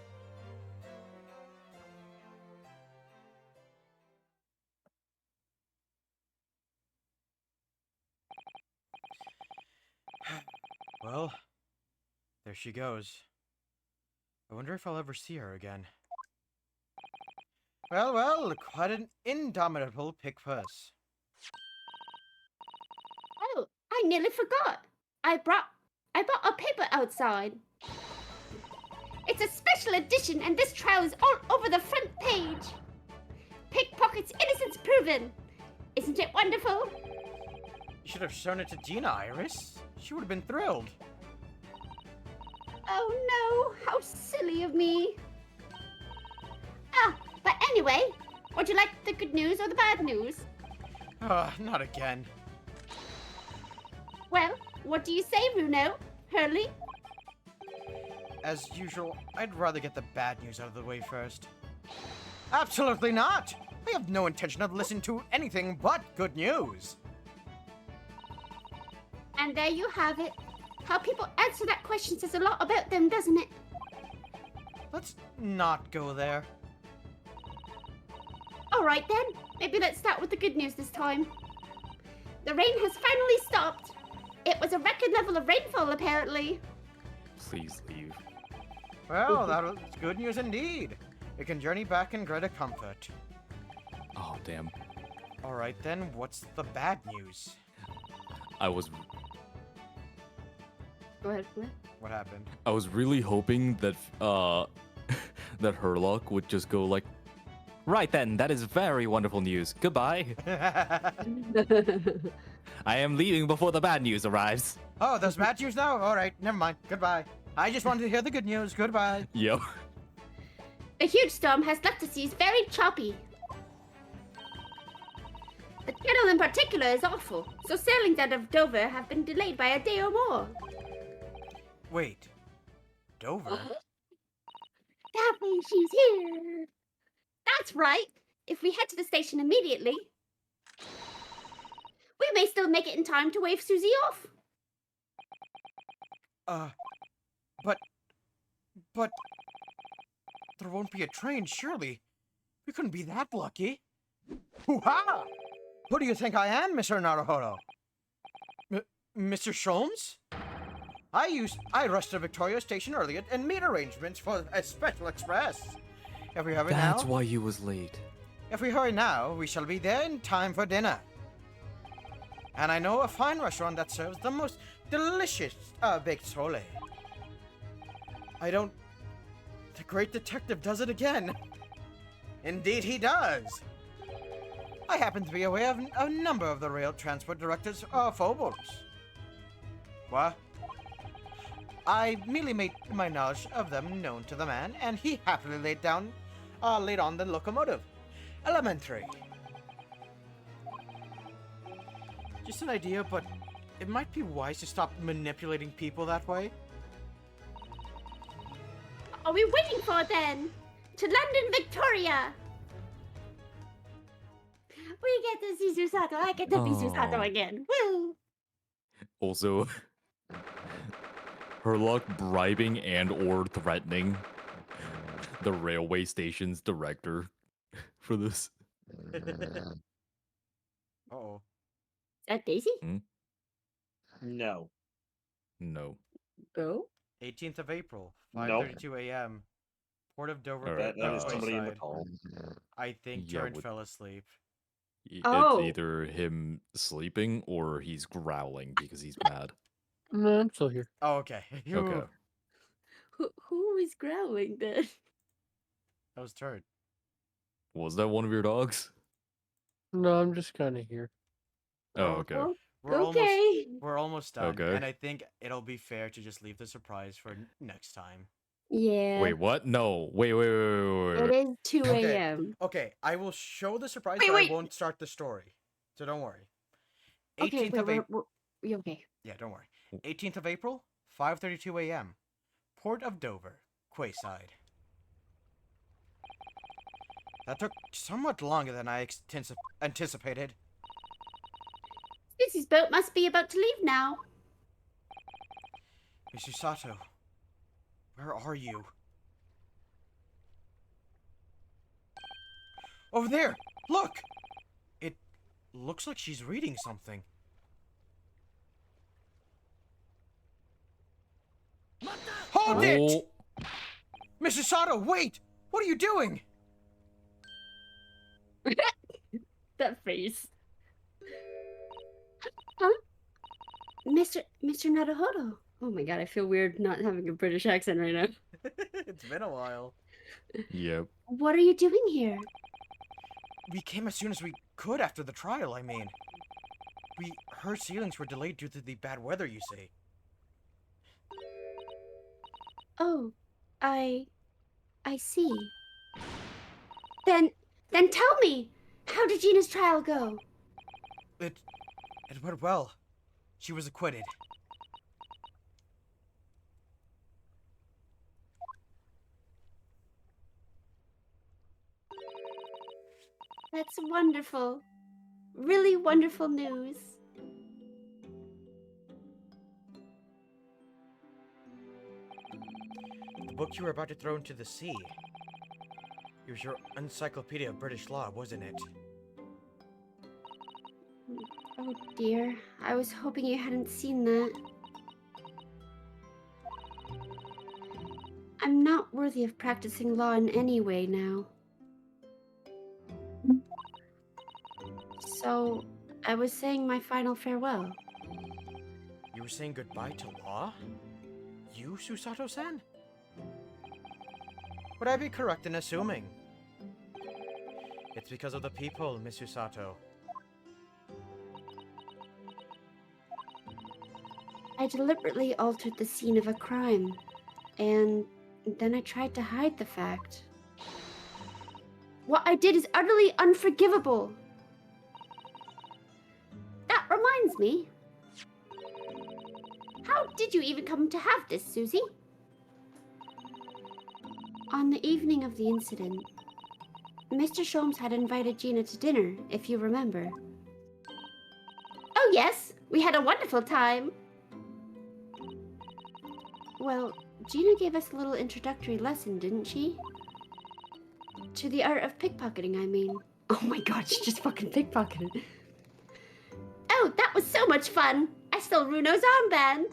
Speaker 1: Well, there she goes. I wonder if I'll ever see her again. Well, well, quite an indomitable pick-puss.
Speaker 4: Oh, I nearly forgot. I brought a paper outside. It's a special edition, and this trial is all over the front page. Pickpocket's innocence proven. Isn't it wonderful?
Speaker 1: You should have shown it to Gina, Iris. She would have been thrilled.
Speaker 4: Oh no, how silly of me. Ah, but anyway, would you like the good news or the bad news?
Speaker 1: Not again.
Speaker 4: Well, what do you say, Runo? Hurley?
Speaker 1: As usual, I'd rather get the bad news out of the way first. Absolutely not! I have no intention of listening to anything but good news.
Speaker 4: And there you have it. How people answer that question says a lot about them, doesn't it?
Speaker 1: Let's not go there.
Speaker 4: Alright then, maybe let's start with the good news this time. The rain has finally stopped. It was a record level of rainfall, apparently.
Speaker 3: Please leave.
Speaker 1: Well, that was good news indeed. We can journey back in greater comfort.
Speaker 3: Oh, damn.
Speaker 1: Alright then, what's the bad news?
Speaker 3: I was...
Speaker 7: Go ahead. Go ahead.
Speaker 1: What happened?
Speaker 3: I was really hoping that that Herlock would just go like, right then, that is very wonderful news. Goodbye. I am leaving before the bad news arrives.
Speaker 1: Oh, there's bad news now? Alright, never mind. Goodbye. I just wanted to hear the good news. Goodbye.
Speaker 3: Yep.
Speaker 4: A huge storm has left the seas very choppy. The channel in particular is awful, so sailings out of Dover have been delayed by a day or more.
Speaker 1: Wait. Dover?
Speaker 4: That means she's here. That's right. If we head to the station immediately, we may still make it in time to wave Susie off.
Speaker 1: But there won't be a train, surely. We couldn't be that lucky. Hoo-ha! Who do you think I am, Mr. Naruhodo? Mr. Sholmes? I rushed to Victoria Station earlier and made arrangements for a special express. If we hurry
Speaker 3: That's
Speaker 1: now,
Speaker 3: why you was late.
Speaker 1: if we hurry now, we shall be there in time for dinner. And I know a fine restaurant that serves the most delicious baked sole. The great detective does it again. Indeed he does. I happen to be aware of a number of the rail transport director's foibles. What? I merely made my knowledge of them known to the man, and he happily laid on the locomotive. Elementary. Just an idea, but it might be wise to stop manipulating people that way.
Speaker 4: What are we waiting for then? To London, Victoria! We get to see Susato. I get to be Susato
Speaker 3: Oh.
Speaker 4: again. Woo!
Speaker 3: Also, Herlock bribing and or threatening the railway station's director for this.
Speaker 1: Uh-oh.
Speaker 4: Is that Daisy?
Speaker 5: No.
Speaker 3: No.
Speaker 7: Go.
Speaker 1: 18th of April,
Speaker 5: Nope.
Speaker 1: 5:32 a.m. Port of Dover.
Speaker 3: Alright,
Speaker 5: That is somebody in the
Speaker 1: Wayside.
Speaker 5: call.
Speaker 1: I think
Speaker 3: Yeah,
Speaker 1: Turin
Speaker 3: with-
Speaker 1: fell asleep.
Speaker 7: Oh.
Speaker 3: It's either him sleeping or he's growling because he's mad.
Speaker 2: No, I'm still here.
Speaker 1: Oh, okay.
Speaker 3: Okay.
Speaker 7: Who is growling then?
Speaker 1: That was Turd.
Speaker 3: Was that one of your dogs?
Speaker 2: No, I'm just kind of here.
Speaker 3: Oh, okay.
Speaker 7: Oh,
Speaker 1: We're
Speaker 7: okay.
Speaker 1: almost done.
Speaker 3: Okay.
Speaker 1: And I think it'll be fair to just leave the surprise for next time.
Speaker 7: Yeah.
Speaker 3: Wait, what? No. Wait.
Speaker 7: It is 2
Speaker 1: Okay.
Speaker 7: a.m.
Speaker 1: Okay, I will show the surprise,
Speaker 7: Wait,
Speaker 1: but
Speaker 7: wait.
Speaker 1: I won't start the story. So don't worry.
Speaker 7: Okay,
Speaker 1: 18th
Speaker 7: wait,
Speaker 1: of April.
Speaker 7: you okay?
Speaker 1: Yeah, don't worry. 18th of April, 5:32 a.m. Port of Dover, Quayside. That took somewhat longer than I anticipated.
Speaker 4: Susie's boat must be about to leave now.
Speaker 1: Mr. Sato, where are you? Over there! Look! It looks like she's reading something. Hold it!
Speaker 3: Oh,
Speaker 1: Mr. Sato, wait! What are you doing?
Speaker 7: That face.
Speaker 4: Mr. Naruhodo.
Speaker 7: Oh my god, I feel weird not having a British accent right now.
Speaker 1: It's been a while.
Speaker 3: yep.
Speaker 4: What are you doing here?
Speaker 1: We came as soon as we could after the trial, I mean. We heard sailings were delayed due to the bad weather, you see.
Speaker 4: Oh, I see. Then tell me, how did Gina's trial go?
Speaker 1: It went well. She was acquitted.
Speaker 4: That's wonderful. Really wonderful news.
Speaker 1: The book you were about to throw into the sea. It was your Encyclopedia of British Law, wasn't it?
Speaker 4: Oh dear, I was hoping you hadn't seen that. I'm not worthy of practicing law in any way now. So, I was saying my final farewell.
Speaker 1: You were saying goodbye to law? you, Susato-san? Would I be correct in assuming? It's because of the people, Miss Susato.
Speaker 4: I deliberately altered the scene of a crime, and then I tried to hide the fact. What I did is utterly unforgivable. That reminds me. How did you even come to have this, Susie? On the evening of the incident, Mr. Sholmes had invited Gina to dinner, if you remember. Oh yes, we had a wonderful time. Well, Gina gave us a little introductory lesson, didn't she? To the art of pickpocketing, I mean. Oh my god, she just fucking pickpocketed. Oh, that was so much fun! I stole Runo's armband!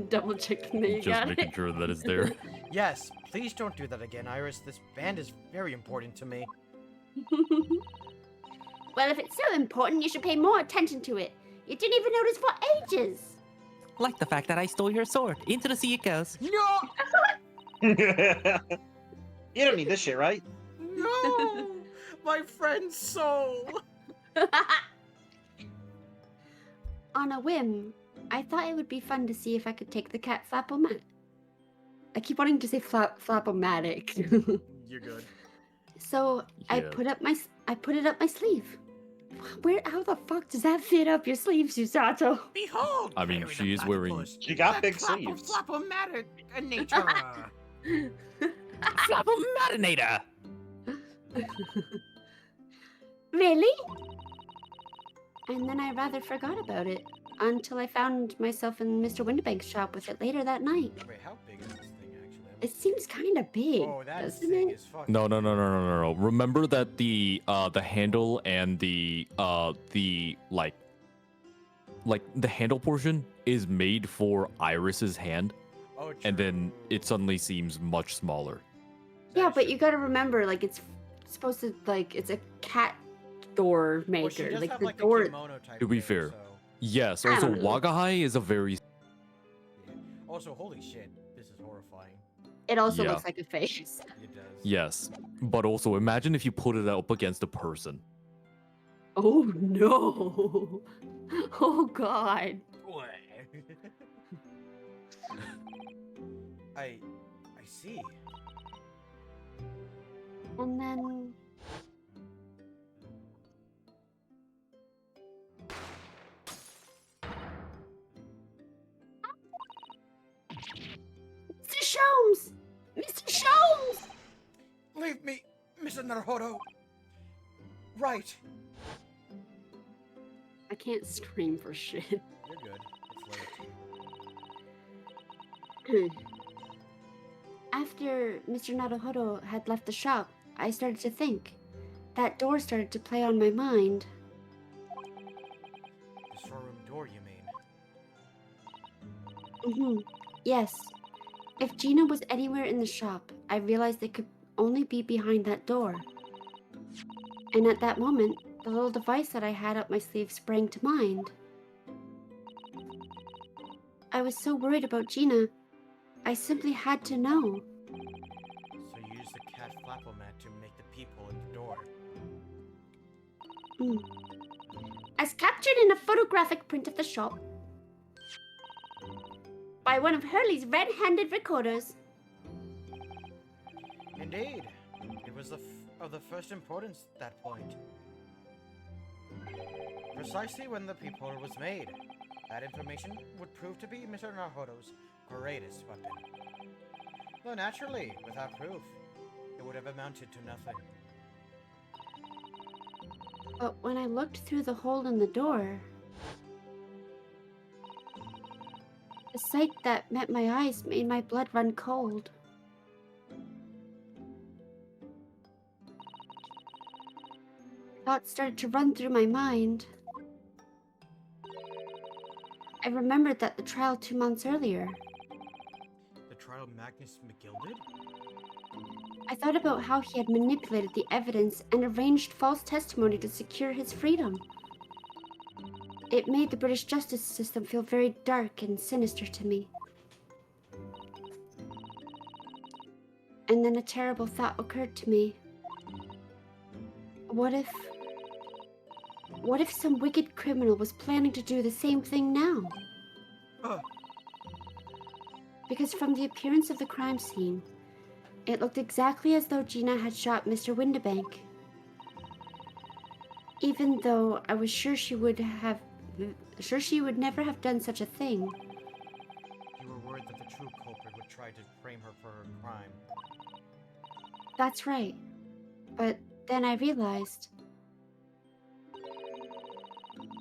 Speaker 4: Double checking that you
Speaker 3: Just
Speaker 4: got
Speaker 3: making
Speaker 4: it.
Speaker 3: sure that it's there.
Speaker 1: Yes, please don't do that again, Iris. This band is very important to me.
Speaker 4: Well, if it's so important, you should pay more attention to it. You didn't even notice for ages.
Speaker 6: Like the fact that I stole your sword. Into the sea it goes.
Speaker 1: No!
Speaker 5: You don't need this shit, right?
Speaker 1: No! My friend's soul!
Speaker 4: On a whim, I thought it would be fun to see if I could take the cat Flappomat. I keep wanting to say Flappomatic.
Speaker 1: You're good.
Speaker 4: So I
Speaker 3: Yeah.
Speaker 4: put it up my sleeve. How the fuck does that fit up your sleeve, Susato?
Speaker 1: Behold!
Speaker 3: I mean,
Speaker 1: Fairy
Speaker 3: she
Speaker 1: the
Speaker 3: is wearing-
Speaker 1: platypus,
Speaker 5: She got
Speaker 1: the
Speaker 5: big
Speaker 1: clap of
Speaker 5: sleeves.
Speaker 1: Flap-o-matic nature.
Speaker 6: Flappomatinator!
Speaker 4: Really? And then I rather forgot about it until I found myself in Mr. Windibank's shop with it later that night.
Speaker 1: Wait, how big is this thing actually?
Speaker 4: It seems kind of big,
Speaker 1: Oh, that
Speaker 4: doesn't
Speaker 1: thing
Speaker 4: it?
Speaker 1: is fucking.
Speaker 3: No. Remember that the handle and the like the handle portion is made for Iris's hand,
Speaker 1: Oh,
Speaker 3: and then
Speaker 1: true.
Speaker 3: it suddenly seems much smaller.
Speaker 4: Yeah,
Speaker 1: That
Speaker 4: but
Speaker 1: should-
Speaker 4: you gotta remember, like, it's supposed to, like, it's a cat door
Speaker 1: Well, she
Speaker 4: maker.
Speaker 1: does
Speaker 4: Like,
Speaker 1: have
Speaker 4: the
Speaker 1: like
Speaker 4: door.
Speaker 1: a kimono type
Speaker 3: To be
Speaker 1: thing,
Speaker 3: fair.
Speaker 1: so-
Speaker 3: Yes.
Speaker 4: I
Speaker 3: Also,
Speaker 4: don't know.
Speaker 3: Wagahai is a very
Speaker 1: yeah. Also, holy shit, this is horrifying.
Speaker 4: It also
Speaker 3: Yeah.
Speaker 4: looks like a face.
Speaker 1: It does.
Speaker 3: yes, but also imagine if you put it up against a person.
Speaker 4: Oh no! Oh god!
Speaker 1: I see.
Speaker 4: And then Mr. Sholmes! Mr. Sholmes!
Speaker 1: Leave me, Mr. Naruhodo. Right.
Speaker 4: I can't scream for shit.
Speaker 1: You're good. It's late.
Speaker 4: After Mr. Naruhodo had left the shop, I started to think. That door started to play on my mind.
Speaker 1: The storeroom door, you mean?
Speaker 4: Yes. If Gina was anywhere in the shop, I realized it could only be behind that door. And at that moment, the little device that I had up my sleeve sprang to mind. I was so worried about Gina, I simply had to know.
Speaker 1: So you use the cat Flappomat to make the people in the door.
Speaker 4: As captured in a photographic print of the shop by one of Hurley's red-handed recorders.
Speaker 1: Indeed. It was of the first importance at that point. Precisely when the peephole was made. That information would prove to be Mr. Naruhodo's greatest weapon. Though naturally, without proof, it would have amounted to nothing.
Speaker 4: But when I looked through the hole in the door, the sight that met my eyes made my blood run cold. Thoughts started to run through my mind. I remembered that the trial 2 months earlier.
Speaker 1: The trial Magnus McGilded?
Speaker 4: I thought about how he had manipulated the evidence and arranged false testimony to secure his freedom. It made the British justice system feel very dark and sinister to me. And then a terrible thought occurred to me. What if some wicked criminal was planning to do the same thing now?
Speaker 1: Uh,
Speaker 4: Because from the appearance of the crime scene, it looked exactly as though Gina had shot Mr. Windibank. Even though I was sure she would never have done such a thing.
Speaker 1: you were worried that the true culprit would try to frame her for her crime.
Speaker 4: That's right. But then I realized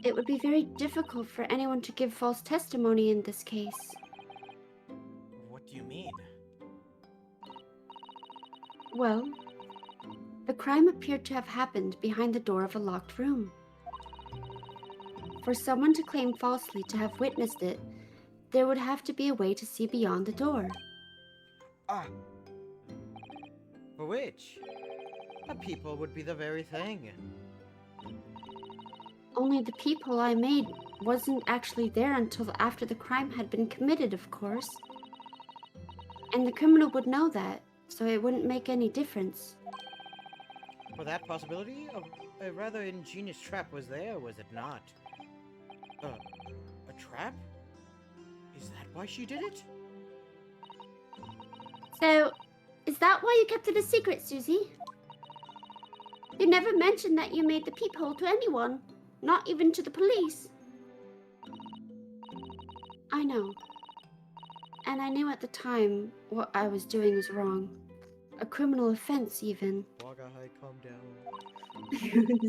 Speaker 4: it would be very difficult for anyone to give false testimony in this case.
Speaker 1: What do you mean?
Speaker 4: Well, the crime appeared to have happened behind the door of a locked room. For someone to claim falsely to have witnessed it, there would have to be a way to see beyond the door.
Speaker 1: Ah. For which? The people would be the very thing.
Speaker 4: Only the people I made wasn't actually there until after the crime had been committed, of course. And the criminal would know that, so it wouldn't make any difference.
Speaker 1: For that possibility, a rather ingenious trap was there, was it not? A trap? Is that why she did it?
Speaker 4: So, is that why you kept it a secret, Susie? You never mentioned that you made the peephole to anyone, not even to the police. I know. And I knew at the time what I was doing was wrong. A criminal offense, even.
Speaker 1: Wagahai, calm down.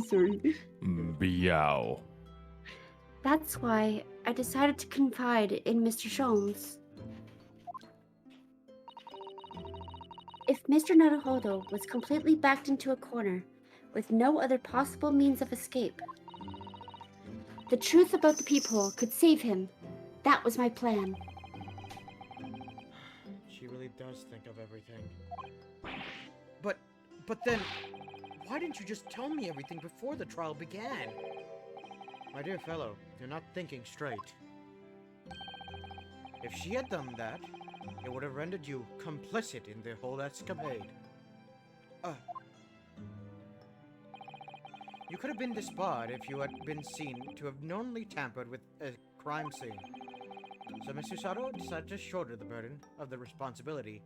Speaker 4: Sorry.
Speaker 3: Meow.
Speaker 4: That's why I decided to confide in Mr. Sholmes. If Mr. Naruhodo was completely backed into a corner, with no other possible means of escape, the truth about the peephole could save him. That was my plan.
Speaker 1: She really does think of everything. But then, why didn't you just tell me everything before the trial began? My dear fellow, you're not thinking straight. If she had done that, it would have rendered you complicit in the whole escapade. You could have been disbarred if you had been seen to have knowingly tampered with a crime scene. So Miss Susato decided to shoulder the burden of the responsibility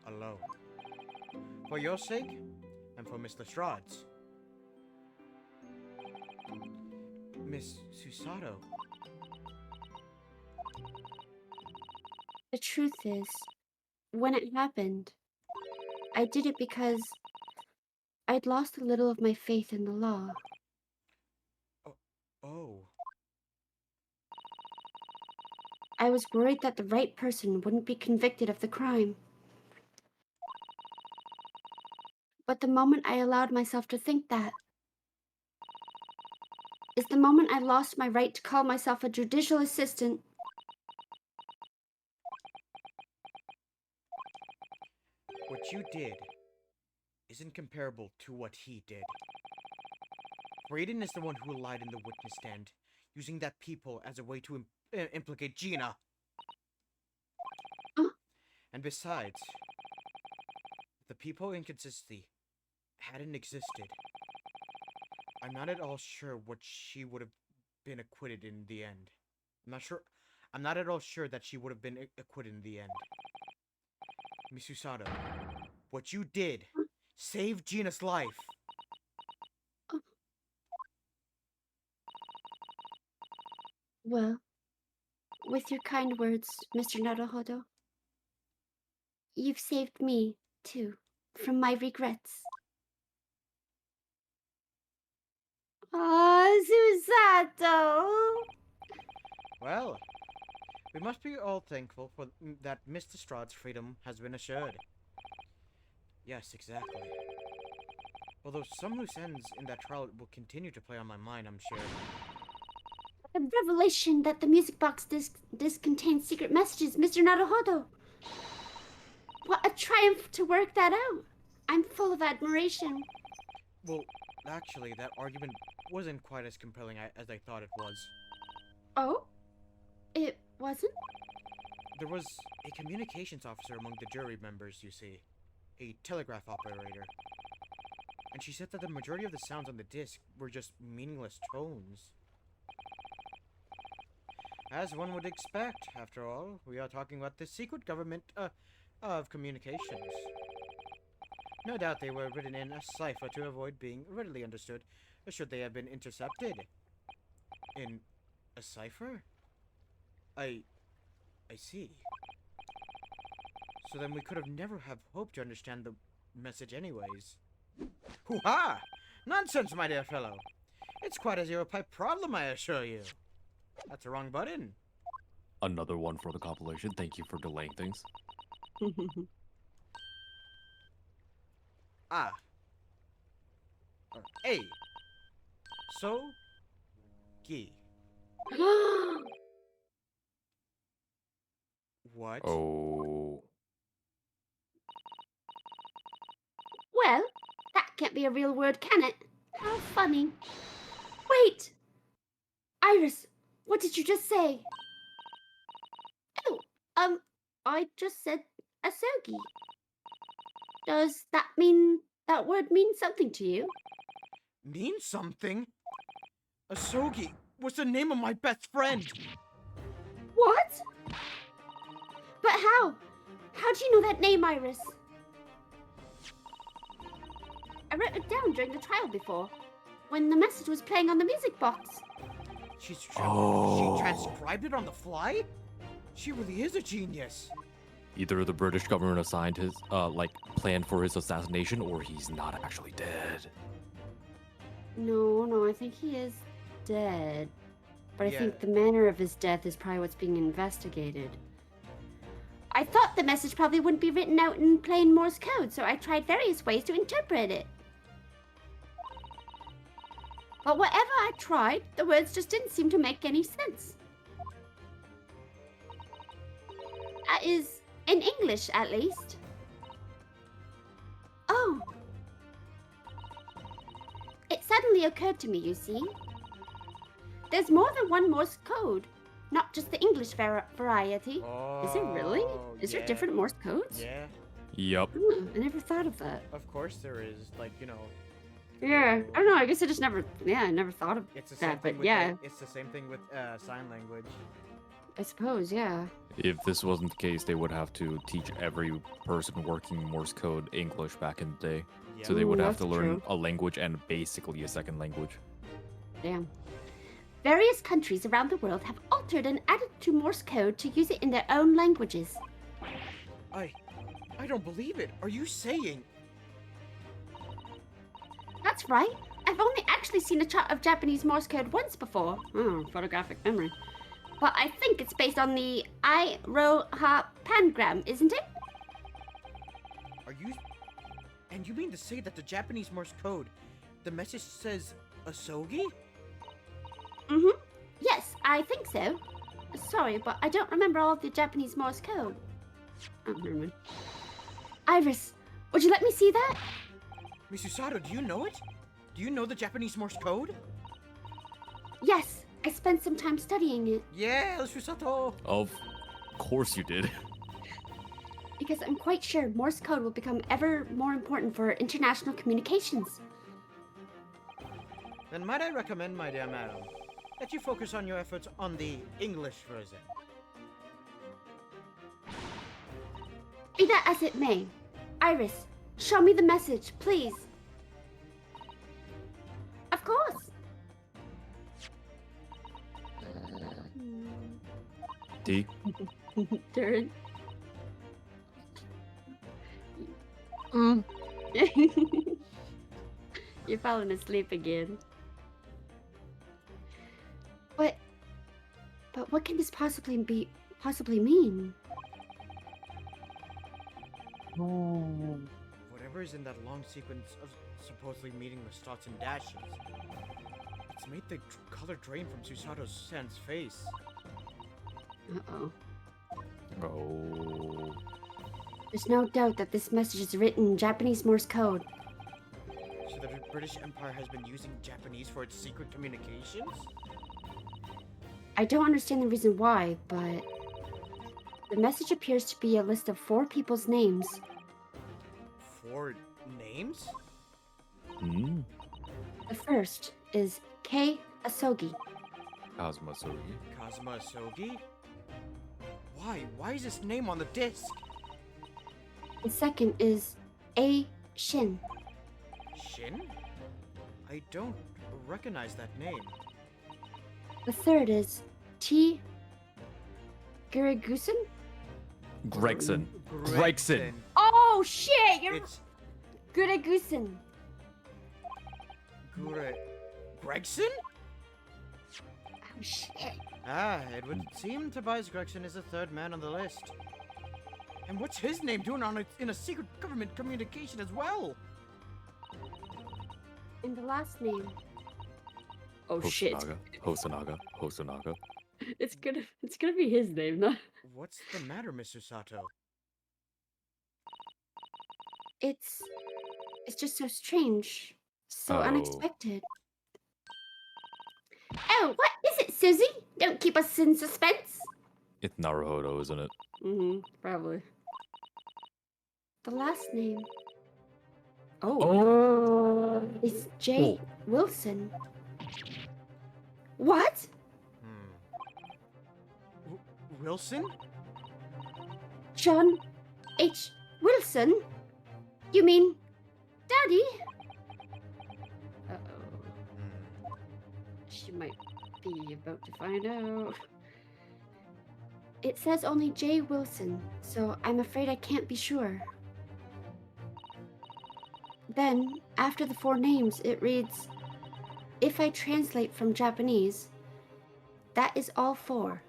Speaker 1: alone. For your sake, and for Miss Lestrade's. Miss Susato.
Speaker 4: The truth is, when it happened, I did it because I'd lost a little of my faith in the law.
Speaker 1: Oh.
Speaker 4: I was worried that the right person wouldn't be convicted of the crime. But the moment I allowed myself to think that is the moment I lost my right to call myself a judicial assistant.
Speaker 1: What you did isn't comparable to what he did. Brayden is the one who lied in the witness stand, using that peephole as a way to implicate Gina. And besides, the peephole inconsistency hadn't existed. I'm not at all sure what she would have been acquitted in the end. I'm not at all sure that she would have been acquitted in the end. Miss Susato, what you did saved Gina's life.
Speaker 4: Well, with your kind words, Mr. Naruhodo, you've saved me, too, from my regrets. Susato!
Speaker 1: Well, we must be all thankful for that Mr. Lestrade's freedom has been assured. Yes, exactly. Although some loose ends in that trial will continue to play on my mind, I'm sure.
Speaker 4: The revelation that the music box disc contains secret messages, Mr. Naruhodo! What a triumph to work that out! I'm full of admiration.
Speaker 1: Well, actually, that argument wasn't quite as compelling as I thought it was.
Speaker 4: Oh? It wasn't?
Speaker 1: There was a communications officer among the jury members, you see. A telegraph operator. And she said that the majority of the sounds on the disc were just meaningless tones. As one would expect, after all, we are talking about the secret government, of communications. No doubt they were written in a cipher to avoid being readily understood, should they have been intercepted. In a cipher? I see. So then we could have never have hoped to understand the message anyways. Hoo-ha! Nonsense, my dear fellow. It's quite a zero-pipe problem, I assure you. That's the wrong button.
Speaker 3: Another one for the compilation. Thank you for delaying things.
Speaker 1: Ah. A. So. Gi. What?
Speaker 3: Oh.
Speaker 4: Well, that can't be a real word, can it? How funny. Wait! Iris, what did you just say? Oh, I just said asogi. Does that mean that word means something to you?
Speaker 1: Means something? Asogi was the name of my best friend.
Speaker 4: What? But how? How do you know that name, Iris? I wrote it down during the trial before, when the message was playing on the music box.
Speaker 1: She
Speaker 3: Oh.
Speaker 1: transcribed it on the fly? She really is a genius.
Speaker 3: Either the British government assigned his, planned for his assassination, or he's not actually dead.
Speaker 7: No, I think he is dead. But I
Speaker 1: Yeah.
Speaker 7: think the manner of his death is probably what's being investigated.
Speaker 4: I thought the message probably wouldn't be written out in plain Morse code, so I tried various ways to interpret it. But whatever I tried, the words just didn't seem to make any sense. That is, in English at least. Oh. It suddenly occurred to me, you see. There's more than one Morse code, not just the English variety.
Speaker 7: Is it really?
Speaker 1: Oh,
Speaker 7: Is there
Speaker 1: yeah.
Speaker 7: different Morse codes?
Speaker 1: Yeah,
Speaker 3: Yep.
Speaker 7: I never thought of that.
Speaker 1: of course there is. Like, you know,
Speaker 7: Yeah, I don't know. I guess I just never. Yeah, I never thought of
Speaker 1: it's the same
Speaker 7: that.
Speaker 1: thing
Speaker 7: But
Speaker 1: with
Speaker 7: yeah,
Speaker 1: it's the same thing with sign language.
Speaker 7: I suppose. Yeah.
Speaker 3: If this wasn't the case, they would have to teach every person working Morse code English back in the day. So they
Speaker 1: Yep.
Speaker 3: would
Speaker 7: Ooh,
Speaker 3: have to
Speaker 7: that's
Speaker 3: learn
Speaker 7: true.
Speaker 3: a language and basically a second language.
Speaker 7: Damn.
Speaker 4: Various countries around the world have altered and added to Morse code to use it in their own languages.
Speaker 1: I don't believe it. Are you saying?
Speaker 4: That's right. I've only actually seen a chart of Japanese Morse code once before.
Speaker 7: Oh, photographic memory.
Speaker 4: But I think it's based on the I-Ro-Ha pangram, isn't it?
Speaker 1: Are you? And you mean to say that the Japanese Morse code, the message says asogi?
Speaker 4: Mm-hmm. Yes, I think so. Sorry, but I don't remember all of the Japanese Morse code.
Speaker 7: Oh, never mind.
Speaker 4: Iris, would you let me see that?
Speaker 1: Miss Usato, do you know it? Do you know the Japanese Morse code?
Speaker 4: Yes, I spent some time studying it
Speaker 1: Yeah, Miss Usato.
Speaker 3: Of course you did.
Speaker 4: because I'm quite sure Morse code will become ever more important for international communications.
Speaker 1: Then might I recommend, my dear madam, that you focus on your efforts on the English version.
Speaker 4: Be that as it may, Iris, show me the message, please. Of course.
Speaker 3: D.
Speaker 7: Turn.
Speaker 2: Mm.
Speaker 7: You're falling asleep again.
Speaker 4: But what can this possibly mean?
Speaker 2: Oh.
Speaker 1: Whatever is in that long sequence of supposedly meaningless dots and dashes, it's made the color drain from Susato's Sen's face.
Speaker 7: Uh-oh.
Speaker 3: Oh.
Speaker 4: There's no doubt that this message is written in Japanese Morse code.
Speaker 1: So the British Empire has been using Japanese for its secret communications?
Speaker 4: I don't understand the reason why, but the message appears to be a list of 4 people's names.
Speaker 1: 4 names?
Speaker 3: Hmm?
Speaker 4: The first is Kei Asogi.
Speaker 3: Kazuma Sogi.
Speaker 1: Kazuma Asogi? Why? Why is this name on the disc?
Speaker 4: The second is A Shin.
Speaker 1: Shin? I don't recognize that name.
Speaker 4: The third is T Gurigusen.
Speaker 3: Gregson. Gregson.
Speaker 4: Oh shit! You're
Speaker 1: It's
Speaker 4: Gurigusen.
Speaker 1: Gregson?
Speaker 4: Oh shit!
Speaker 1: Ah, it would seem Tobias Gregson is the 3rd man on the list. And what's his name doing in a secret government communication as well?
Speaker 4: And the last name.
Speaker 7: Oh shit!
Speaker 3: Hosonaga. Hosonaga.
Speaker 7: It's gonna be his name, not.
Speaker 1: What's the matter, Mr. Sato?
Speaker 4: It's just so strange, so
Speaker 3: Oh.
Speaker 4: unexpected. Oh, what is it, Susie? Don't keep us in suspense.
Speaker 3: It's Naruhodo, isn't it?
Speaker 7: Probably.
Speaker 4: The last name
Speaker 2: Oh.
Speaker 4: is J. Wilson. What?
Speaker 1: Wilson?
Speaker 4: John H. Wilson? You mean Daddy?
Speaker 7: Uh-oh. She might be about to find out.
Speaker 4: It says only J. Wilson, so I'm afraid I can't be sure. Then, after the 4 names, it reads, if I translate from Japanese, that is all 4.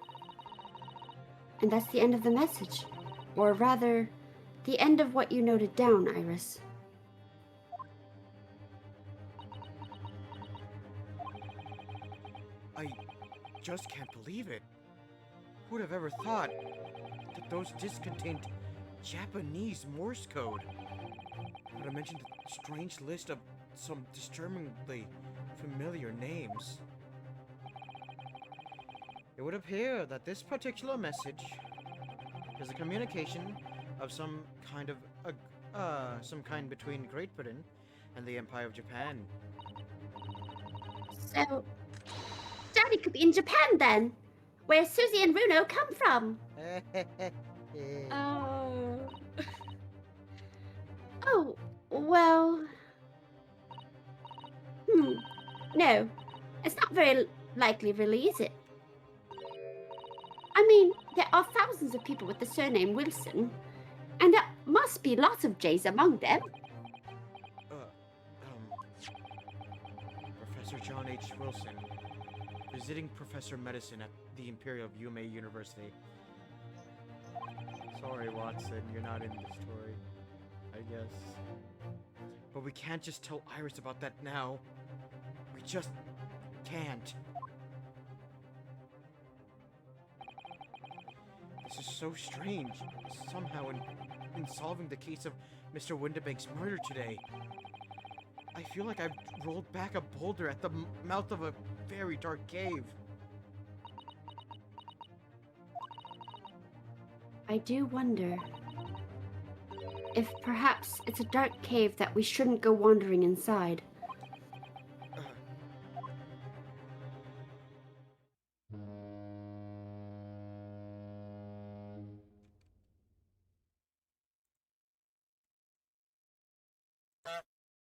Speaker 4: And that's the end of the message. Or rather, the end of what you noted down, Iris.
Speaker 1: I just can't believe it. Who would have ever thought that those discs contained Japanese Morse code? Not to mention the strange list of some disturbingly familiar names. It would appear that this particular message is a communication of some kind between Great Britain and the Empire of Japan.
Speaker 4: So, Daddy could be in Japan then, where Susie and Runo come from.
Speaker 7: Oh.
Speaker 4: Oh, well... No, it's not very likely, really, is it? I mean, there are thousands of people with the surname Wilson, and there must be lots of J's among them.
Speaker 1: Professor John H. Wilson, visiting Professor of Medicine at the Imperial Yume University. Sorry, Watson, you're not in the story, I guess. But we can't just tell Iris about that now. We just can't. This is so strange. Somehow, in solving the case of Mr. Windibank's murder today, I feel like I've rolled back a boulder at the mouth of a very dark cave.
Speaker 4: I do wonder if perhaps it's a dark cave that we shouldn't go wandering inside.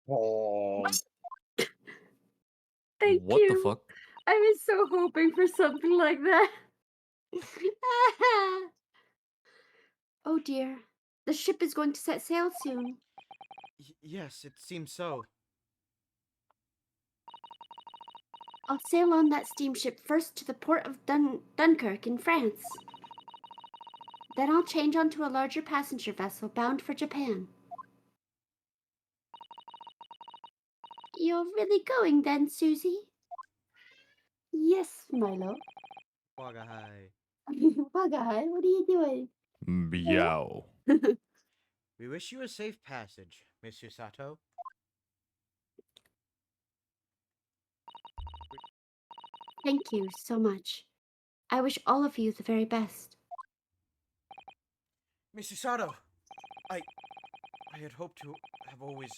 Speaker 5: Oh.
Speaker 7: Thank
Speaker 3: What
Speaker 7: you.
Speaker 3: the fuck?
Speaker 7: I was so hoping for something like that.
Speaker 4: Oh dear, the ship is going to set sail soon.
Speaker 1: Yes, it seems so.
Speaker 4: I'll sail on that steamship first to the port of Dunkirk in France. Then I'll change onto a larger passenger vessel bound for Japan. You're really going then, Susie? Yes, Milo.
Speaker 1: Wagahai.
Speaker 4: Wagahai, what are you doing?
Speaker 3: Meow.
Speaker 1: We wish you a safe passage, Mr. Sato.
Speaker 4: Thank you so much. I wish all of you the very best.
Speaker 1: Miss Usato, I had hoped to have always.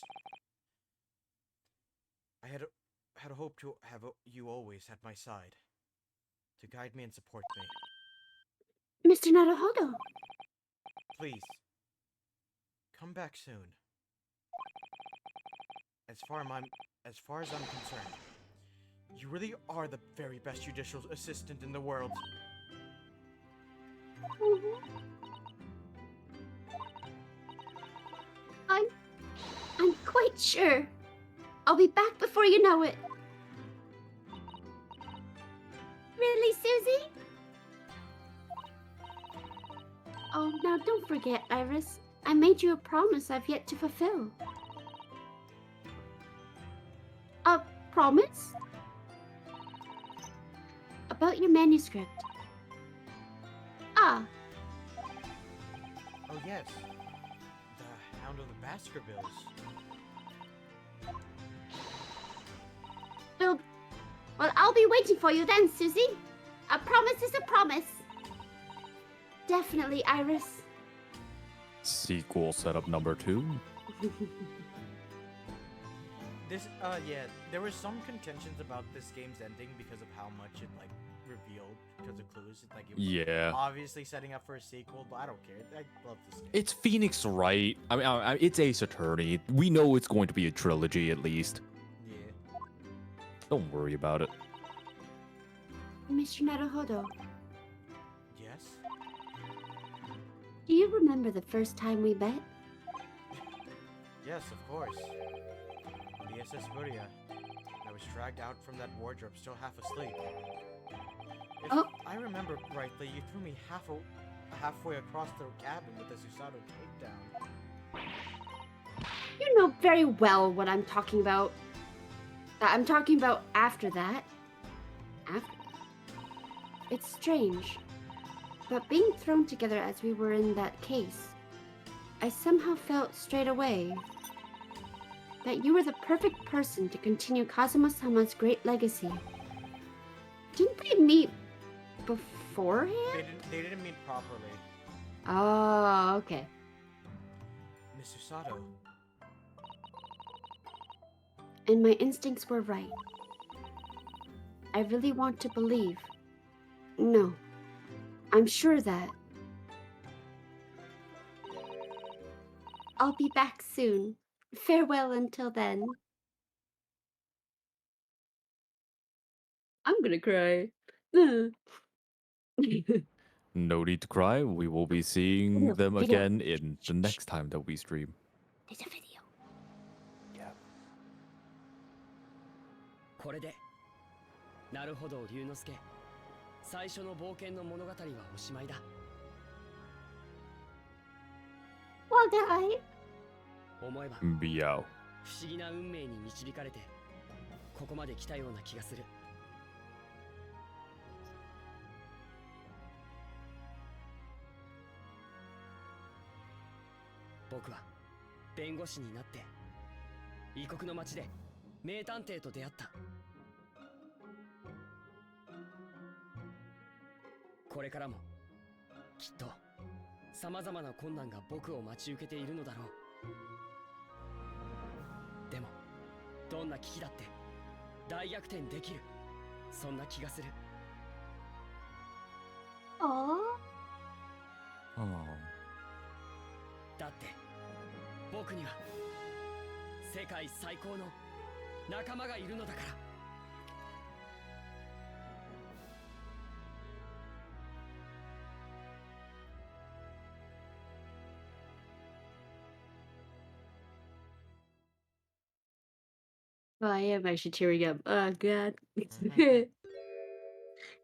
Speaker 1: I had hoped to have you always at my side, to guide me and support me.
Speaker 4: Mr. Naruhodo,
Speaker 1: Please, come back soon. As far as I'm concerned, you really are the very best judicial assistant in the world.
Speaker 4: I'm quite sure. I'll be back before you know it. Really, Susie? Oh, now don't forget, Iris. I made you a promise I've yet to fulfill. A promise? About your manuscript. Ah,
Speaker 1: Oh yes, the Hound of the Baskervilles.
Speaker 4: well, I'll be waiting for you then, Susie. A promise is a promise. Definitely, Iris.
Speaker 3: Sequel setup number 2.
Speaker 1: Yeah, there were some contentions about this game's ending because of how much it, like, revealed because of clues. Like, it was
Speaker 3: Yeah.
Speaker 1: obviously setting up for a sequel, but I don't care. I love this game.
Speaker 3: It's Phoenix Wright. I mean, it's Ace Attorney. We know it's going to be a trilogy at least.
Speaker 1: Yeah.
Speaker 3: Don't worry about it.
Speaker 4: Mr. Naruhodo,
Speaker 1: Yes?
Speaker 4: do you remember the first time we met?
Speaker 1: Yes, of course. On the SS Furia, I was dragged out from that wardrobe still half asleep. If
Speaker 4: Oh.
Speaker 1: I remember rightly, you threw me halfway across the cabin with the Susato takedown.
Speaker 4: You know very well what I'm talking about. I'm talking about after that. After. It's strange, but being thrown together as we were in that case, I somehow felt straight away that you were the perfect person to continue Kazuma-sama's great legacy. Didn't they meet beforehand?
Speaker 1: They didn't meet properly.
Speaker 4: Oh, okay.
Speaker 1: Miss Susato,
Speaker 4: And my instincts were right. I really want to believe. No, I'm sure that I'll be back soon. Farewell until then. I'm gonna cry.
Speaker 3: No need to cry. We will be seeing
Speaker 4: Video,
Speaker 3: them
Speaker 4: video.
Speaker 3: again in the next time that we stream.
Speaker 4: There's a video.
Speaker 9: これでなるほど龍之介最初の冒険の物語はおしまいだ
Speaker 4: Well, guy.
Speaker 9: 思えば
Speaker 3: Meow.
Speaker 9: 不思議な運命に導かれてここまで来たような気がする僕は弁護士になって異国の街で名探偵と出会ったこれからもきっと様々な困難が僕を待ち受けているのだろうでもどんな危機だって大逆転できるそんな気がする
Speaker 4: Aww.
Speaker 3: Oh.
Speaker 9: だって僕には世界最高の仲間がいるのだから
Speaker 4: Oh, I am actually tearing up. Oh, God.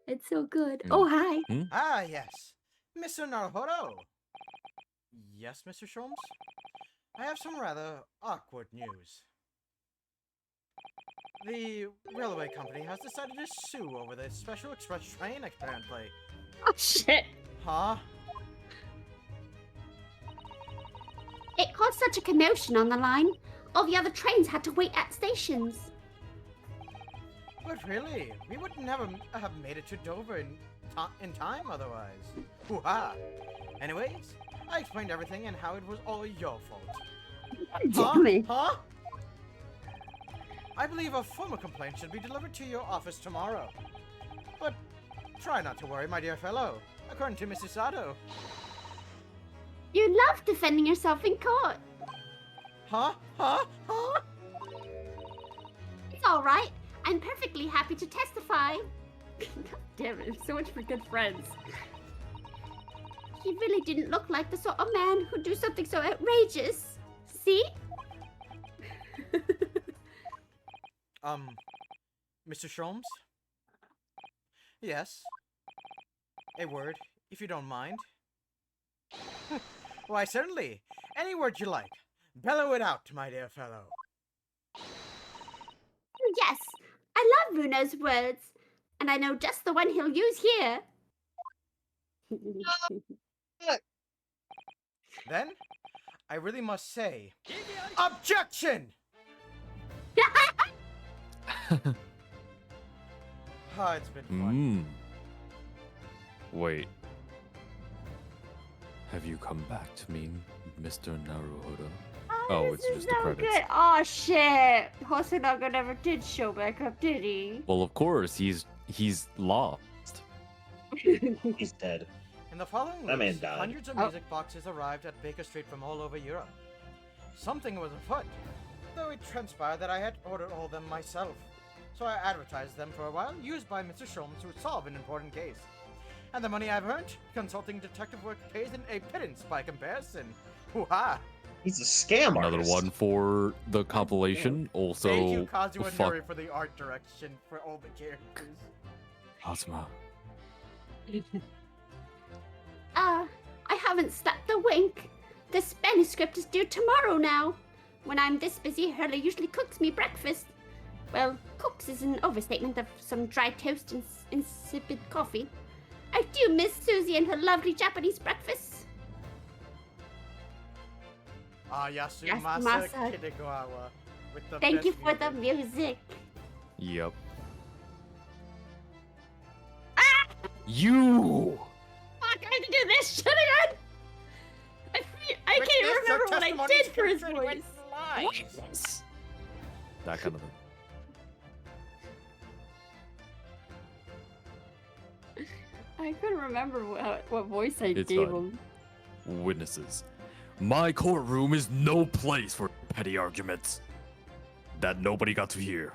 Speaker 4: It's so good.
Speaker 3: Mm.
Speaker 4: Oh, hi.
Speaker 1: Ah, yes. Mr. Naruhodo. Yes, Mr. Sholmes? I have some rather awkward news. The railway company has decided to sue over the special express train apparently.
Speaker 4: Oh, shit.
Speaker 1: Huh?
Speaker 4: It caused such a commotion on the line. All the other trains had to wait at stations.
Speaker 1: But really, we would never have made it to Dover in time otherwise. Hoo-ha! Anyways, I explained everything and how it was all your fault.
Speaker 7: Damn it.
Speaker 1: Huh? I believe a formal complaint should be delivered to your office tomorrow. But try not to worry, my dear fellow. According to Mrs. Sato.
Speaker 4: You love defending yourself in court.
Speaker 1: Huh?
Speaker 4: It's all right. I'm perfectly happy to testify.
Speaker 7: God damn it. So much for good friends.
Speaker 4: He really didn't look like the sort of man who'd do something so outrageous. See?
Speaker 1: Mr. Sholmes? Yes? A word, if you don't mind. Why, certainly. Any word you like. Bellow it out, my dear fellow.
Speaker 4: Yes, I love Bruno's words. And I know just the one he'll use here.
Speaker 1: Then, I really must say, objection! It's been fun.
Speaker 3: Wait. Have you come back to me, Mr. Naruhodo? Oh, it's just the credits.
Speaker 7: Good. Oh shit. Hosonaga never did show back up, did he?
Speaker 3: Well, of course, he's lost.
Speaker 5: He's dead.
Speaker 1: In the following
Speaker 5: That man
Speaker 1: weeks,
Speaker 5: died.
Speaker 1: hundreds of music boxes arrived at Baker Street from all over Europe. Something was afoot, though it transpired that I had ordered all of them myself. So I advertised them for a while, used by Mr. Sholmes to solve an important case. And the money I've earned, consulting detective work pays in a pittance by comparison. Hoo-ha!
Speaker 5: He's a scam
Speaker 3: Another
Speaker 5: artist.
Speaker 3: one for the compilation. Also,
Speaker 1: Thank you, Kazuo and
Speaker 3: fuck
Speaker 1: Nuri, for the art direction for all the characters.
Speaker 3: Asuma.
Speaker 4: I haven't slept a wink. This manuscript is due tomorrow now. When I'm this busy, Hurley usually cooks me breakfast. Well, cooks is an overstatement of some dry toast and insipid coffee. I do miss Susie and her lovely Japanese breakfasts.
Speaker 1: Yasumasa
Speaker 4: Yasumasa.
Speaker 1: Kidegawa. With the
Speaker 4: Thank
Speaker 1: best
Speaker 4: you for the
Speaker 1: music.
Speaker 4: music.
Speaker 3: Yep. You!
Speaker 4: Fuck, I had to do this shit again! I can't even remember what I did for his voice.
Speaker 3: That kind of thing.
Speaker 7: I couldn't remember what voice I
Speaker 3: It's
Speaker 7: gave
Speaker 3: fine.
Speaker 7: him.
Speaker 3: Witnesses. My courtroom is no place for petty arguments that nobody got to hear.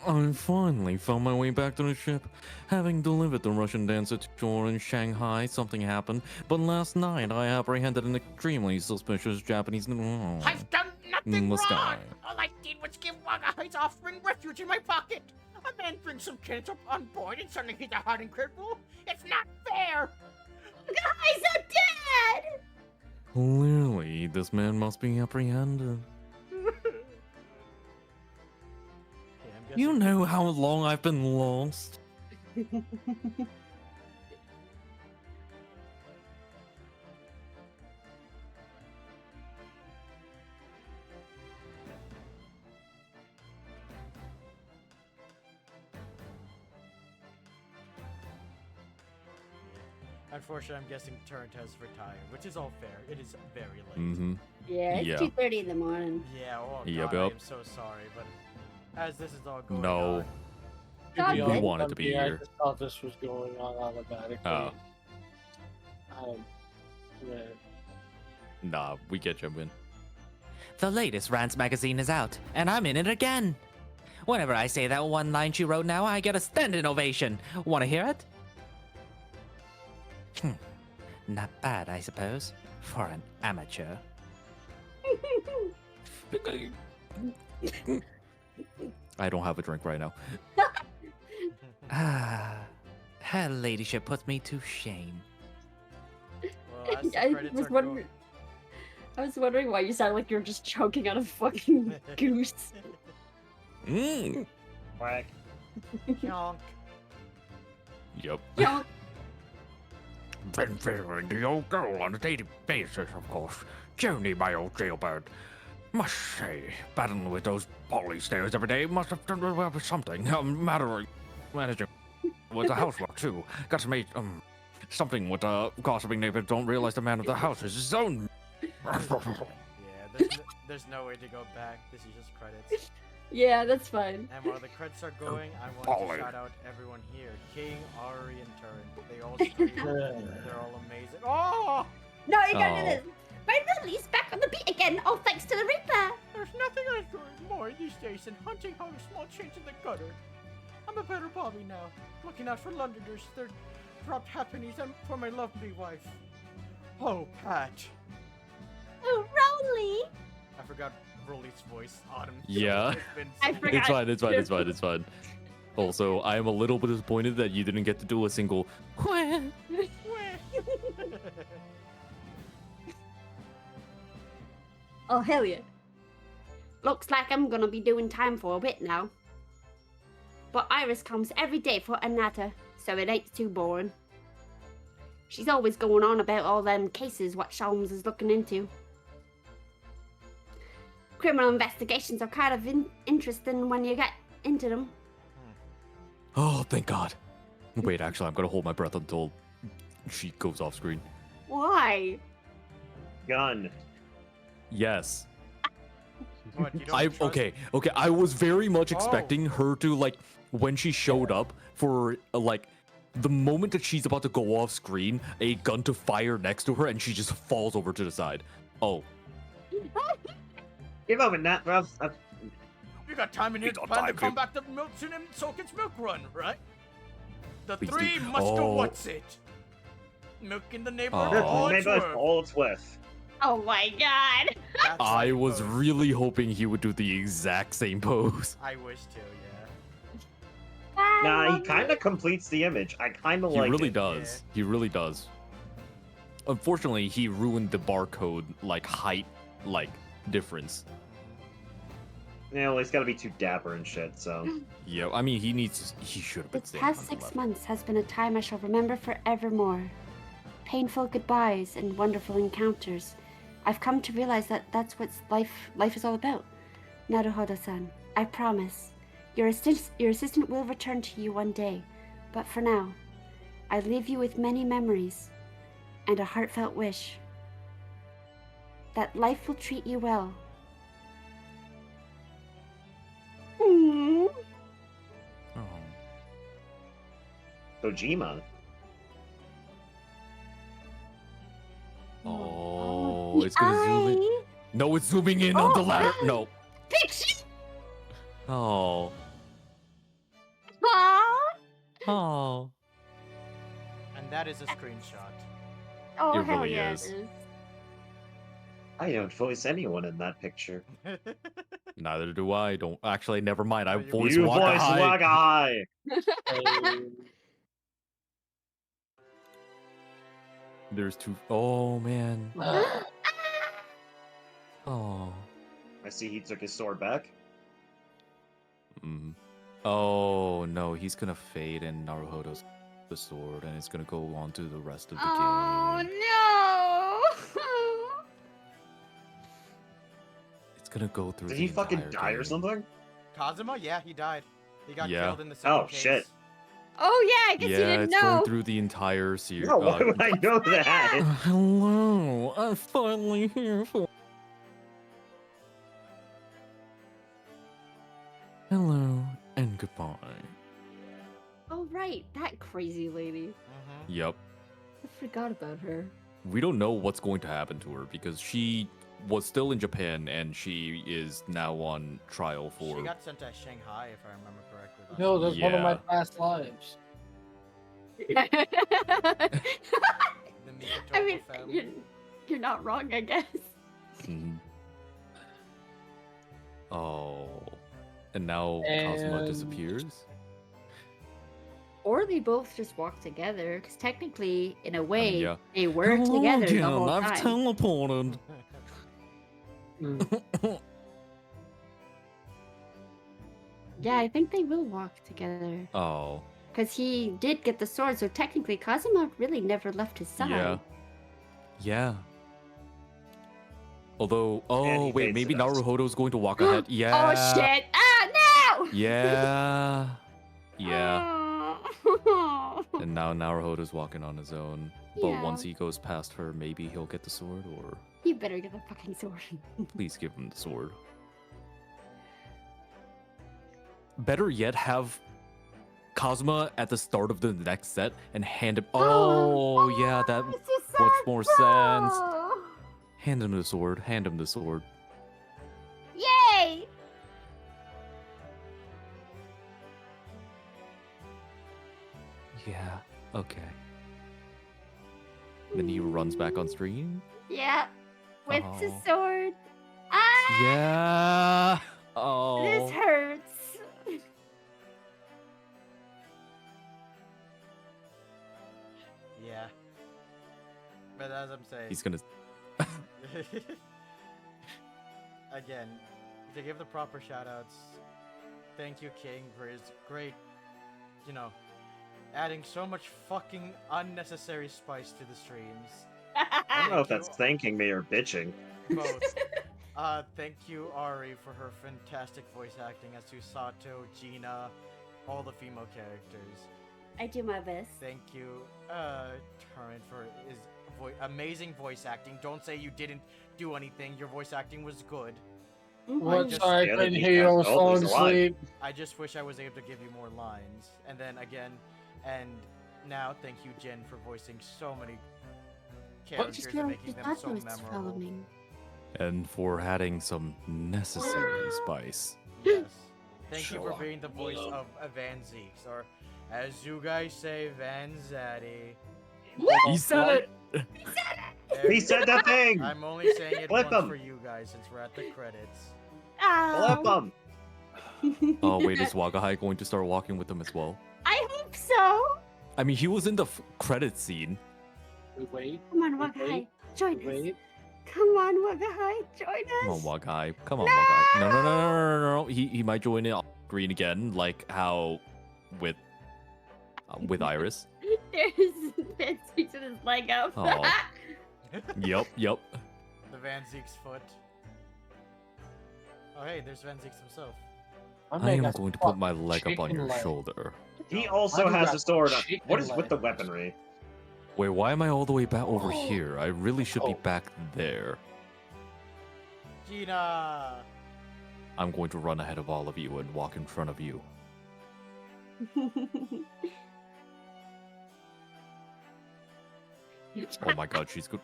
Speaker 3: I finally found my way back to the ship. Having delivered the Russian dancer to shore in Shanghai, something happened. But last night, I apprehended an extremely suspicious Japanese.
Speaker 1: I've done nothing
Speaker 3: In the
Speaker 1: wrong!
Speaker 3: sky.
Speaker 1: All I did was give Waga his offering refuge in my pocket! A man brings some kids up on board and suddenly he's a hardened cripple? It's not fair!
Speaker 4: Guys are dead!
Speaker 3: Clearly, this man must be apprehended. You know how long I've been lost?
Speaker 1: Unfortunately, I'm guessing Turret has retired, which is all fair. It is very late.
Speaker 3: Mm-hmm.
Speaker 7: Yeah, it's
Speaker 3: Yeah.
Speaker 7: 2:30 in the morning.
Speaker 1: Yeah, oh
Speaker 3: Yep,
Speaker 1: god, I
Speaker 3: yep.
Speaker 1: am so sorry, but as this is all going
Speaker 3: No.
Speaker 1: on...
Speaker 7: God,
Speaker 3: We
Speaker 7: good.
Speaker 3: wanted to be
Speaker 2: I
Speaker 3: here.
Speaker 2: just thought this was going on automatically.
Speaker 3: Oh.
Speaker 2: Yeah.
Speaker 3: Nah, we get you, Win.
Speaker 6: The latest Rants magazine is out, and I'm in it again. Whenever I say that one line she wrote now, I get a standing ovation. Want to hear it? Not bad, I suppose, for an amateur.
Speaker 3: I don't have a drink right now.
Speaker 6: Ah, her ladyship puts me to shame.
Speaker 1: Well, as the
Speaker 7: I
Speaker 1: credits
Speaker 7: was
Speaker 1: are
Speaker 7: wondering.
Speaker 1: going...
Speaker 7: I was wondering why you sound like you're just choking on a fucking goose.
Speaker 3: Mm.
Speaker 5: Quack.
Speaker 1: Yonk.
Speaker 3: Yep.
Speaker 7: Yeah.
Speaker 8: Been favoring the old girl on a daily basis, of course. Joni, my old jailbird. Must say, battling with those poly stairs every day must have done something. Managing with the housework too. Got to make something with gossiping neighbors don't realize the man of the house is his own.
Speaker 1: Yeah, there's no way to go back. This is just credits.
Speaker 7: Yeah, that's fine.
Speaker 1: And while the credits are going, I want
Speaker 8: Polly.
Speaker 1: to shout out everyone here. King, Ari, and Turin. They all scream. They're all amazing. Oh!
Speaker 4: No, you gotta do
Speaker 3: Oh.
Speaker 4: this. My Lily's back on the beat again. Oh, thanks to the Reaper.
Speaker 1: There's nothing I enjoy more these days than hunting out a small change in the gutter. I'm a better Bobby now, looking out for Londoners, their dropped happenings, and for my lovely wife. Oh, Pat.
Speaker 4: Oh, Rowley.
Speaker 1: I forgot Rolly's voice. Autumn.
Speaker 3: Yeah.
Speaker 1: It's been
Speaker 4: I
Speaker 1: so-
Speaker 4: forgot.
Speaker 3: It's fine, it's fine, it's fine, it's fine. Also, I am a little bit disappointed that you didn't get to do a single
Speaker 7: Oh, hell yeah.
Speaker 4: Looks like I'm gonna be doing time for a bit now. But Iris comes every day for a natter, so it ain't too boring. She's always going on about all them cases what Sholmes is looking into. Criminal investigations are kind of interesting when you get into them.
Speaker 3: Oh, thank God. Wait, actually, I'm gonna hold my breath until she goes off screen.
Speaker 4: Why?
Speaker 5: Gun.
Speaker 3: Yes.
Speaker 1: What, you don't
Speaker 3: I
Speaker 1: trust-
Speaker 3: okay. I was very much
Speaker 1: Oh.
Speaker 3: expecting her to like when she showed up for like the moment that she's about to go off screen, a gun to fire next to her, and she just falls over to the side. Oh,
Speaker 5: Give up a nat, bruv.
Speaker 1: You got time in here
Speaker 8: You
Speaker 1: to
Speaker 8: got
Speaker 1: plan to
Speaker 8: time,
Speaker 1: come
Speaker 8: you-
Speaker 1: back to milk soon and soak its milk run, right? The
Speaker 3: Please
Speaker 1: three
Speaker 3: do.
Speaker 1: must
Speaker 3: Oh.
Speaker 1: what's it? Milk in the neighborhood,
Speaker 3: Oh.
Speaker 1: all it's
Speaker 5: Maybe
Speaker 1: worth.
Speaker 5: all it's with.
Speaker 4: Oh my god.
Speaker 1: That's
Speaker 3: I
Speaker 1: my
Speaker 3: was
Speaker 1: pose.
Speaker 3: really hoping he would do the exact same pose.
Speaker 1: I wish to, yeah.
Speaker 5: Nah, he kind of completes the image. I kind of
Speaker 3: He
Speaker 5: like
Speaker 3: really
Speaker 5: it.
Speaker 3: does. He really does. Unfortunately, he ruined the barcode like height like difference.
Speaker 5: Yeah, well, he's got to be too dapper and shit, so.
Speaker 3: Yeah, I mean he should have been
Speaker 4: The
Speaker 3: staying
Speaker 4: past
Speaker 3: on the
Speaker 4: 6
Speaker 3: left.
Speaker 4: months has been a time I shall remember forevermore. Painful goodbyes and wonderful encounters. I've come to realize that that's what life is all about. Naruhodo-san, I promise. Your assistant will return to you one day, but for now, I leave you with many memories and a heartfelt wish that life will treat you well. Hmm.
Speaker 3: Oh.
Speaker 5: Kojima.
Speaker 3: Oh, it's gonna zoom in. No, it's zooming in on the
Speaker 4: Oh,
Speaker 3: ladder.
Speaker 4: I-
Speaker 3: No.
Speaker 4: Picture.
Speaker 3: Oh.
Speaker 4: Aw.
Speaker 3: Oh.
Speaker 1: And that is a screenshot.
Speaker 4: Oh,
Speaker 3: It
Speaker 4: hell
Speaker 3: really
Speaker 4: yeah,
Speaker 3: is.
Speaker 4: it is.
Speaker 5: I don't voice anyone in that picture.
Speaker 3: Neither do I. Don't actually. Never mind. I
Speaker 1: Oh, you-
Speaker 3: voice
Speaker 5: You
Speaker 3: Waka
Speaker 5: voice
Speaker 3: High.
Speaker 5: Waka High.
Speaker 3: There's two. Oh man. Oh.
Speaker 5: I see he took his sword back.
Speaker 3: Mm. Oh no, he's gonna fade and Naruhodo's the sword, and it's gonna go on to the rest of the
Speaker 4: Oh
Speaker 3: game.
Speaker 4: no!
Speaker 3: It's gonna go through.
Speaker 5: Did
Speaker 3: the
Speaker 5: he fucking
Speaker 3: entire
Speaker 5: die or
Speaker 3: game.
Speaker 5: something?
Speaker 1: Kazuma? Yeah, he died. He got
Speaker 3: Yeah.
Speaker 1: killed in the second
Speaker 5: Oh,
Speaker 1: case.
Speaker 5: shit.
Speaker 4: Oh yeah, I guess you
Speaker 3: Yeah,
Speaker 4: didn't
Speaker 3: it's
Speaker 4: know.
Speaker 3: going through the entire series.
Speaker 5: No, why would I know that?
Speaker 3: Hello, I'm finally here for. Hello and goodbye.
Speaker 7: Oh, right. That crazy lady.
Speaker 1: Mhm.
Speaker 3: Yep.
Speaker 7: I forgot about her.
Speaker 3: We don't know what's going to happen to her because she was still in Japan and she is now on trial for.
Speaker 1: She got sent to Shanghai, if I remember correctly. last
Speaker 2: No,
Speaker 1: week.
Speaker 2: that's one of my
Speaker 3: Yeah.
Speaker 2: past lives.
Speaker 1: The
Speaker 4: I
Speaker 1: Mikotomo
Speaker 4: mean,
Speaker 1: family.
Speaker 4: you're not wrong, I guess.
Speaker 3: Mhm. Oh. And now Kazuma
Speaker 2: And-
Speaker 3: disappears?
Speaker 7: Or they both just walk together, because technically, in a way,
Speaker 3: yeah.
Speaker 7: they were together the whole
Speaker 3: I've
Speaker 7: time.
Speaker 3: teleported.
Speaker 4: Yeah, I think they will walk together.
Speaker 3: Oh.
Speaker 4: Because he did get the sword, so technically Kazuma really never left his side.
Speaker 3: Yeah. Yeah. Although,
Speaker 5: And he
Speaker 3: wait,
Speaker 5: fades
Speaker 3: maybe
Speaker 5: to dust.
Speaker 3: Naruhodo's going to walk ahead. Yeah.
Speaker 4: Oh shit! Ah no!
Speaker 3: Yeah. Yeah.
Speaker 4: Oh.
Speaker 3: And now Naruhodo's walking on his own. But
Speaker 4: Yeah.
Speaker 3: once he goes past her, maybe he'll get the sword, or
Speaker 4: You better get the fucking sword.
Speaker 3: please give him the sword. Better yet, have Kazuma at the start of the next set and hand him. Oh, yeah, that
Speaker 4: This is
Speaker 3: much
Speaker 4: sad,
Speaker 3: more sense.
Speaker 4: bro.
Speaker 3: Hand him the sword. Hand him the sword.
Speaker 4: Yay!
Speaker 3: Yeah. Okay. Then he runs back on stream.
Speaker 4: Yeah, with the
Speaker 3: Oh.
Speaker 4: sword. Ah!
Speaker 3: Yeah.
Speaker 4: This
Speaker 3: Oh.
Speaker 4: hurts.
Speaker 1: Yeah. But as I'm saying,
Speaker 3: He's gonna.
Speaker 1: again, to give the proper shoutouts, thank you, King, for his great, adding so much fucking unnecessary spice to the streams.
Speaker 5: I don't know if
Speaker 1: Thank
Speaker 5: that's
Speaker 1: you.
Speaker 5: thanking me or bitching.
Speaker 1: Both. Thank you, Ari, for her fantastic voice acting as Susato, Gina, all the female characters.
Speaker 4: I do my best.
Speaker 1: Thank you, Torrent, for his amazing voice acting. Don't say you didn't do anything. Your voice acting was good.
Speaker 2: What?
Speaker 1: just-
Speaker 2: Sorry, I
Speaker 5: Yeah,
Speaker 2: couldn't
Speaker 5: he's
Speaker 2: hear you. I was
Speaker 5: fast. Oh,
Speaker 2: falling
Speaker 5: he's alive.
Speaker 2: asleep.
Speaker 1: I just wish I was able to give you more lines. And then again, and now thank you, Jen, for voicing so many characters and making them so memorable.
Speaker 3: And for adding some necessary spice.
Speaker 1: Yes. Thank you for being the voice of Van Zeeks, or as you guys say, Van Zaddy.
Speaker 3: He said it!
Speaker 5: He said that thing!
Speaker 1: I'm only saying it
Speaker 5: Flip
Speaker 1: once
Speaker 5: him.
Speaker 1: for you guys since we're at the credits.
Speaker 5: Flip
Speaker 4: Oh,
Speaker 5: him!
Speaker 3: Oh, wait, is Wagahai going to start walking with him as well?
Speaker 4: I hope so.
Speaker 3: I mean, he was in the credit scene.
Speaker 2: Wait,
Speaker 4: Come on,
Speaker 2: Wait,
Speaker 4: Wagai, join us.
Speaker 2: wait.
Speaker 4: Come on, Wagai, join us.
Speaker 3: Come on, Wagahai. Come on, Wagahai. No. He might join in green again, like how with Iris.
Speaker 4: There's Van Zeeks with his leg up.
Speaker 3: Oh. Yep.
Speaker 1: The Van Zeek's foot. Oh hey, there's Van Zeeks himself.
Speaker 2: My
Speaker 3: I
Speaker 2: man
Speaker 3: am
Speaker 2: got
Speaker 3: going to
Speaker 2: fuck
Speaker 3: put my leg up on
Speaker 2: chicken
Speaker 3: your
Speaker 2: leg.
Speaker 3: shoulder.
Speaker 5: He also
Speaker 2: Why do you
Speaker 5: has
Speaker 2: got
Speaker 5: a sword.
Speaker 2: chicken
Speaker 5: What is with the
Speaker 2: leg?
Speaker 5: weaponry?
Speaker 3: Wait, why am I all the way back over here? I really should be
Speaker 2: Oh.
Speaker 3: back there.
Speaker 1: Gina!
Speaker 3: I'm going to run ahead of all of you and walk in front of you. Oh my god, she's good.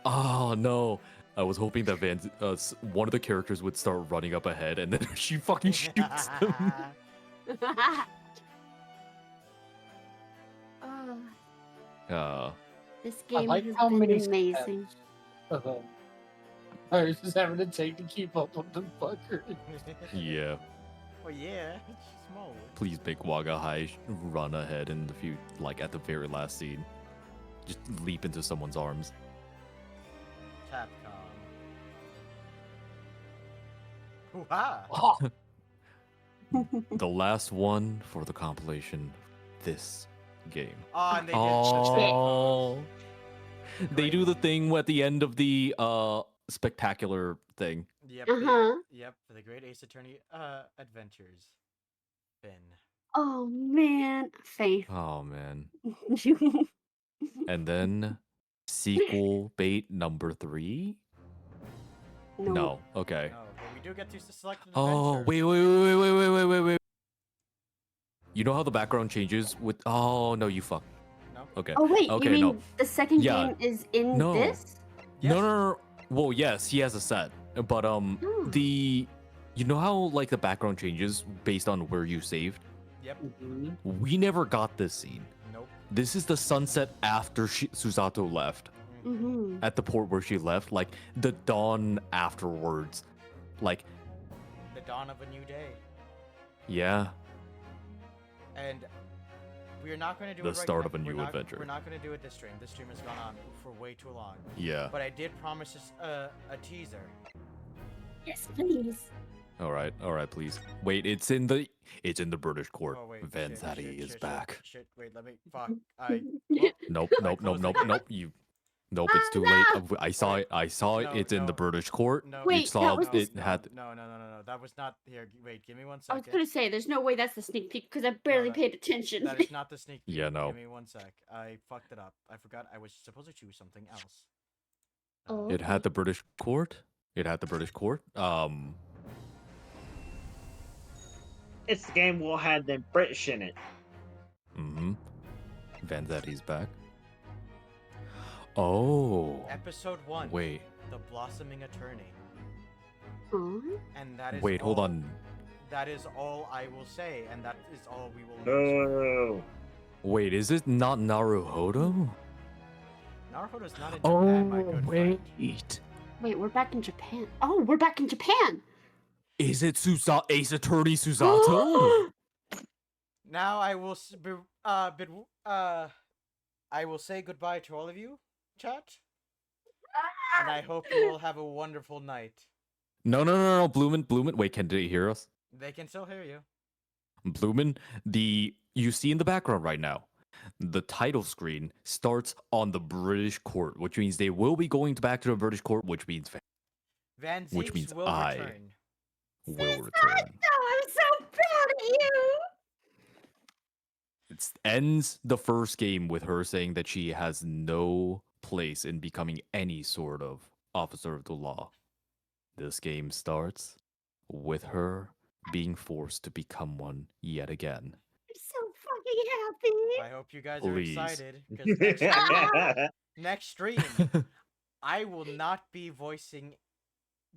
Speaker 3: Oh no. I was hoping that one of the characters would start running up ahead and then she fucking shoots them.
Speaker 4: Oh, this
Speaker 2: I
Speaker 4: game
Speaker 2: like
Speaker 4: has
Speaker 2: how
Speaker 4: been
Speaker 2: many
Speaker 4: amazing.
Speaker 2: I was just having to take to keep up with the fucker.
Speaker 3: Yeah.
Speaker 1: Oh yeah, it's small.
Speaker 3: Please make Wagahai run ahead in the few, like at the very last scene. Just leap into someone's arms.
Speaker 1: Capcom. Hoo-ha!
Speaker 2: Oh,
Speaker 3: The last one for the compilation. This game.
Speaker 1: Oh, and they did
Speaker 3: Oh. They do
Speaker 1: Great.
Speaker 3: the thing at the end of the spectacular thing.
Speaker 1: Yep.
Speaker 4: Uh-huh.
Speaker 1: Yep, for the Great Ace Attorney Adventures. Finn.
Speaker 4: Oh man, Faith.
Speaker 3: Oh man. And then sequel bait number 3? No. Okay.
Speaker 1: No, but we do get to select an
Speaker 3: Oh,
Speaker 1: adventure.
Speaker 3: wait. You know how the background changes with Oh, no, you fuck.
Speaker 1: No?
Speaker 3: Okay.
Speaker 4: Oh wait,
Speaker 3: Okay,
Speaker 4: you mean
Speaker 3: no.
Speaker 4: the second
Speaker 3: Yeah.
Speaker 4: game is in
Speaker 3: No.
Speaker 4: this?
Speaker 1: Yes.
Speaker 3: No. Well, yes, he has a set. But
Speaker 4: Oh.
Speaker 3: you know how like the background changes based on where you saved?
Speaker 1: Yep.
Speaker 2: mhm.
Speaker 3: We never got this scene.
Speaker 1: Nope.
Speaker 3: This is the sunset after Susato left.
Speaker 4: Mm-hmm.
Speaker 3: At the port where she left, like the dawn afterwards. Like,
Speaker 1: The dawn of a new day.
Speaker 3: yeah.
Speaker 1: And we're not going to do
Speaker 3: The
Speaker 1: it right
Speaker 3: start
Speaker 1: now.
Speaker 3: of a new adventure.
Speaker 1: We're not going to do it this stream. This stream has gone on for way too long.
Speaker 3: Yeah.
Speaker 1: But I did promise us a teaser.
Speaker 4: Yes, please.
Speaker 3: All right, please. Wait, it's in the British court.
Speaker 1: Oh wait.
Speaker 3: Vanzati is back.
Speaker 1: Shit, wait, let me. Fuck. I.
Speaker 3: Nope.
Speaker 1: I closed the game.
Speaker 3: Nope. You Nope, it's too late. I saw
Speaker 1: Wait.
Speaker 3: it. I saw it.
Speaker 1: No,
Speaker 3: It's in the
Speaker 1: no.
Speaker 3: British court.
Speaker 1: No.
Speaker 3: You
Speaker 4: Wait, that
Speaker 3: saw
Speaker 4: was
Speaker 3: it
Speaker 4: the-
Speaker 3: had.
Speaker 1: No. That was not here. Wait, give me 1
Speaker 4: I was
Speaker 1: second.
Speaker 4: gonna say, there's no way that's the sneak peek because I barely
Speaker 1: that-
Speaker 4: paid attention.
Speaker 1: That is not the sneak peek.
Speaker 3: Yeah, no.
Speaker 1: Give me 1 sec. I fucked it up. I forgot I was supposed to choose something else.
Speaker 4: Oh.
Speaker 3: It had the British court. It had the British court.
Speaker 5: It's the game will have the British in it.
Speaker 3: Mm-hmm. Vanzetti's back. Oh.
Speaker 1: Episode 1.
Speaker 3: Wait.
Speaker 1: The Blossoming Attorney.
Speaker 4: Aw.
Speaker 1: And that is
Speaker 3: Wait, hold
Speaker 1: all-
Speaker 3: on.
Speaker 1: That is all I will say, and that is all we will
Speaker 5: No.
Speaker 3: Wait, is it not Naruhodo?
Speaker 1: Naruhodo's not in Japan, my
Speaker 3: Oh,
Speaker 1: good
Speaker 3: wait.
Speaker 1: friend.
Speaker 4: Wait, we're back in Japan. Oh, we're back in Japan.
Speaker 3: Is it Ace Attorney Susato?
Speaker 1: Now I will I will say goodbye to all of you, chat. And I hope you all have a wonderful night.
Speaker 3: No. Bloomin. Wait, can they hear us?
Speaker 1: They can still hear you.
Speaker 3: Bloomin, you see in the background right now, the title screen starts on the British court, which means they will be going back to the British court, which means
Speaker 1: Van
Speaker 3: Which
Speaker 1: Zeeks
Speaker 3: means
Speaker 1: will
Speaker 3: I-
Speaker 1: return.
Speaker 3: will return.
Speaker 4: Oh, I'm so proud of you.
Speaker 3: It ends the first game with her saying that she has no place in becoming any sort of officer of the law. This game starts with her being forced to become one yet again.
Speaker 4: I'm so fucking happy.
Speaker 1: I hope you guys
Speaker 3: Please.
Speaker 1: are excited because next stream I will not be voicing.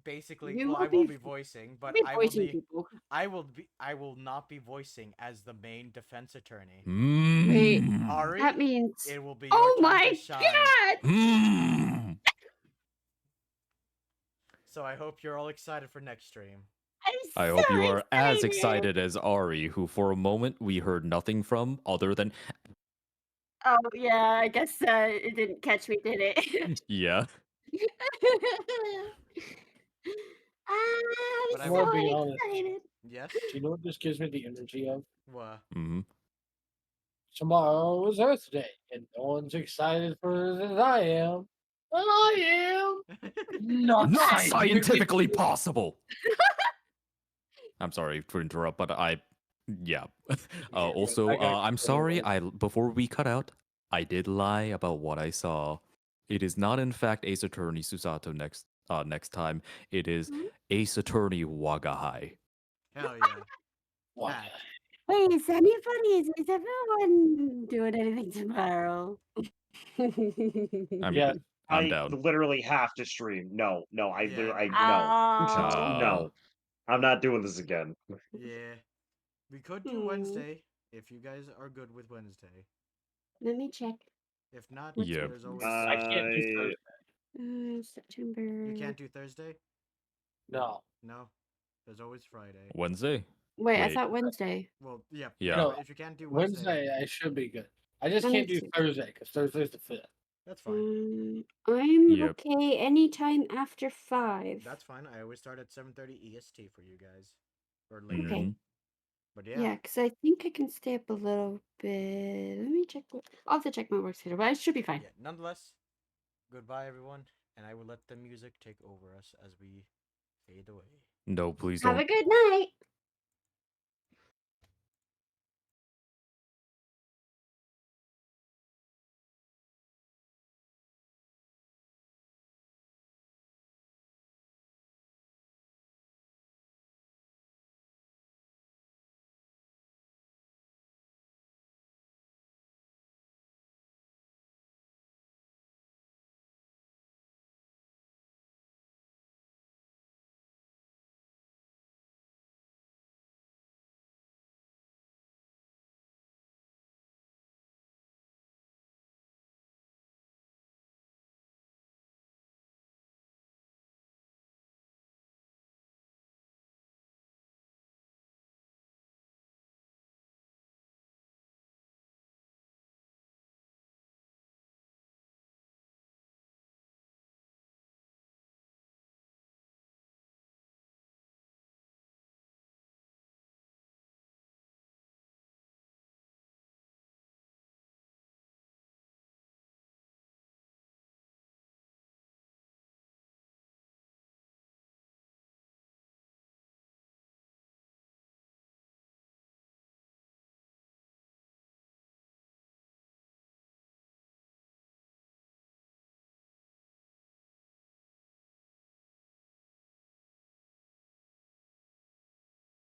Speaker 1: Basically,
Speaker 4: You
Speaker 1: well,
Speaker 4: will
Speaker 1: I will
Speaker 4: be-
Speaker 1: be voicing, but
Speaker 4: Be
Speaker 1: I will
Speaker 4: voicing
Speaker 1: be.
Speaker 4: people.
Speaker 1: I will not be voicing as the main defense attorney.
Speaker 4: Wait,
Speaker 3: Mm.
Speaker 1: Ari,
Speaker 4: that means.
Speaker 1: it will be your
Speaker 4: Oh
Speaker 1: time
Speaker 4: my
Speaker 1: to shine.
Speaker 4: god!
Speaker 3: Mm.
Speaker 1: So I hope you're all excited for next stream.
Speaker 3: I
Speaker 4: I'm
Speaker 3: hope
Speaker 4: so
Speaker 3: you are as excited as Ari, who for a moment we heard nothing from other than
Speaker 4: Oh yeah, I guess it didn't catch me, did it?
Speaker 3: yeah.
Speaker 1: But I
Speaker 4: I'm
Speaker 1: will
Speaker 4: so
Speaker 2: be honest.
Speaker 4: excited.
Speaker 1: Yes.
Speaker 2: Do you know what this gives me the energy of?
Speaker 1: What?
Speaker 3: Mm.
Speaker 2: Tomorrow is Earth Day, and no one's excited for it as I am. Well, I am. Not,
Speaker 3: Not
Speaker 2: scientifically
Speaker 3: scientifically possible. I'm sorry to interrupt, but yeah. Also,
Speaker 2: I got
Speaker 3: I'm
Speaker 2: you.
Speaker 3: sorry. Before we cut out, I did lie about what I saw. It is not, in fact, Ace Attorney Susato next time. It is Ace Attorney Wagahai.
Speaker 1: Hell yeah.
Speaker 2: What?
Speaker 1: That.
Speaker 4: Wait, is anybody? Is everyone doing anything tomorrow?
Speaker 3: I'm
Speaker 2: Yeah.
Speaker 3: I'm down.
Speaker 5: literally have to stream. No, I
Speaker 1: Yeah.
Speaker 5: literally,
Speaker 4: Oh.
Speaker 5: no. I'm not doing this again.
Speaker 1: Yeah. We could do
Speaker 4: Hmm.
Speaker 1: Wednesday if you guys are good with Wednesday.
Speaker 4: Let me check.
Speaker 1: If not,
Speaker 3: Yeah.
Speaker 1: there's always.
Speaker 2: I can't do Thursday.
Speaker 4: September.
Speaker 1: You can't do Thursday?
Speaker 2: No.
Speaker 1: No. There's always Friday.
Speaker 3: Wednesday.
Speaker 4: Wait, I
Speaker 3: Wait.
Speaker 4: thought Wednesday.
Speaker 1: Well, yeah.
Speaker 3: Yeah.
Speaker 2: No,
Speaker 1: If you can't do Wednesday,
Speaker 2: Wednesday I should be good. I just
Speaker 4: Let me
Speaker 2: can't do
Speaker 4: see.
Speaker 2: Thursday because Thursday's the 5th.
Speaker 1: that's fine.
Speaker 4: I'm
Speaker 3: Yep.
Speaker 4: okay anytime after 5.
Speaker 1: That's fine. I always start at 7:30 EST for you guys, or later.
Speaker 4: Okay.
Speaker 3: Mhm.
Speaker 1: But
Speaker 4: Yeah, because I think I can stay up a little bit. Let me check. I'll have to check my work schedule, but I should be fine.
Speaker 1: Yeah. Nonetheless, goodbye everyone, and I will let the music take over us as we fade away.
Speaker 3: No, please
Speaker 4: Have
Speaker 3: don't.
Speaker 4: a good night.